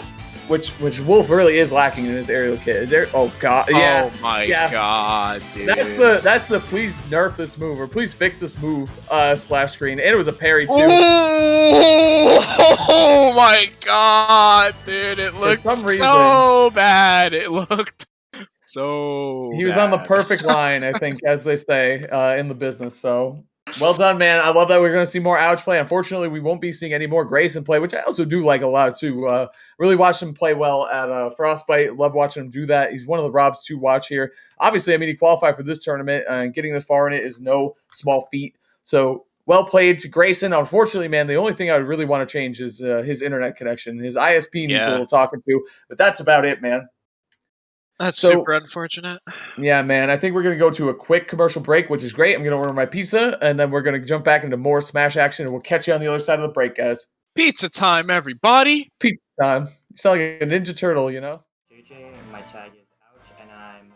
which Wolf really is lacking in his aerial kit. Oh god, yeah. Oh my god, dude. That's the please nerf this move or please fix this move splash screen. And it was a parry too. Oh my god, dude! It looked so bad. It looked So he was on the bad. perfect line, I think, as they say in the business. So well done, man. I love that we're going to see more Ouch play. Unfortunately, we won't be seeing any more Grayson play, which I also do like a lot too. Really watched him play well at Frostbite. Love watching him do that. He's one of the Robs to watch here. Obviously, I mean, he qualified for this tournament, and getting this far in it is no small feat. So well played to Grayson. Unfortunately, man, the only thing I would really want to change is his internet connection. His ISP needs a little talking to, but that's about it, man. That's super unfortunate. Yeah, man. I think we're going to go to a quick commercial break, which is great. I'm going to order my pizza, and then we're going to jump back into more Smash action, and we'll catch you on the other side of the break, guys. Pizza time, everybody. Pizza time. You sound like a Ninja Turtle, you know? JJ, my tag is Ouch, and I'm...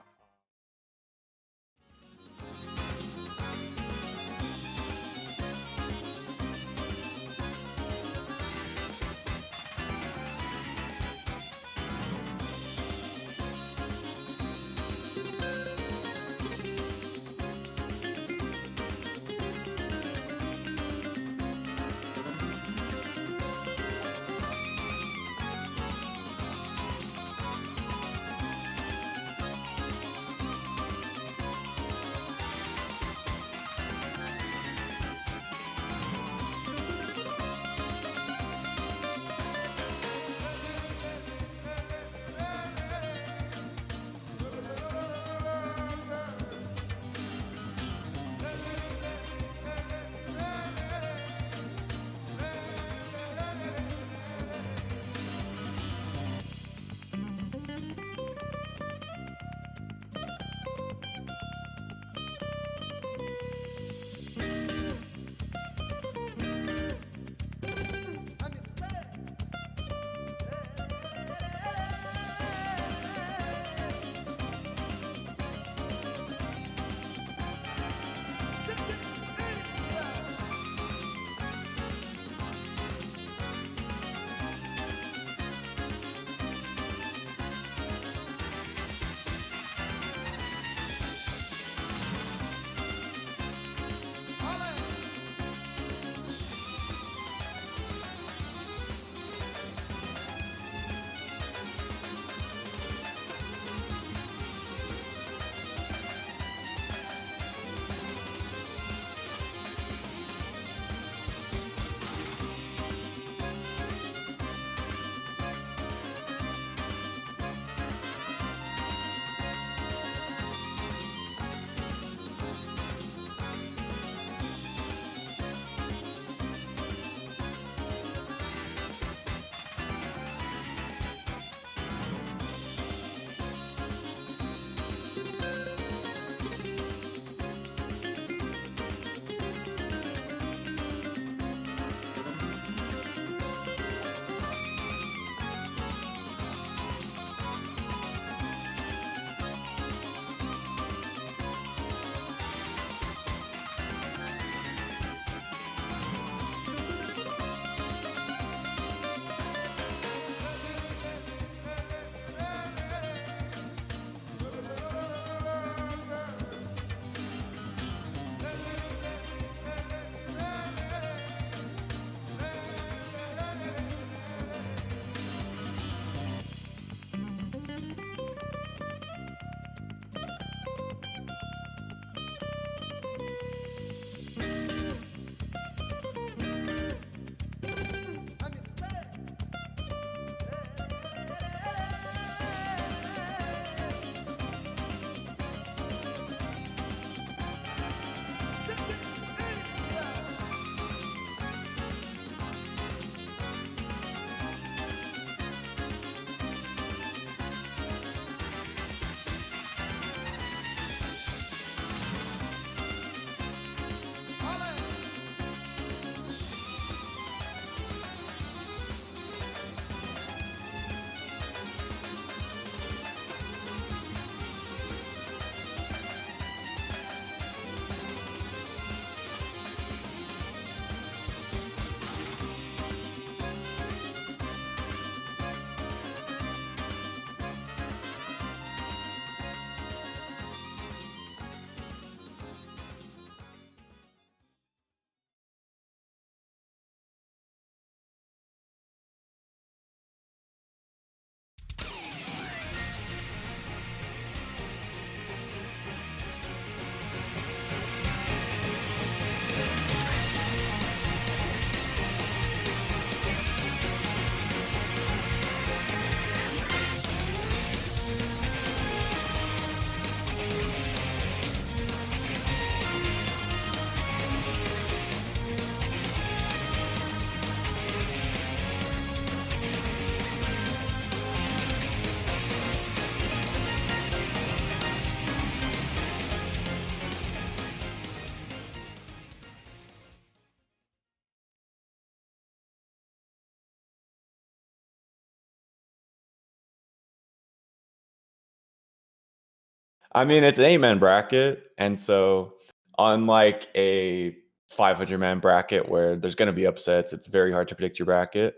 I mean, it's an 8-man bracket, and so unlike a 500-man bracket where there's going to be upsets, it's very hard to predict your bracket.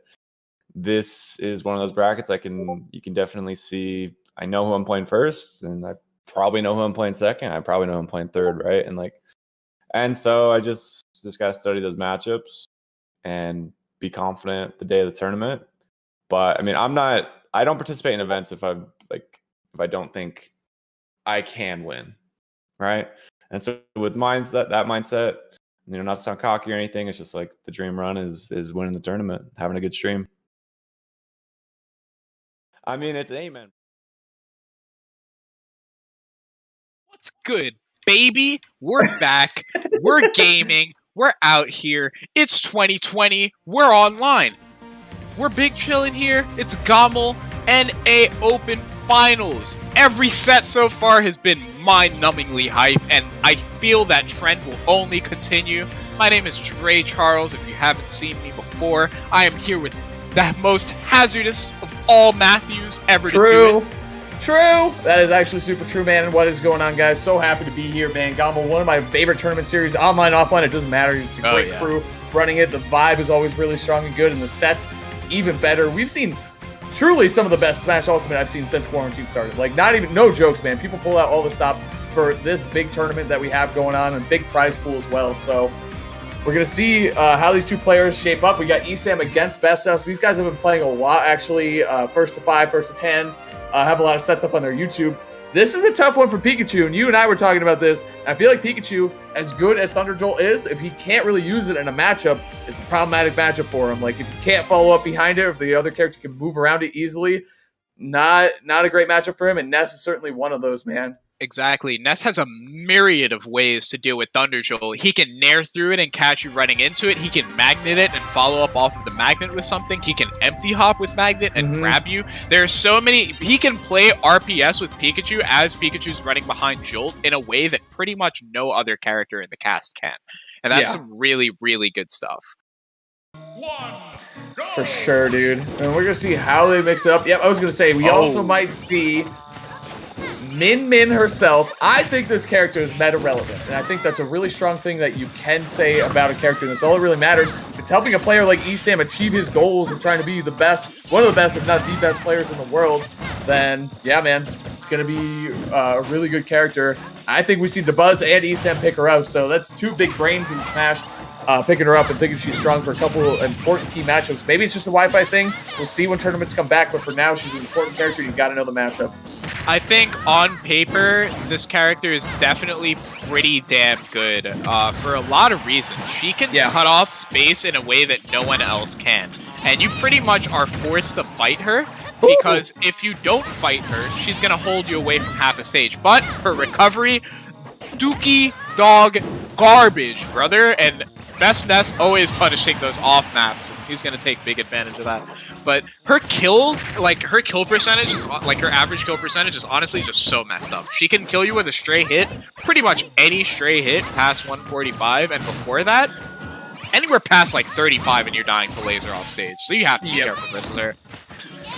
This is one of those brackets you can definitely see. I know who I'm playing first, and I probably know who I'm playing second. I probably know who I'm playing third, right? And so I just gotta study those matchups and be confident the day of the tournament. But I mean, I don't participate in events if I don't think I can win, right? And so with that mindset, not to sound cocky or anything, it's just like the dream run is winning the tournament, having a good stream. I mean, it's amen. What's good, baby? We're back. We're gaming. We're out here. It's 2020. We're online. We're big chilling here. It's GOML NA Open Finals. Every set so far has been mind-numbingly hype, and I feel that trend will only continue. My name is Dre Charles. If you haven't seen me before, I am here with the most hazardous of all Matthews ever to do it. True. That is actually super true, man. And what is going on, guys? So happy to be here, man. GOML, one of my favorite tournament series, online, offline, it doesn't matter. It's a great crew running it. The vibe is always really strong and good, and the sets even better. We've seen truly some of the best Smash Ultimate I've seen since quarantine started. Like, no jokes, man. People pull out all the stops for this big tournament that we have going on, and big prize pool as well. So we're going to see how these two players shape up. We got ESAM against Best S. These guys have been playing a lot, actually. First to 5, first to 10s. Have a lot of sets up on their YouTube. This is a tough one for Pikachu, and you and I were talking about this. I feel like Pikachu, as good as Thunder Jolt is, if he can't really use it in a matchup, it's a problematic matchup for him. Like, if you can't follow up behind it, if the other character can move around it easily, not a great matchup for him, and Ness is certainly one of those, man. Exactly. Ness has a myriad of ways to deal with Thunder Jolt. He can nair through it and catch you running into it. He can magnet it and follow up off of the magnet with something. He can empty hop with magnet and grab you. There are so many. He can play RPS with Pikachu as Pikachu's running behind Jolt in a way that pretty much no other character in the cast can. And that's some really, really good stuff. For sure, dude. And we're going to see how they mix it up. Yep, I was going to say, we also might see Min herself. I think this character is meta relevant, and I think that's a really strong thing that you can say about a character, and that's all that really matters. If it's helping a player like ESAM achieve his goals of trying to be the best, one of the best, if not the best players in the world, then yeah, man, it's going to be a really good character. I think we see DeBuzz and ESAM pick her up, so that's two big brains in Smash picking her up and thinking she's strong for a couple important key matchups. Maybe it's just a Wi-Fi thing. We'll see when tournaments come back, but for now, she's an important character. You've got to know the matchup. I think on paper, this character is definitely pretty damn good for a lot of reasons. She can cut off space in a way that no one else can. And you pretty much are forced to fight her, because if you don't fight her, she's going to hold you away from half a stage. But her recovery, dookie, dog, garbage, brother. And Best Ness always punishing those off maps. He's going to take big advantage of that. But her kill percentage is like her average kill percentage is honestly just so messed up. She can kill you with a stray hit, pretty much any stray hit past 145, and before that, anywhere past like 35 and you're dying to laser off stage. So you have to be careful versus her.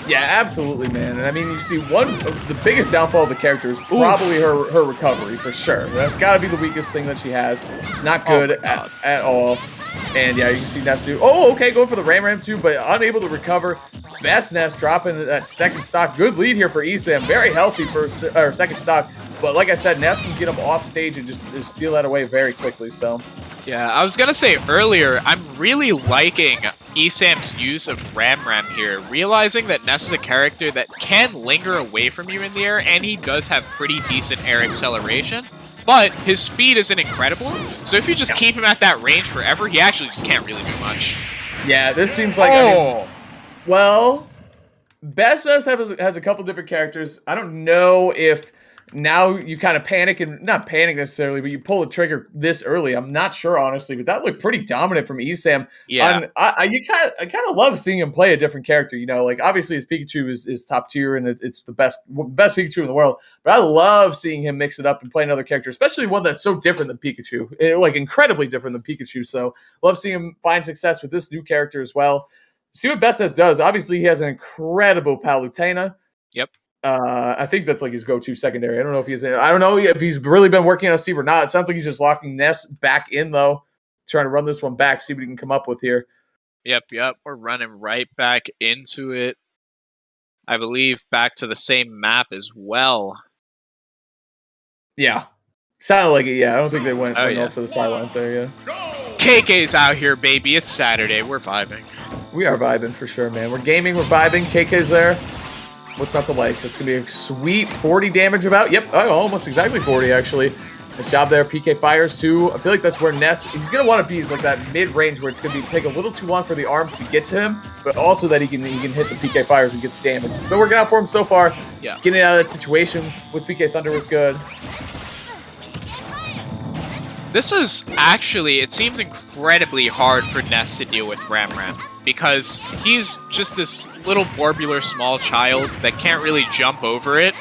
Yeah, absolutely, man. And I mean, you see the biggest downfall of the character is probably her recovery, for sure. That's got to be the weakest thing that she has. Not good at all. And yeah, you can see Ness do. Oh, okay, going for the Ram too, but unable to recover. Best Ness dropping that second stock. Good lead here for ESAM. Very healthy second stock. But like I said, Ness can get him off stage and just steal that away very quickly. So yeah, I was gonna say earlier, I'm really liking ESAM's use of Ram here, realizing that Ness is a character that can linger away from you in the air, and he does have pretty decent air acceleration. But his speed isn't incredible, so if you just keep him at that range forever, he actually just can't really do much. Yeah, this seems like... I mean, well, Best S has a couple different characters. I don't know if now you kind of panic, and not panic necessarily, but you pull the trigger this early. I'm not sure, honestly, but that looked pretty dominant from ESAM. Yeah. I kind of love seeing him play a different character. You know, like obviously his Pikachu is top tier and it's the best Pikachu in the world. But I love seeing him mix it up and play another character, especially one that's so different than Pikachu, like incredibly different than Pikachu. So love seeing him find success with this new character as well. See what Best S does. Obviously, he has an incredible Palutena. Yep. I think that's like his go-to secondary. I don't know if I don't know if he's really been working on Steve or not. It sounds like he's just locking Ness back in though, trying to run this one back, see what he can come up with here. Yep. We're running right back into it. I believe back to the same map as well. Yeah. Sounded like it, yeah. I don't think they went off to the sidelines there, yeah. KK's out here, baby. It's Saturday. We're vibing. We are vibing for sure, man. We're gaming, we're vibing. KK's there. What's not to like? It's going to be a sweet 40 damage about. Yep, almost exactly 40, actually. Nice job there. PK fires, too. I feel like that's where Ness, he's going to want to be is like that mid-range where it's going to take a little too long for the arms to get to him, but also that he can hit the PK fires and get the damage. It's been working out for him so far. Yeah. Getting out of that situation with PK Thunder was good. This is actually, it seems incredibly hard for Ness to deal with Ram because he's just this little borbular small child that can't really jump over it.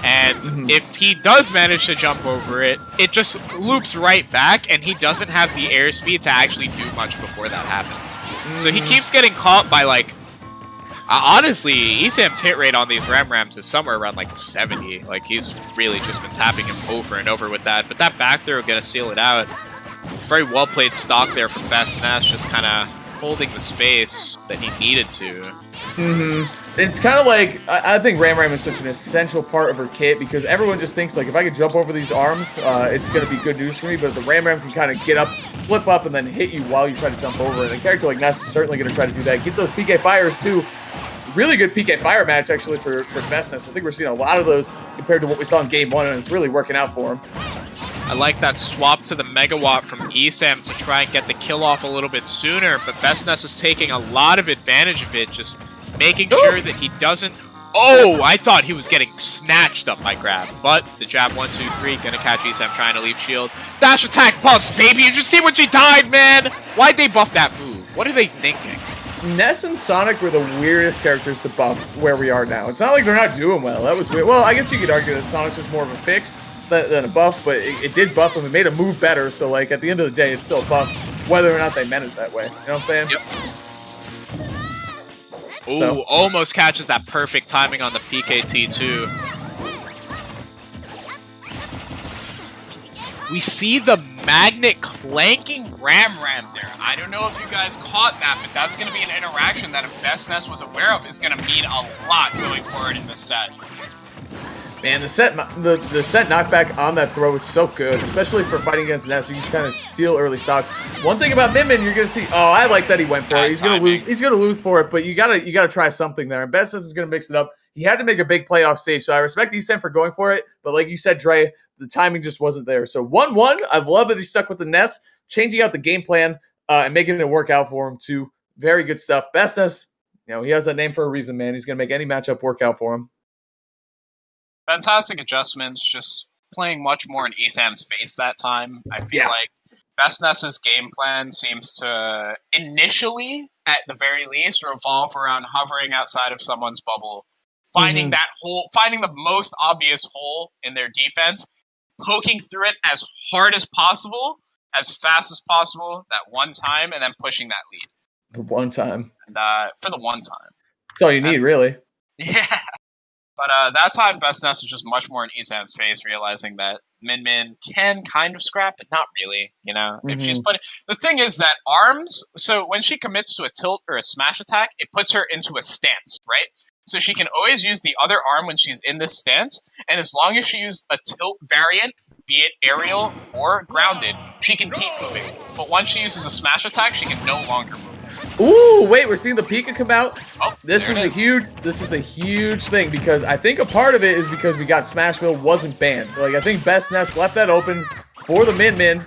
And if he does manage to jump over it, it just loops right back and he doesn't have the airspeed to actually do much before that happens. So he keeps getting caught by like, honestly, ESAM's hit rate on these Rams is somewhere around like 70. Like he's really just been tapping him over and over with that. But that back throw gonna seal it out. Very well played stock there from Best Ness, just kind of holding the space that he needed to. It's kind of like, I think Ram is such an essential part of her kit because everyone just thinks like if I can jump over these arms, it's going to be good news for me. But the Ram can kind of get up, flip up, and then hit you while you try to jump over it. And a character like Ness is certainly going to try to do that. Get those PK fires too. Really good PK fire match actually for Best Ness. I think we're seeing a lot of those compared to what we saw in game 1, and it's really working out for him. I like that swap to the Megawatt from ESAM to try and get the kill off a little bit sooner, but Best Ness is taking a lot of advantage of it, just making sure that he doesn't... Oh, I thought he was getting snatched up by grab, but the jab 1, 2, 3, gonna catch ESAM trying to leave shield. Dash attack buffs, baby! You just see when she died, man! Why'd they buff that move? What are they thinking? Ness and Sonic were the weirdest characters to buff where we are now. It's not like they're not doing well. That was weird. Well, I guess you could argue that Sonic's just more of a fix than a buff, but it did buff him. It made him move better, so like at the end of the day, it's still a buff, whether or not they meant it that way. You know what I'm saying? Yep. Ooh, almost catches that perfect timing on the PKT too. We see the magnet clanking Ram there. I don't know if you guys caught that, but that's going to be an interaction that if Best Ness was aware of is going to mean a lot going forward in this set. Man, the set knockback on that throw is so good, especially for fighting against Ness. So you can kind of steal early stocks. One thing about Min, you're gonna see. Oh, I like that he went for it. He's gonna lose. He's gonna lose for it, but you gotta try something there. And Best Ness is gonna mix it up. He had to make a big playoff stage, so I respect ESAM for going for it. But like you said, Dre, the timing just wasn't there. So 1-1. I love that he stuck with the Ness, changing out the game plan and making it work out for him too. Very good stuff. Best Ness, he has that name for a reason, man. He's gonna make any matchup work out for him. Fantastic adjustments, just playing much more in ESAM's face that time. I feel like Best Ness's game plan seems to initially, at the very least, revolve around hovering outside of someone's bubble, finding that hole, finding the most obvious hole in their defense, poking through it as hard as possible, as fast as possible, that one time, and then pushing that lead. The one time. And, for the one time. That's all you need, really. Yeah. But that time, Best Ness was just much more in ESAM's face, realizing that Min can kind of scrap, but not really, If she's putting... The thing is that arms... So when she commits to a tilt or a smash attack, it puts her into a stance, right? So she can always use the other arm when she's in this stance, and as long as she uses a tilt variant, be it aerial or grounded, she can keep moving. But once she uses a smash attack, she can no longer move. Ooh, wait, we're seeing the Pika come out. Oh, this is a huge thing because I think a part of it is because we got Smashville wasn't banned. Like I think Best Ness left that open for the Min,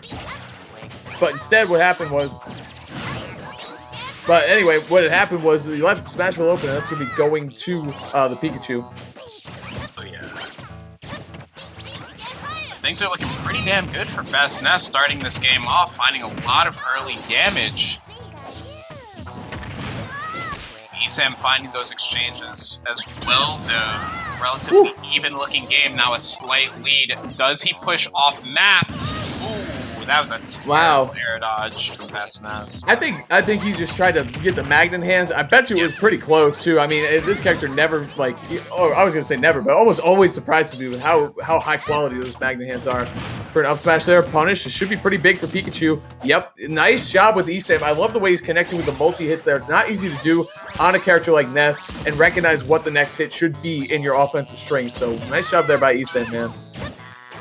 but instead what happened was. But anyway, what had happened was he left Smashville open, and that's going to be going to the Pikachu. Oh yeah. Things are looking pretty damn good for Best Ness starting this game off, finding a lot of early damage. ESAM finding those exchanges as well, though. Relatively even-looking game, now a slight lead. Does he push off map? Ooh, that was a terrible Wow. air dodge from SNS. I think he just tried to get the magnet hands. I bet you it was pretty close too. I mean, this character never I was gonna say never, but almost always surprises me with how high quality those magnet hands are. For an up smash there, punish. It should be pretty big for Pikachu. Yep, nice job with Esam. I love the way he's connecting with the multi hits there. It's not easy to do on a character like Ness and recognize what the next hit should be in your offensive string. So nice job there by Esam, man.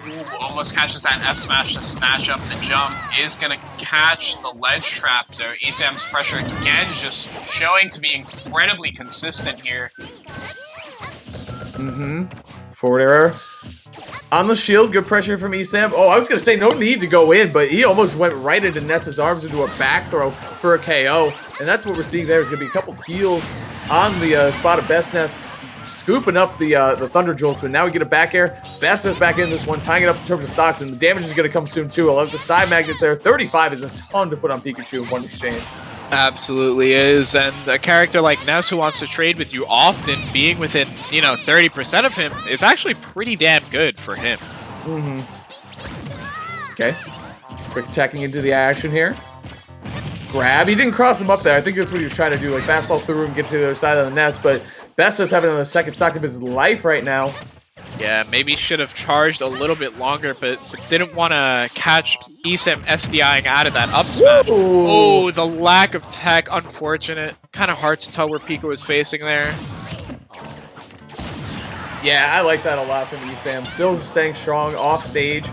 Ooh, almost catches that F smash to snatch up the jump. Is gonna catch the ledge trap there. Esam's pressure again, just showing to be incredibly consistent here. Forward error. On the shield, good pressure from Esam. Oh, I was going to say no need to go in, but he almost went right into Ness's arms into a back throw for a KO. And that's what we're seeing there is going to be a couple heals on the spot of Best Ness, scooping up the Thunder Jolts. But now we get a back air. Best Ness back in this one, tying it up in terms of stocks, and the damage is going to come soon too. I love the side magnet there. 35 is a ton to put on Pikachu in one exchange. Absolutely is, and a character like Ness who wants to trade with you often, being within, 30% of him is actually pretty damn good for him. Okay. Quick attacking into the action here. Grab. He didn't cross him up there. I think that's what he was trying to do, like fastball through and get to the other side of the nest, but Best is having on the second stock of his life right now. Yeah, maybe should have charged a little bit longer, but didn't want to catch Esam SDIing out of that up smash. Oh, the lack of tech, unfortunate. Kind of hard to tell where Pika was facing there. Yeah, I like that a lot from Esam. Still staying strong off stage.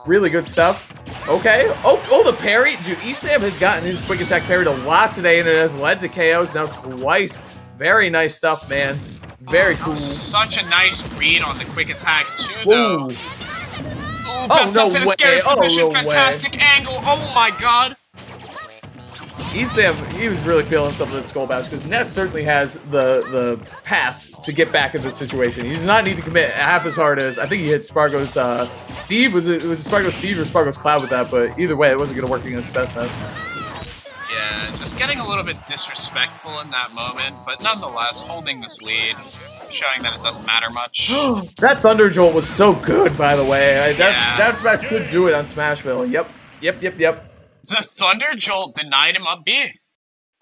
Really good stuff. Okay. Oh, the parry. Dude, Esam has gotten his quick attack parried a lot today, and it has led to KOs now twice. Very nice stuff, man. Very cool. Such a nice read on the quick attack, too, though. Oh, Best no in a way. scary position. No Fantastic angle. Oh, my God. Esam, he was really feeling himself with the Skull Bash because Ness certainly has the paths to get back into the situation. He does not need to commit half as hard as I think he hit Spargo's Steve. Was it Spargo's Steve or Spargo's Cloud with that? But either way, it wasn't going to work against Best Ness. Yeah, just getting a little bit disrespectful in that moment, but nonetheless holding this lead, showing that it doesn't matter much. That Thunder Jolt was so good, by the way. That Smash could do it on Smashville. Yep. The Thunder Jolt denied him up B.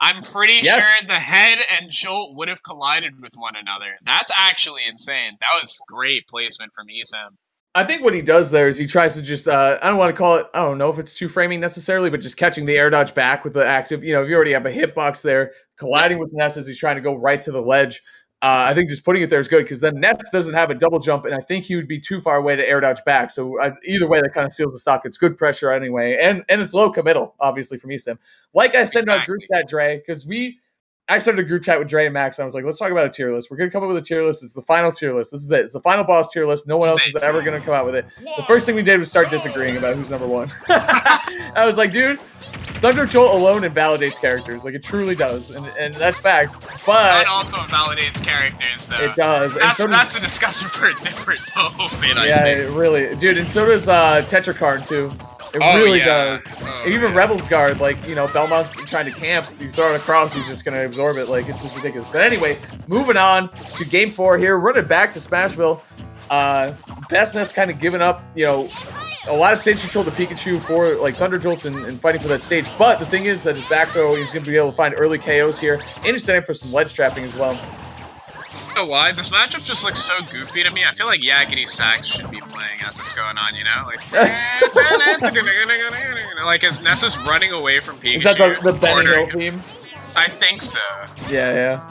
I'm pretty sure the head and Jolt would have collided with one another. That's actually insane. That was great placement from Esam. I think what he does there is he tries to just, I don't want to call it, I don't know if it's two framing necessarily, but just catching the air dodge back with the active, if you already have a hitbox there, colliding with Ness as he's trying to go right to the ledge. I think just putting it there is good because then Ness doesn't have a double jump, and I think he would be too far away to air dodge back. So either way, that kind of seals the stock. It's good pressure anyway, and it's low committal, obviously, from Esam. Like I said in our group chat, Dre, because I started a group chat with Dre and Max, and I was like, let's talk about a tier list. We're going to come up with a tier list. It's the final tier list. This is it. It's the final boss tier list. No one else is ever going to come out with it. The first thing we did was start disagreeing about who's number one. I was like, dude, Thunder Jolt alone invalidates characters. Like, it truly does. And that's facts. But it also invalidates characters, though. It does. That's a discussion for a different moment, yeah, it really. Dude, and so does Tetracard, too. It really does. Even Rebel Guard, like, Belmont's trying to camp. You throw it across, he's just going to absorb it. Like, it's just ridiculous. But anyway, moving on to Game 4 here. Running back to Smashville. Best Ness kind of giving up, a lot of stage control to Pikachu for, like, Thunder Jolts and fighting for that stage. But the thing is that his back throw, he's going to be able to find early KOs here. And he's setting for some ledge trapping as well. I don't know why. This matchup just looks so goofy to me. I feel like Yakety Sax should be playing as it's going on, Like, as Ness is running away from Pikachu. Is that the Benny Hill theme? I think so. Yeah.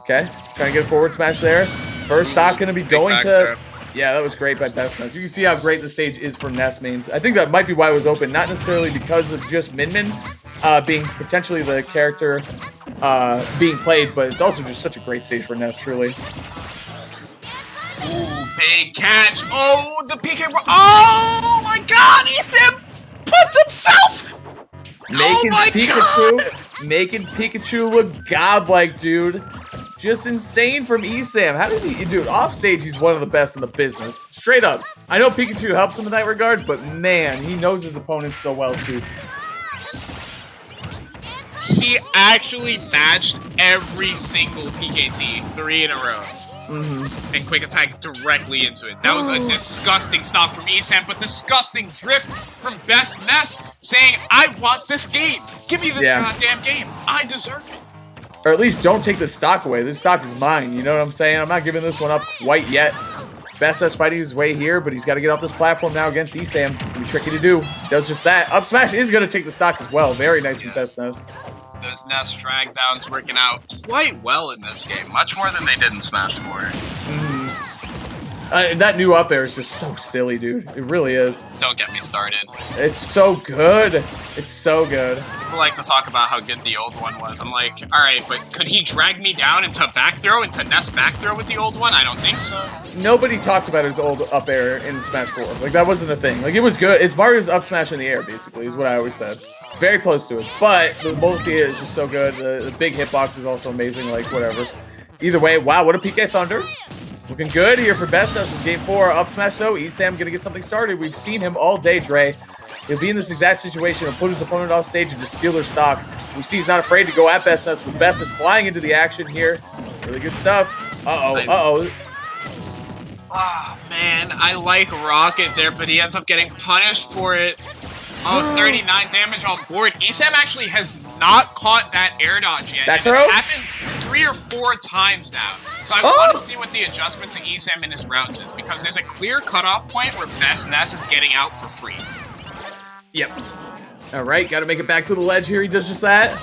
Okay, trying to get a forward smash there. First stock going to be going to... Yeah, that was great by Best Ness. You can see how great the stage is for Ness mains. I think that might be why it was open, not necessarily because of just Min being potentially the character being played, but it's also just such a great stage for Ness, truly. Ooh, big catch. Oh, the PK. Oh my God, Esam puts himself. Making Pikachu look godlike, dude. Just insane from Esam. How did he do it? Off stage, he's one of the best in the business. Straight up. I know Pikachu helps him in that regard, but man, he knows his opponents so well, too. He actually matched every single PKT 3 in a row. And quick attack directly into it. That was a disgusting stock from ESAM, but disgusting drift from Best Ness saying, I want this game. Give me this goddamn game. I deserve it. Or at least don't take the stock away. This stock is mine. You know what I'm saying? I'm not giving this one up quite yet. Best Ness fighting his way here, but he's got to get off this platform now against ESAM. It's going to be tricky to do. Does just that. Up smash is going to take the stock as well. Very nice from Best Ness. Those Ness drag downs working out quite well in this game. Much more than they did in Smash 4. That new up air is just so silly, dude. It really is. Don't get me started. It's so good. It's so good. People like to talk about how good the old one was. I'm like, alright, but could he drag me down into back throw, into Ness back throw with the old one? I don't think so. Nobody talked about his old up air in Smash 4. Like, that wasn't a thing. Like, it was good. It's Mario's up smash in the air, basically, is what I always said. It's very close to it. But the multi is just so good. The big hitbox is also amazing. Like, whatever. Either way, wow, what a PK Thunder. Looking good here for Best Ness in Game 4. Up smash, though. ESAM going to get something started. We've seen him all day, Dre. He'll be in this exact situation and put his opponent off stage and just steal their stock. We see he's not afraid to go at Best Ness, with Best Ness flying into the action here. Really good stuff. Uh-oh. Oh, man. I like Rocket there, but he ends up getting punished for it. Oh, 39 damage on board. ESAM actually has not caught that air dodge yet. That and it happened 3 or 4 times now. So I want to see what the adjustment to ESAM in his routes is, because there's a clear cutoff point where Best Ness is getting out for free. Yep. All right, got to make it back to the ledge here. He does just that.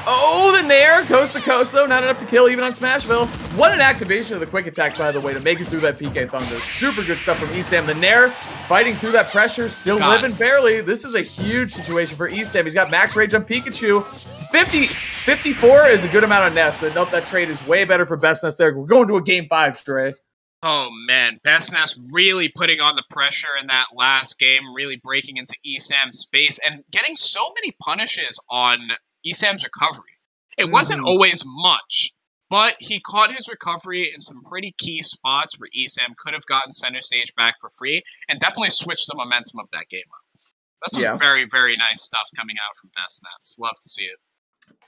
Oh, the Nair, coast to coast, though. Not enough to kill even on Smashville. What an activation of the quick attack, by the way, to make it through that PK Thunder. Super good stuff from ESAM. The Nair fighting through that pressure, still living barely. This is a huge situation for ESAM. He's got max rage on Pikachu. 54 is a good amount of Ness, but nope, that trade is way better for Best Ness there. We're going to a Game 5, Stray. Oh, man. Best Ness really putting on the pressure in that last game, really breaking into ESAM's space, and getting so many punishes on ESAM's recovery. It wasn't always much, but he caught his recovery in some pretty key spots where ESAM could have gotten center stage back for free and definitely switched the momentum of that game up. That's some very, very nice stuff coming out from Best Ness. Love to see it.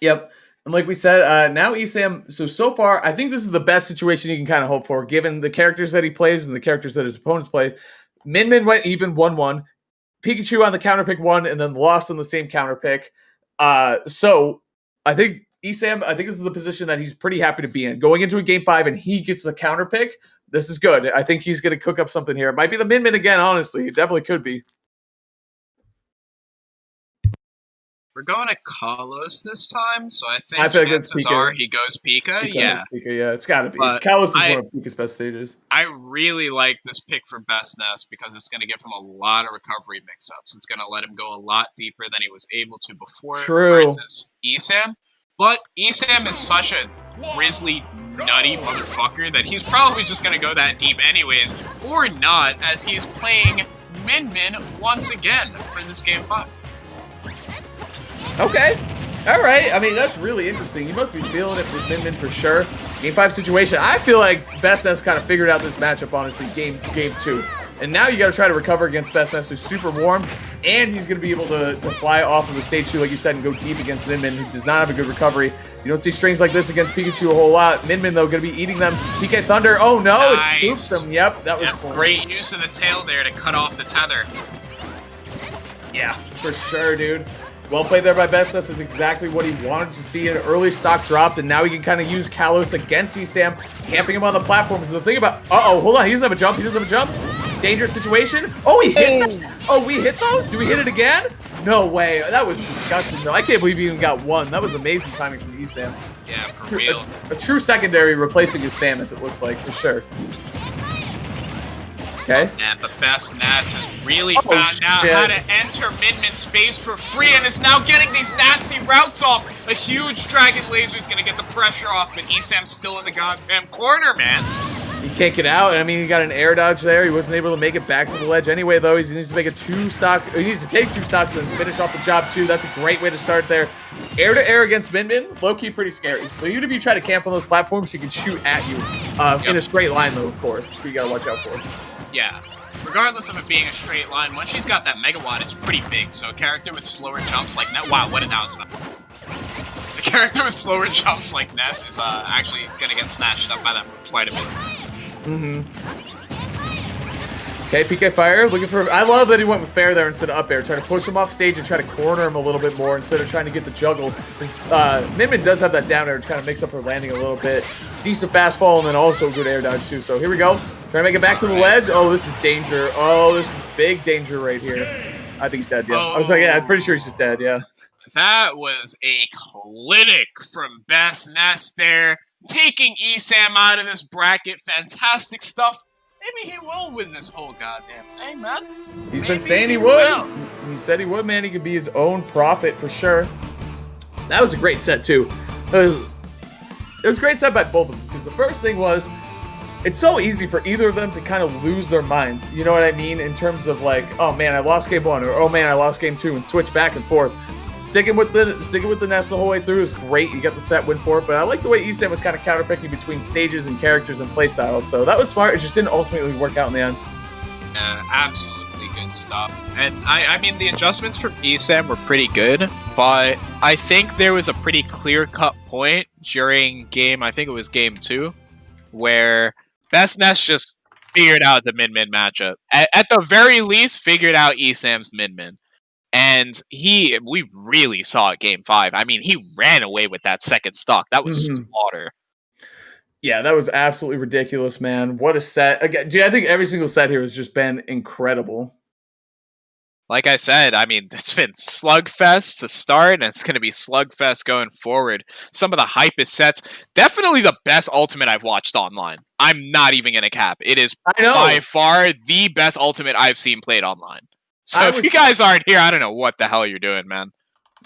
Yep. And like we said, now ESAM, so far, I think this is the best situation you can kind of hope for, given the characters that he plays and the characters that his opponents play. Min went even 1-1. Pikachu on the counter pick won, and then lost on the same counter pick. So I think ESAM, this is the position that he's pretty happy to be in. Going into a Game 5 and he gets the counter pick, this is good. I think he's going to cook up something here. It might be the Min again, honestly. It definitely could be. We're going to Kalos this time, so I think chances are he goes Pika. Yeah, it's got to be. Kalos is one of Pika's best stages. I really like this pick for Best Ness because it's going to give him a lot of recovery mix-ups. It's going to let him go a lot deeper than he was able to before versus ESAM. But ESAM is such a grizzly, nutty motherfucker that he's probably just going to go that deep anyways, or not, as he's playing Min once again for this Game 5. Okay. All right. I mean, that's really interesting. You must be feeling it with Min for sure. Game 5 situation. I feel like Best Ness kind of figured out this matchup, honestly, game 2. And now you got to try to recover against Best Ness, who's super warm, and he's going to be able to fly off of the stage 2, like you said, and go deep against Min, who does not have a good recovery. You don't see strings like this against Pikachu a whole lot. Min, though, going to be eating them. PK Thunder. Oh, no. Nice. It's booped them. Yep, that was cool. Great use of the tail there to cut off the tether. Yeah, for sure, dude. Well played there by Best Ness. Is exactly what he wanted to see. An early stock dropped, and now he can kind of use Kalos against ESAM, camping him on the platforms. The thing about... hold on. He doesn't have a jump. Dangerous situation. Oh, he hit that. Oh, we hit those? Do we hit it again? No way. That was disgusting, though. I can't believe he even got one. That was amazing timing from ESAM. Yeah, for real. A true secondary replacing his Samus, it looks like, for sure. Okay. Yeah, but Best Ness has really found out how to enter Min space for free and is now getting these nasty routes off. A huge Dragon Laser is going to get the pressure off, but ESAM's still in the goddamn corner, man. He can't get out. I mean, he got an air dodge there. He wasn't able to make it back to the ledge anyway, though. He needs to make a 2-stock. He needs to take 2 stocks and finish off the job, too. That's a great way to start there. Air to air against Min, low-key pretty scary. So even if you try to camp on those platforms, he can shoot at you in a straight line, though, of course. So you got to watch out for. Yeah. Regardless of it being a straight line, once she's got that megawatt, it's pretty big. So a character with slower jumps like that, wow, what announcement. The character with slower jumps like Ness is actually gonna get snatched up by that move quite a bit. Okay, PK Fire looking for. I love that he went with fair there instead of up air, trying to push him off stage and try to corner him a little bit more instead of trying to get the juggle. Min Min does have that down air to kind of mix up her landing a little bit. Decent fast fall and then also good air dodge too. So here we go. Trying to make it back to the ledge. Oh, this is danger. Oh, this is big danger right here. I think he's dead. Yeah, I was like, yeah, I'm pretty sure he's just dead. Yeah. That was a clinic from Best Nest there, taking ESAM out of this bracket. Fantastic stuff. Maybe he will win this whole goddamn thing, man. He's been saying he would. He said he would, man. He could be his own prophet for sure. That was a great set, too. It was a great set by both of them. Because the first thing was, it's so easy for either of them to kind of lose their minds. You know what I mean? In terms of like, oh man, I lost game 1, or oh man, I lost game 2, and switch back and forth. Sticking with the nest the whole way through is great. You got the set win for it, but I like the way ESAM was kind of counterpicking between stages and characters and playstyles. So that was smart. It just didn't ultimately work out in the end. Absolutely good stuff. And I mean, the adjustments from ESAM were pretty good, but I think there was a pretty clear-cut point during I think it was game 2, where Best Nest just figured out the Min-Min matchup. At the very least, figured out ESAM's Min-Min. And we really saw it game 5. I mean, he ran away with that second stock. That was slaughter. Yeah, that was absolutely ridiculous, man. What a set. Again, dude, I think every single set here has just been incredible. Like I said, I mean, it's been slugfest to start, and it's going to be slugfest going forward. Some of the hypest sets. Definitely the best ultimate I've watched online. I'm not even going to cap. It is by far the best ultimate I've seen played online. So if you guys aren't here, I don't know what the hell you're doing, man.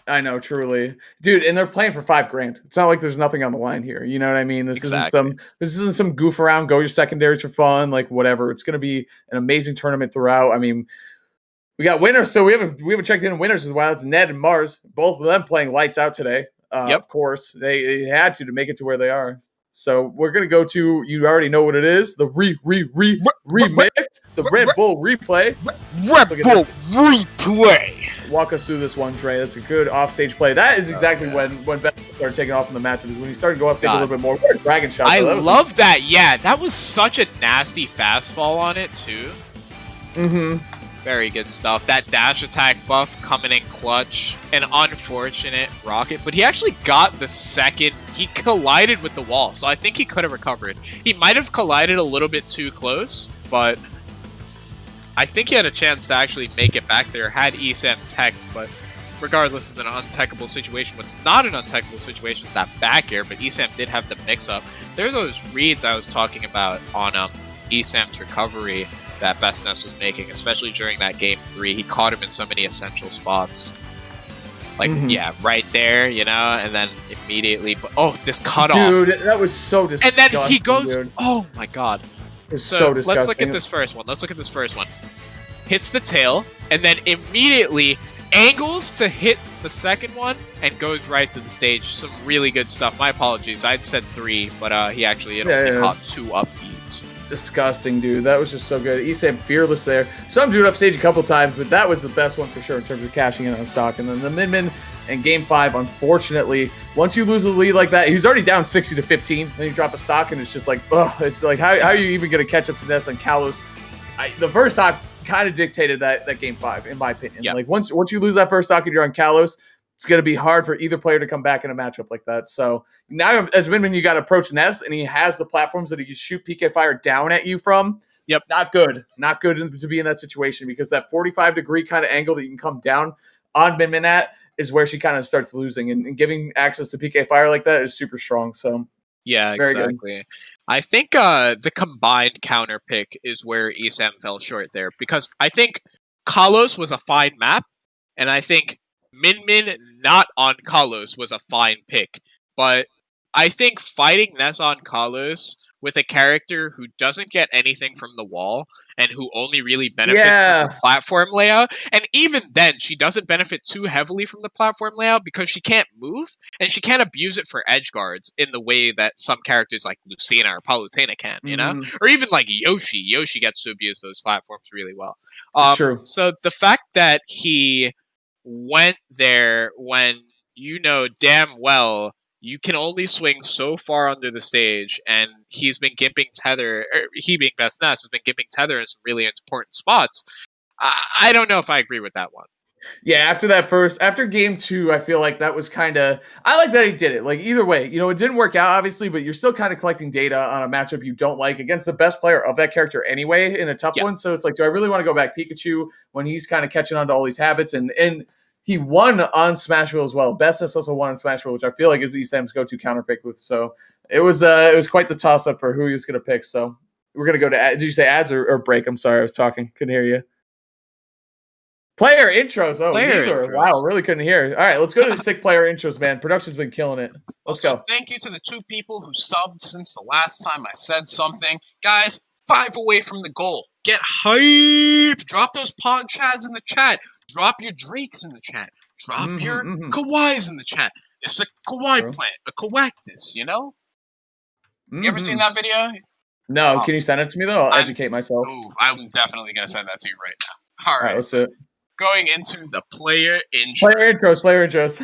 I know, truly. Dude, and they're playing for $5,000. It's not like there's nothing on the line here. You know what I mean? This isn't some goof around, go your secondaries for fun, like whatever. It's going to be an amazing tournament throughout. I mean, we got winners, so we haven't checked in winners as well. It's Ned and Mars, both of them playing lights out today. Of course, they had to make it to where they are. So we're gonna go to, you already know what it is, the remix, the Red Bull replay. Red Bull replay. Walk us through this one, Trey. That's a good offstage play. That is exactly when Beth started taking off in the matchup. Is when he started to go offstage a little bit more. Dragon shot. I love that. Yeah, that was such a nasty fast fall on it too. Very good stuff. That dash attack buff coming in clutch. An unfortunate rocket, but he actually got the second. He collided with the wall, so I think he could have recovered. He might have collided a little bit too close, but I think he had a chance to actually make it back there had ESAM teched, but regardless, it's an untechable situation. What's not an untechable situation is that back air, but ESAM did have the mix-up. There are those reads I was talking about on ESAM's recovery that Best Nest was making, especially during that game 3. He caught him in so many essential spots. Like, yeah, right there, you know, and then immediately, this cutoff. Dude, that was so disgusting. And then he goes, oh my god. It's so disgusting. Let's look at this first one. Hits the tail, and then immediately angles to hit the second one, and goes right to the stage. Some really good stuff. My apologies, I'd said 3, but he actually only caught 2 up beats. Disgusting, dude. That was just so good. ESAM fearless there. Some dude up stage a couple times, but that was the best one for sure in terms of cashing in on stock. And then the Min-Min in game 5, unfortunately, once you lose the lead like that, he's already down 60 to 15. Then you drop a stock, and it's just like, it's like, how are you even going to catch up to Ness on Kalos? The first stock kind of dictated that game 5, in my opinion. Like once you lose that first stock and you're on Kalos, it's going to be hard for either player to come back in a matchup like that. So now, as Min-Min, you got to approach Ness, and he has the platforms that he can shoot PK Fire down at you from. Yep. Not good to be in that situation, because that 45-degree kind of angle that you can come down on Min-Min at is where she kind of starts losing, and giving access to PK Fire like that is super strong. So yeah, exactly. Good. I think the combined counter pick is where ESAM fell short there, because I think Kalos was a fine map, and I think Min-Min not on Kalos was a fine pick, but I think fighting Ness on Kalos with a character who doesn't get anything from the wall and who only really benefits from the platform layout, and even then she doesn't benefit too heavily from the platform layout because she can't move and she can't abuse it for edge guards in the way that some characters like Lucina or Palutena can, you know? Or even like Yoshi gets to abuse those platforms really well. True. So the fact that he went there when you know damn well you can only swing so far under the stage, and he's been gimping Tether, he being Best Ness, has been gimping Tether in some really important spots. I don't know if I agree with that one. Yeah, after game 2, I feel like that was kind of, I like that he did it. Like, either way, you know, it didn't work out, obviously, but you're still kind of collecting data on a matchup you don't like against the best player of that character anyway in a tough one. So it's like, do I really want to go back Pikachu when he's kind of catching on to all these habits? And he won on Smashville as well. Bestness also won on Smashville, which I feel like is ESAM's go-to counter pick with. So it was quite the toss-up for who he was going to pick. So we're going to go to, did you say ads or break? I'm sorry, I was talking. Couldn't hear you. Player intros. Oh, neither. Intros. Wow, really couldn't hear. All right, let's go to the sick player intros, man. Production's been killing it. Let's go. Thank you to the 2 people who subbed since the last time I said something. Guys, 5 away from the goal. Get hype. Drop those Pog Chads in the chat. Drop your Drakes in the chat. Drop your Kawais in the chat. It's a Kawhi plant, a Coactus, you know? You ever seen that video? No, can you send it to me, though? I'll educate myself. Ooh, I'm definitely going to send that to you right now. All right, let's do it. Going into the player intros. Player intros.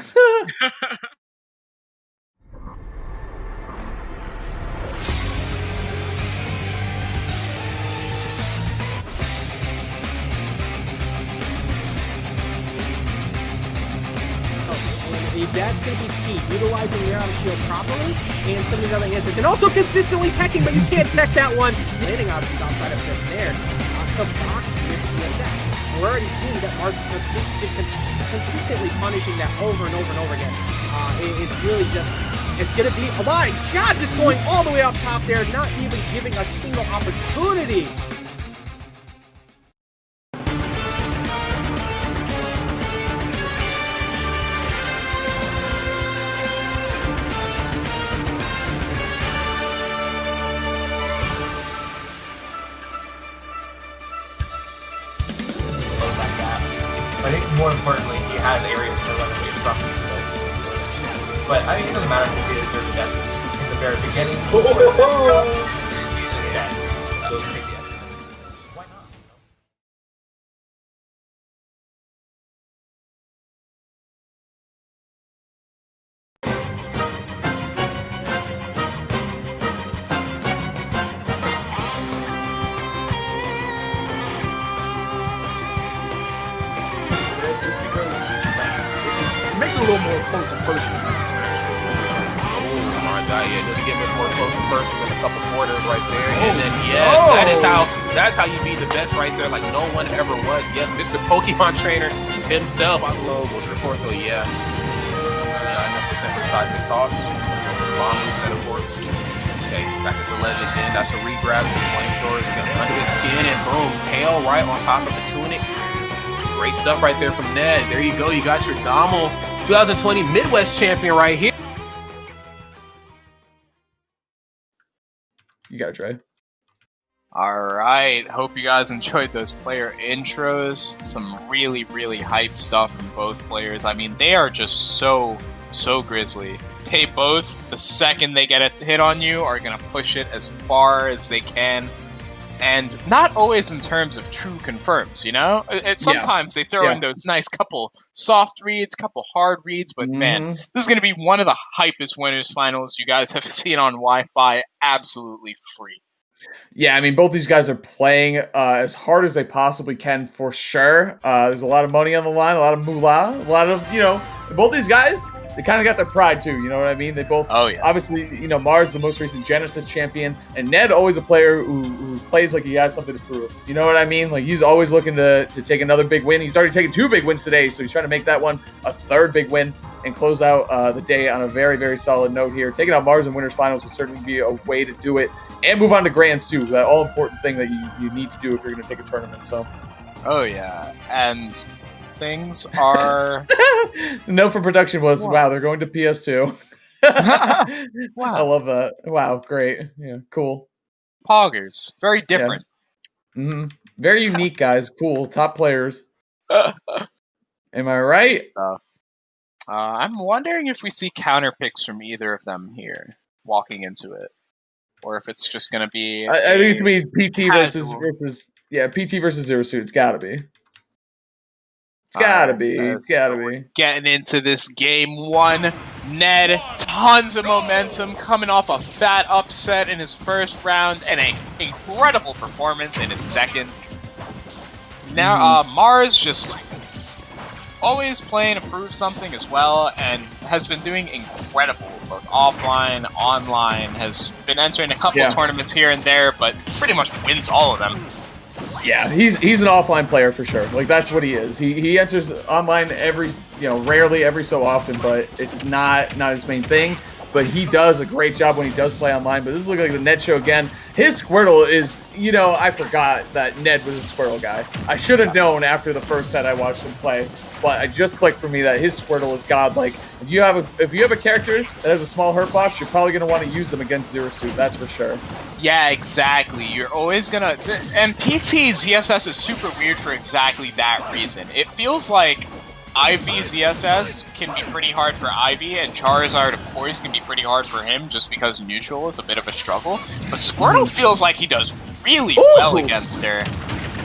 That's going to be key, utilizing the air out of shield properly, and some of these other answers. And also consistently teching, but you can't tech that one. Hitting options outside of just there. The box with CSX. We're already seeing that Mars is consistently punishing that over and over and over again. It's really just, it's going to be, oh my God, just going all the way up top there, not even giving a single opportunity. I think more importantly, he has areas to eliminate from himself. But I think it doesn't matter if he is or death in the very beginning. He's just dead. Those crazy actions. Why not? Just because it makes it a little more close and personal than the Smash. Oh my God, yeah, doesn't get much more close and personal than a couple quarters right there. And then yes, that's how you be the best right there, like no one ever was. Yes, Mr. Pokemon Trainer himself. I love what's your fourth though, yeah. 99% for seismic toss. Bomb reset, of course. Okay, back at the ledge again. That's a regrab. Some flamethrowers under the skin, and boom, tail right on top of the tunic. Great stuff right there from Ned. There you go. You got your GOML 2020 Midwest champion right here. You got it, Trey. All right. Hope you guys enjoyed those player intros. Some really, really hype stuff from both players. I mean, they are just so grizzly. They both, the second they get a hit on you, are going to push it as far as they can. And not always in terms of true confirms, you know? Sometimes they throw in those nice couple soft reads, couple hard reads, but man, this is going to be one of the hypest winners finals you guys have seen on Wi-Fi absolutely free. Yeah, I mean, both these guys are playing as hard as they possibly can for sure. There's a lot of money on the line, a lot of moolah, a lot of, you know, both these guys, they kind of got their pride too, you know what I mean? They both, obviously, you know, Mars, the most recent Genesis champion, and Ned, always a player who plays like he has something to prove. You know what I mean? Like, he's always looking to take another big win. He's already taken 2 big wins today, so he's trying to make that one a 3rd big win and close out the day on a very, very solid note here. Taking out Mars in Winners Finals would certainly be a way to do it. And move on to Grands too, that all-important thing that you need to do if you're going to take a tournament. So, oh yeah, and things are. The note from production was, "Wow, they're going to PS2." Wow, I love that. Wow, great, yeah, cool. Poggers, very different. Yeah. Very unique, guys. Cool, top players. Am I right? Stuff. I'm wondering if we see counter picks from either of them here walking into it. Or if it's just going to be... I think it's going to be PT versus PT versus Zero Suit. It's got to be. It's gotta be. It's gotta be. Getting into this game one. Ned, tons of momentum, coming off a fat upset in his first round and an incredible performance in his second. Now, Mars just always playing to prove something as well, and has been doing incredible, both offline, online, has been entering a couple of tournaments here and there, but pretty much wins all of them. Yeah, he's an offline player for sure. Like, that's what he is. He enters online rarely every so often, but it's not his main thing. But he does a great job when he does play online. But this is looking like the Ned show again. His Squirtle is, I forgot that Ned was a Squirtle guy. I should have known after the first set I watched him play. But it just clicked for me that his Squirtle is godlike. If you have a character that has a small hurt box, you're probably going to want to use them against Zero Suit. That's for sure. Yeah, exactly. You're always going to... And PT's ZSS is super weird for exactly that reason. It feels like Ivy ZSS can be pretty hard for Ivy, and Charizard, of course, can be pretty hard for him just because neutral is a bit of a struggle. But Squirtle feels like he does really well against her.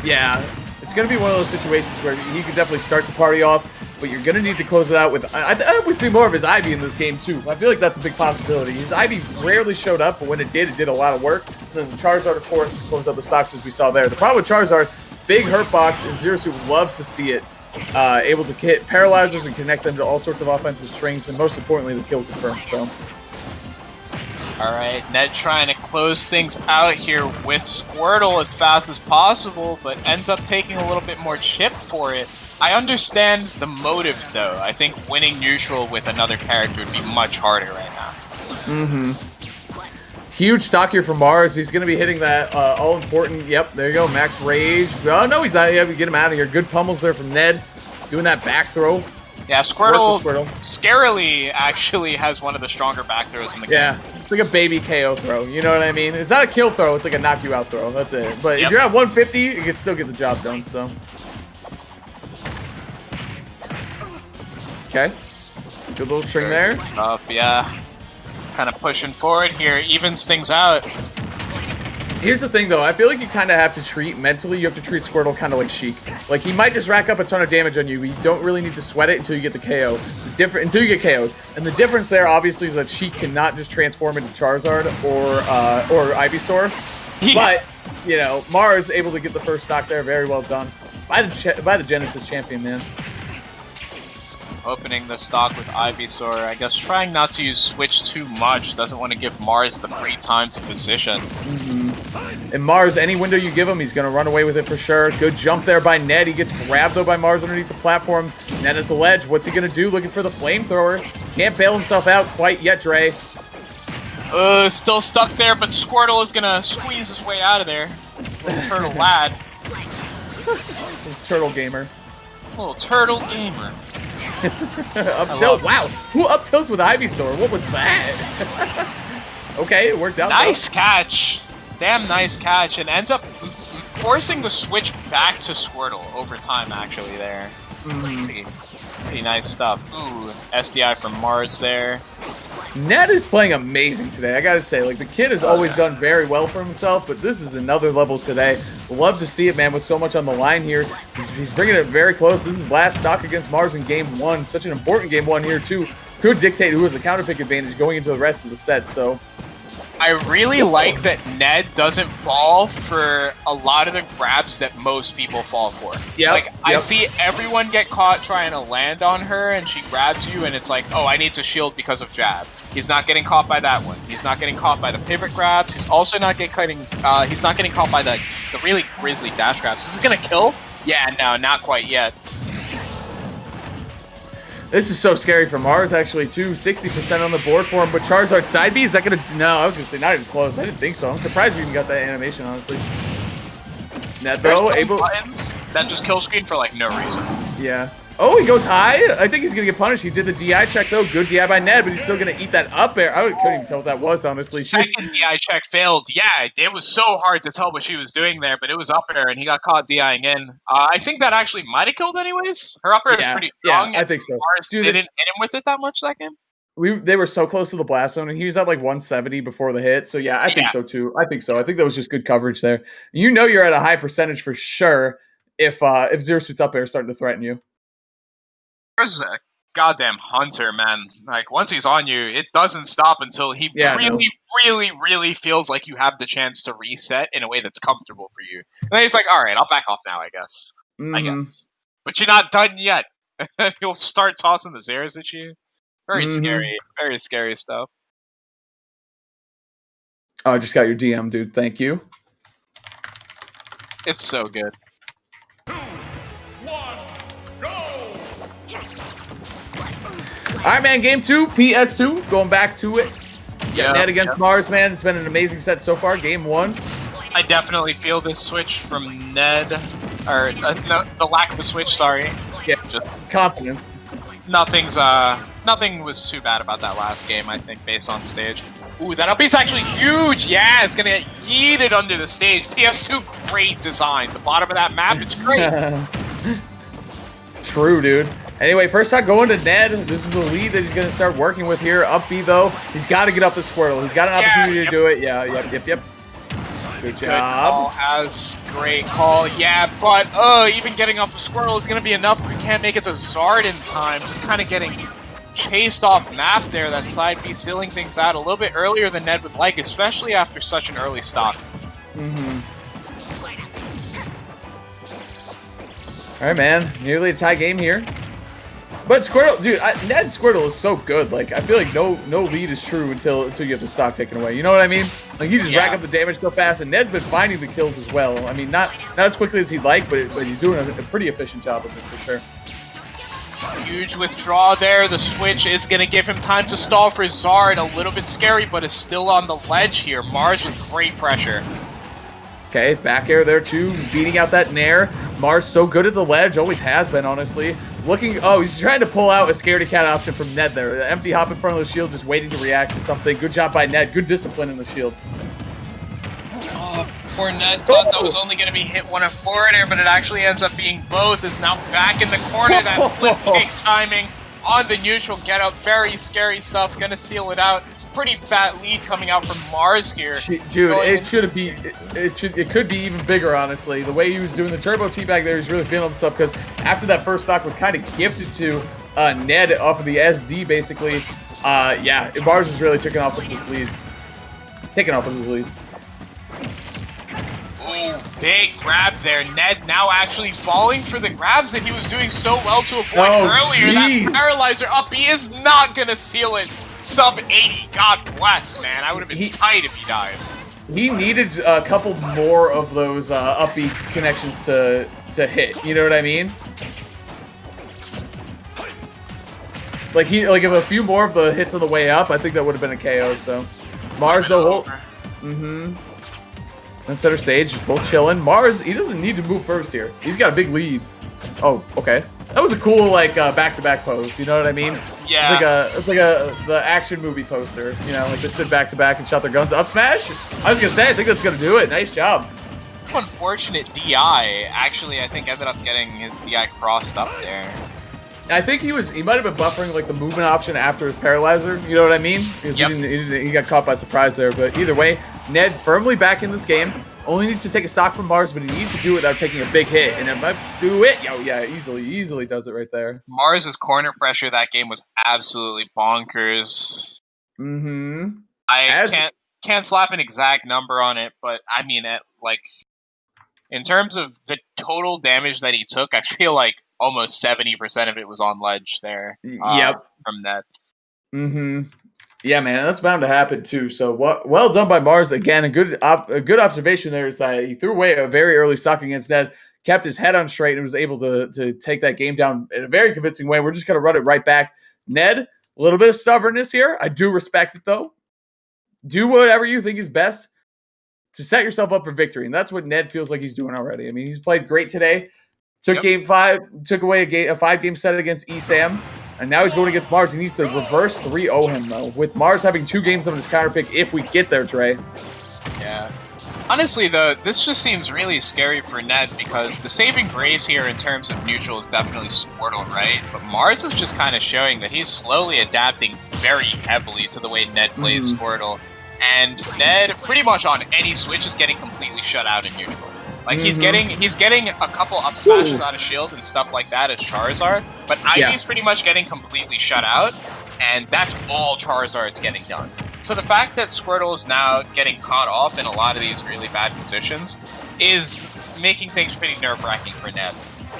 Yeah. It's going to be one of those situations where he could definitely start the party off, but you're going to need to close it out with... I would see more of his Ivy in this game, too. I feel like that's a big possibility. His Ivy rarely showed up, but when it did a lot of work. And then the Charizard, of course, closed out the stocks as we saw there. The problem with Charizard, big hurt box, and Zero Suit loves to see it. Able to hit paralyzers and connect them to all sorts of offensive strings, and most importantly, the kill confirm, so... Alright, Ned trying to close things out here with Squirtle as fast as possible, but ends up taking a little bit more chip for it. I understand the motive, though. I think winning neutral with another character would be much harder right now. Huge stock here for Mars. He's going to be hitting that all-important... Yep, there you go, max rage. Oh, no, he's not. Yeah, we get him out of here. Good pummels there from Ned. Doing that back throw. Yeah, Squirtle scarily actually has one of the stronger back throws in the game. Yeah, it's like a baby KO throw. You know what I mean? It's not a kill throw. It's like a knock you out throw. That's it. But if you're at 150, you can still get the job done. So, okay, good little string there. Tough, yeah. Kind of pushing forward here, evens things out. Here's the thing, though. I feel like you kind of have to treat, mentally, you have to treat Squirtle kind of like Sheik. Like, he might just rack up a ton of damage on you, but you don't really need to sweat it until you get the KO. Until you get KO'd. And the difference there, obviously, is that Sheik cannot just transform into Charizard or Ivysaur. But, Mars able to get the first stock there. Very well done. By the Genesis champion, man. Opening the stock with Ivysaur. I guess trying not to use Switch too much. Doesn't want to give Mars the free time to position. And Mars, any window you give him, he's going to run away with it for sure. Good jump there by Ned. He gets grabbed, though, by Mars underneath the platform. Ned at the ledge. What's he going to do? Looking for the flamethrower. Can't bail himself out quite yet, Dre. Still stuck there, but Squirtle is going to squeeze his way out of there. Little turtle lad. Turtle gamer. Little turtle gamer. Up tilt. Wow. Who up tilts with Ivysaur? What was that? Okay, it worked out. Nice catch. Damn nice catch. And ends up forcing the switch back to Squirtle over time, actually, there. Pretty nice stuff. Ooh, SDI from Mars there. Ned is playing amazing today, I gotta say. Like, the kid has always done very well for himself, but this is another level today. Love to see it, man, with so much on the line here. He's bringing it very close. This is last stock against Mars in Game 1. Such an important Game 1 here, too. Could dictate who has the counter pick advantage going into the rest of the set, so... I really like that Ned doesn't fall for a lot of the grabs that most people fall for. I see everyone get caught trying to land on her, and she grabs you, and it's like, oh, I need to shield because of jab. He's not getting caught by that one. He's not getting caught by the pivot grabs. He's also not getting caught by the really grisly dash grabs. Is this gonna kill? Yeah, no, not quite yet. This is so scary for Mars, actually, too. 60% on the board for him. But Charizard side B, is that going to... No, I was going to say not even close. I didn't think so. I'm surprised we even got that animation, honestly. Net, though, able... buttons that just kill screen for, like, no reason. Yeah. Oh, he goes high. I think he's going to get punished. He did the DI check, though. Good DI by Ned, but he's still going to eat that up air. I couldn't even tell what that was, honestly. Second DI check failed. Yeah, it was so hard to tell what she was doing there, but it was up air, and he got caught DIing in. I think that actually might have killed anyways. Her up air is pretty strong. Yeah, I think so. Mars didn't hit him with it that much that game. They were so close to the blast zone, and he was at like 170 before the hit. So, yeah, I think so, too. I think so. I think that was just good coverage there. You're at a high percentage for sure if Zero Suit's up air is starting to threaten you. There's a goddamn hunter, man. Like, once he's on you, it doesn't stop until he really feels like you have the chance to reset in a way that's comfortable for you. And then he's like, all right, I'll back off now, I guess. I guess. But you're not done yet. He'll start tossing the Zeros at you. Very scary stuff. Oh, I just got your DM, dude. Thank you. It's so good. All right, man. Game 2, PS2. Going back to it. Yeah. Ned against Mars, man. It's been an amazing set so far. Game 1. I definitely feel this switch from Ned, or the lack of a switch. Sorry. Yeah. Just confidence. Nothing was too bad about that last game. I think based on stage. Ooh, that up B's actually huge. Yeah, it's gonna get yeeted under the stage. PS2, great design. The bottom of that map, it's great. True, dude. Anyway, first time going to Ned. This is the lead that he's going to start working with here. Up B, though. He's got to get up the Squirtle. He's got an opportunity to do it. Yeah, yep. Good job. Great call. Yeah, but even getting off the Squirtle is going to be enough if you can't make it to Zard in time. Just kind of getting chased off map there. That side B sealing things out a little bit earlier than Ned would like, especially after such an early stock. All right, man. Nearly a tie game here. But Squirtle, dude, Ned's Squirtle is so good. Like, I feel like no lead is true until you get the stock taken away. You know what I mean? Like, he just rack up the damage so fast, and Ned's been finding the kills as well. I mean, not as quickly as he'd like, but he's doing a pretty efficient job of it for sure. Huge withdraw there. The switch is going to give him time to stall for Zard. A little bit scary, but is still on the ledge here. Mars with great pressure. Okay, back air there too, beating out that Nair. Mars so good at the ledge, always has been, honestly. He's trying to pull out a scaredy cat option from Ned there. The empty hop in front of the shield, just waiting to react to something. Good job by Ned, good discipline in the shield. Oh, poor Ned thought that was only going to be hit one of four there, but it actually ends up being both. Is now back in the corner. That flip kick timing on the neutral get up. Very scary stuff. Going to seal it out. Pretty fat lead coming out from Mars here. Dude, it could be even bigger, honestly. The way he was doing the turbo teabag there, he's really feeling himself because after that first stock was kind of gifted to Ned off of the SD, basically. Yeah, Mars is really taking off with this lead. Ooh, big grab there. Ned now actually falling for the grabs that he was doing so well to avoid earlier. Geez. That paralyzer up B is not going to seal it. Sub 80, God bless, man. I would have been tight if he died. He needed a couple more of those up B connections to hit. You know what I mean? Like if a few more of the hits on the way up, I think that would have been a KO. So Mars though, and center stage, both chilling. Mars, he doesn't need to move first here. He's got a big lead. Oh, okay. That was a cool back-to-back pose. You know what I mean? Yeah. It's like the action movie poster. You know, like they stood back-to-back and shot their guns. Up smash. I was gonna say, I think that's gonna do it. Nice job. Unfortunate DI. Actually, I think ended up getting his DI crossed up there. I think he might have been buffering like the movement option after his paralyzer. You know what I mean? Because he got caught by surprise there. But either way, Ned firmly back in this game. Only needs to take a stock from Mars, but he needs to do it without taking a big hit. And it might do it. Yo, yeah, easily does it right there. Mars's corner pressure that game was absolutely bonkers. I can't slap an exact number on it, but I mean, in terms of the total damage that he took, I feel like almost 70% of it was on ledge there. From that. Yeah, man, that's bound to happen too. So well done by Mars. Again, a good observation there is that he threw away a very early stock against Ned, kept his head on straight, and was able to take that game down in a very convincing way. We're just going to run it right back. Ned, a little bit of stubbornness here. I do respect it, though. Do whatever you think is best to set yourself up for victory, and that's what Ned feels like he's doing already. I mean, he's played great today. Took game 5, took away a 5-game set against ESAM. And now he's going against Mars. He needs to reverse 3-0 him, though. With Mars having 2 games on his counter pick if we get there, Trey. Yeah. Honestly, though, this just seems really scary for Ned because the saving grace here in terms of neutral is definitely Squirtle, right? But Mars is just kind of showing that he's slowly adapting very heavily to the way Ned plays Squirtle. And Ned, pretty much on any switch, is getting completely shut out in neutral. Like he's getting a couple up smashes out of shield and stuff like that as Charizard, but Ivy's pretty much getting completely shut out, and that's all Charizard's getting done. So the fact that Squirtle is now getting caught off in a lot of these really bad positions is making things pretty nerve-wracking for Ned.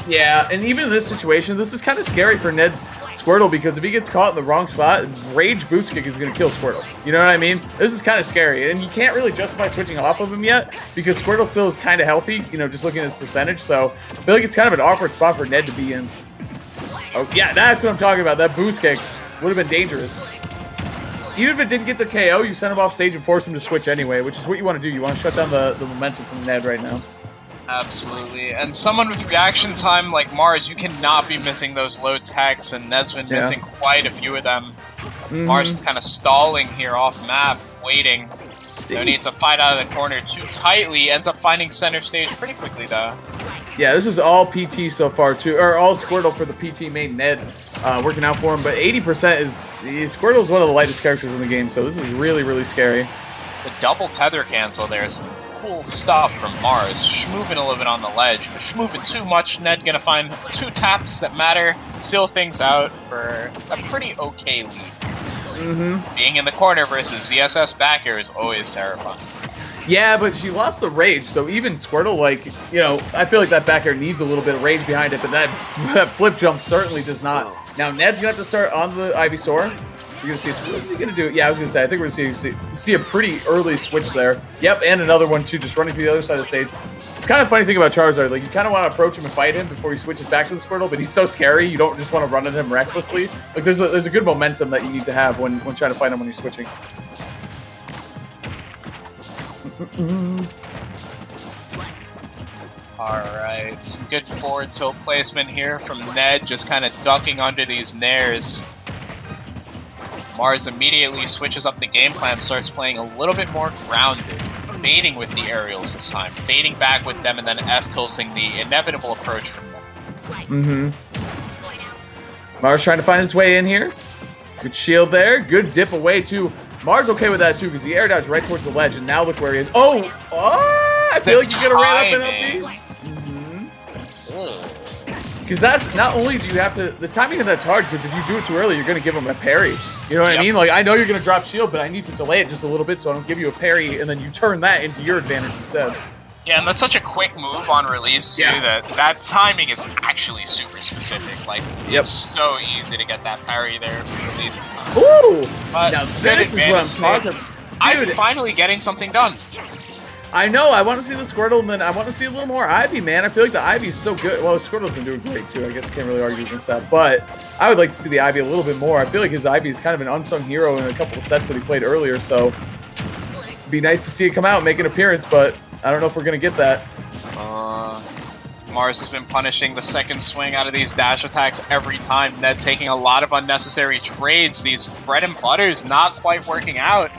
Yeah, and even in this situation, this is kind of scary for Ned's Squirtle, because if he gets caught in the wrong spot, Rage Boost Kick is going to kill Squirtle. You know what I mean? This is kind of scary, and you can't really justify switching off of him yet, because Squirtle still is kind of healthy, you know, just looking at his percentage, so I feel like it's kind of an awkward spot for Ned to be in. Oh, yeah, that's what I'm talking about. That Boost Kick would have been dangerous. Even if it didn't get the KO, you send him off stage and force him to switch anyway, which is what you want to do. You want to shut down the momentum from Ned right now. Absolutely. And someone with reaction time like Mars, you cannot be missing those low techs, and Ned's been missing quite a few of them. Mars is kind of stalling here off map, waiting. No need to fight out of the corner too tightly. Ends up finding center stage pretty quickly, though. Yeah, this is all PT so far, too, or all Squirtle for the PT main Ned working out for him. But 80% is Squirtle is one of the lightest characters in the game, so this is really, really scary. The double tether cancel there is cool stuff from Mars. Schmoovin a little bit on the ledge, but Schmoovin too much. Ned gonna find 2 taps that matter, seal things out for a pretty okay lead. Being in the corner versus ZSS back air is always terrifying. Yeah, but she lost the rage, so even Squirtle, like, you know, I feel like that back air needs a little bit of rage behind it, but that flip jump certainly does not. Now, Ned's gonna have to start on the Ivysaur. You're gonna see, what's he gonna do? Yeah, I was gonna say, I think we're gonna see a pretty early switch there. Yep, and another one too, just running to the other side of the stage. It's kind of funny thing about Charizard, like you kind of want to approach him and fight him before he switches back to the Squirtle, but he's so scary, you don't just want to run at him recklessly. Like there's a good momentum that you need to have when trying to fight him when he's switching. Alright, some good forward tilt placement here from Ned, just kind of ducking under these nairs. Mars immediately switches up the game plan, starts playing a little bit more grounded, baiting with the aerials this time, fading back with them, and then F-tilting the inevitable approach from them. Mars trying to find his way in here. Good shield there, good dip away too. Mars okay with that too, because he air dodged right towards the ledge, and now look where he is. Oh! I feel like he's gonna ran up and up. Because that's, not only do you have to, the timing of that's hard, because if you do it too early, you're going to give him a parry. You know what I mean? Like, I know you're going to drop shield, but I need to delay it just a little bit so I don't give you a parry, and then you turn that into your advantage instead. Yeah, and that's such a quick move on release, too, that timing is actually super specific. Like, it's so easy to get that parry there for release in time. Ooh! But now, this is what I'm talking about. I'm finally getting something done. I know, I want to see the Squirtle, and then I want to see a little more Ivy, man. I feel like the Ivy is so good. Well, Squirtle's been doing great, too. I guess I can't really argue against that. But I would like to see the Ivy a little bit more. I feel like his Ivy is kind of an unsung hero in a couple of sets that he played earlier, so it'd be nice to see it come out and make an appearance, but I don't know if we're going to get that. Mars has been punishing the second swing out of these dash attacks every time. Ned taking a lot of unnecessary trades. These bread and butters not quite working out.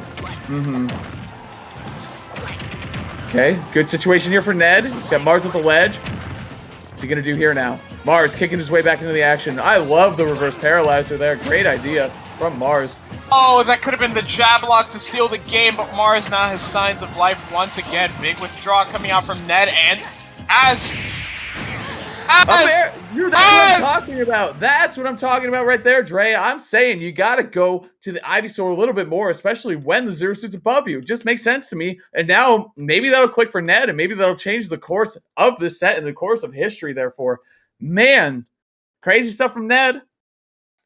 Okay, good situation here for Ned. He's got Mars at the ledge. What's he going to do here now? Mars kicking his way back into the action. I love the reverse paralyzer there. Great idea from Mars. Oh, that could have been the jab lock to seal the game, but Mars now has signs of life once again. Big withdraw coming out from Ned, and Dude, that's what I'm talking about. That's what I'm talking about right there, Dre. I'm saying you got to go to the Ivysaur a little bit more, especially when the Zero Suit's above you. It just makes sense to me. And now maybe that'll click for Ned, and maybe that'll change the course of this set and the course of history, therefore. Man, crazy stuff from Ned.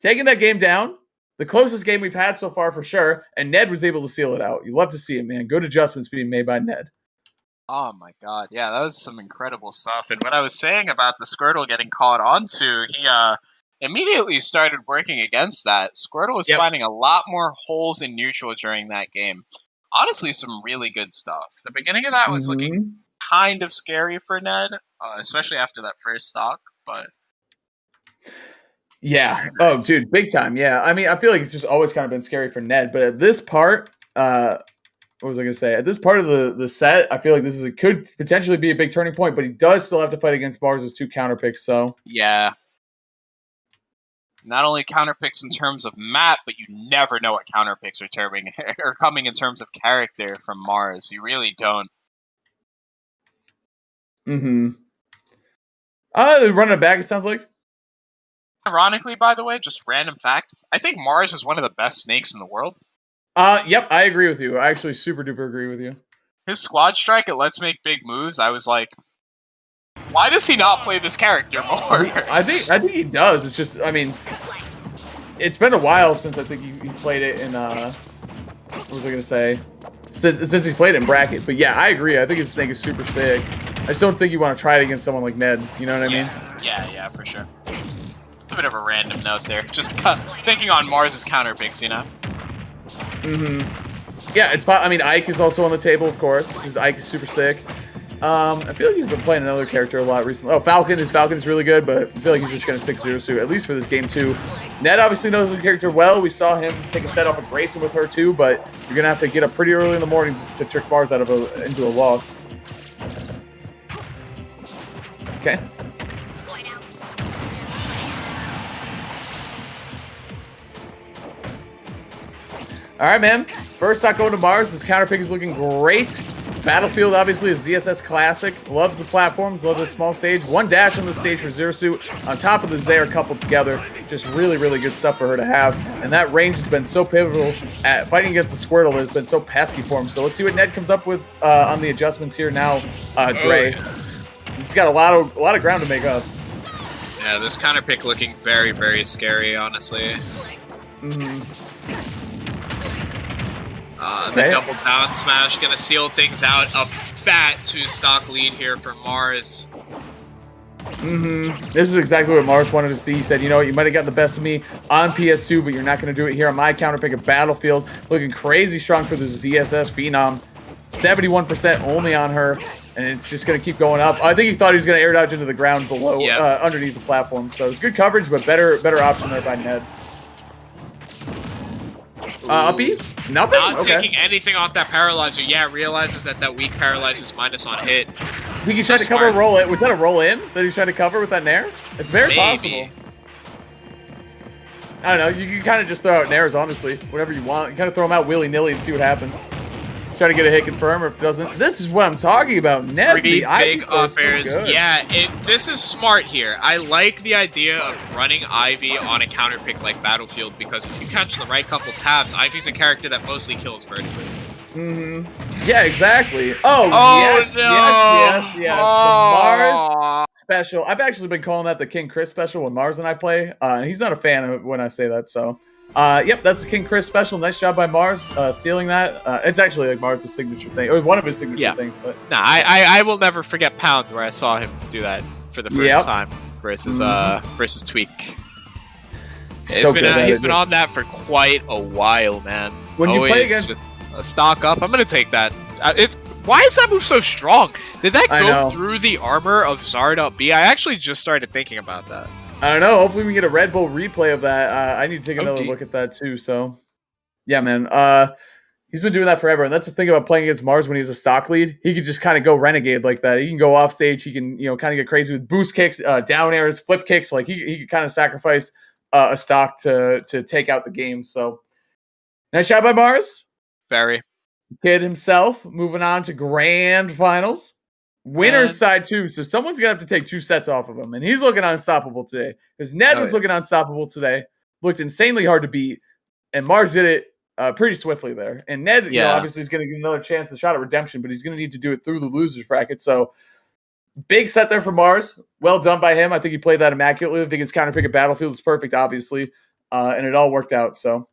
Taking that game down. The closest game we've had so far for sure, and Ned was able to seal it out. You love to see it, man. Good adjustments being made by Ned. Oh my god, yeah, that was some incredible stuff. And what I was saying about the Squirtle getting caught onto, he immediately started working against that. Squirtle was finding a lot more holes in neutral during that game. Honestly, some really good stuff. The beginning of that was looking kind of scary for Ned, especially after that first stock, but... Yeah. Oh, dude, big time. Yeah. I mean, I feel like it's just always kind of been scary for Ned, but at this part, what was I going to say? At this part of the set, I feel like this could potentially be a big turning point, but he does still have to fight against Mars' 2 counter picks, so. Yeah. Not only counter picks in terms of map, but you never know what counter picks are coming in terms of character from Mars. You really don't. Mm-hmm. Running it back, it sounds like. Ironically, by the way, just random fact, I think Mars is one of the best snakes in the world. Yep, I agree with you. I actually super duper agree with you. His squad strike at Let's Make Big Moves, I was like, why does he not play this character more? I think he does. It's just, I mean, it's been a while since I think he played it in, what was I going to say? Since he played it in bracket. But yeah, I agree. I think his snake is super sick. I just don't think you want to try it against someone like Ned. You know what I mean? Yeah, for sure. A bit of a random note there. Just thinking on Mars's counter picks, you know? Mm-hmm. Yeah, I mean, Ike is also on the table, of course, because Ike is super sick. I feel like he's been playing another character a lot recently. Oh, Falcon. His Falcon's really good, but I feel like he's just going to stick Zero Suit, at least for this game, too. Ned obviously knows the character well. We saw him take a set off of Grayson with her, too, but you're going to have to get up pretty early in the morning to trick Mars out of into a loss. Okay. All right, man. First stock going to Mars. This counter pick is looking great. Battlefield, obviously, is ZSS classic. Loves the platforms, loves the small stage. One dash on the stage for Zero Suit. On top of the Zaire coupled together. Just really, really good stuff for her to have. And that range has been so pivotal at fighting against the Squirtle. It's been so pesky for him. So let's see what Ned comes up with on the adjustments here now. Dre. He's got a lot of ground to make up. Yeah, this counter pick looking very, very scary, honestly. Mm-hmm. The double down smash gonna seal things out. A fat 2-stock lead here for Mars. Mm-hmm. This is exactly what Mars wanted to see. He said, you know what, you might have gotten the best of me on PS2, but you're not going to do it here on my counter pick of Battlefield. Looking crazy strong for the ZSS Phenom. 71% only on her, and it's just going to keep going up. I think he thought he was going to air dodge into the ground below, underneath the platform. So it's good coverage, but better option there by Ned. Uppy? Nothing? Not taking anything off that paralyzer. Yeah, realizes that weak paralyzer's minus on hit. I think he's trying to cover a roll in. Was that a roll in that he's trying to cover with that nair? It's very possible. I don't know. You can kind of just throw out nairs, honestly. Whatever you want. You kind of throw them out willy-nilly and see what happens. Try to get a hit confirm, or if it doesn't. This is what I'm talking about. Ned, pretty big up-airs. Yeah, this is smart here. I like the idea of running Ivy on a counter pick like Battlefield, because if you catch the right couple taps, Ivy's a character that mostly kills vertically. Mm-hmm. Yeah, exactly. Oh yes, no. yes. The Oh. Mars special. I've actually been calling that the King Chris special when Mars and I play. And he's not a fan of it when I say that, so... yep, that's the King Chris special. Nice job by Mars stealing that. It's actually like Mars' signature thing. It was one of his signature things. But I will never forget Pound, where I saw him do that for the first time versus versus Tweak. He's been on that for quite a while, man. When you play against just a stock up, I'm gonna take that. Why is that move so strong? Did that go through the armor of Zard.B? I actually just started thinking about that. I don't know. Hopefully we get a Red Bull replay of that. I need to take another look at that too. So, yeah, man. He's been doing that forever, and that's the thing about playing against Mars when he's a stock lead. He can just kind of go renegade like that. He can go off stage. He can, kind of get crazy with boost kicks, down airs, flip kicks. Like he can kind of sacrifice a stock to take out the game. So, nice shot by Mars. Very. Kid himself moving on to grand finals. Winner's side too, so someone's gonna have to take 2 sets off of him, and he's looking unstoppable today. Because Ned was looking unstoppable today, looked insanely hard to beat, and Mars did it pretty swiftly there. And Ned, obviously is gonna get another chance, a shot at redemption, but he's gonna need to do it through the losers bracket. So big set there for Mars. Well done by him. I think he played that immaculately. I think his counter pick at Battlefield is perfect, obviously, and it all worked out. So.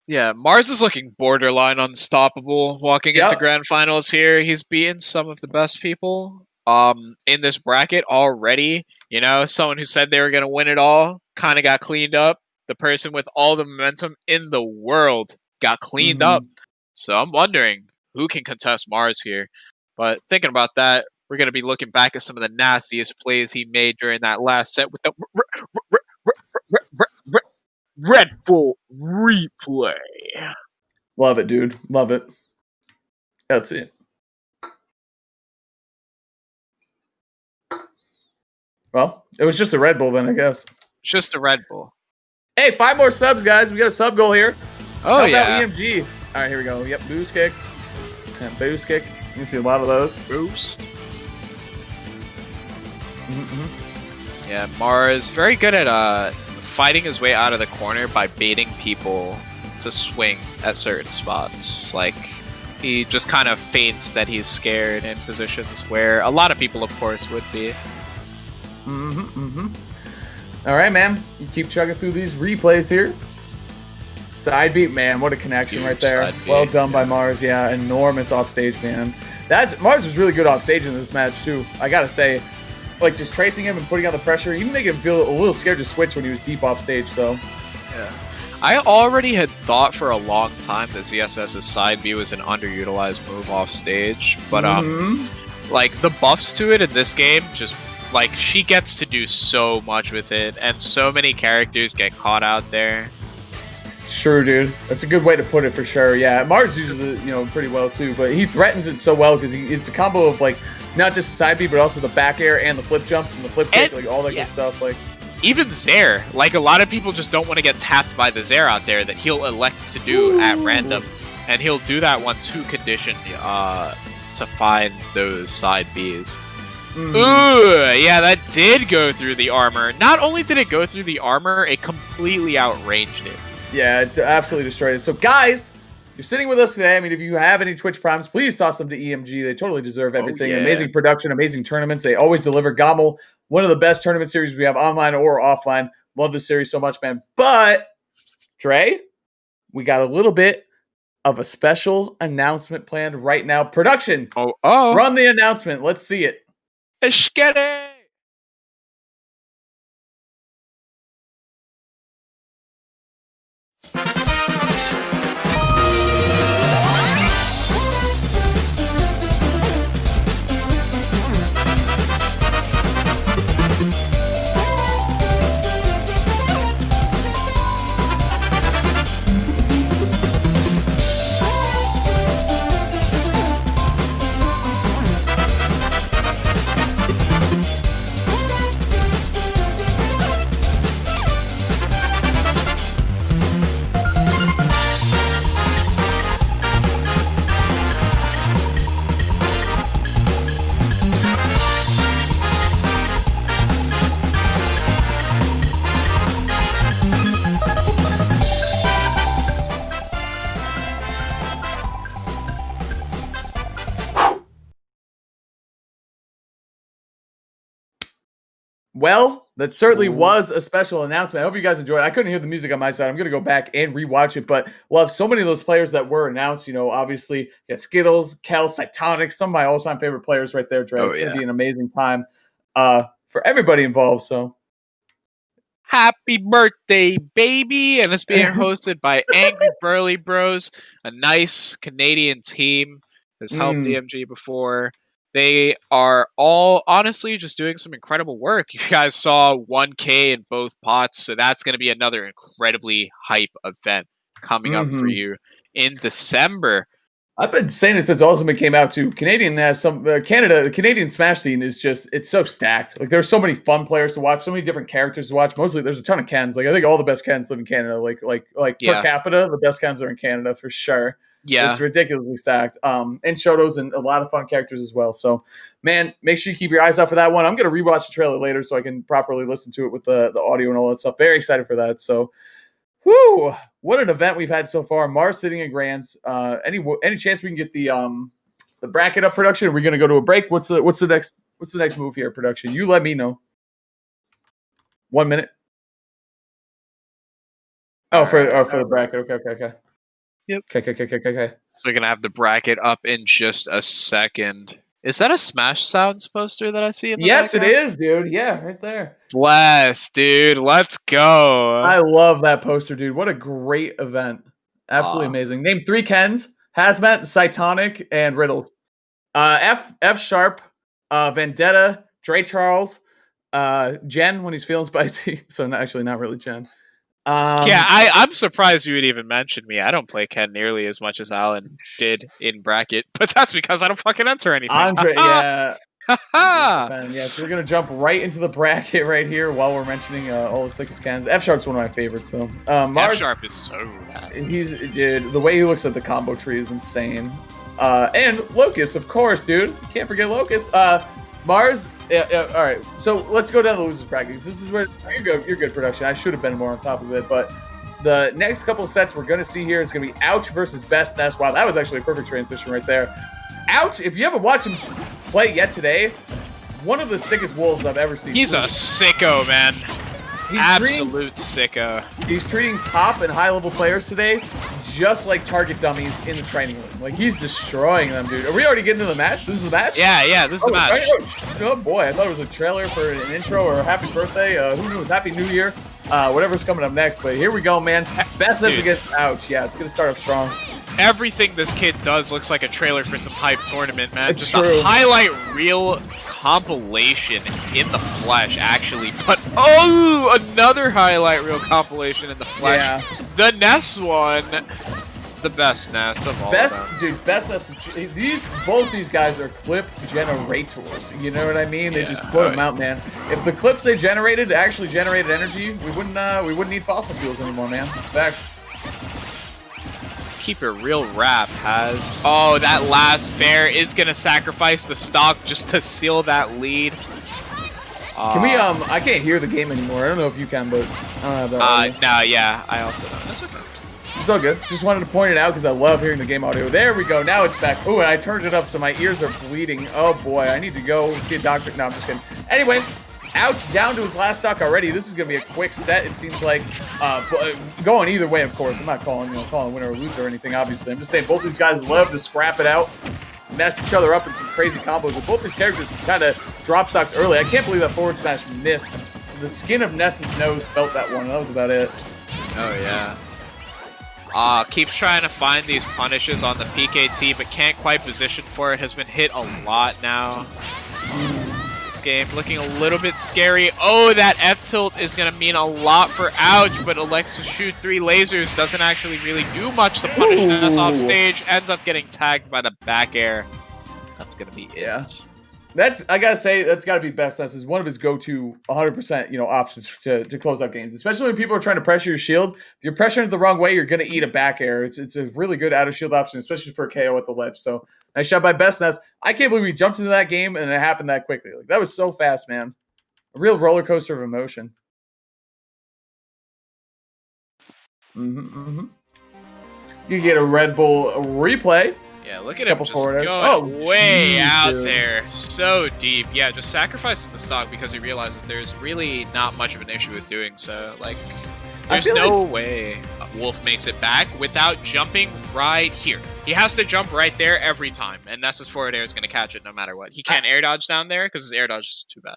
Yeah, Mars is looking borderline unstoppable walking into grand finals here. He's beaten some of the best people in this bracket already. Someone who said they were going to win it all kind of got cleaned up. The person with all the momentum in the world got cleaned up. So I'm wondering who can contest Mars here. But thinking about that, we're going to be looking back at some of the nastiest plays he made during that last set with the Red Bull replay. Love it, dude. Love it. Let's see it. Well, it was just a Red Bull then, I guess. Just a Red Bull. Hey, 5 more subs, guys. We got a sub goal here. Oh, how yeah. about EMG? All right, here we go. Yep, boost kick. And boost kick. You can see a lot of those. Boost. Yeah, Mars very good at fighting his way out of the corner by baiting people to swing at certain spots. Like, he just kind of feints that he's scared in positions where a lot of people, of course, would be. All right, man. You keep chugging through these replays here. Side beat, man. What a connection right there. Well done by Mars. Yeah, enormous offstage, man. Mars was really good offstage in this match, too. I got to say, like, just tracing him and putting on the pressure, even making him feel a little scared to switch when he was deep offstage, so. Yeah. I already had thought for a long time that ZSS's side B was an underutilized move off stage, but like the buffs to it in this game, just like she gets to do so much with it, and so many characters get caught out there. True, dude. That's a good way to put it for sure. Yeah, Mars uses it, pretty well too, but he threatens it so well because it's a combo of like not just side B, but also the back air and the flip jump and the flip kick, like all that good stuff, like. Even Zaire, like a lot of people just don't want to get tapped by the Zaire out there that he'll elect to do at random, and he'll do that once too conditioned to find those side Bs. Ooh, yeah, that did go through the armor. Not only did it go through the armor, it completely outranged it. Yeah, it absolutely destroyed it. So guys, you're sitting with us today. I mean, if you have any Twitch primes, please toss them to EMG. They totally deserve everything. Amazing production, amazing tournaments. They always deliver. GOML, one of the best tournament series we have online or offline. Love this series so much, man. But, Dre, we got a little bit of a special announcement planned right now. Production, run the announcement. Let's see it. Let's get it. Well, that certainly was a special announcement. I hope you guys enjoyed it. I couldn't hear the music on my side. I'm going to go back and rewatch it, but we'll have so many of those players that were announced. Obviously, you got Skittles, Kel, Cytonic, some of my all-time favorite players right there, Dre. It's going to be an amazing time for everybody involved, so. Happy birthday, baby! And it's being hosted by Angry Burly Bros, a nice Canadian team. Has helped EMG before. They are all honestly just doing some incredible work. You guys saw 1K in both pots, so that's going to be another incredibly hype event coming up for you in December. I've been saying it since Ultimate came out too. Canadian has some Canada. The Canadian Smash scene is it's so stacked. Like there's so many fun players to watch, so many different characters to watch. Mostly there's a ton of Kens. Like I think all the best Kens live in Canada. Like per capita, the best Kens are in Canada for sure. Yeah, it's ridiculously stacked. And Shotos and a lot of fun characters as well. So, man, make sure you keep your eyes out for that one. I'm gonna rewatch the trailer later so I can properly listen to it with the audio and all that stuff. Very excited for that. So, whoo, what an event we've had so far. Mars sitting in grands. Any chance we can get the bracket up, production? Are we gonna go to a break? What's the next move here, production? You let me know. 1 minute. Oh, for the bracket. Okay. Yep. Okay. So we're gonna have the bracket up in just a second. Is that a Smash Sounds poster that I see in the background? It is, dude. Yeah, right there. Bless, dude. Let's go. I love that poster, dude. What a great event. Absolutely amazing. Name 3 Kens: Hazmat, Cytonic, and Riddles. F Sharp, Vendetta, Dre Charles, Jen when he's feeling spicy. So not really Jen. I'm surprised you would even mention me. I don't play Ken nearly as much as Alan did in bracket, but that's because I don't fucking enter anything. Andre, yeah. So we're gonna jump right into the bracket right here while we're mentioning all the sickest Kens. F Sharp's one of my favorites. So Mars, F Sharp is so nasty. Dude, the way he looks at the combo tree is insane. And Locust, of course, dude. You can't forget Locust. Mars, Yeah. All right. So let's go down the losers bracket. This is where you're good production. I should have been more on top of it, but the next couple of sets we're going to see here is going to be Ouch versus Best Nest. Wow, that was actually a perfect transition right there. Ouch, if you haven't watched him play yet today, one of the sickest wolves I've ever seen. He's a sicko, man. Absolute sicko. He's treating top and high level players today just like target dummies in the training room. Like, he's destroying them, dude. Are we already getting to the match? This is the match? Yeah, this is the match. Oh boy, I thought it was a trailer for an intro or a happy birthday. Who knows? Happy New Year. Whatever's coming up next. But here we go, man. Best Nest against Ouch. Yeah, it's going to start off strong. Everything this kid does looks like a trailer for some hype tournament, man. It's Just true. a highlight reel compilation in the flesh, actually. But, oh, another highlight reel compilation in the flesh. Yeah. The Nest one. The best Nest of all of them. Dude, Best Nest. Both these guys are clip generators. You know what I mean? They just put them out, man. If the clips they generated actually generated energy, we wouldn't need fossil fuels anymore, man. It's back. Keep it real, Rap has. Oh, that last fair is gonna sacrifice the stock just to seal that lead. Can we? I can't hear the game anymore. I don't know if you can, but I don't have that. No, yeah, I also don't. That's okay. It's all good. Just wanted to point it out because I love hearing the game audio. There we go. Now it's back. Oh, and I turned it up so my ears are bleeding. Oh boy, I need to go see a doctor. No, I'm just kidding. Anyway. Ouch, down to his last stock already. This is going to be a quick set, it seems like. Going either way, of course. I'm not calling winner or loser or anything, obviously. I'm just saying both these guys love to scrap it out, mess each other up in some crazy combos. But both these characters kind of drop stocks early. I can't believe that forward smash missed. The skin of Ness's nose felt that one. That was about it. Oh, yeah. Keeps trying to find these punishes on the PKT, but can't quite position for it. Has been hit a lot now. This game looking a little bit scary. Oh, that F-tilt is going to mean a lot for Ouch, but elects to shoot 3 lasers. Doesn't actually really do much to punish Ness off stage. Ends up getting tagged by the back air. That's going to be it. Yeah. I gotta say, that's gotta be Best Nest. Is one of his go-to 100%, options to close out games. Especially when people are trying to pressure your shield. If you're pressuring it the wrong way, you're gonna eat a back air. It's a really good out of shield option, especially for a KO at the ledge. So nice shot by Best Nest. I can't believe we jumped into that game and it happened that quickly. Like, that was so fast, man. A real roller coaster of emotion. You get a Red Bull replay. Yeah, look at him just going way out there. So deep. Yeah, just sacrifices the stock because he realizes there's really not much of an issue with doing so. Like, there's no way Wolf makes it back without jumping right here. He has to jump right there every time, and Ness's forward air is going to catch it no matter what. He can't air dodge down there because his air dodge is too bad.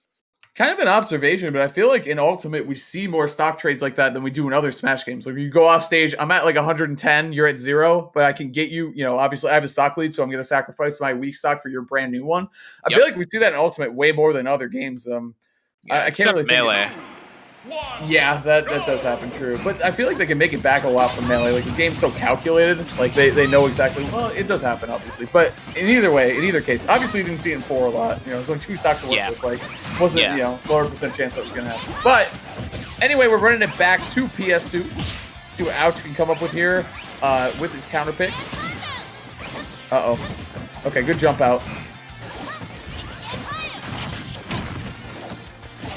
Kind of an observation, but I feel like in Ultimate, we see more stock trades like that than we do in other Smash games. Like, you go off stage, I'm at like 110, you're at 0, but I can get you, obviously I have a stock lead, so I'm going to sacrifice my weak stock for your brand new one. I feel like we see that in Ultimate way more than other games. I can't really Melee. Yeah, that does happen, true. But I feel like they can make it back a lot from Melee. Like, the game's so calculated, like they know exactly, well, it does happen, obviously. But in either case, obviously you didn't see it in 4 a lot. There's only 2 stocks to work with. Like, wasn't, lower percent chance that was going to happen. But anyway, we're running it back to PS2. See what Ouch can come up with here with his counter pick. Uh-oh. Okay, good jump out.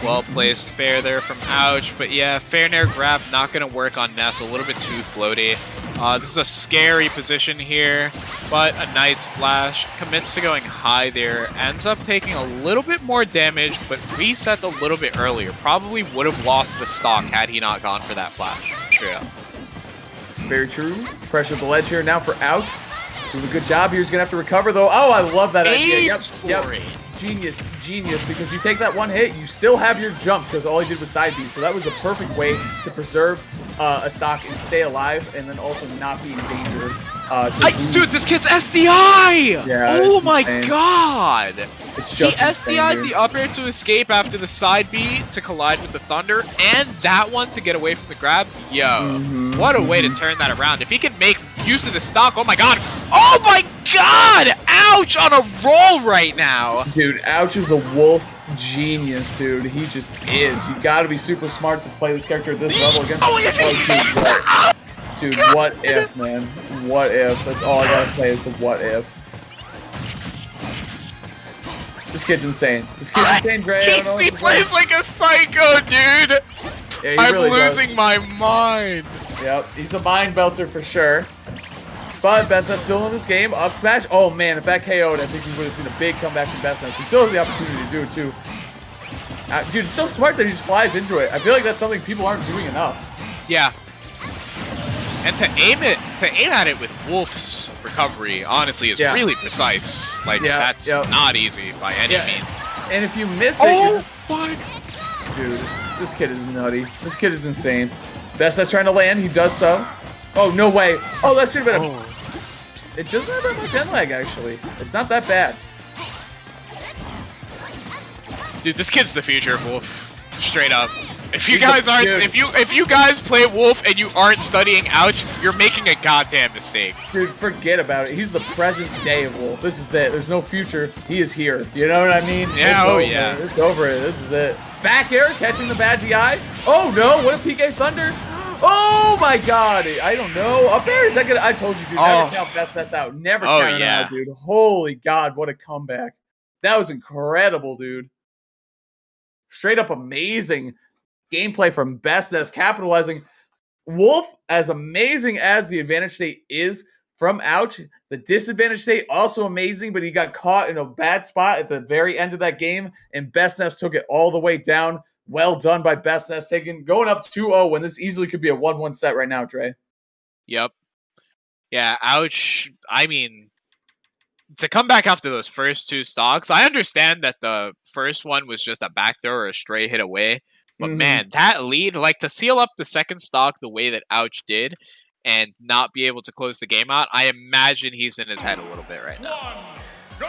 Well-placed fair there from Ouch, but yeah, fair nair grab not going to work on Ness, a little bit too floaty. This is a scary position here, but a nice flash. Commits to going high there, ends up taking a little bit more damage, but resets a little bit earlier. Probably would have lost the stock had he not gone for that flash. True. Very true. Pressure the ledge here now for Ouch. Doing a good job here. He's going to have to recover, though. Oh, I love that idea. Yep. Genius, because you take that one hit, you still have your jump because all he did was side B. So that was a perfect way to preserve a stock and stay alive, and then also not be in danger. Dude, this kid's SDI! Yeah, oh my god! He SDI'd the up air to escape after the side B to collide with the Thunder, and that one to get away from the grab. Yo, what a way to turn that around. If he can make use of the stock, oh my god! Oh my god! Ouch on a roll right now! Dude, Ouch is a wolf genius, dude. He just is. You gotta be super smart to play this character at this level against Dude, what if, man? What if? That's all I gotta say is the what if. This kid's insane. This kid's insane, Dre. He plays like a psycho, dude. Yeah, I'm really losing my mind. Yep, he's a mind belter for sure. But Bestness still in this game. Up smash. Oh man, if that KO'd, I think we would have seen a big comeback from Bestness. He still has the opportunity to do it too. Dude, it's so smart that he just flies into it. I feel like that's something people aren't doing enough. Yeah. And to aim at it with Wolf's recovery, honestly, is really precise. Like that's not easy by any means. And if you miss it, dude, this kid is nutty. This kid is insane. Bestness trying to land. He does so. Oh no way! Oh, that should have been a. It doesn't have that much end lag actually. It's not that bad. Dude, this kid's the future of Wolf. Straight up. If you guys aren't, if you guys play Wolf and you aren't studying Ouch, you're making a goddamn mistake. Dude, forget about it. He's the present day of Wolf. This is it. There's no future. He is here. You know what I mean? Yeah. It's over it. This is it. Back air, catching the bad DI. Oh no! What a PK Thunder! Oh my God! I don't know. Up air, is that gonna? I told you, dude. Never count Bestness out. Never count it out, dude. Holy God! What a comeback! That was incredible, dude. Straight up amazing gameplay from Bestness, capitalizing. Wolf, as amazing as the advantage state is from Ouch, the disadvantage state also amazing, but he got caught in a bad spot at the very end of that game, and Bestness took it all the way down. Well done by Bestness, going up 2-0 when this easily could be a 1-1 set right now, Dre. Yep. Yeah, Ouch. I mean, to come back after those first two stocks, I understand that the first one was just a back throw or a stray hit away. But man, that lead, like to seal up the second stock the way that Ouch did and not be able to close the game out, I imagine he's in his head a little bit right now.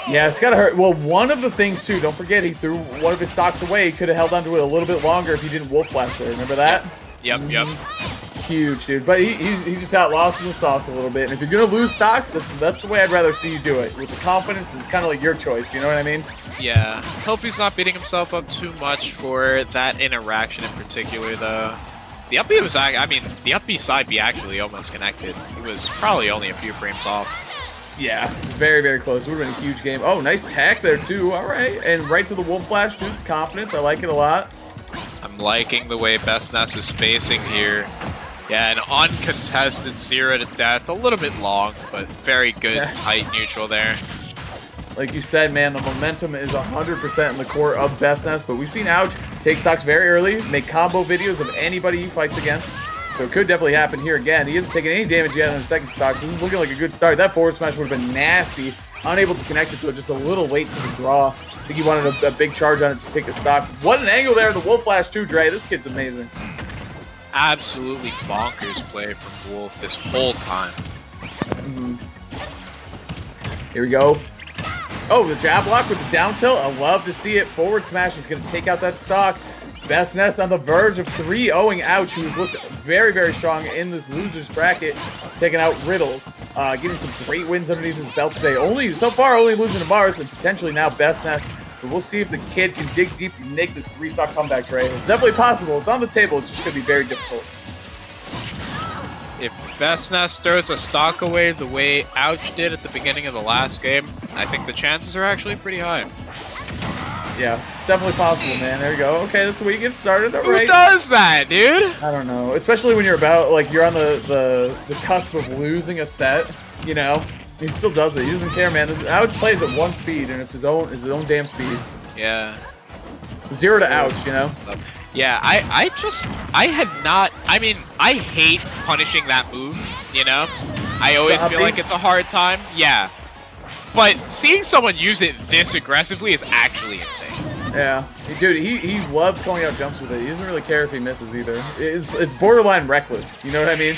Yeah, it's got to hurt. Well, one of the things, too, don't forget, he threw one of his stocks away. He could have held onto it a little bit longer if he didn't Wolf Flash there. Remember that? Yep. Huge, dude. But he just got lost in the sauce a little bit. And if you're going to lose stocks, that's the way I'd rather see you do it. With the confidence, it's kind of like your choice. You know what I mean? Yeah. Hope he's not beating himself up too much for that interaction in particular, though. The up B was, I mean, the up B side B actually almost connected. It was probably only a few frames off. Yeah, very, very close. It would have been a huge game. Oh, nice tech there, too. All right. And right to the Wolf Flash, dude. Confidence. I like it a lot. I'm liking the way Bestness is spacing here. Yeah, an uncontested 0 to death. A little bit long, but very good, tight neutral there. Like you said, man, the momentum is 100% in the core of Bestness, but we've seen Ouch take stocks very early, make combo videos of anybody he fights against. So it could definitely happen here again. He hasn't taken any damage yet on the second stock, so this is looking like a good start. That forward smash would have been nasty. Unable to connect it to it, just a little late to the draw. I think he wanted a big charge on it to take a stock. What an angle there, the Wolf Flash too, Dre. This kid's amazing. Absolutely bonkers play from Wolf this whole time. Here we go. Oh, the jab block with the down tilt. I love to see it. Forward smash is going to take out that stock. Bestness on the verge of 3-0ing Ouch, who's looked very, very strong in this loser's bracket, taking out Riddles, getting some great wins underneath his belt today. So far, only losing to Mars and potentially now Bestness. But we'll see if the kid can dig deep and make this 3-stock comeback, Trey. It's definitely possible. It's on the table. It's just going to be very difficult. If Bestness throws a stock away the way Ouch did at the beginning of the last game, I think the chances are actually pretty high. Yeah, it's definitely possible, man. There you go. Okay, that's the way you get started. All right. Who does that, dude? I don't know. Especially when you're you're on the cusp of losing a set, you know? He still does it. He doesn't care, man. Ouch plays at one speed, and it's his own damn speed. Yeah. 0 to Ouch, you know? Yeah, I hate punishing that move, you know? I always feel like it's a hard time. Yeah. But seeing someone use it this aggressively is actually insane. Yeah. Dude, he loves calling out jumps with it. He doesn't really care if he misses either. It's borderline reckless. You know what I mean?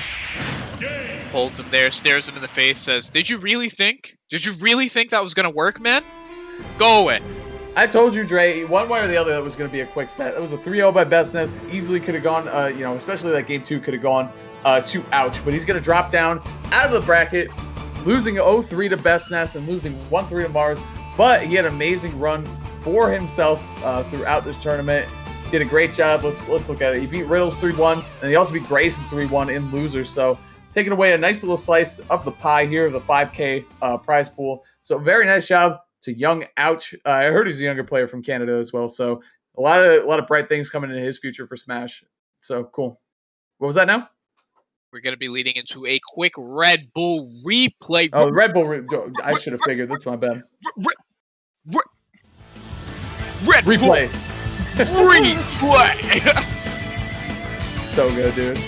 Holds him there, stares him in the face, says, Did you really think that was going to work, man? Go away. I told you, Dre, one way or the other, that was going to be a quick set. It was a 3-0 by Bestness. Easily could have gone, especially that game 2 could have gone to Ouch. But he's going to drop down out of the bracket, losing 0-3 to Bestness and losing 1-3 to Mars. But he had an amazing run for himself throughout this tournament. Did a great job. Let's look at it. He beat Riddles 3-1, and he also beat Grayson 3-1 in losers. So taking away a nice little slice of the pie here of the 5K prize pool. So very nice job to young Ouch. I heard he's a younger player from Canada as well. So a lot of bright things coming in his future for Smash. So cool. What was that now? We're going to be leading into a quick Red Bull replay. Oh, Red Bull. I should have figured. That's my bad. Red replay. Replay. So good, dude.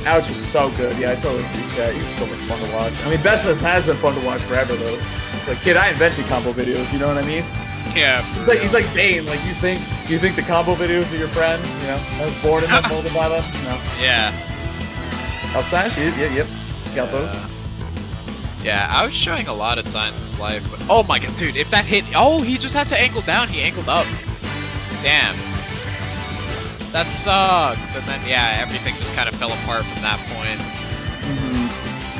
Ouch was so good. Yeah, I totally agree. Yeah, he was so much fun to watch. I mean, Best has been fun to watch forever, though. It's like, kid, I invented combo videos. You know what I mean? Yeah. He's like Bane. Like, you think the combo videos are your friend? You know, I was born in them, molded by them. No. Yeah. Up smash? Yep. Got those. Yeah, I was showing a lot of signs of life. But, oh my god, dude! If that hit, oh, he just had to angle down. He angled up. Damn. That sucks. And then, yeah, everything just kind of fell apart from that point.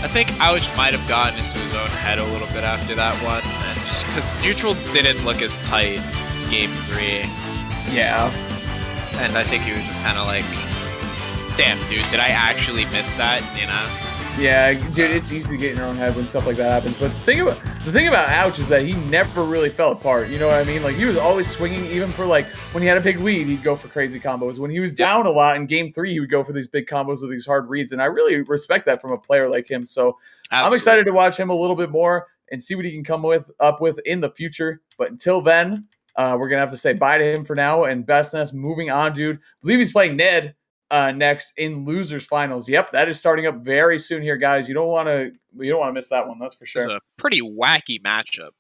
I think Ouch might have gotten into his own head a little bit after that one. And just because neutral didn't look as tight game 3. Yeah. And I think he was just kind of like, damn, dude, did I actually miss that? You know? Yeah, dude, it's easy to get in your own head when stuff like that happens. But the thing about Ouch is that he never really fell apart. You know what I mean? Like, he was always swinging, even for, like, when he had a big lead, he'd go for crazy combos. When he was down a lot in game 3, he would go for these big combos with these hard reads. And I really respect that from a player like him. So I'm excited to watch him a little bit more and see what he can come up with in the future. But until then, we're going to have to say bye to him for now. And Bestness moving on, dude. I believe he's playing Ned next in losers finals. Yep, that is starting up very soon here, guys. You don't want to miss that one. That's for sure. It's a pretty wacky matchup.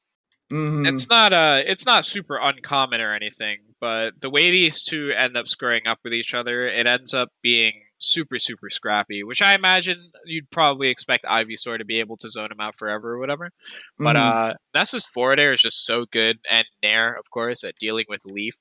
Mm-hmm. It's not super uncommon or anything, but the way these two end up squaring up with each other, it ends up being super, super scrappy, which I imagine you'd probably expect Ivysaur to be able to zone him out forever or whatever. But Ness's forward air is just so good, and Nair, of course, at dealing with Leaf,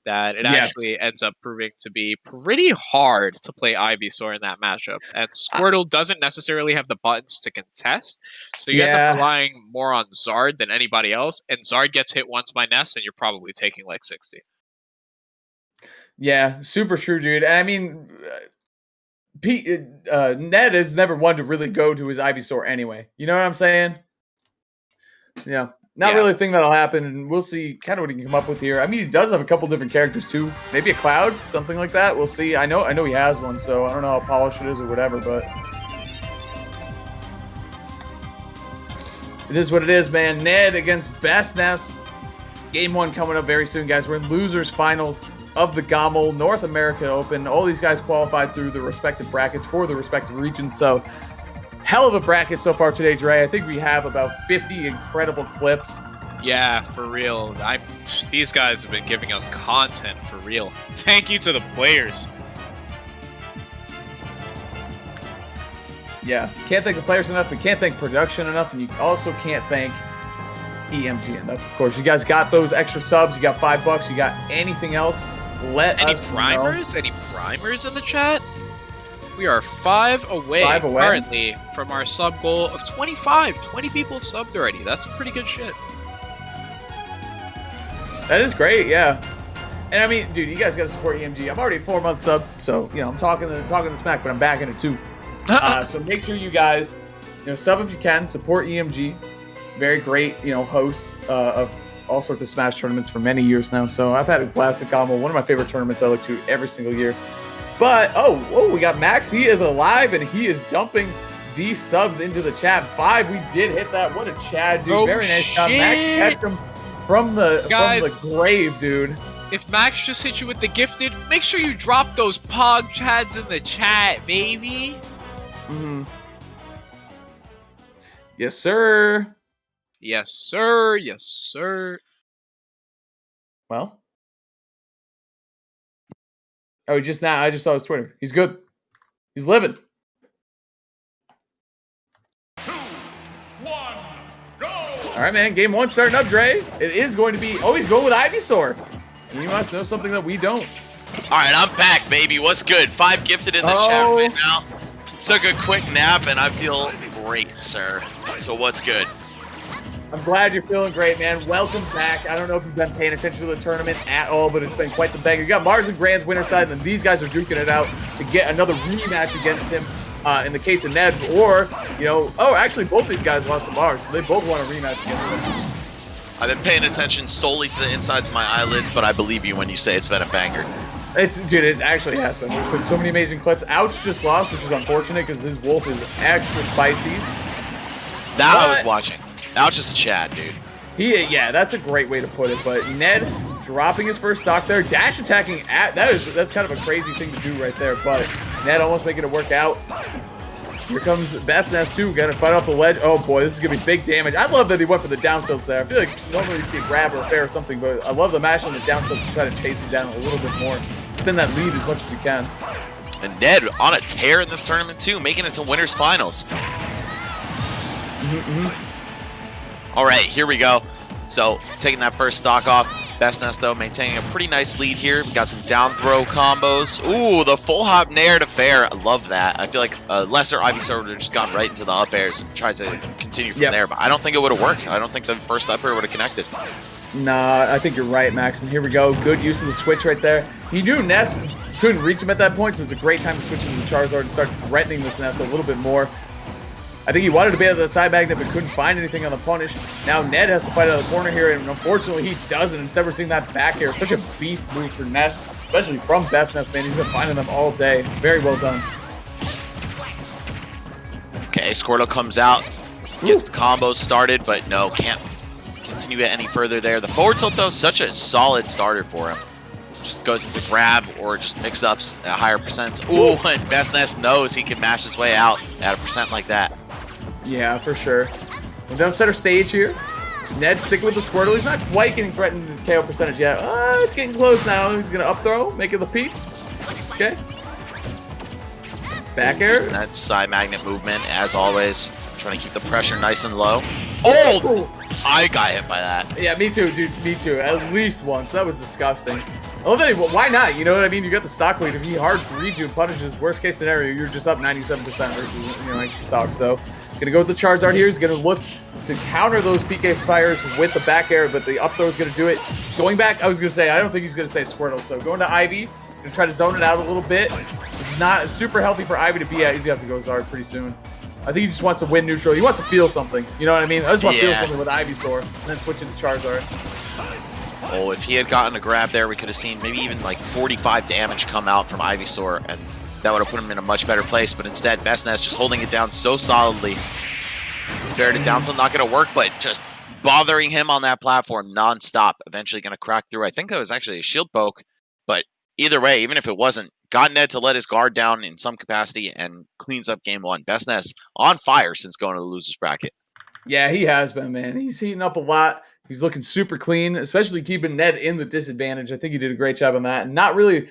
that it actually ends up proving to be pretty hard to play Ivysaur in that matchup. And Squirtle doesn't necessarily have the buttons to contest, so you end up relying more on Zard than anybody else, and Zard gets hit once by Ness, and you're probably taking like 60. Yeah, super true, dude. And I mean, Ned is never one to really go to his Ivysaur anyway. You know what I'm saying? Yeah. Not really a thing that'll happen, and we'll see kind of what he can come up with here. I mean, he does have a couple different characters too. Maybe a Cloud, something like that. We'll see. I know he has one, so I don't know how polished it is or whatever, but it is what it is, man. Ned against Bestness. Game 1 coming up very soon, guys. We're in losers finals of the GOML North American Open. All these guys qualified through the respective brackets for the respective regions, so hell of a bracket so far today, Dre. I think we have about 50 incredible clips. Yeah, for real. These guys have been giving us content for real. Thank you to the players. Yeah, can't thank the players enough. We can't thank production enough, and you also can't thank EMG enough. Of course, you guys got those extra subs. You got $5. You got anything else? Any primers? Any primers in the chat? We are 5 away currently from our sub goal of 25. 20 people have subbed already. That's pretty good shit. That is great, yeah. And I mean, dude, you guys got to support EMG. I'm already a 4-month sub, so I'm talking the smack, but I'm back in it too. So make sure you guys, sub if you can. Support EMG. Very great, host of all sorts of Smash tournaments for many years now. So I've had a blast at GOML. One of my favorite tournaments I look to every single year. But, we got Max. He is alive, and he is dumping these subs into the chat. 5, we did hit that. What a Chad, dude. Very nice job. Max catch him from the grave, dude. If Max just hit you with the gifted, make sure you drop those Pog Chads in the chat, baby. Mm-hmm. Yes, sir. Yes, sir. Yes, sir. Well. Oh, I just saw his Twitter. He's good. He's living. 2, 1, go! All right, man. Game 1 starting up, Dre. It is going to be... Oh, he's going with Ivysaur. You must know something that we don't. All right, I'm back, baby. What's good? 5 gifted in the chat right now. Took a quick nap, and I feel great, sir. So what's good? I'm glad you're feeling great, man. Welcome back. I don't know if you've been paying attention to the tournament at all, but it's been quite the banger. You got Mars and Grand's winner side, and then these guys are duking it out to get another rematch against him in the case of Ned. Or, actually, both these guys lost to Mars. So they both want a rematch against him. I've been paying attention solely to the insides of my eyelids, but I believe you when you say it's been a banger. Dude, it actually has been. We've put so many amazing clips. Ouch just lost, which is unfortunate because his Wolf is extra spicy. That I was watching. Ouch is a Chad, dude. Yeah, that's a great way to put it. But Ned dropping his first stock there, dash attacking at that's kind of a crazy thing to do right there. But Ned almost making it work out. Here comes Bestness too, gonna fight off the ledge. Oh boy, this is gonna be big damage. I love that he went for the down tilts there. I feel like normally you see a grab or a fair or something, but I love the mash on the down tilts to try to chase him down a little bit more. Extend that lead as much as you can. And Ned on a tear in this tournament too, making it to winners finals. All right, here we go. So taking that first stock off. Bestness though maintaining a pretty nice lead here. We got some down throw combos. Ooh, the full hop nair to fair. I love that. I feel like lesser Ivysaur would have just gone right into the up airs and tried to continue from there, but I don't think it would have worked. I don't think the first up air would have connected. Nah, I think you're right, Max. And here we go. Good use of the switch right there. He knew Ness couldn't reach him at that point, so it's a great time to switch into the Charizard and start threatening this Ness a little bit more. I think he wanted to be out of the side magnet, but couldn't find anything on the punish. Now Ned has to fight out of the corner here, and unfortunately he doesn't. Instead, we're seeing that back air. Such a beast move for Ness, especially from Bestness, man. He's been finding them all day. Very well done. Okay, Squirtle comes out, gets the combos started, but no, can't continue it any further there. The forward tilt, though, such a solid starter for him. Just goes into grab or just mix-ups at higher percents. Ooh, and Bestness knows he can mash his way out at a percent like that. Yeah, for sure. We're down center stage here. Ned sticking with the Squirtle. He's not quite getting threatened to the KO percentage yet. It's getting close now. He's going to up throw, make it the Pete's. Okay. Back air. That side magnet movement, as always. Trying to keep the pressure nice and low. Oh! I got hit by that. Yeah, me too, dude. Me too. At least once. That was disgusting. Oh, then, why not? You know what I mean? You got the stock lead. If he hard reads you and punishes, worst case scenario, you're just up 97% versus extra stock. So, gonna go with the Charizard here. He's gonna look to counter those PK fires with the back air, but the up throw is gonna do it. Going back, I was gonna say, I don't think he's gonna say Squirtle. So, going to Ivy, gonna try to zone it out a little bit. This is not super healthy for Ivy to be at. He's gonna have to go Zard pretty soon. I think he just wants to win neutral. He wants to feel something. You know what I mean? I just want to feel something with Ivysaur, and then switch into Charizard. Oh, if he had gotten a grab there, we could have seen maybe even like 45 damage come out from Ivysaur, and that would have put him in a much better place. But instead, Bestness just holding it down so solidly. Fair to down tilt, not going to work, but just bothering him on that platform nonstop. Eventually going to crack through. I think that was actually a shield poke, but either way, even if it wasn't, got Ned to let his guard down in some capacity and cleans up game one. Bestness on fire since going to the loser's bracket. Yeah, he has been, man. He's heating up a lot. He's looking super clean, especially keeping Ned in the disadvantage. I think he did a great job on that. And not really,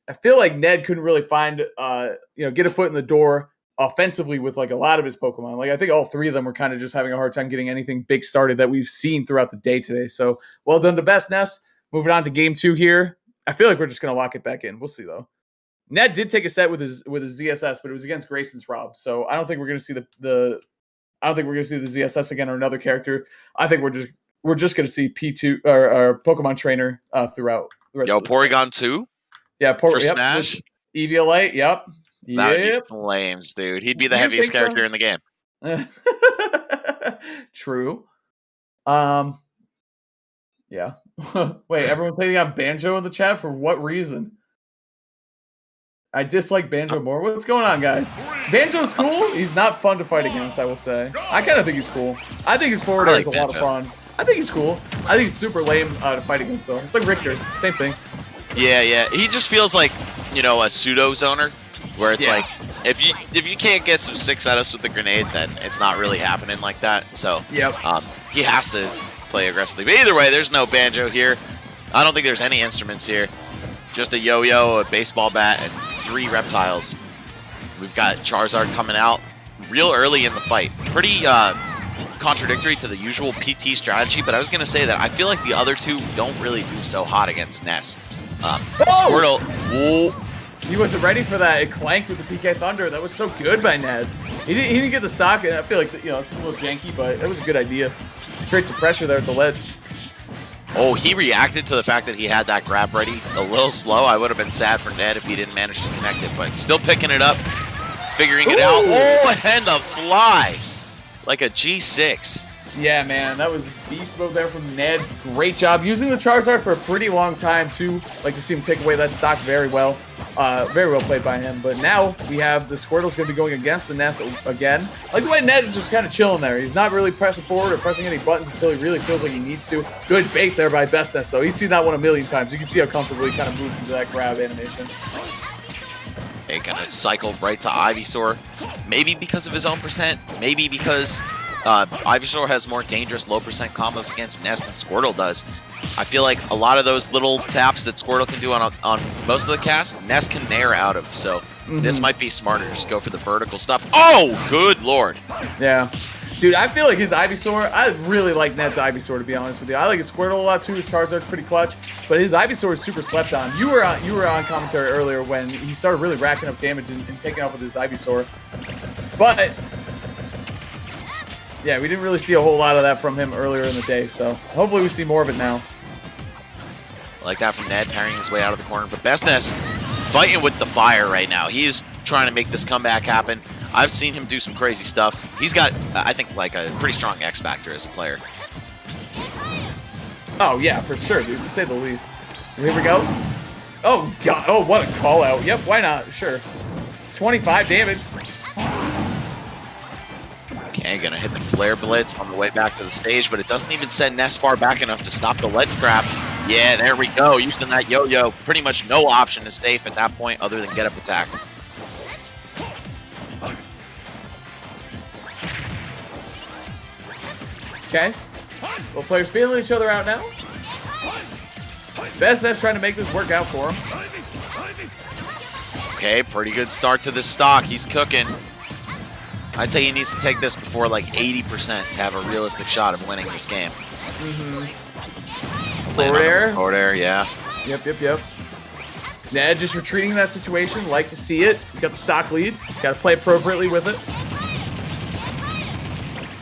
I feel like Ned couldn't really find, get a foot in the door offensively with like a lot of his Pokemon. Like I think all three of them were kind of just having a hard time getting anything big started that we've seen throughout the day today. So well done to Bestness. Moving on to game two here. I feel like we're just going to lock it back in. We'll see though. Ned did take a set with his ZSS, but it was against Grayson's Rob. So I don't think we're going to see the ZSS again or another character. I think we're just going to see P2 or Pokemon Trainer throughout the rest of the Porygon 2? Yeah, for Smash? Eviolite, yep. That would be flames, dude. He'd be the heaviest character in the game. True. Yeah. Wait, everyone playing on Banjo in the chat? For what reason? I dislike Banjo more. What's going on, guys? Banjo's cool. He's not fun to fight against, I will say. I kind of think he's cool. I think his forward air is a lot of fun. I think he's cool. I think he's super lame to fight against, though. It's like Richter. Same thing. Yeah. He just feels like, a pseudo-zoner, where it's like, if you can't get some 6-setups with the grenade, then it's not really happening like that. So, he has to play aggressively. But either way, there's no Banjo here. I don't think there's any instruments here. Just a yo-yo, a baseball bat, and 3 reptiles. We've got Charizard coming out real early in the fight. Pretty contradictory to the usual PT strategy, but I was going to say that I feel like the other two don't really do so hot against Ness. Squirtle. Whoa. He wasn't ready for that. It clanked with the PK Thunder. That was so good by Ned. He didn't get the socket. I feel like, it's a little janky, but it was a good idea. Create some pressure there at the ledge. Oh, he reacted to the fact that he had that grab ready a little slow. I would have been sad for Ned if he didn't manage to connect it, but still picking it up, figuring it out. Oh, and the fly. Like a G6. Yeah, man, that was beast mode there from Ned. Great job using the Charizard for a pretty long time, too. Like to see him take away that stock very well. Very well played by him. But now we have the Squirtle's going to be going against the Ness again. Like the way Ned is just kind of chilling there. He's not really pressing forward or pressing any buttons until he really feels like he needs to. Good bait there by Best Ness, though. He's seen that one a million times. You can see how comfortably he kind of moved into that grab animation. They kind of cycled right to Ivysaur. Maybe because of his own percent. Maybe because Ivysaur has more dangerous low percent combos against Ness than Squirtle does. I feel like a lot of those little taps that Squirtle can do on most of the casts, Ness can nair out of. So this might be smarter. Just go for the vertical stuff. Oh, good lord. Yeah. Dude, I feel like his Ivysaur, I really like Ned's Ivysaur, to be honest with you. I like his Squirtle a lot too. His Charizard's pretty clutch, but his Ivysaur is super slept on. You were on commentary earlier when he started really racking up damage and taking off with his Ivysaur. But yeah, we didn't really see a whole lot of that from him earlier in the day, so hopefully we see more of it now. I like that from Ned, parrying his way out of the corner. But Bestness fighting with the fire right now. He is trying to make this comeback happen. I've seen him do some crazy stuff. He's got, I think, like a pretty strong X factor as a player. Oh, yeah, for sure, dude, to say the least. Here we go. Oh, God. Oh, what a call out. Yep, why not? Sure. 25 damage. Okay, gonna hit the Flare Blitz on the way back to the stage, but it doesn't even send Ness far back enough to stop the ledge grab. Yeah, there we go. Using that yo-yo. Pretty much no option is safe at that point other than get up attack. Okay. Both players feeling each other out now. Bestness trying to make this work out for him. Okay, pretty good start to this stock. He's cooking. I'd say he needs to take this before like 80% to have a realistic shot of winning this game. Forward air. Forward air, yeah. Yep. Ned just retreating in that situation. Like to see it. He's got the stock lead. Got to play appropriately with it.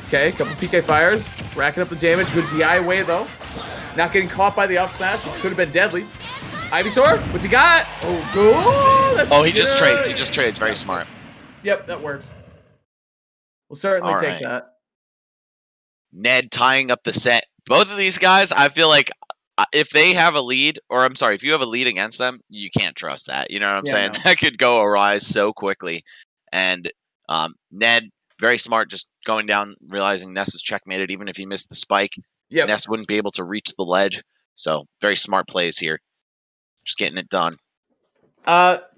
Okay, couple PK fires. Racking up the damage. Good DI away, though. Not getting caught by the up smash, which could have been deadly. Ivysaur, what's he got? Oh, good. Oh, he just trades. He just trades. Very smart. Yep, that works. We'll certainly take that. Ned tying up the set. Both of these guys, I feel like if they have a lead, or I'm sorry, if you have a lead against them, you can't trust that. You know what I'm saying? No. That could go awry so quickly. And Ned, very smart, just going down, realizing Ness was checkmated. Even if he missed the spike, Ness wouldn't be able to reach the ledge. So very smart plays here. Just getting it done.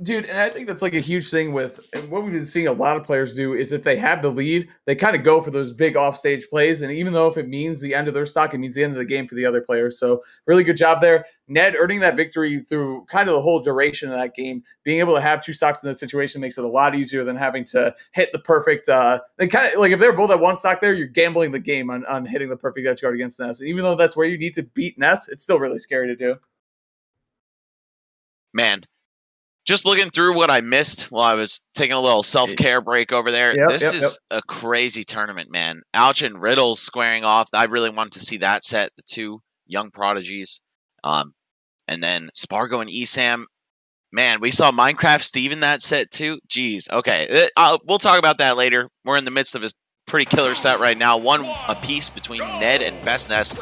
Dude, and I think that's like a huge thing with, and what we've been seeing a lot of players do is if they have the lead, they kind of go for those big offstage plays. And even though if it means the end of their stock, it means the end of the game for the other players. So really good job there. Ned earning that victory through kind of the whole duration of that game. Being able to have two stocks in that situation makes it a lot easier than having to hit the perfect, they kind of like if they're both at one stock there, you're gambling the game on hitting the perfect edge guard against Ness. And even though that's where you need to beat Ness, it's still really scary to do. Man. Just looking through what I missed while I was taking a little self-care break over there. This is a crazy tournament, man. Ouch and Riddles squaring off. I really wanted to see that set, the two young prodigies. And then Spargo and Esam. Man, we saw Minecraft Steve in that set too. Jeez. Okay. We'll talk about that later. We're in the midst of a pretty killer set right now. One apiece between Ned and Bestness.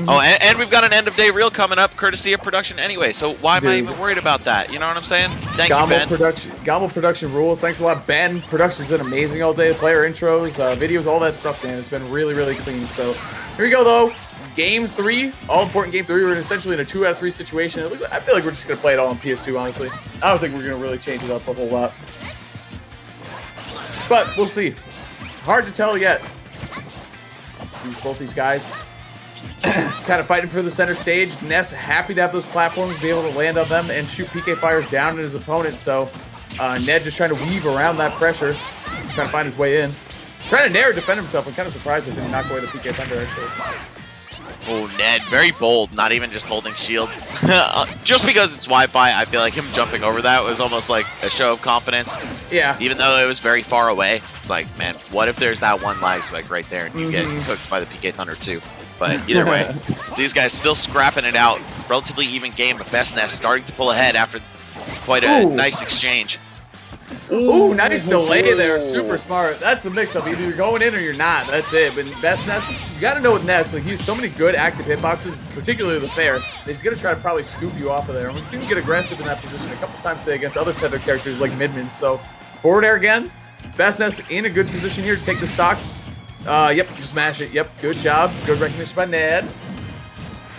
Oh, and we've got an end-of-day reel coming up, courtesy of Production anyway, so why am I even worried about that? You know what I'm saying? Thank you, Ben. GOML Production rules. Thanks a lot, Ben. Production's been amazing all day. Player intros, videos, all that stuff, man. It's been really, really clean. So here we go, though. Game 3, all-important Game 3. We're essentially in a 2 out of 3 situation. I feel like we're just going to play it all on PS2, honestly. I don't think we're going to really change it up a whole lot. But we'll see. Hard to tell yet. Both these guys kind of fighting for the center stage. Ness happy to have those platforms, be able to land on them and shoot PK fires down at his opponent. So Ned just trying to weave around that pressure, trying to find his way in. Trying to nair defend himself. I'm kind of surprised that didn't knock away the PK Thunder, actually. Oh, Ned, very bold, not even just holding shield. Just because it's Wi-Fi, I feel like him jumping over that was almost like a show of confidence. Yeah. Even though it was very far away. It's like, man, what if there's that one lag spike right there and you get cooked by the PK Thunder too? But either way, these guys still scrapping it out. Relatively even game, but Bestness starting to pull ahead after quite a nice exchange. Ooh, nice delay there. Super smart. That's the mix-up. Either you're going in or you're not. That's it. But best Ness, you got to know with Ness, like, he has so many good active hitboxes, particularly the fair, that he's going to try to probably scoop you off of there. And we've seen him get aggressive in that position a couple times today against other tether characters like Midman. So forward air again. Best Ness in a good position here to take the stock. Yep, smash it. Yep, good job. Good recognition by Ned.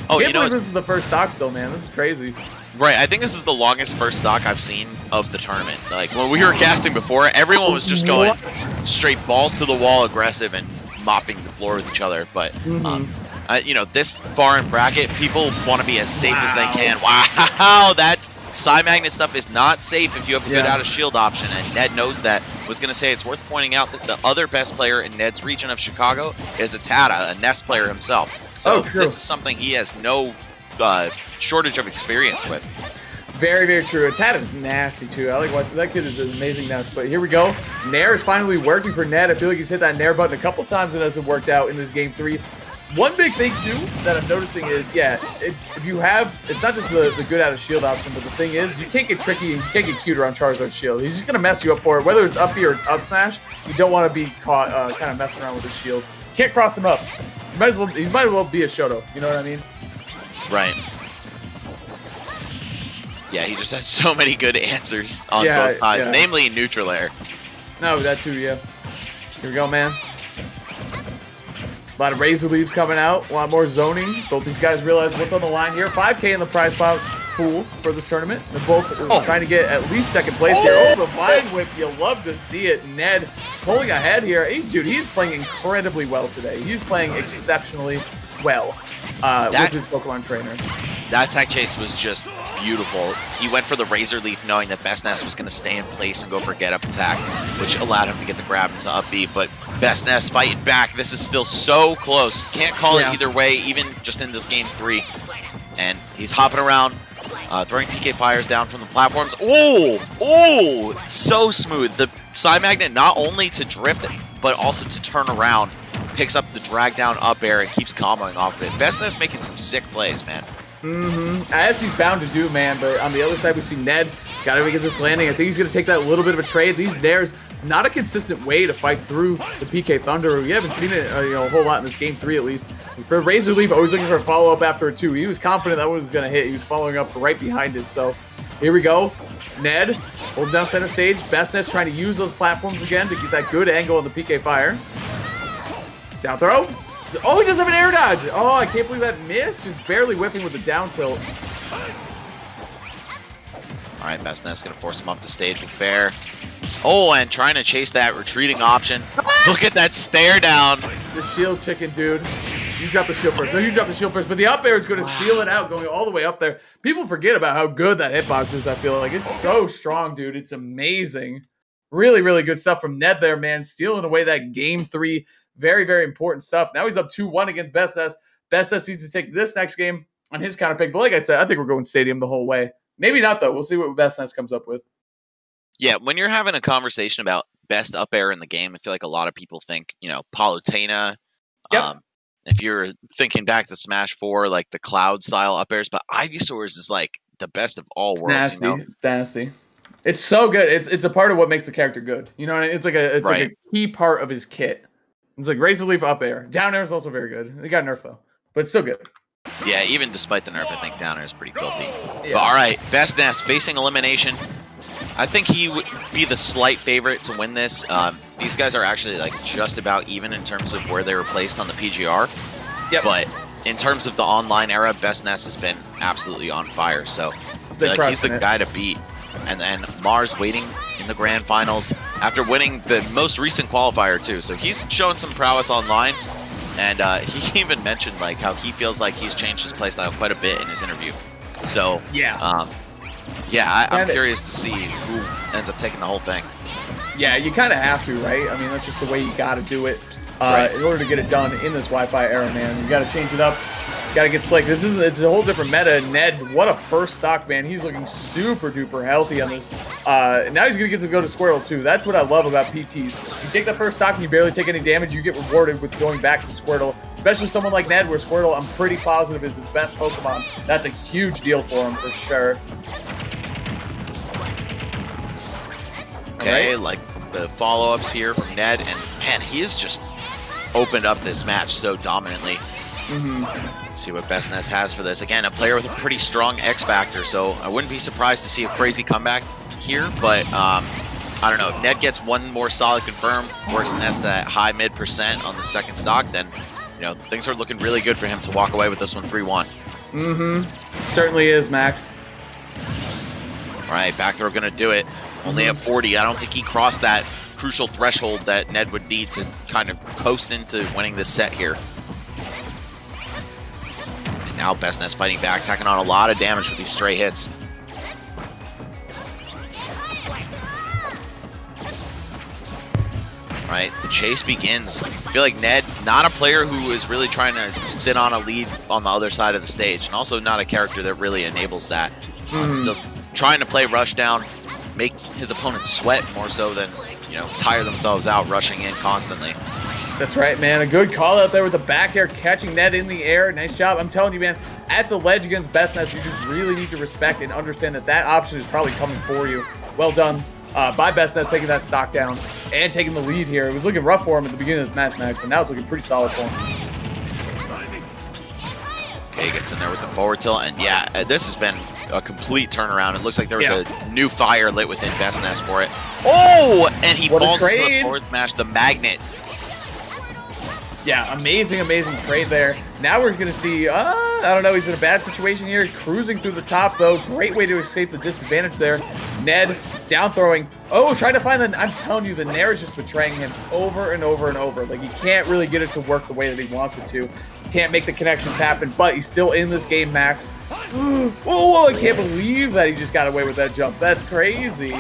Oh, you know, this is the first stock still, man. This is crazy. Right, I think this is the longest first stock I've seen of the tournament. Like, when we were casting before, everyone was just going straight balls to the wall aggressive and mopping the floor with each other. But, you know, this far in bracket, people want to be as safe as they can. Wow, that Psy Magnet stuff is not safe if you have a good out-of-shield option, and Ned knows that. Was going to say it's worth pointing out that the other best player in Ned's region of Chicago is a Tata, a Ness player himself. So this is something he has no shortage of experience with. Very, very true. Tad is nasty too. I like what that kid is an amazing Ness. But here we go. Nair is finally working for Ned. I feel like he's hit that Nair button a couple times and it hasn't worked out in this game 3. One big thing too that I'm noticing is, if you have, it's not just the good out of shield option, but the thing is, you can't get tricky and you can't get cute around Charizard's shield. He's just gonna mess you up for it. Whether it's up B or it's up smash, you don't want to be caught kind of messing around with his shield. Can't cross him up. He might as well be a Shoto. You know what I mean? Right. Yeah, he just has so many good answers on both sides, namely neutral air. No, that too, yeah. Here we go, man. A lot of Razor Leaves coming out, a lot more zoning. Both these guys realize what's on the line here. 5K in the prize pool for this tournament. They're both trying to get at least second place here. Oh, the Vine Whip, you love to see it. Ned pulling ahead here. Dude, he's playing incredibly well today. He's playing exceptionally well with his Pokemon trainer. That tech chase was just beautiful. He went for the Razor Leaf knowing that Best Ness was going to stay in place and go for get up attack, which allowed him to get the grab into up B. But Best Ness fighting back. This is still so close. Can't call it either way, even just in this game 3. And he's hopping around, throwing PK fires down from the platforms. Oh, so smooth. The Psy Magnet not only to drift, but also to turn around. Picks up the drag down up air and keeps comboing off of it. Best Ness making some sick plays, man. As he's bound to do, man. But on the other side, we see Ned got to get this landing. I think he's going to take that little bit of a trade. These Nairs, not a consistent way to fight through the PK Thunder. We haven't seen it a whole lot in this game 3 at least. For Razor Leaf, always looking for a follow-up after a 2. He was confident that one was going to hit. He was following up right behind it. So here we go. Ned holding down center stage. Best Ness trying to use those platforms again to get that good angle on the PK fire. Down throw. Oh, he does have an air dodge. Oh, I can't believe that missed. Just barely whipping with the down tilt. All right, Best Ness going to force him off the stage with fair. Oh, and trying to chase that retreating option. Look at that stare down. The shield chicken, dude. You drop the shield first. No, you drop the shield first. But the up air is going to seal it out, going all the way up there. People forget about how good that hitbox is, I feel like. It's so strong, dude. It's amazing. Really, really good stuff from Ned there, man. Stealing away that game 3. Very, very important stuff. Now he's up 2-1 against Best Ness. Best Ness needs to take this next game on his counter pick. But like I said, I think we're going Stadium the whole way. Maybe not, though. We'll see what Best Ness comes up with. Yeah, when you're having a conversation about best up air in the game, I feel like a lot of people think, Palutena. Yep. If you're thinking back to Smash 4, like the Cloud style up airs, but Ivysaur's is like the best of all worlds. Nasty. It's nasty. It's so good. It's a part of what makes the character good. You know what I mean? It's like a key part of his kit. It's like Razor Leaf up air. Down air is also very good. They got nerf though, but it's still good. Yeah, even despite the nerf, I think down air is pretty filthy. Yeah. But all right, Best Ness facing elimination. I think he would be the slight favorite to win this. These guys are actually like just about even in terms of where they were placed on the PGR. Yep. But in terms of the online era, Best Ness has been absolutely on fire. So I feel like he's the guy to beat. And then Mars waiting in the grand finals after winning the most recent qualifier too. So he's showing some prowess online, and he even mentioned like how he feels like he's changed his playstyle quite a bit in his interview. So I'm curious to see who ends up taking the whole thing. Yeah, you kind of have to, right? I mean, that's just the way you got to do it in order to get it done in this Wi-Fi era, man. You got to change it up. Got to get slick. It's a whole different meta. Ned, what a first stock, man. He's looking super duper healthy on this. Now he's going to get to go to Squirtle, too. That's what I love about PTs. You take that first stock and you barely take any damage, you get rewarded with going back to Squirtle. Especially someone like Ned, where Squirtle, I'm pretty positive, is his best Pokemon. That's a huge deal for him, for sure. Okay, like the follow-ups here from Ned, and man, he has just opened up this match so dominantly. Let's see what Bestness has for this. Again, a player with a pretty strong X factor, so I wouldn't be surprised to see a crazy comeback here, but I don't know. If Ned gets one more solid confirm, works Nest at high mid% on the second stock, then things are looking really good for him to walk away with this one 3-1. Certainly is, Max. All right, back throw gonna do it. Only at 40. I don't think he crossed that crucial threshold that Ned would need to kind of coast into winning this set here. And now Bestness fighting back, tacking on a lot of damage with these stray hits. All right, the chase begins. I feel like Ned, not a player who is really trying to sit on a lead on the other side of the stage, and also not a character that really enables that. Still trying to play rush down, make his opponent sweat more so than, tire themselves out rushing in constantly. That's right, man. A good call out there with the back air, catching Ned in the air. Nice job. I'm telling you, man, at the ledge against Bestness, you just really need to respect and understand that that option is probably coming for you. Well done by Bestness, taking that stock down and taking the lead here. It was looking rough for him at the beginning of this match, Max, but now it's looking pretty solid for him. Okay, gets in there with the forward tilt, and yeah, this has been a complete turnaround. It looks like there was a new fire lit within Bestness for it. Oh, and he falls into the forward smash, the magnet. Yeah, amazing, amazing trade there. Now we're going to see, I don't know, he's in a bad situation here. Cruising through the top, though. Great way to escape the disadvantage there. Ned down throwing. Oh, trying to find the, I'm telling you, the Nair is just betraying him over and over and over. Like, he can't really get it to work the way that he wants it to. Can't make the connections happen, but he's still in this game, Max. Oh, I can't believe that he just got away with that jump. That's crazy.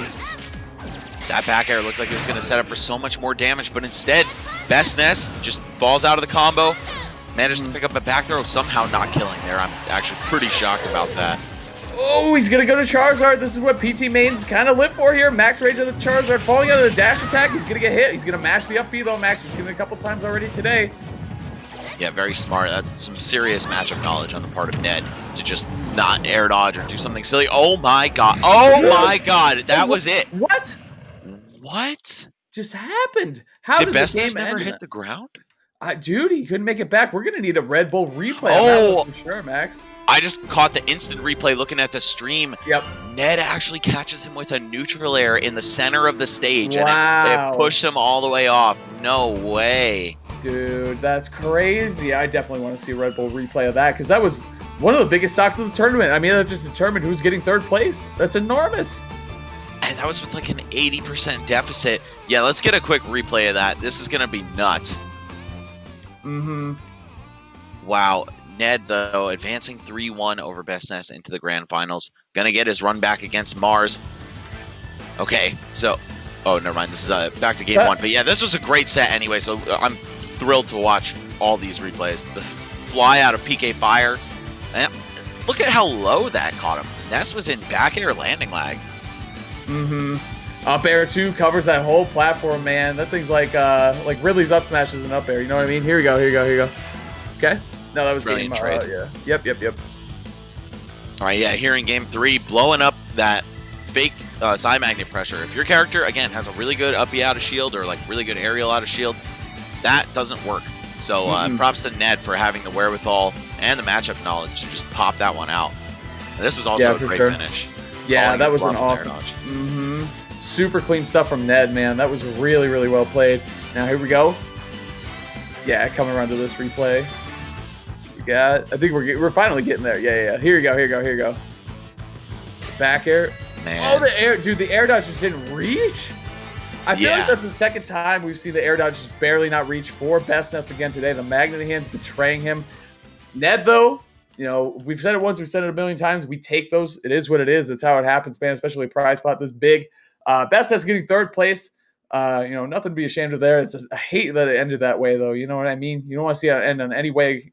That back air looked like it was going to set up for so much more damage, but instead, Bestness just falls out of the combo, manages to pick up a back throw, somehow not killing there. I'm actually pretty shocked about that. Oh, he's going to go to Charizard. This is what PT mains kind of live for here. Max range of the Charizard, falling out of the dash attack. He's going to get hit. He's going to mash the up B, though, Max. We've seen it a couple times already today. Yeah, very smart. That's some serious matchup knowledge on the part of Ned to just not air dodge or do something silly. Oh, my God. Oh, my God. That was it. What? What just happened? How did did Bestness never hit the ground? Dude, he couldn't make it back. We're gonna need a Red Bull replay. Oh, for sure, Max. I just caught the instant replay looking at the stream. Yep. Ned actually catches him with a neutral air in the center of the stage, wow. and it pushed him all the way off. No way, dude. That's crazy. I definitely want to see a Red Bull replay of that because that was one of the biggest stocks of the tournament. I mean, that just determined who's getting third place. That's enormous. And that was with like an 80% deficit. Yeah, let's get a quick replay of that. This is going to be nuts. Wow. Ned, though, advancing 3-1 over Bestness into the grand finals. Going to get his run back against Mars. Okay, so... Oh, never mind. This is back to game one. But yeah, this was a great set anyway, so I'm thrilled to watch all these replays. The fly out of PK Fire. And look at how low that caught him. Ness was in back air landing lag. Up air 2 covers that whole platform, man. That thing's like Ridley's up smash is an up air. You know what I mean? Here we go. Okay. No, that was brilliant game. Trade. Yeah. Yep. All right, yeah. Here in game 3, blowing up that fake side magnet pressure. If your character again has a really good up B out of shield or like really good aerial out of shield, that doesn't work. So props to Ned for having the wherewithal and the matchup knowledge to just pop that one out. And this is also a great finish. Yeah, that was an awesome. Super clean stuff from Ned, man. That was really, really well played. Now here we go. Yeah, coming around to this replay. So we got. I think we're finally getting there. Yeah. Here you go. Back air. Man. Oh, the air, dude. The air dodge just didn't reach. I feel like that's the second time we've seen the air dodge just barely not reach for Bestness again today. The magnet hands betraying him. Ned, though. You know, we've said it once, we've said it a million times. We take those. It is what it is. That's how it happens, man, especially a prize pot this big. Bestness getting third place. Nothing to be ashamed of there. I hate that it ended that way, though. You know what I mean? You don't want to see it end in any way,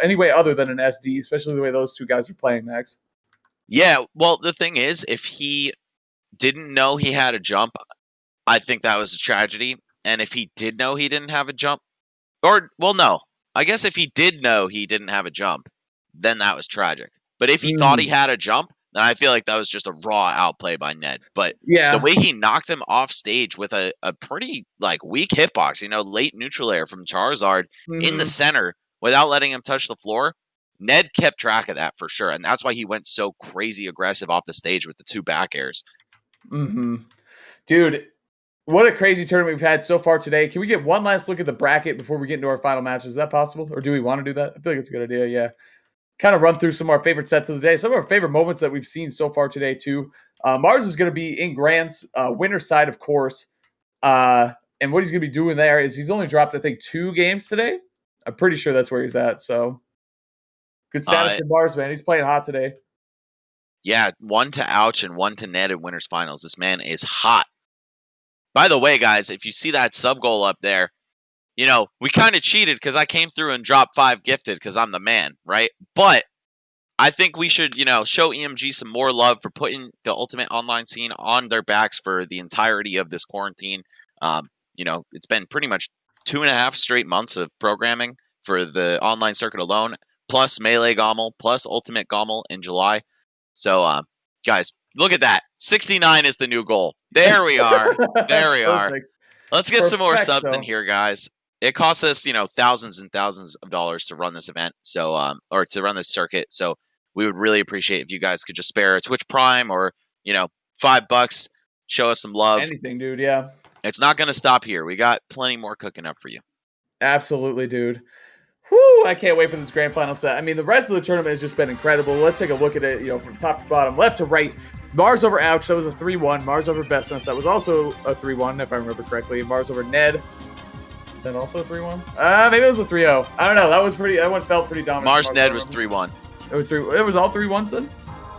any way other than an SD, especially the way those two guys are playing, Max. Yeah, well, the thing is, if he didn't know he had a jump, I think that was a tragedy. And if he did know he didn't have a jump, no. I guess if he did know he didn't have a jump, then that was tragic. But if he thought he had a jump, And I feel like that was just a raw outplay by Ned. But Yeah. the way he knocked him off stage with a pretty like weak hitbox, late neutral air from Charizard in the center without letting him touch the floor, Ned kept track of that for sure. And that's why he went so crazy aggressive off the stage with the 2 back airs. Dude, what a crazy tournament we've had so far today. Can we get one last look at the bracket before we get into our final matches? Is that possible? Or do we want to do that? I feel like it's a good idea, yeah. Kind of run through some of our favorite sets of the day, some of our favorite moments that we've seen so far today, too. Mars is going to be in Grand's winner side, of course. And what he's going to be doing there is he's only dropped, I think, 2 games today. I'm pretty sure that's where he's at, so good status for Mars, man. He's playing hot today. Yeah, 1 to Ouch and 1 to Ned in winners finals. This man is hot. By the way, guys, if you see that sub goal up there, we kind of cheated because I came through and dropped 5 gifted because I'm the man, right? But I think we should, show EMG some more love for putting the ultimate online scene on their backs for the entirety of this quarantine. It's been pretty much 2.5 straight months of programming for the online circuit alone, plus Melee GOML, plus Ultimate GOML in July. So, guys, look at that. 69 is the new goal. There we are. There we are. Let's get some more subs in here, guys. It costs us, thousands and thousands of dollars to run this event, so or to run this circuit. So we would really appreciate if you guys could just spare a Twitch Prime or $5. Show us some love. Anything, dude. Yeah. It's not going to stop here. We got plenty more cooking up for you. Absolutely, dude. Whoo! I can't wait for this grand final set. I mean, the rest of the tournament has just been incredible. Let's take a look at it, from top to bottom, left to right. Mars over Ouch, that was a 3-1. Mars over Bestness, that was also a 3-1, if I remember correctly. Mars over Ned, is that also a 3-1? Maybe it was a 3-0. I don't know. That one felt pretty dominant. Mars Ned was 3-1. It was all 3-1s then?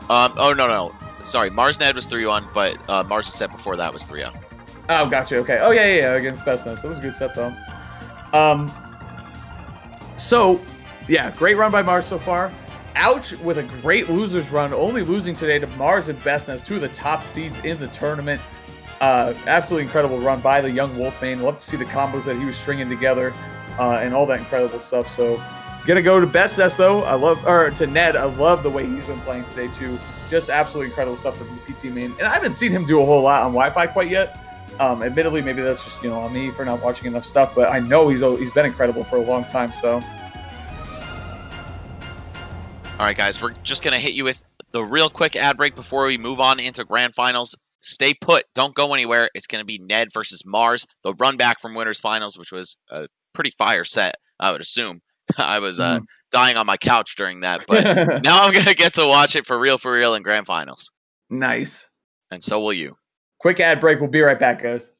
Oh, no. Sorry, Mars Ned was 3-1, but Mars' set before that was 3-0. Oh, gotcha. Okay. Oh, yeah, against Bestness. That was a good set, though. So, yeah, great run by Mars so far. Ouch with a great losers run, only losing today to Mars and Bestness, 2 of the top seeds in the tournament. Absolutely incredible run by the young Wolfman. Love to see the combos that he was stringing together and all that incredible stuff. So, gonna go to Bestness though. To Ned. I love the way he's been playing today too. Just absolutely incredible stuff from the PT main. And I haven't seen him do a whole lot on Wi-Fi quite yet. Admittedly, maybe that's just on me for not watching enough stuff, but I know he's been incredible for a long time. So, all right, guys, we're just gonna hit you with the real quick ad break before we move on into grand finals. Stay put, don't go anywhere. It's gonna be Ned versus Mars, the run back from winners finals, which was a pretty fire set, I would assume. I was dying on my couch during that, but now I'm gonna get to watch it for real in grand finals. Nice. And so will you. Quick ad break. We'll be right back, guys.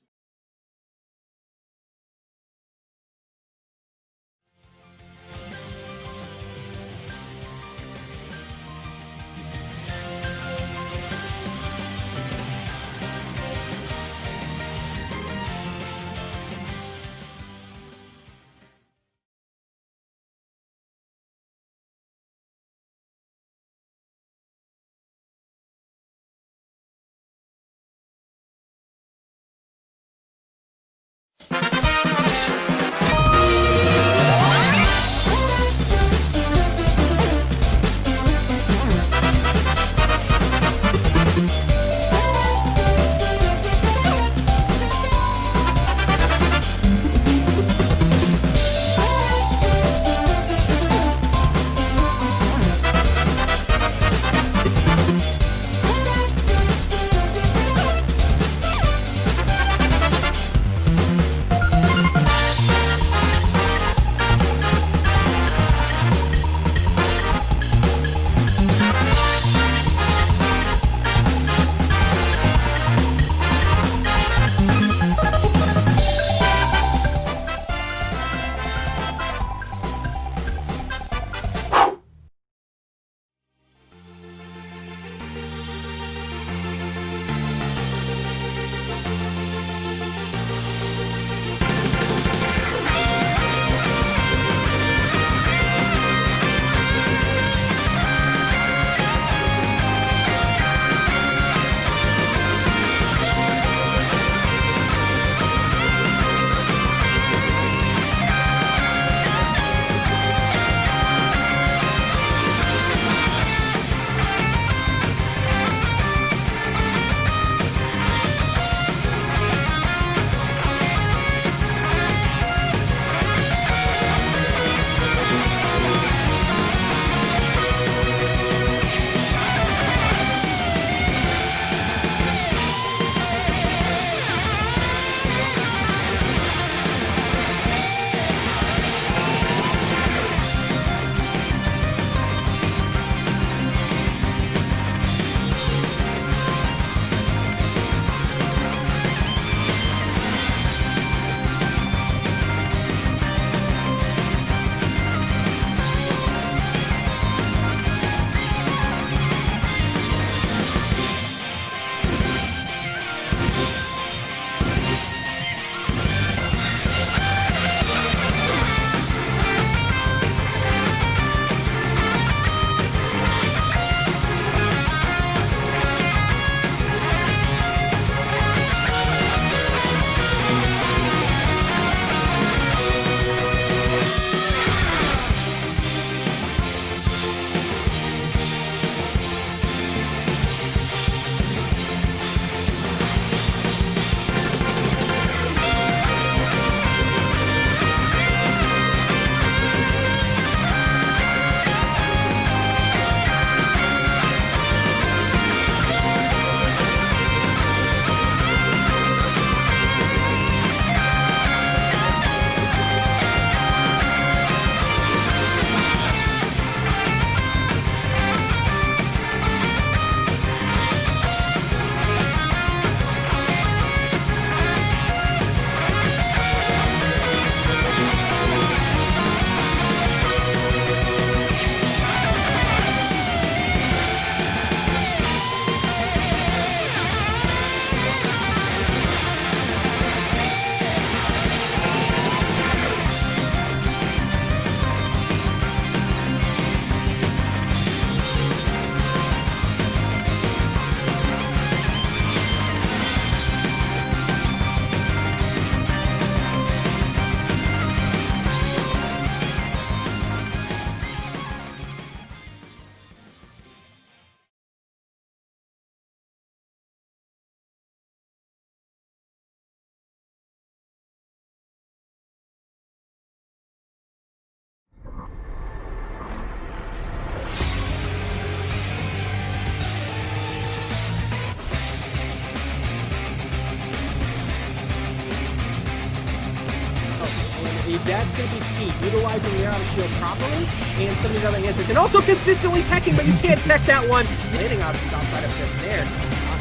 That's going to be key, utilizing the air out of shield properly, and some of these other answers. And also consistently teching, but you can't tech that one. Landing options outside of just there.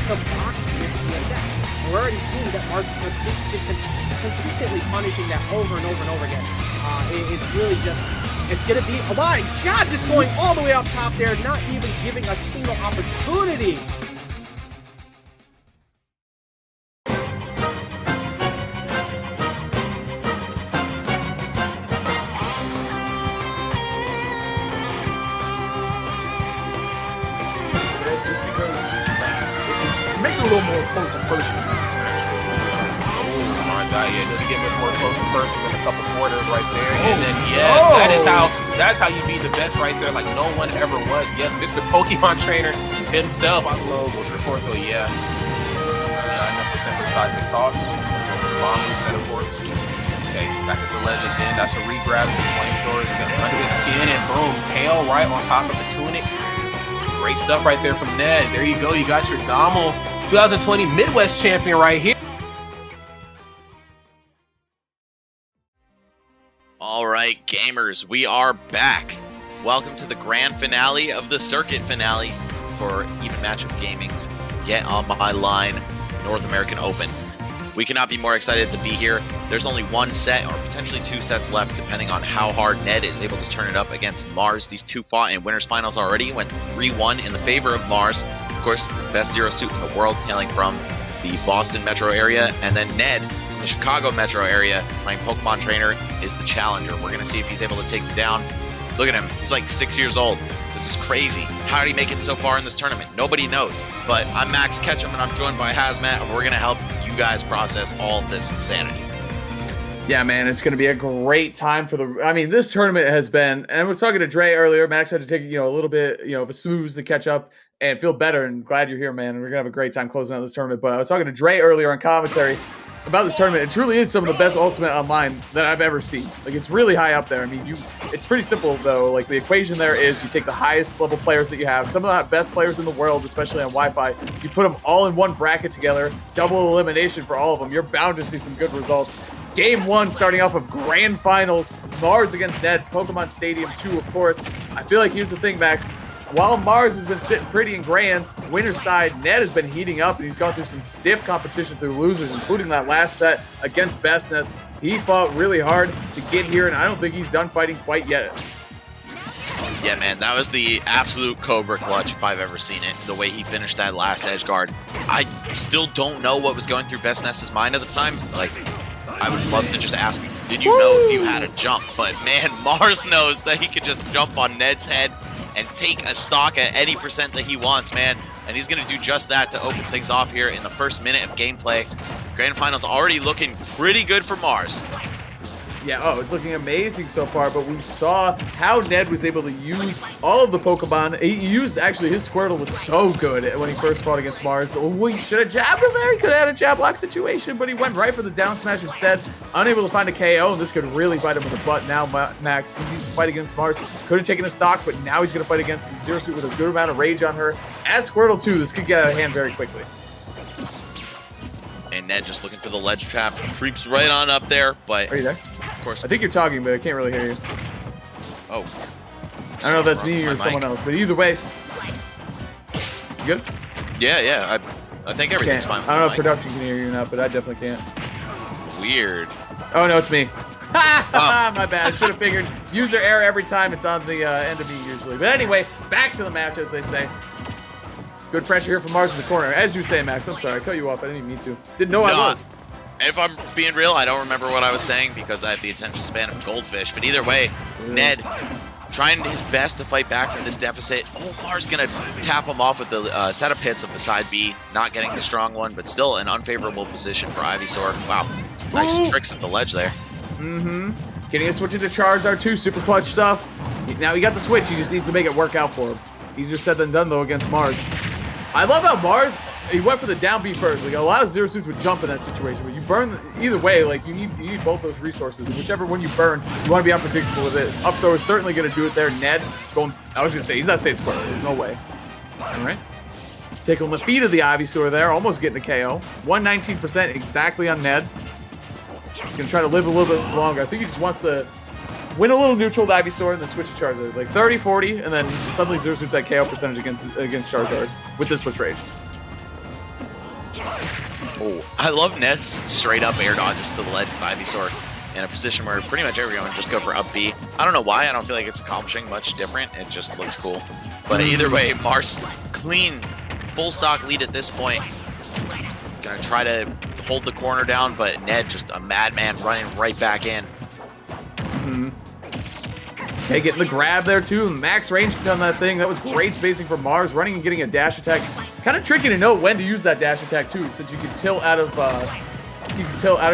The box with the attack. We're already seeing that Mars is consistently punishing that over and over and over again. It's really just, it's going to be a body shot just going all the way up top there, not even giving a single opportunity. Just because it makes it a little more close and personal in this match. Oh my god, yeah, does it get much more close and personal than a couple quarters right there? And then yes, that's how you be the best right there, like no one ever was. Yes, Mr. Pokemon Trainer himself, I love what's your fourth though, yeah. Enough percent for seismic toss. Bomb reset, of course. Okay, back at the ledge again. That's a re-grab for flamethrowers. Under the skin and boom, tail right on top of the tunic. Great stuff right there from Ned. There you go. You got your GOML 2020 Midwest champion right here. All right, gamers, we are back. Welcome to the grand finale of the circuit finale for Even Matchup Gaming's Get On My Line North American Open. We cannot be more excited to be here. There's only one set or potentially two sets left depending on how hard Ned is able to turn it up against Mars. These two fought in winners finals already, went 3-1 in the favor of Mars. Of course, the best zero suit in the world, hailing from the Boston metro area. And then Ned, in the Chicago metro area, playing Pokemon Trainer, is the challenger. We're going to see if he's able to take him down. Look at him. He's like 6 years old. This is crazy. How did he make it so far in this tournament? Nobody knows. But I'm Max Ketchum, and I'm joined by Hazmat, and we're going to help you guys process all of this insanity. Yeah, man, it's going to be a great time for the... I mean, this tournament has been... And I was talking to Dre earlier. Max had to take, a little bit, of a snooze to catch up and feel better. And glad you're here, man. And we're going to have a great time closing out this tournament. But I was talking to Dre earlier on commentary about this tournament. It truly is some of the best Ultimate Online that I've ever seen. Like, it's really high up there. I mean, it's pretty simple, though. Like, the equation there is you take the highest level players that you have, some of the best players in the world, especially on Wi-Fi. You put them all in one bracket together, double elimination for all of them. You're bound to see some good results. Game 1 starting off of Grand Finals, Mars against Ned, Pokemon Stadium 2, of course. I feel like here's the thing, Max. While Mars has been sitting pretty in grands, winner's side, Ned has been heating up, and he's gone through some stiff competition through losers, including that last set against Bestness. He fought really hard to get here, and I don't think he's done fighting quite yet. Yeah, man, that was the absolute Cobra clutch if I've ever seen it, the way he finished that last edge guard. I still don't know what was going through Bestness's mind at the time. Like, I would love to just ask him, did you know if you had a jump? But, man, Mars knows that he could just jump on Ned's head and take a stock at any percent that he wants, man. And he's going to do just that to open things off here in the first minute of gameplay. Grand Finals already looking pretty good for Mars. Yeah, it's looking amazing so far, but we saw how Ned was able to use all of the Pokemon. He used, actually, his Squirtle was so good when he first fought against Mars. Well, he should have jabbed him there. He could have had a jab block situation, but he went right for the down smash instead. Unable to find a KO, and this could really bite him in the butt now, Max. He needs to fight against Mars. Could have taken a stock, but now he's going to fight against the Zero Suit with a good amount of rage on her. As Squirtle, too, this could get out of hand very quickly. And Ned just looking for the ledge trap. Creeps right on up there, but... Are you there? Of course. I think you're talking, but I can't really hear you. Oh. I don't know if that's me or someone else, but either way. You good? Yeah. I think everything's fine with I don't know if mic. production can hear you or not, but I definitely can't. Weird. Oh, no, it's me. Ha! My bad. I should have figured. User error every time it's on the end of me usually. But anyway, back to the match, as they say. Good pressure here from Mars in the corner. As you say, Max, I'm sorry. I cut you off. I didn't mean to. Didn't know I would. If I'm being real, I don't remember what I was saying because I have the attention span of a goldfish. But either way, Ned trying his best to fight back from this deficit. Oh, Mars going to tap him off with the set of hits of the side B. Not getting the strong one, but still an unfavorable position for Ivysaur. Wow, some nice tricks at the ledge there. Getting a switch into Charizard too. Super clutch stuff. Now he got the switch. He just needs to make it work out for him. Easier said than done, though, against Mars. I love how Mars, he went for the down B first. Like, a lot of Zero Suits would jump in that situation, but you burn, either way, like, you need both those resources. And whichever one you burn, you want to be unpredictable with it. Up throw is certainly going to do it there. Ned, I was going to say, he's not saying square. There's no way. All right. Taking the feet of the Ivysaur there, almost getting a KO. 119% exactly on Ned. He's going to try to live a little bit longer. I think he just wants to win a little neutral with Ivysaur and then switch to Charizard. Like 30, 40, and then suddenly Zero Suit's at KO percentage against Charizard with this switch rage. Oh, I love Ned's straight up air dodges to the ledge of Ivysaur in a position where pretty much everyone just go for up B. I don't know why. I don't feel like it's accomplishing much different. It just looks cool. But either way, Mars clean, full stock lead at this point. Gonna try to hold the corner down, but Ned just a madman running right back in. Okay, getting the grab there too. Max range on that thing. That was great spacing from Mars. Running and getting a dash attack. Kind of tricky to know when to use that dash attack too, since you can tilt out of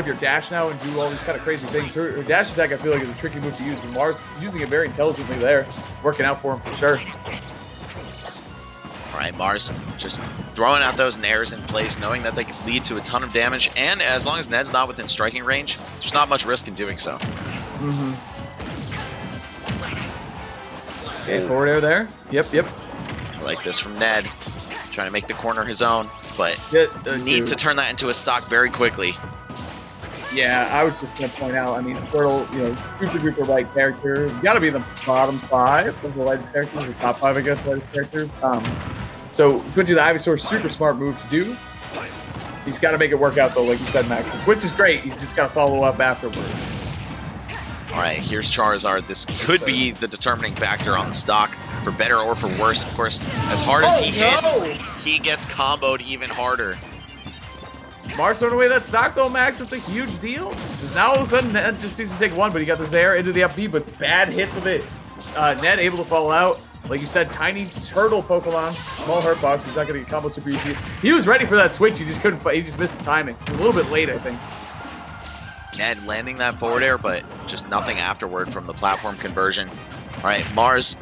your dash now and do all these kind of crazy things. Her dash attack, I feel like, is a tricky move to use, but Mars using it very intelligently there, working out for him for sure. All right, Mars just throwing out those nairs in place, knowing that they can lead to a ton of damage, and as long as Ned's not within striking range, there's not much risk in doing so. Okay, forward air there. Yep. I like this from Ned. Trying to make the corner his own, but need to turn that into a stock very quickly. Yeah, I was just going to point out, I mean, Squirtle, super duper light character. You got to be in the bottom 5 of the lightest characters, or top 5, I guess, lightest characters. So switching to Ivysaur, super smart move to do. He's got to make it work out, though, like you said, Max. The switch is great. He's just got to follow up afterward. All right, here's Charizard. This could be the determining factor on the stock, for better or for worse. Of course, as hard as he hits, he gets comboed even harder. Mars throwing away that stock, though, Max. That's a huge deal. Because now all of a sudden, Ned just needs to take one, but he got the Zaire into the up B, but bad hits of it. Ned able to fall out. Like you said, tiny turtle Pokemon, small hurt box. He's not going to get comboed super easy. He was ready for that switch. He just couldn't. He just missed the timing. A little bit late, I think. Ned landing that forward air, but just nothing afterward from the platform conversion. All right, Mars,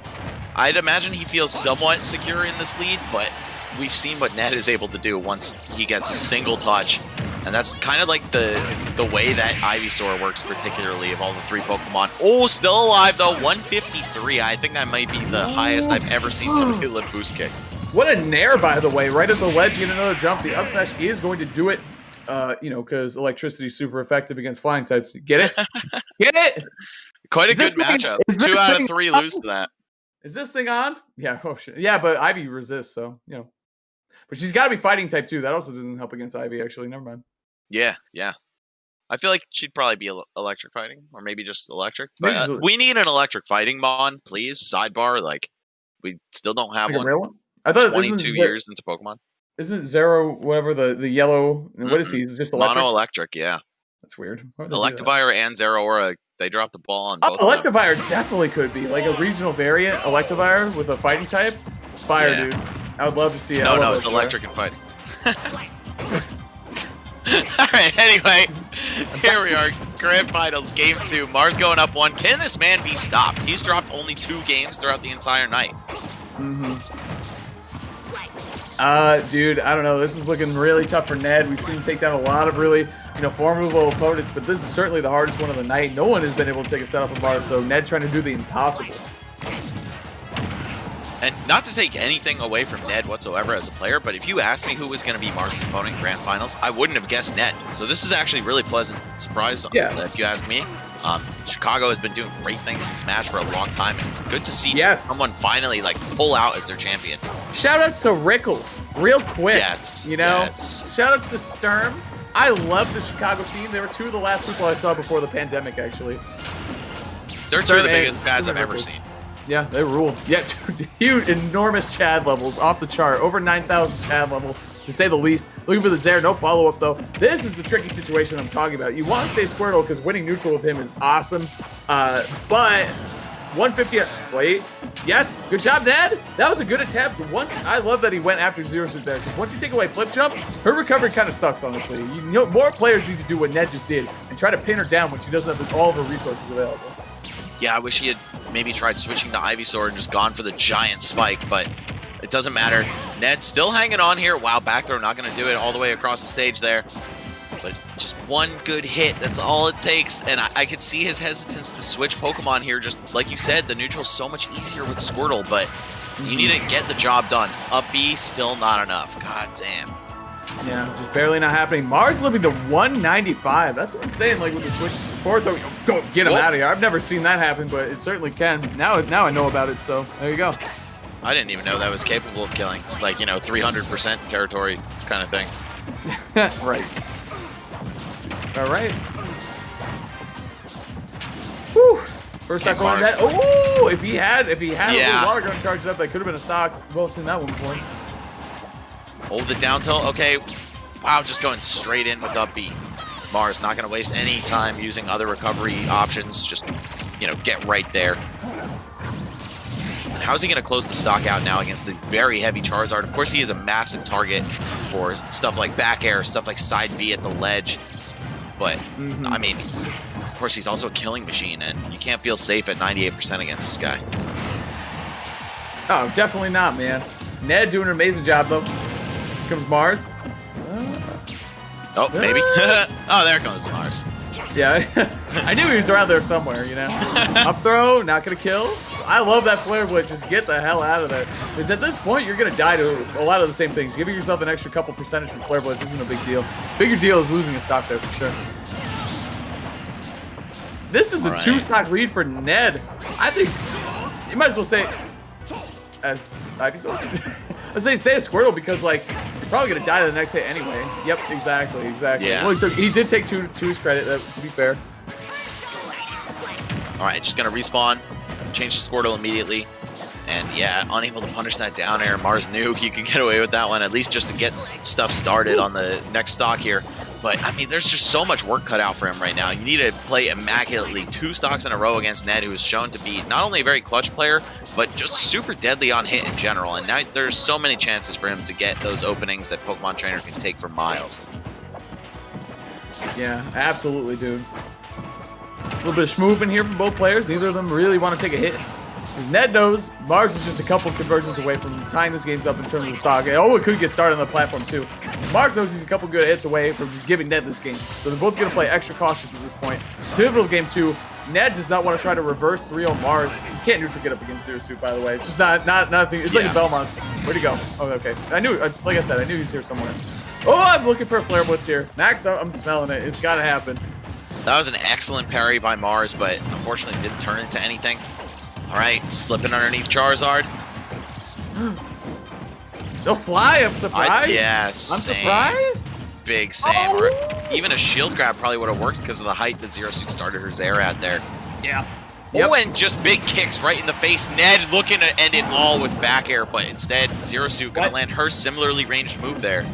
I'd imagine he feels somewhat secure in this lead, but we've seen what Ned is able to do once he gets a single touch. And that's kind of like the way that Ivysaur works, particularly of all the 3 Pokemon. Oh, still alive, though. 153. I think that might be the highest I've ever seen somebody live boost kick. What a nair, by the way. Right at the ledge, get another jump. The up smash is going to do it. Because electricity is super effective against flying types. Get it? Get it? Quite a good matchup. 2 out of 3 lose to that. Is this thing on? Yeah. Oh shit. Yeah, but Ivy resists, so But she's got to be fighting type too. That also doesn't help against Ivy. Actually, never mind. Yeah. I feel like she'd probably be electric fighting, or maybe just electric. But we need an electric fighting Mon, please. Sidebar, like we still don't have like one. A real one? I thought 22 years into Pokemon. Isn't Zero whatever the yellow? What is he? He's just electric. Mono electric, yeah. That's weird. Electivire and Zeraora, they dropped the ball on both. Electivire definitely could be like a regional variant. Electivire with a fighting type. It's fire, dude. I would love to see it. No, it's electric and fighting. All right. Anyway, here we are. Grand Finals, Game 2. Mars going up 1. Can this man be stopped? He's dropped only 2 games throughout the entire night. Dude, I don't know. This is looking really tough for Ned. We've seen him take down a lot of really, formidable opponents, but this is certainly the hardest one of the night. No one has been able to take a set off of Mars, so Ned trying to do the impossible. And not to take anything away from Ned whatsoever as a player, but if you asked me who was going to be Mars' opponent in Grand Finals, I wouldn't have guessed Ned. So this is actually really pleasant surprise, if you ask me. Chicago has been doing great things in Smash for a long time, and it's good to see someone finally pull out as their champion. Shoutouts to Rickles, real quick. Yes. Shoutouts to Sturm. I love the Chicago scene. They were 2 of the last people I saw before the pandemic, actually. They're 2 of the biggest Chads I've ever seen. Yeah, they rule. Yeah, dude, huge, enormous Chad levels off the chart. Over 9,000 Chad level, to say the least. Looking for the Zaire, no follow-up, though. This is the tricky situation I'm talking about. You want to stay Squirtle because winning neutral with him is awesome. But 150... Wait. Yes, good job, Ned. That was a good attempt. I love that he went after Zero Suit there, because once you take away Flip Jump, her recovery kind of sucks, honestly. More players need to do what Ned just did and try to pin her down when she doesn't have all of her resources available. Yeah, I wish he had maybe tried switching to Ivysaur and just gone for the giant spike, but it doesn't matter. Ned still hanging on here. Wow, back throw not going to do it all the way across the stage there. But just one good hit, that's all it takes. And I could see his hesitance to switch Pokemon here. Just like you said, the neutral's so much easier with Squirtle, but you need to get the job done. Up B, still not enough. God damn. Yeah, just barely not happening. Mars living to 195. That's what I'm saying. Like with the switch forward throw, go get him out of here. I've never seen that happen, but it certainly can. Now I know about it. So there you go. I didn't even know that was capable of killing. Like, 300% territory kind of thing. Right. All right. Whew. First time going that. Oh, if he had a little water gun charged up, that could have been a stock. Well seen that one before. Oh, the down tilt. Okay. Wow, just going straight in with up B. Mars not going to waste any time using other recovery options. Just, get right there. And how's he going to close the stock out now against the very heavy Charizard? Of course, he is a massive target for stuff like back air, stuff like side B at the ledge. But, I mean, of course, he's also a killing machine, and you can't feel safe at 98% against this guy. Oh, definitely not, man. Ned doing an amazing job, though. Here comes Mars. Oh, maybe. Oh, there comes Mars. Yeah, I knew he was around there somewhere, Up throw, not going to kill. I love that flare blitz. Just get the hell out of there. Because at this point, you're going to die to a lot of the same things. Giving yourself an extra couple percentage from flare blitz isn't a big deal. Bigger deal is losing a stock there for sure. This is a 2-stock lead for Ned. I think you might as well say, as I say, stay a Squirtle because, like, you're probably going to die to the next hit anyway. Yep, exactly. Yeah. Well, he did take two to his credit, to be fair. All right, just going to respawn, change the Squirtle immediately. And, yeah, unable to punish that down air. Mars knew he could get away with that one, at least just to get stuff started on the next stock here. But, I mean, there's just so much work cut out for him right now. You need to play immaculately 2 stocks in a row against Ned, who is shown to be not only a very clutch player, but just super deadly on hit in general. And now there's so many chances for him to get those openings that Pokemon Trainer can take for miles. Yeah, absolutely, dude. A little bit of schmoop in here from both players. Neither of them really want to take a hit. Because Ned knows Mars is just a couple conversions away from tying this games up in terms of stock. Oh, it could get started on the platform too. Mars knows he's a couple good hits away from just giving Ned this game. So they're both going to play extra cautious at this point. Pivotal game 2. Ned does not want to try to reverse 3-0 Mars. You can't neutral get up against Zero Suit, by the way. It's just not a thing. It's like a Belmont. Where'd he go? Oh, okay. I knew, like I said, I knew he was here somewhere. Oh, I'm looking for a Flare Blitz here. Max, I'm smelling it. It's got to happen. That was an excellent parry by Mars, but unfortunately didn't turn into anything. All right, slipping underneath Charizard. They'll fly, I'm surprised. I'm surprised? Big same. Or even a shield grab probably would have worked because of the height that Zero Suit started her Zair at there. Yeah. Oh, and just big kicks right in the face. Ned looking to end it all with back air, but instead Zero Suit gonna land her similarly ranged move there.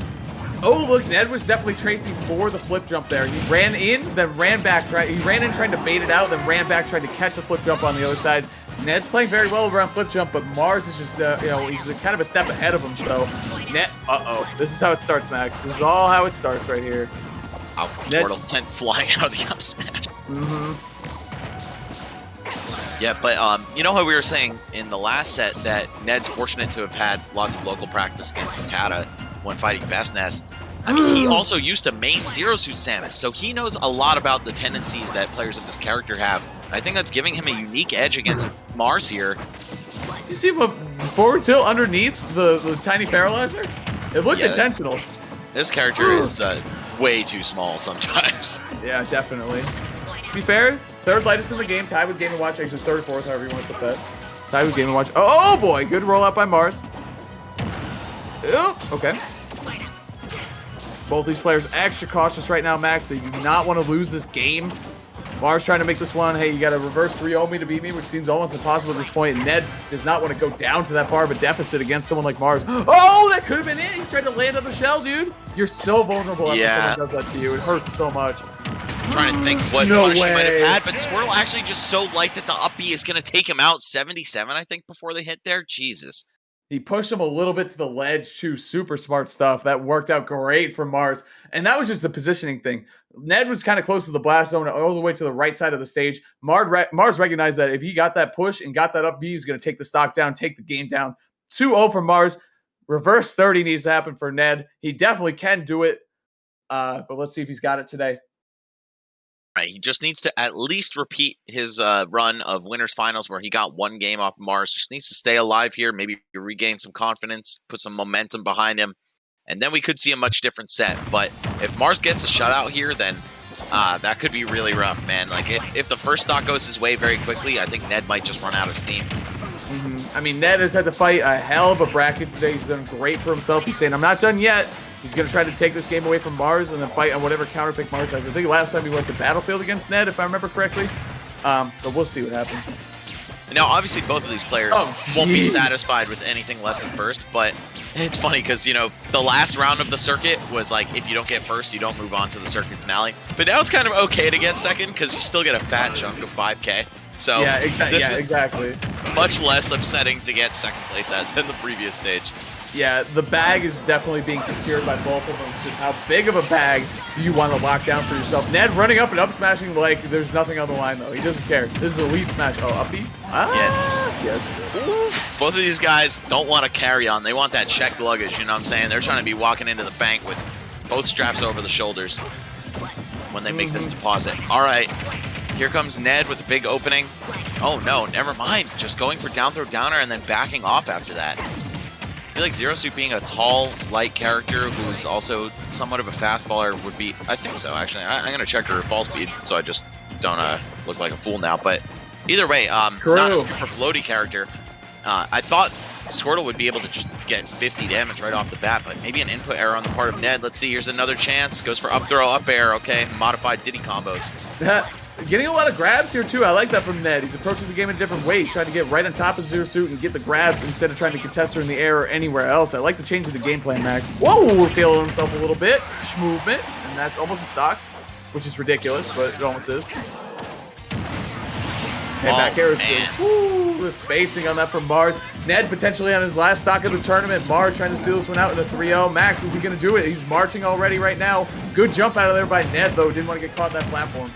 Oh, look, Ned was definitely tracing for the flip jump there. He ran in, then ran back. He ran in trying to bait it out, then ran back trying to catch the flip jump on the other side. Ned's playing very well around flip jump, but Mars is just, he's kind of a step ahead of him. So, Ned, this is how it starts, Max. This is all how it starts right here. Oh, Turtle's 10 flying out of the up smash. Yeah, but you know how we were saying in the last set that Ned's fortunate to have had lots of local practice against Tata when fighting Bestness. I mean, he also used to main Zero Suit Samus, so he knows a lot about the tendencies that players of this character have. I think that's giving him a unique edge against Mars here. You see him forward tilt underneath the tiny paralyzer? It looked intentional. This character is way too small sometimes. Yeah, definitely. To be fair, third lightest in the game, tied with Game & Watch, actually third or fourth, however you want to put that. Tied with Game & Watch. Oh boy, good rollout by Mars. Oh, okay. Both these players extra cautious right now, Max. So you do not want to lose this game. Mars trying to make this one. Hey, you got to reverse 3-0 me to beat me, which seems almost impossible at this point. And Ned does not want to go down to that far of a deficit against someone like Mars. Oh, that could have been it. He tried to land on the shell, dude. You're so vulnerable after someone does that to you. It hurts so much. I'm trying to think what punish he might have had, but Squirtle actually just so light that the up B is going to take him out. 77, I think, before they hit there. Jesus. He pushed him a little bit to the ledge, too. Super smart stuff. That worked out great for Mars. And that was just a positioning thing. Ned was kind of close to the blast zone all the way to the right side of the stage. Mars recognized that if he got that push and got that up B, he was going to take the stock down, take the game down. 2-0 for Mars. Reverse 30 needs to happen for Ned. He definitely can do it. But let's see if he's got it today. Right, he just needs to at least repeat his run of winners finals where he got one game off Mars. Just needs to stay alive here, maybe regain some confidence, put some momentum behind him, and then we could see a much different set. But if Mars gets a shutout here, then that could be really rough, man. Like, if the first stock goes his way very quickly, I think Ned might just run out of steam. I mean, Ned has had to fight a hell of a bracket today. He's done great for himself. He's saying, I'm not done yet. He's going to try to take this game away from Mars and then fight on whatever counter pick Mars has. I think last time he went to Battlefield against Ned, if I remember correctly. But we'll see what happens. Now, obviously, both of these players won't be satisfied with anything less than first, but it's funny because, you know, the last round of the circuit was like, if you don't get first, you don't move on to the circuit finale. But now it's kind of okay to get second because you still get a fat chunk of 5K. So yeah, this is exactly. much less upsetting to get second place at than the previous stage. Yeah, the bag is definitely being secured by both of them. It's just how big of a bag do you want to lock down for yourself? Ned running up and up smashing like there's nothing on the line, though. He doesn't care. This is elite smash. Oh, uppy? Yes. Both of these guys don't want to carry on. They want that checked luggage, you know what I'm saying? They're trying to be walking into the bank with both straps over the shoulders when they make this deposit. All right, here comes Ned with a big opening. Oh, no, never mind. Just going for down throw downer and then backing off after that. I feel like Zero Suit being a tall, light character who's also somewhat of a fast faller would be... I think so, actually. I'm going to check her fall speed so I just don't look like a fool now. But either way, not a super floaty character. I thought Squirtle would be able to just get 50 damage right off the bat, but maybe an input error on the part of Ned. Let's see, here's another chance. Goes for up throw, up air, okay. Modified Diddy combos. Getting a lot of grabs here, too. I like that from Ned. He's approaching the game in a different way. He's trying to get right on top of Zero Suit and get the grabs instead of trying to contest her in the air or anywhere else. I like the change of the game plan, Max. Whoa, we're feeling himself a little bit. Movement, and that's almost a stock, which is ridiculous, but it almost is. Hey, back air is good. Woo, the spacing on that from Mars. Ned potentially on his last stock of the tournament. Mars trying to steal this one out in a 3-0. Max, is he going to do it? He's marching already right now. Good jump out of there by Ned, though. Didn't want to get caught in that platform.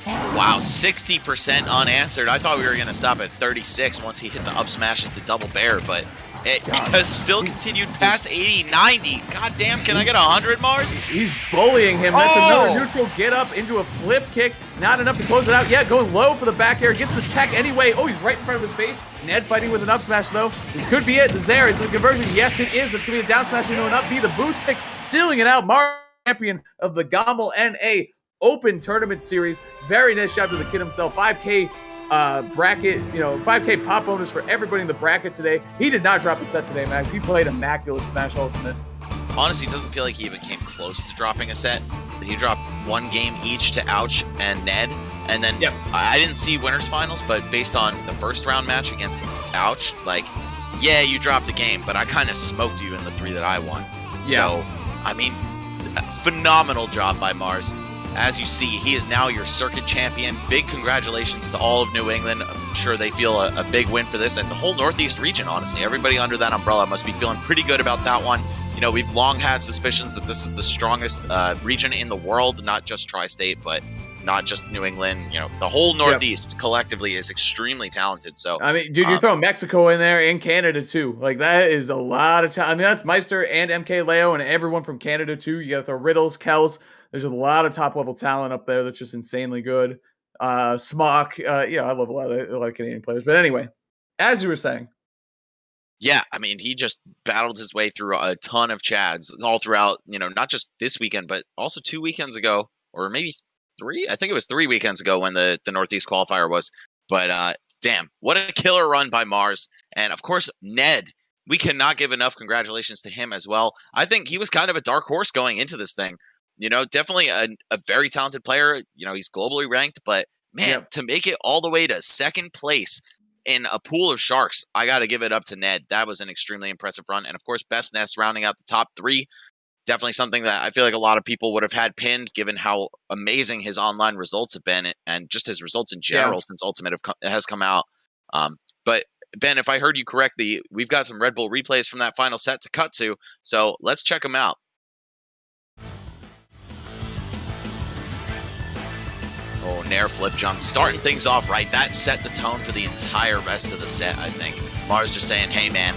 Wow, 60% unanswered. I thought we were going to stop at 36 once he hit the up smash into double bear, but it has still continued past 80, 90. God damn, can I get 100, Mars? He's bullying him. That's another neutral get up into a flip kick. Not enough to close it out yet. Going low for the back air. Gets the tech anyway. Oh, he's right in front of his face. Ned fighting with an up smash, though. This could be it. There is the conversion. Yes, it is. That's going to be a down smash into an up B. The boost kick sealing it out. Mars, champion of the GOML NA Open Tournament Series. Very nice job to the kid himself. 5K bracket, 5K pop bonus for everybody in the bracket today. He did not drop a set today, Max. He played immaculate Smash Ultimate. Honestly, it doesn't feel like he even came close to dropping a set. He dropped one game each to Ouch and Ned. And then I didn't see winners finals, but based on the first round match against Ouch, like, yeah, you dropped a game, but I kind of smoked you in the 3 that I won. Yeah. So, I mean, phenomenal job by Mars. As you see, he is now your circuit champion. Big congratulations to all of New England. I'm sure they feel a big win for this, and the whole Northeast region, honestly. Everybody under that umbrella must be feeling pretty good about that one. You know, we've long had suspicions that this is the strongest region in the world, not just Tri-State, but not just New England. You know, the whole Northeast collectively is extremely talented. So, I mean, dude, you're throwing Mexico in there and Canada, too. Like, that is a lot of talent. I mean, that's Meister and MK Leo and everyone from Canada, too. You got to throw Riddles, Kels. There's a lot of top-level talent up there that's just insanely good. Smock, yeah, I love a lot of Canadian players. But anyway, as you were saying. Yeah, I mean, he just battled his way through a ton of Chads all throughout, not just this weekend, but also 2 weekends ago, or maybe 3? I think it was 3 weekends ago when the Northeast qualifier was. But damn, what a killer run by Mars. And of course, Ned. We cannot give enough congratulations to him as well. I think he was kind of a dark horse going into this thing. Definitely a very talented player. He's globally ranked, but man, to make it all the way to second place in a pool of sharks, I got to give it up to Ned. That was an extremely impressive run. And of course, Best Nest rounding out the top 3. Definitely something that I feel like a lot of people would have had pinned given how amazing his online results have been and just his results in general since Ultimate has come out. But Ben, if I heard you correctly, we've got some Red Bull replays from that final set to cut to. So let's check them out. Oh, Nair flip jump. Starting things off right. That set the tone for the entire rest of the set, I think. Mars just saying, hey, man,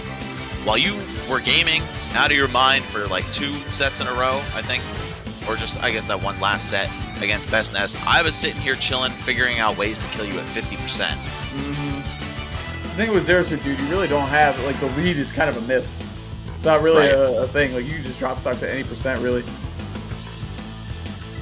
while you were gaming out of your mind for like 2 sets in a row, I think, or just, I guess, that one last set against Best Nest, I was sitting here chilling, figuring out ways to kill you at 50%. The thing with Zero Suit, dude, you really don't have, like, the lead is kind of a myth. It's not really a thing. Like, you just drop stocks at any percent, really.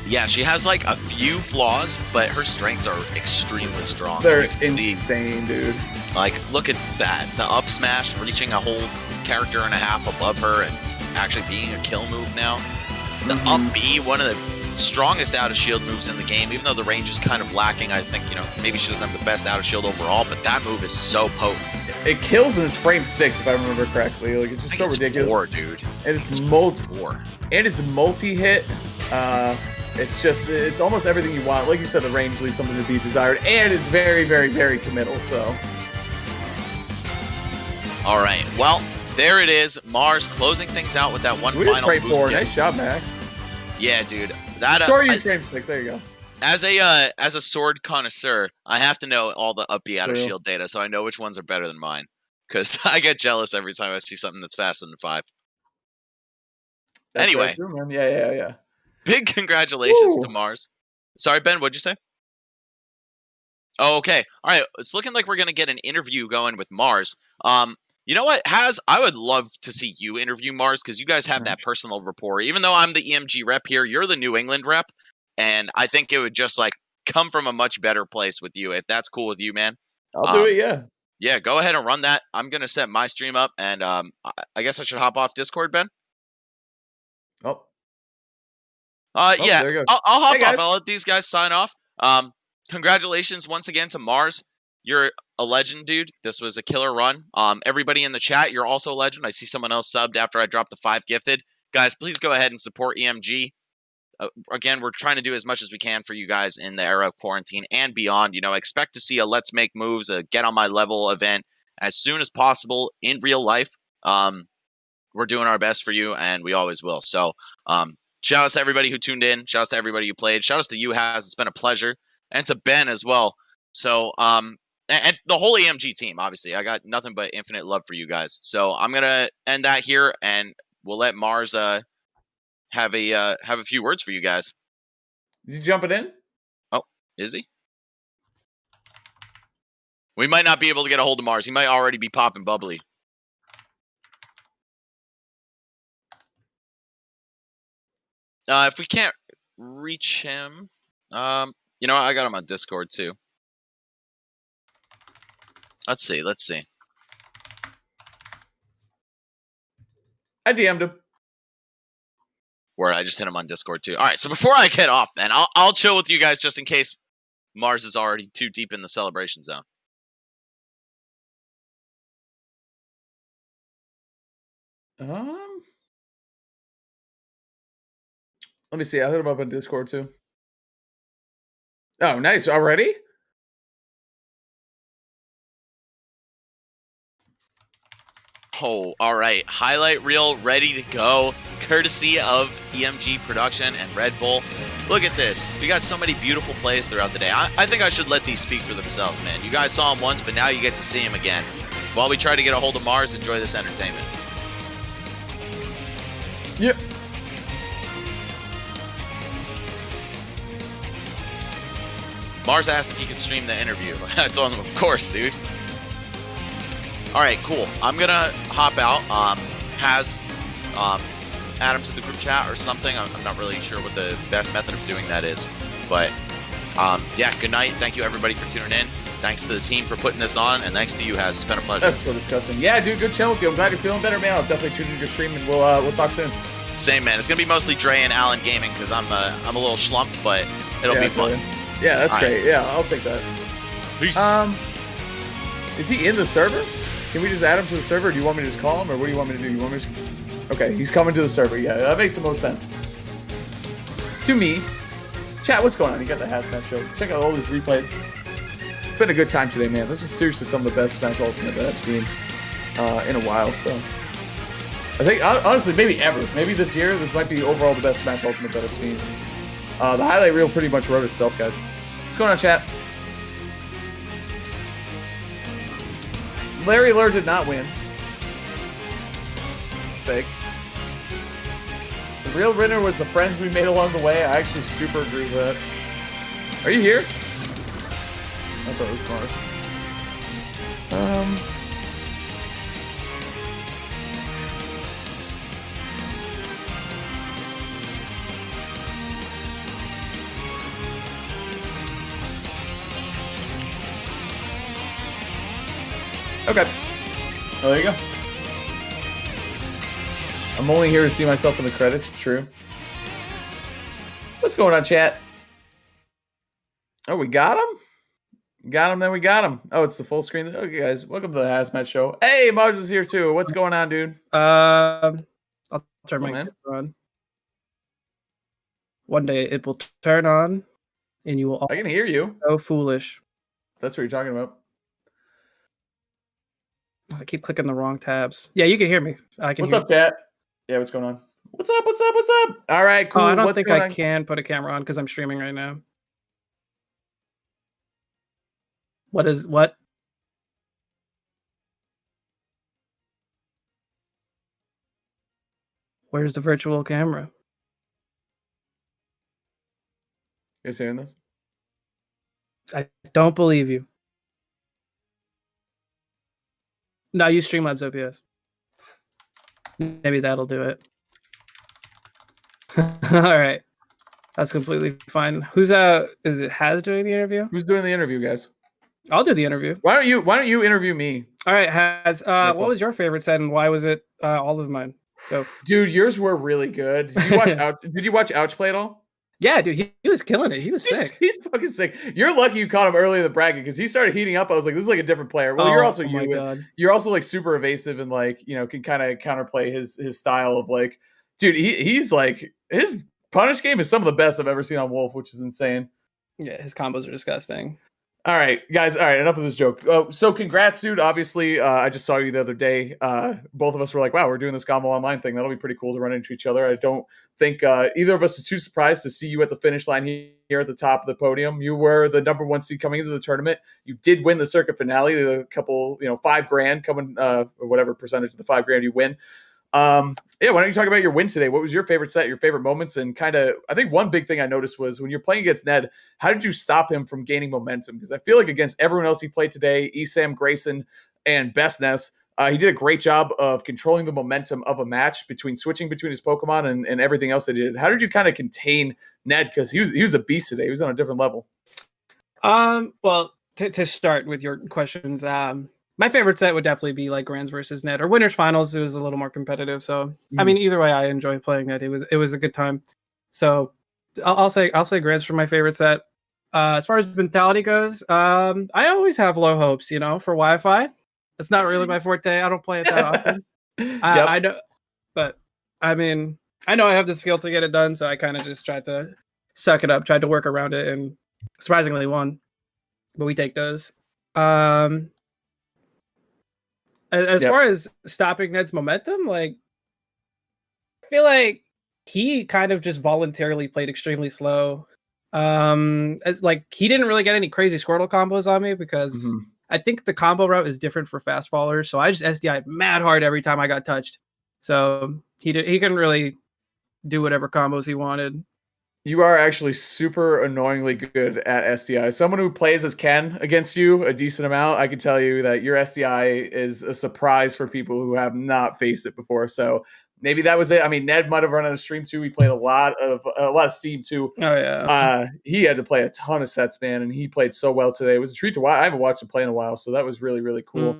Yeah, she has like a few flaws, but her strengths are extremely strong. They're insane, dude. Like, look at that. The up smash reaching a whole character and a half above her and actually being a kill move now. The up B, one of the strongest out of shield moves in the game, even though the range is kind of lacking. I think, maybe she doesn't have the best out of shield overall, but that move is so potent. It kills in its frame 6, if I remember correctly. Like, it's just so ridiculous. 4, dude. And it's multi-hit. It's almost everything you want. Like you said, the range leaves something to be desired, and it's very, very, very committal. So, all right. Well, there it is. Mars closing things out with that one final frame 4. Gift. Nice job, Max. Yeah, dude. That sorry, you frame 6. There you go. As a sword connoisseur, I have to know all the up B out of shield data, so I know which ones are better than mine. Because I get jealous every time I see something that's faster than 5. That's anyway, true, man. Yeah. Big congratulations to Mars. Sorry, Ben, what'd you say? Oh, okay. All right. It's looking like we're going to get an interview going with Mars. You know what, I would love to see you interview Mars because you guys have that personal rapport. Even though I'm the EMG rep here, you're the New England rep. And I think it would just like come from a much better place with you. If that's cool with you, man. I'll do it, yeah. Yeah, go ahead and run that. I'm going to set my stream up. And I guess I should hop off Discord, Ben? Oh. Yeah, there you go. I'll hop Hey, off. guys. I'll let these guys sign off. Congratulations once again to Mars. You're a legend, dude. This was a killer run. Everybody in the chat, you're also a legend. I see someone else subbed after I dropped the 5 gifted. Guys, please go ahead and support EMG. Again, we're trying to do as much as we can for you guys in the era of quarantine and beyond. Expect to see a Let's Make Moves, a Get on My Level event as soon as possible in real life. We're doing our best for you, and we always will. So, shout out to everybody who tuned in. Shout out to everybody who played. Shout out to you, Has. It's been a pleasure. And to Ben as well. So, and the whole EMG team, obviously. I got nothing but infinite love for you guys. So I'm going to end that here, and we'll let Mars have a few words for you guys. Is he jumping in? Oh, is he? We might not be able to get a hold of Mars. He might already be popping bubbly. If we can't reach him, I got him on Discord too. Let's see. I DM'd him. Where I just hit him on Discord too. All right, so before I get off, then I'll chill with you guys just in case Mars is already too deep in the celebration zone. Let me see. I hit him up on Discord too. Oh, nice. Already? Oh, all right. Highlight reel ready to go, courtesy of EMG Production and Red Bull. Look at this. We got so many beautiful plays throughout the day. I think I should let these speak for themselves, man. You guys saw them once, but now you get to see them again. While we try to get a hold of Mars, enjoy this entertainment. Yep. Mars asked if he could stream the interview. I told him, of course, dude. All right, cool. I'm going to hop out. Add him to the group chat or something. I'm not really sure what the best method of doing that is. But, yeah, good night. Thank you, everybody, for tuning in. Thanks to the team for putting this on, and thanks to you, Has. It's been a pleasure. That's so disgusting. Yeah, dude, good chilling with you. I'm glad you're feeling better, man. I'll definitely tune into your stream, and we'll talk soon. Same, man. It's going to be mostly Dre and Alan Gaming because I'm a little schlumped, but it'll be fun. Yeah, that's All great. right. Yeah, I'll take that. Peace. Is he in the server? Can we just add him to the server? Or do you want me to just call him, or what do you want me to do? You want me to? Okay, he's coming to the server. Yeah, that makes the most sense. To me, chat. What's going on? You got the Hazmat show. Check out all these replays. It's been a good time today, man. This is seriously some of the best Smash Ultimate that I've seen in a while. So I think honestly, maybe ever. Maybe this year, this might be overall the best Smash Ultimate that I've seen. The highlight reel pretty much wrote itself, guys. What's going on, chat? Larry Lur did not win. It's fake. The real winner was the friends we made along the way. I actually super agree with that. Are you here? I thought it was Mars. Okay. Oh, there you go. I'm only here to see myself in the credits. True. What's going on, chat? Oh, we got him? Got him, then we got him. Oh, it's the full screen. Okay, guys. Welcome to the Hazmat Show. Hey, Mars is here too. What's going on, dude? I'll turn What's up, my man? camera on. One day it will turn on, and you will all I can hear you. So foolish. That's what you're talking about. I keep clicking the wrong tabs. Yeah, you can hear me. I can What's hear up, Cat? Yeah, what's going on? What's up? What's up? What's up? All right, cool. Oh, I don't What's think going I on? can put a camera on because I'm streaming right now. What? Where's the virtual camera? You guys hearing this? I don't believe you. No, use Streamlabs OBS. Maybe that'll do it. All right. That's completely fine. Who's is it Haz doing the interview? Who's doing the interview, guys? I'll do the interview. Why don't you interview me? All right, Haz. What was your favorite set and why was it all of mine? Go. Dude, yours were really good. Did you watch Did you watch Ouch play at all? Yeah, dude, he was killing it. He was sick. He's fucking sick. You're lucky you caught him early in the bracket because he started heating up. I was like, this is like a different player. Well, you're also my God. You're also like super evasive and like, you know, can kind of counterplay his style of like, dude, he's like his punish game is some of the best I've ever seen on Wolf, which is insane. Yeah, his combos are disgusting. All right, guys. All right, enough of this joke. So congrats, dude. Obviously, I just saw you the other day. Both of us were like, wow, we're doing this GOML online thing. That'll be pretty cool to run into each other. I don't think either of us is too surprised to see you at the finish line here at the top of the podium. You were the number 1 seed coming into the tournament. You did win the circuit finale. A couple, $5,000 coming, or whatever percentage of the $5,000 you win. Yeah, why don't you talk about your win today? What was your favorite set, your favorite moments, and kind of, I think one big thing I noticed was when you're playing against Ned, how did you stop him from gaining momentum? Because I feel like against everyone else he played today, Esam, Grayson, and Bestness, he did a great job of controlling the momentum of a match switching between his Pokemon and everything else that he did. How did you kind of contain Ned? Because he was a beast today. He was on a different level. Well, to start with your questions, my favorite set would definitely be like Grands versus Ned or Winners Finals. It was a little more competitive. So, I mean, either way, I enjoy playing Ned. It was a good time. So, I'll say Grands for my favorite set. As far as mentality goes, I always have low hopes, for Wi-Fi. It's not really my forte. I don't play it that often. I know, but I mean, I know I have the skill to get it done. So I kind of just tried to suck it up, tried to work around it, and surprisingly won. But we take those. As far as stopping Ned's momentum, like, I feel like he kind of just voluntarily played extremely slow. As like he didn't really get any crazy Squirtle combos on me because I think the combo route is different for fast fallers. So I just SDI'd mad hard every time I got touched. So he couldn't really do whatever combos he wanted. You are actually super annoyingly good at SDI. Someone who plays as Ken against you a decent amount, I can tell you that your SDI is a surprise for people who have not faced it before. So maybe that was it. I mean, Ned might have run on a stream too. He played a lot of Steam too. Oh yeah. He had to play a ton of sets, man, and he played so well today. It was a treat to watch. I haven't watched him play in a while, so that was really, really cool.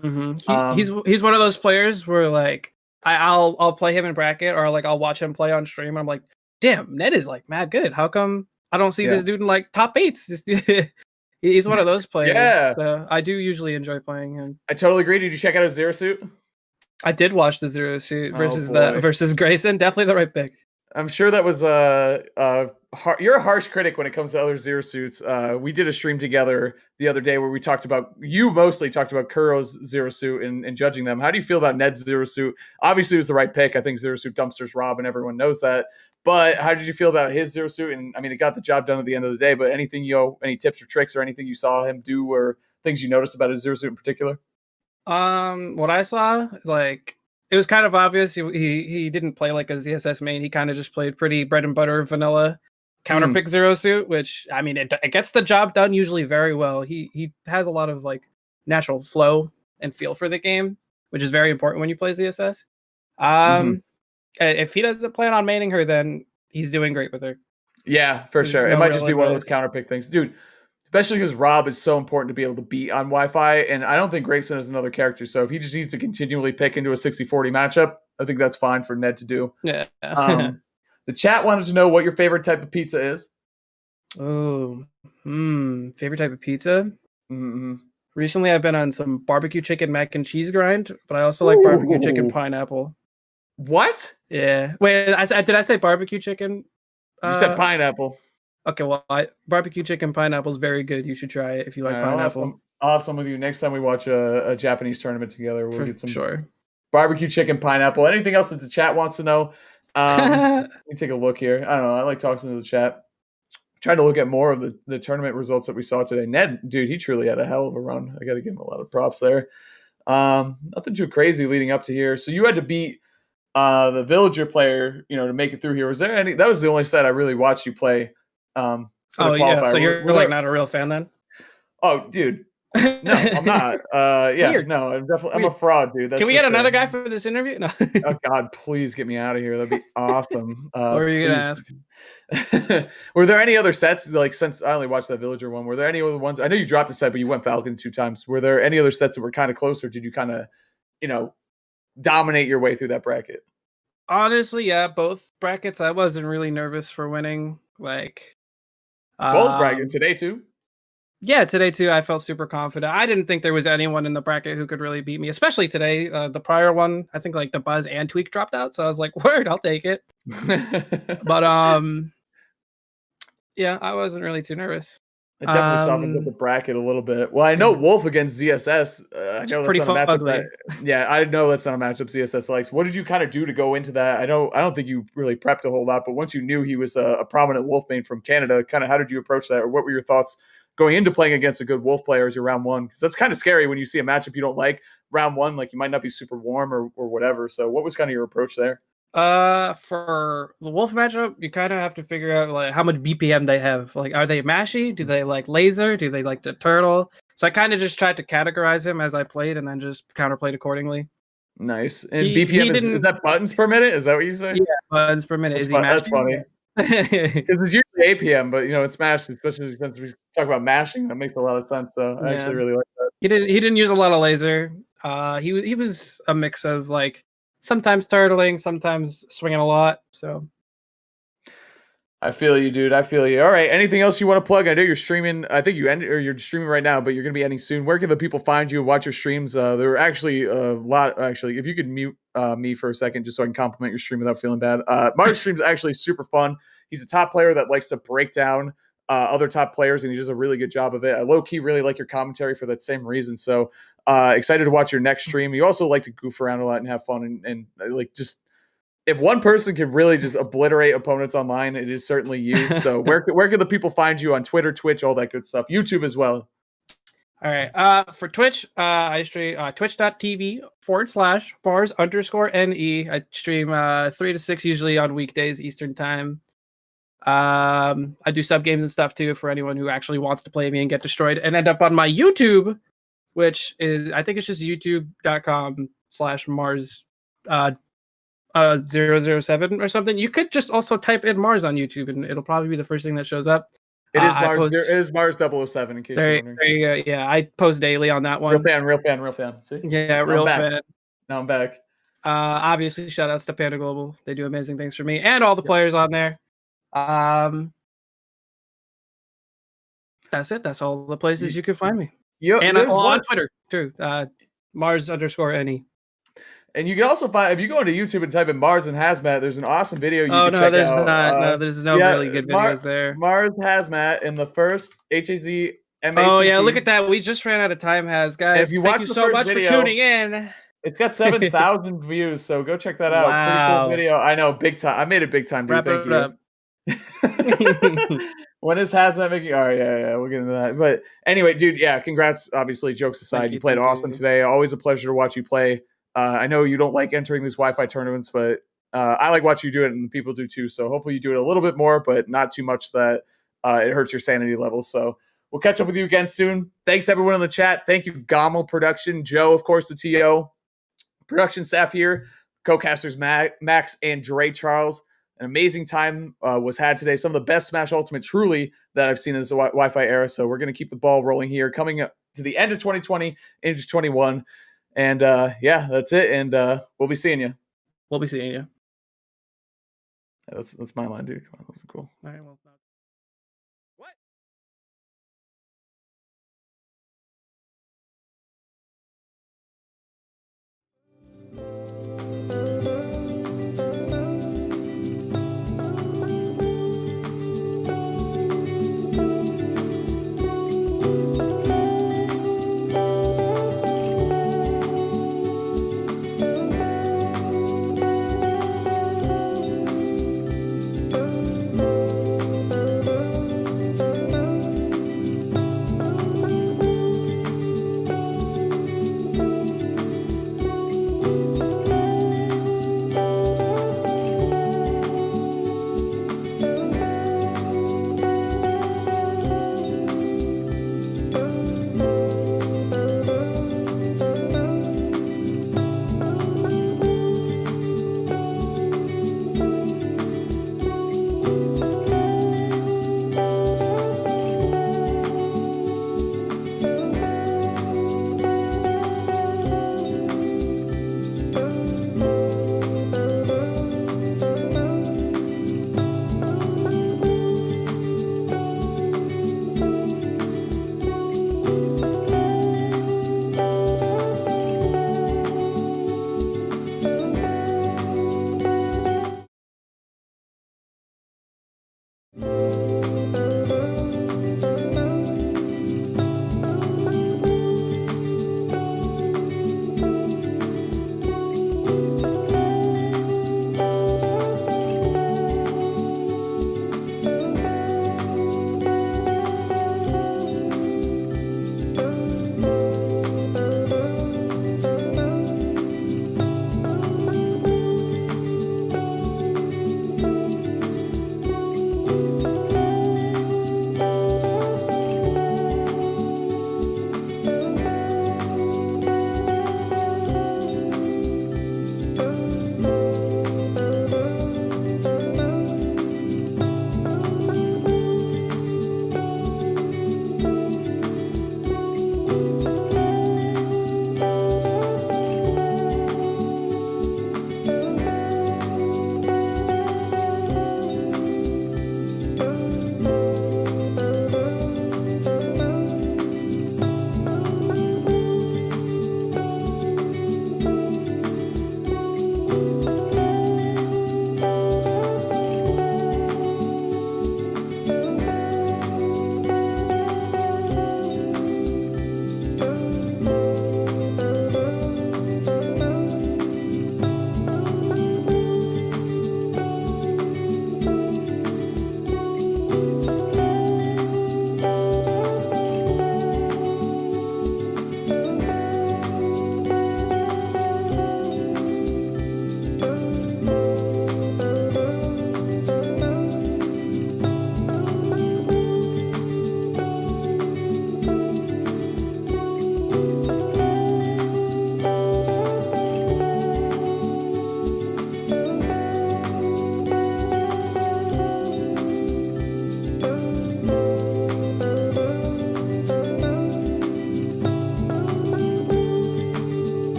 He's one of those players where like I'll play him in bracket or like I'll watch him play on stream. And I'm like, damn, Ned is like mad good. How come I don't see this dude in like top 8s? He's one of those players. Yeah. So I do usually enjoy playing him. I totally agree. Did you check out his Zero Suit? I did watch the Zero Suit versus Grayson. Definitely the right pick. I'm sure that was you're a harsh critic when it comes to other Zero Suits. We did a stream together the other day where we mostly talked about Kuro's Zero Suit and judging them. How do you feel about Ned's Zero Suit? Obviously, it was the right pick. I think Zero Suit dumpsters Rob, and everyone knows that. But how did you feel about his Zero Suit? And I mean, it got the job done at the end of the day. But anything any tips or tricks or anything you saw him do or things you noticed about his Zero Suit in particular? What I saw, like, it was kind of obvious he didn't play like a ZSS main. He kind of just played pretty bread and butter vanilla counterpick Zero Suit, which I mean it gets the job done usually very well. He has a lot of like natural flow and feel for the game, which is very important when you play ZSS. If he doesn't plan on maining her, then he's doing great with her. Yeah, for sure. It might just be one of those counterpick things, dude. especially because Rob is so important to be able to beat on Wi-Fi, and I don't think Grayson is another character. So if he just needs to continually pick into a 60-40 matchup, I think that's fine for Ned to do. Yeah. The chat wanted to know what your favorite type of pizza is. Oh, favorite type of pizza? Mm-hmm. Recently, I've been on some barbecue chicken mac and cheese grind, but I also like barbecue chicken pineapple. What? Yeah. Wait, did I say barbecue chicken? You said pineapple. Okay, well, barbecue chicken pineapple is very good. You should try it if you like right, pineapple. I'll have some with you next time we watch a Japanese tournament together. We'll get some sure. Barbecue chicken pineapple. Anything else that the chat wants to know? Let me take a look here. I don't know. I like talking to the chat. Trying to look at more of the tournament results that we saw today. Ned, dude, he truly had a hell of a run. I got to give him a lot of props there. Nothing too crazy leading up to here. So you had to beat the Villager player, to make it through here. Was there any? That was the only set I really watched you play. For the qualifier. Yeah. So you're like not a real fan then? Oh, dude. No, I'm not. Yeah, Weird. No, I'm a fraud, dude. That's Can we for get sure. another guy for this interview? No. Oh God, please get me out of here. That'd be awesome. What were you gonna ask? Were there any other sets, like, since I only watched that Villager one? Were there any other ones? I know you dropped a set, but you went Falcon 2 times. Were there any other sets that were kind of close, or did you kind of, dominate your way through that bracket? Honestly, yeah, both brackets. I wasn't really nervous for winning. Like both brackets today too. Yeah, today too. I felt super confident. I didn't think there was anyone in the bracket who could really beat me, especially today. The prior one, I think like the Buzz and Tweak dropped out, so I was like, "Word, I'll take it." But yeah, I wasn't really too nervous. It definitely softened up the bracket a little bit. Well, I know Wolf against ZSS. I know that's not a matchup. I know that's not a matchup ZSS likes. What did you kind of do to go into that? I don't think you really prepped a whole lot, but once you knew he was a prominent Wolf main from Canada, kind of how did you approach that, or what were your thoughts going into playing against a good Wolf player as your round one? Because that's kind of scary when you see a matchup you don't like round one, like you might not be super warm or whatever. So what was kind of your approach there? For the Wolf matchup, you kind of have to figure out like how much BPM they have. Like, are they mashy? Do they like laser? Do they like the turtle? So I kind of just tried to categorize him as I played, and then just counterplayed accordingly. Nice. And BPM is that buttons per minute? Is that what you say? Yeah, buttons per minute. That's funny. Because it's usually APM, but it's mashed, especially since we talk about mashing. That makes a lot of sense. So I actually really like that. He didn't use a lot of laser. He was a mix of like sometimes turtling, sometimes swinging a lot. So I feel you, dude. I feel you. All right. Anything else you want to plug? I know you're streaming. I think you ended, or you're streaming right now, but you're going to be ending soon. Where can the people find you and watch your streams? There are actually a lot. Actually, if you could mute me for a second, just so I can compliment your stream without feeling bad. Mario's stream is actually super fun. He's a top player that likes to break down other top players, and he does a really good job of it. I low key really like your commentary for that same reason. So excited to watch your next stream. You also like to goof around a lot and have fun and like just. If one person can really just obliterate opponents online, it is certainly you. So where can the people find you on Twitter, Twitch, all that good stuff? YouTube as well. All right. For Twitch, I stream twitch.tv/bars_NE. I stream 3 to 6 usually on weekdays Eastern time. I do sub games and stuff too for anyone who actually wants to play me and get destroyed and end up on my YouTube, which is I think it's just youtube.com/Mars 007 or something. You could just also type in Mars on YouTube and it'll probably be the first thing that shows up. It is Mars. It is Mars 007 in case you're wondering. There you go. Yeah, I post daily on that one. Real fan. See? Yeah, real fan. Now I'm back. Obviously, shout outs to Panda Global. They do amazing things for me and all the players on there. That's it. That's all the places you can find me. And I'm on Twitter too. Mars_NE. And you can also find, if you go into YouTube and type in Mars and Hazmat, there's an awesome video you can check out. There's no really good videos there. Mars Hazmat in the first HAZ M8. Oh, yeah, look at that. We just ran out of time, guys. Thank you so much for tuning in. It's got 7,000 views, so go check that out. Wow. Pretty cool video. I know, big time. I made it big time, dude. Thank you. When is Hazmat making? All right, yeah, we'll get into that. But anyway, dude, yeah, congrats. Obviously, jokes aside, you played awesome today. Always a pleasure to watch you play. I know you don't like entering these Wi-Fi tournaments, but I like watching you do it, and people do too. So hopefully you do it a little bit more, but not too much that it hurts your sanity level. So we'll catch up with you again soon. Thanks, everyone in the chat. Thank you, GOML Production, Joe, of course, the TO. Production staff here, co-casters Max and Dre Charles. An amazing time was had today. Some of the best Smash Ultimate truly that I've seen in this Wi-Fi era. So we're going to keep the ball rolling here, coming up to the end of 2020 into 21. And yeah, that's it. And we'll be seeing you. We'll be seeing you. Yeah, that's my line, dude. Come on, that's cool. All right, well.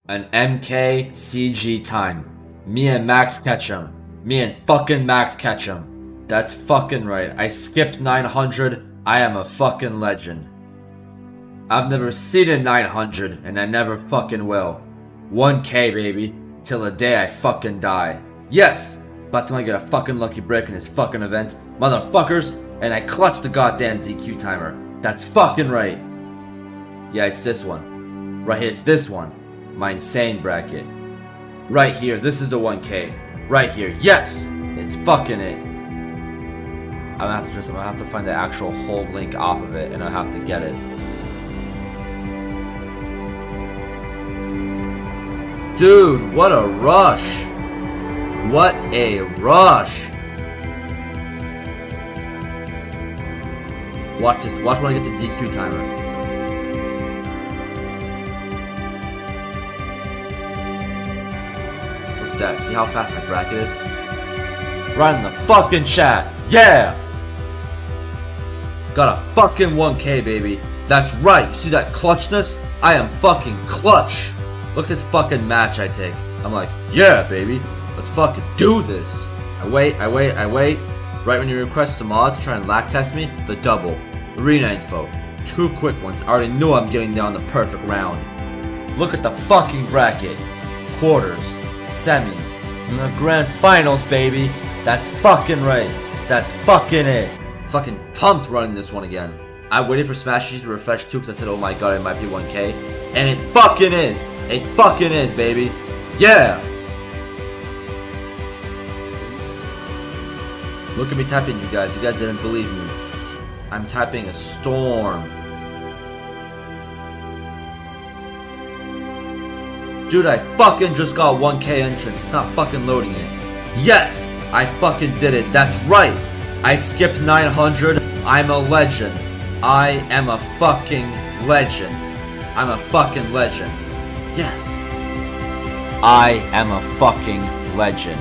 an MKCG time. Me and Max Ketchum. Me and fucking Max Ketchum. That's fucking right. I skipped 900. I am a fucking legend. I've never seen a 900, and I never fucking will. 1K, baby. Till the day I fucking die. Yes! About to get a fucking lucky break in this fucking event. Motherfuckers! And I clutched the goddamn DQ timer. That's fucking right. Yeah, it's this one. Right here, it's this one. My insane bracket. Right here, this is the 1K. Right here, yes! It's fucking it. I'm gonna have to find the actual whole link off of it, and I have to get it. Dude, what a rush! What a rush! Watch this. Watch when I get to DQ timer. Look at that. See how fast my bracket is? Right in the fucking chat. Yeah! Got a fucking 1K, baby. That's right. You see that clutchness? I am fucking clutch. Look at this fucking match I take. I'm like, yeah, baby. Let's fucking do this. I wait. Right when you request a mod to try and lag test me, the double. Arena info. 2 quick ones. I already knew I'm getting down the perfect round. Look at the fucking bracket. Quarters. Semis. And the grand finals, baby. That's fucking right. That's fucking it. Fucking pumped running this one again. I waited for Smash G to refresh too because I said, oh my god, it might be 1K. And it fucking is. It fucking is, baby. Yeah. Look at me typing, you guys. You guys didn't believe me. I'm typing a storm. Dude, I fucking just got 1K entrance. It's not fucking loading it. Yes! I fucking did it. That's right. I skipped 900. I'm a legend. I am a fucking legend. I'm a fucking legend. Yes. I am a fucking legend.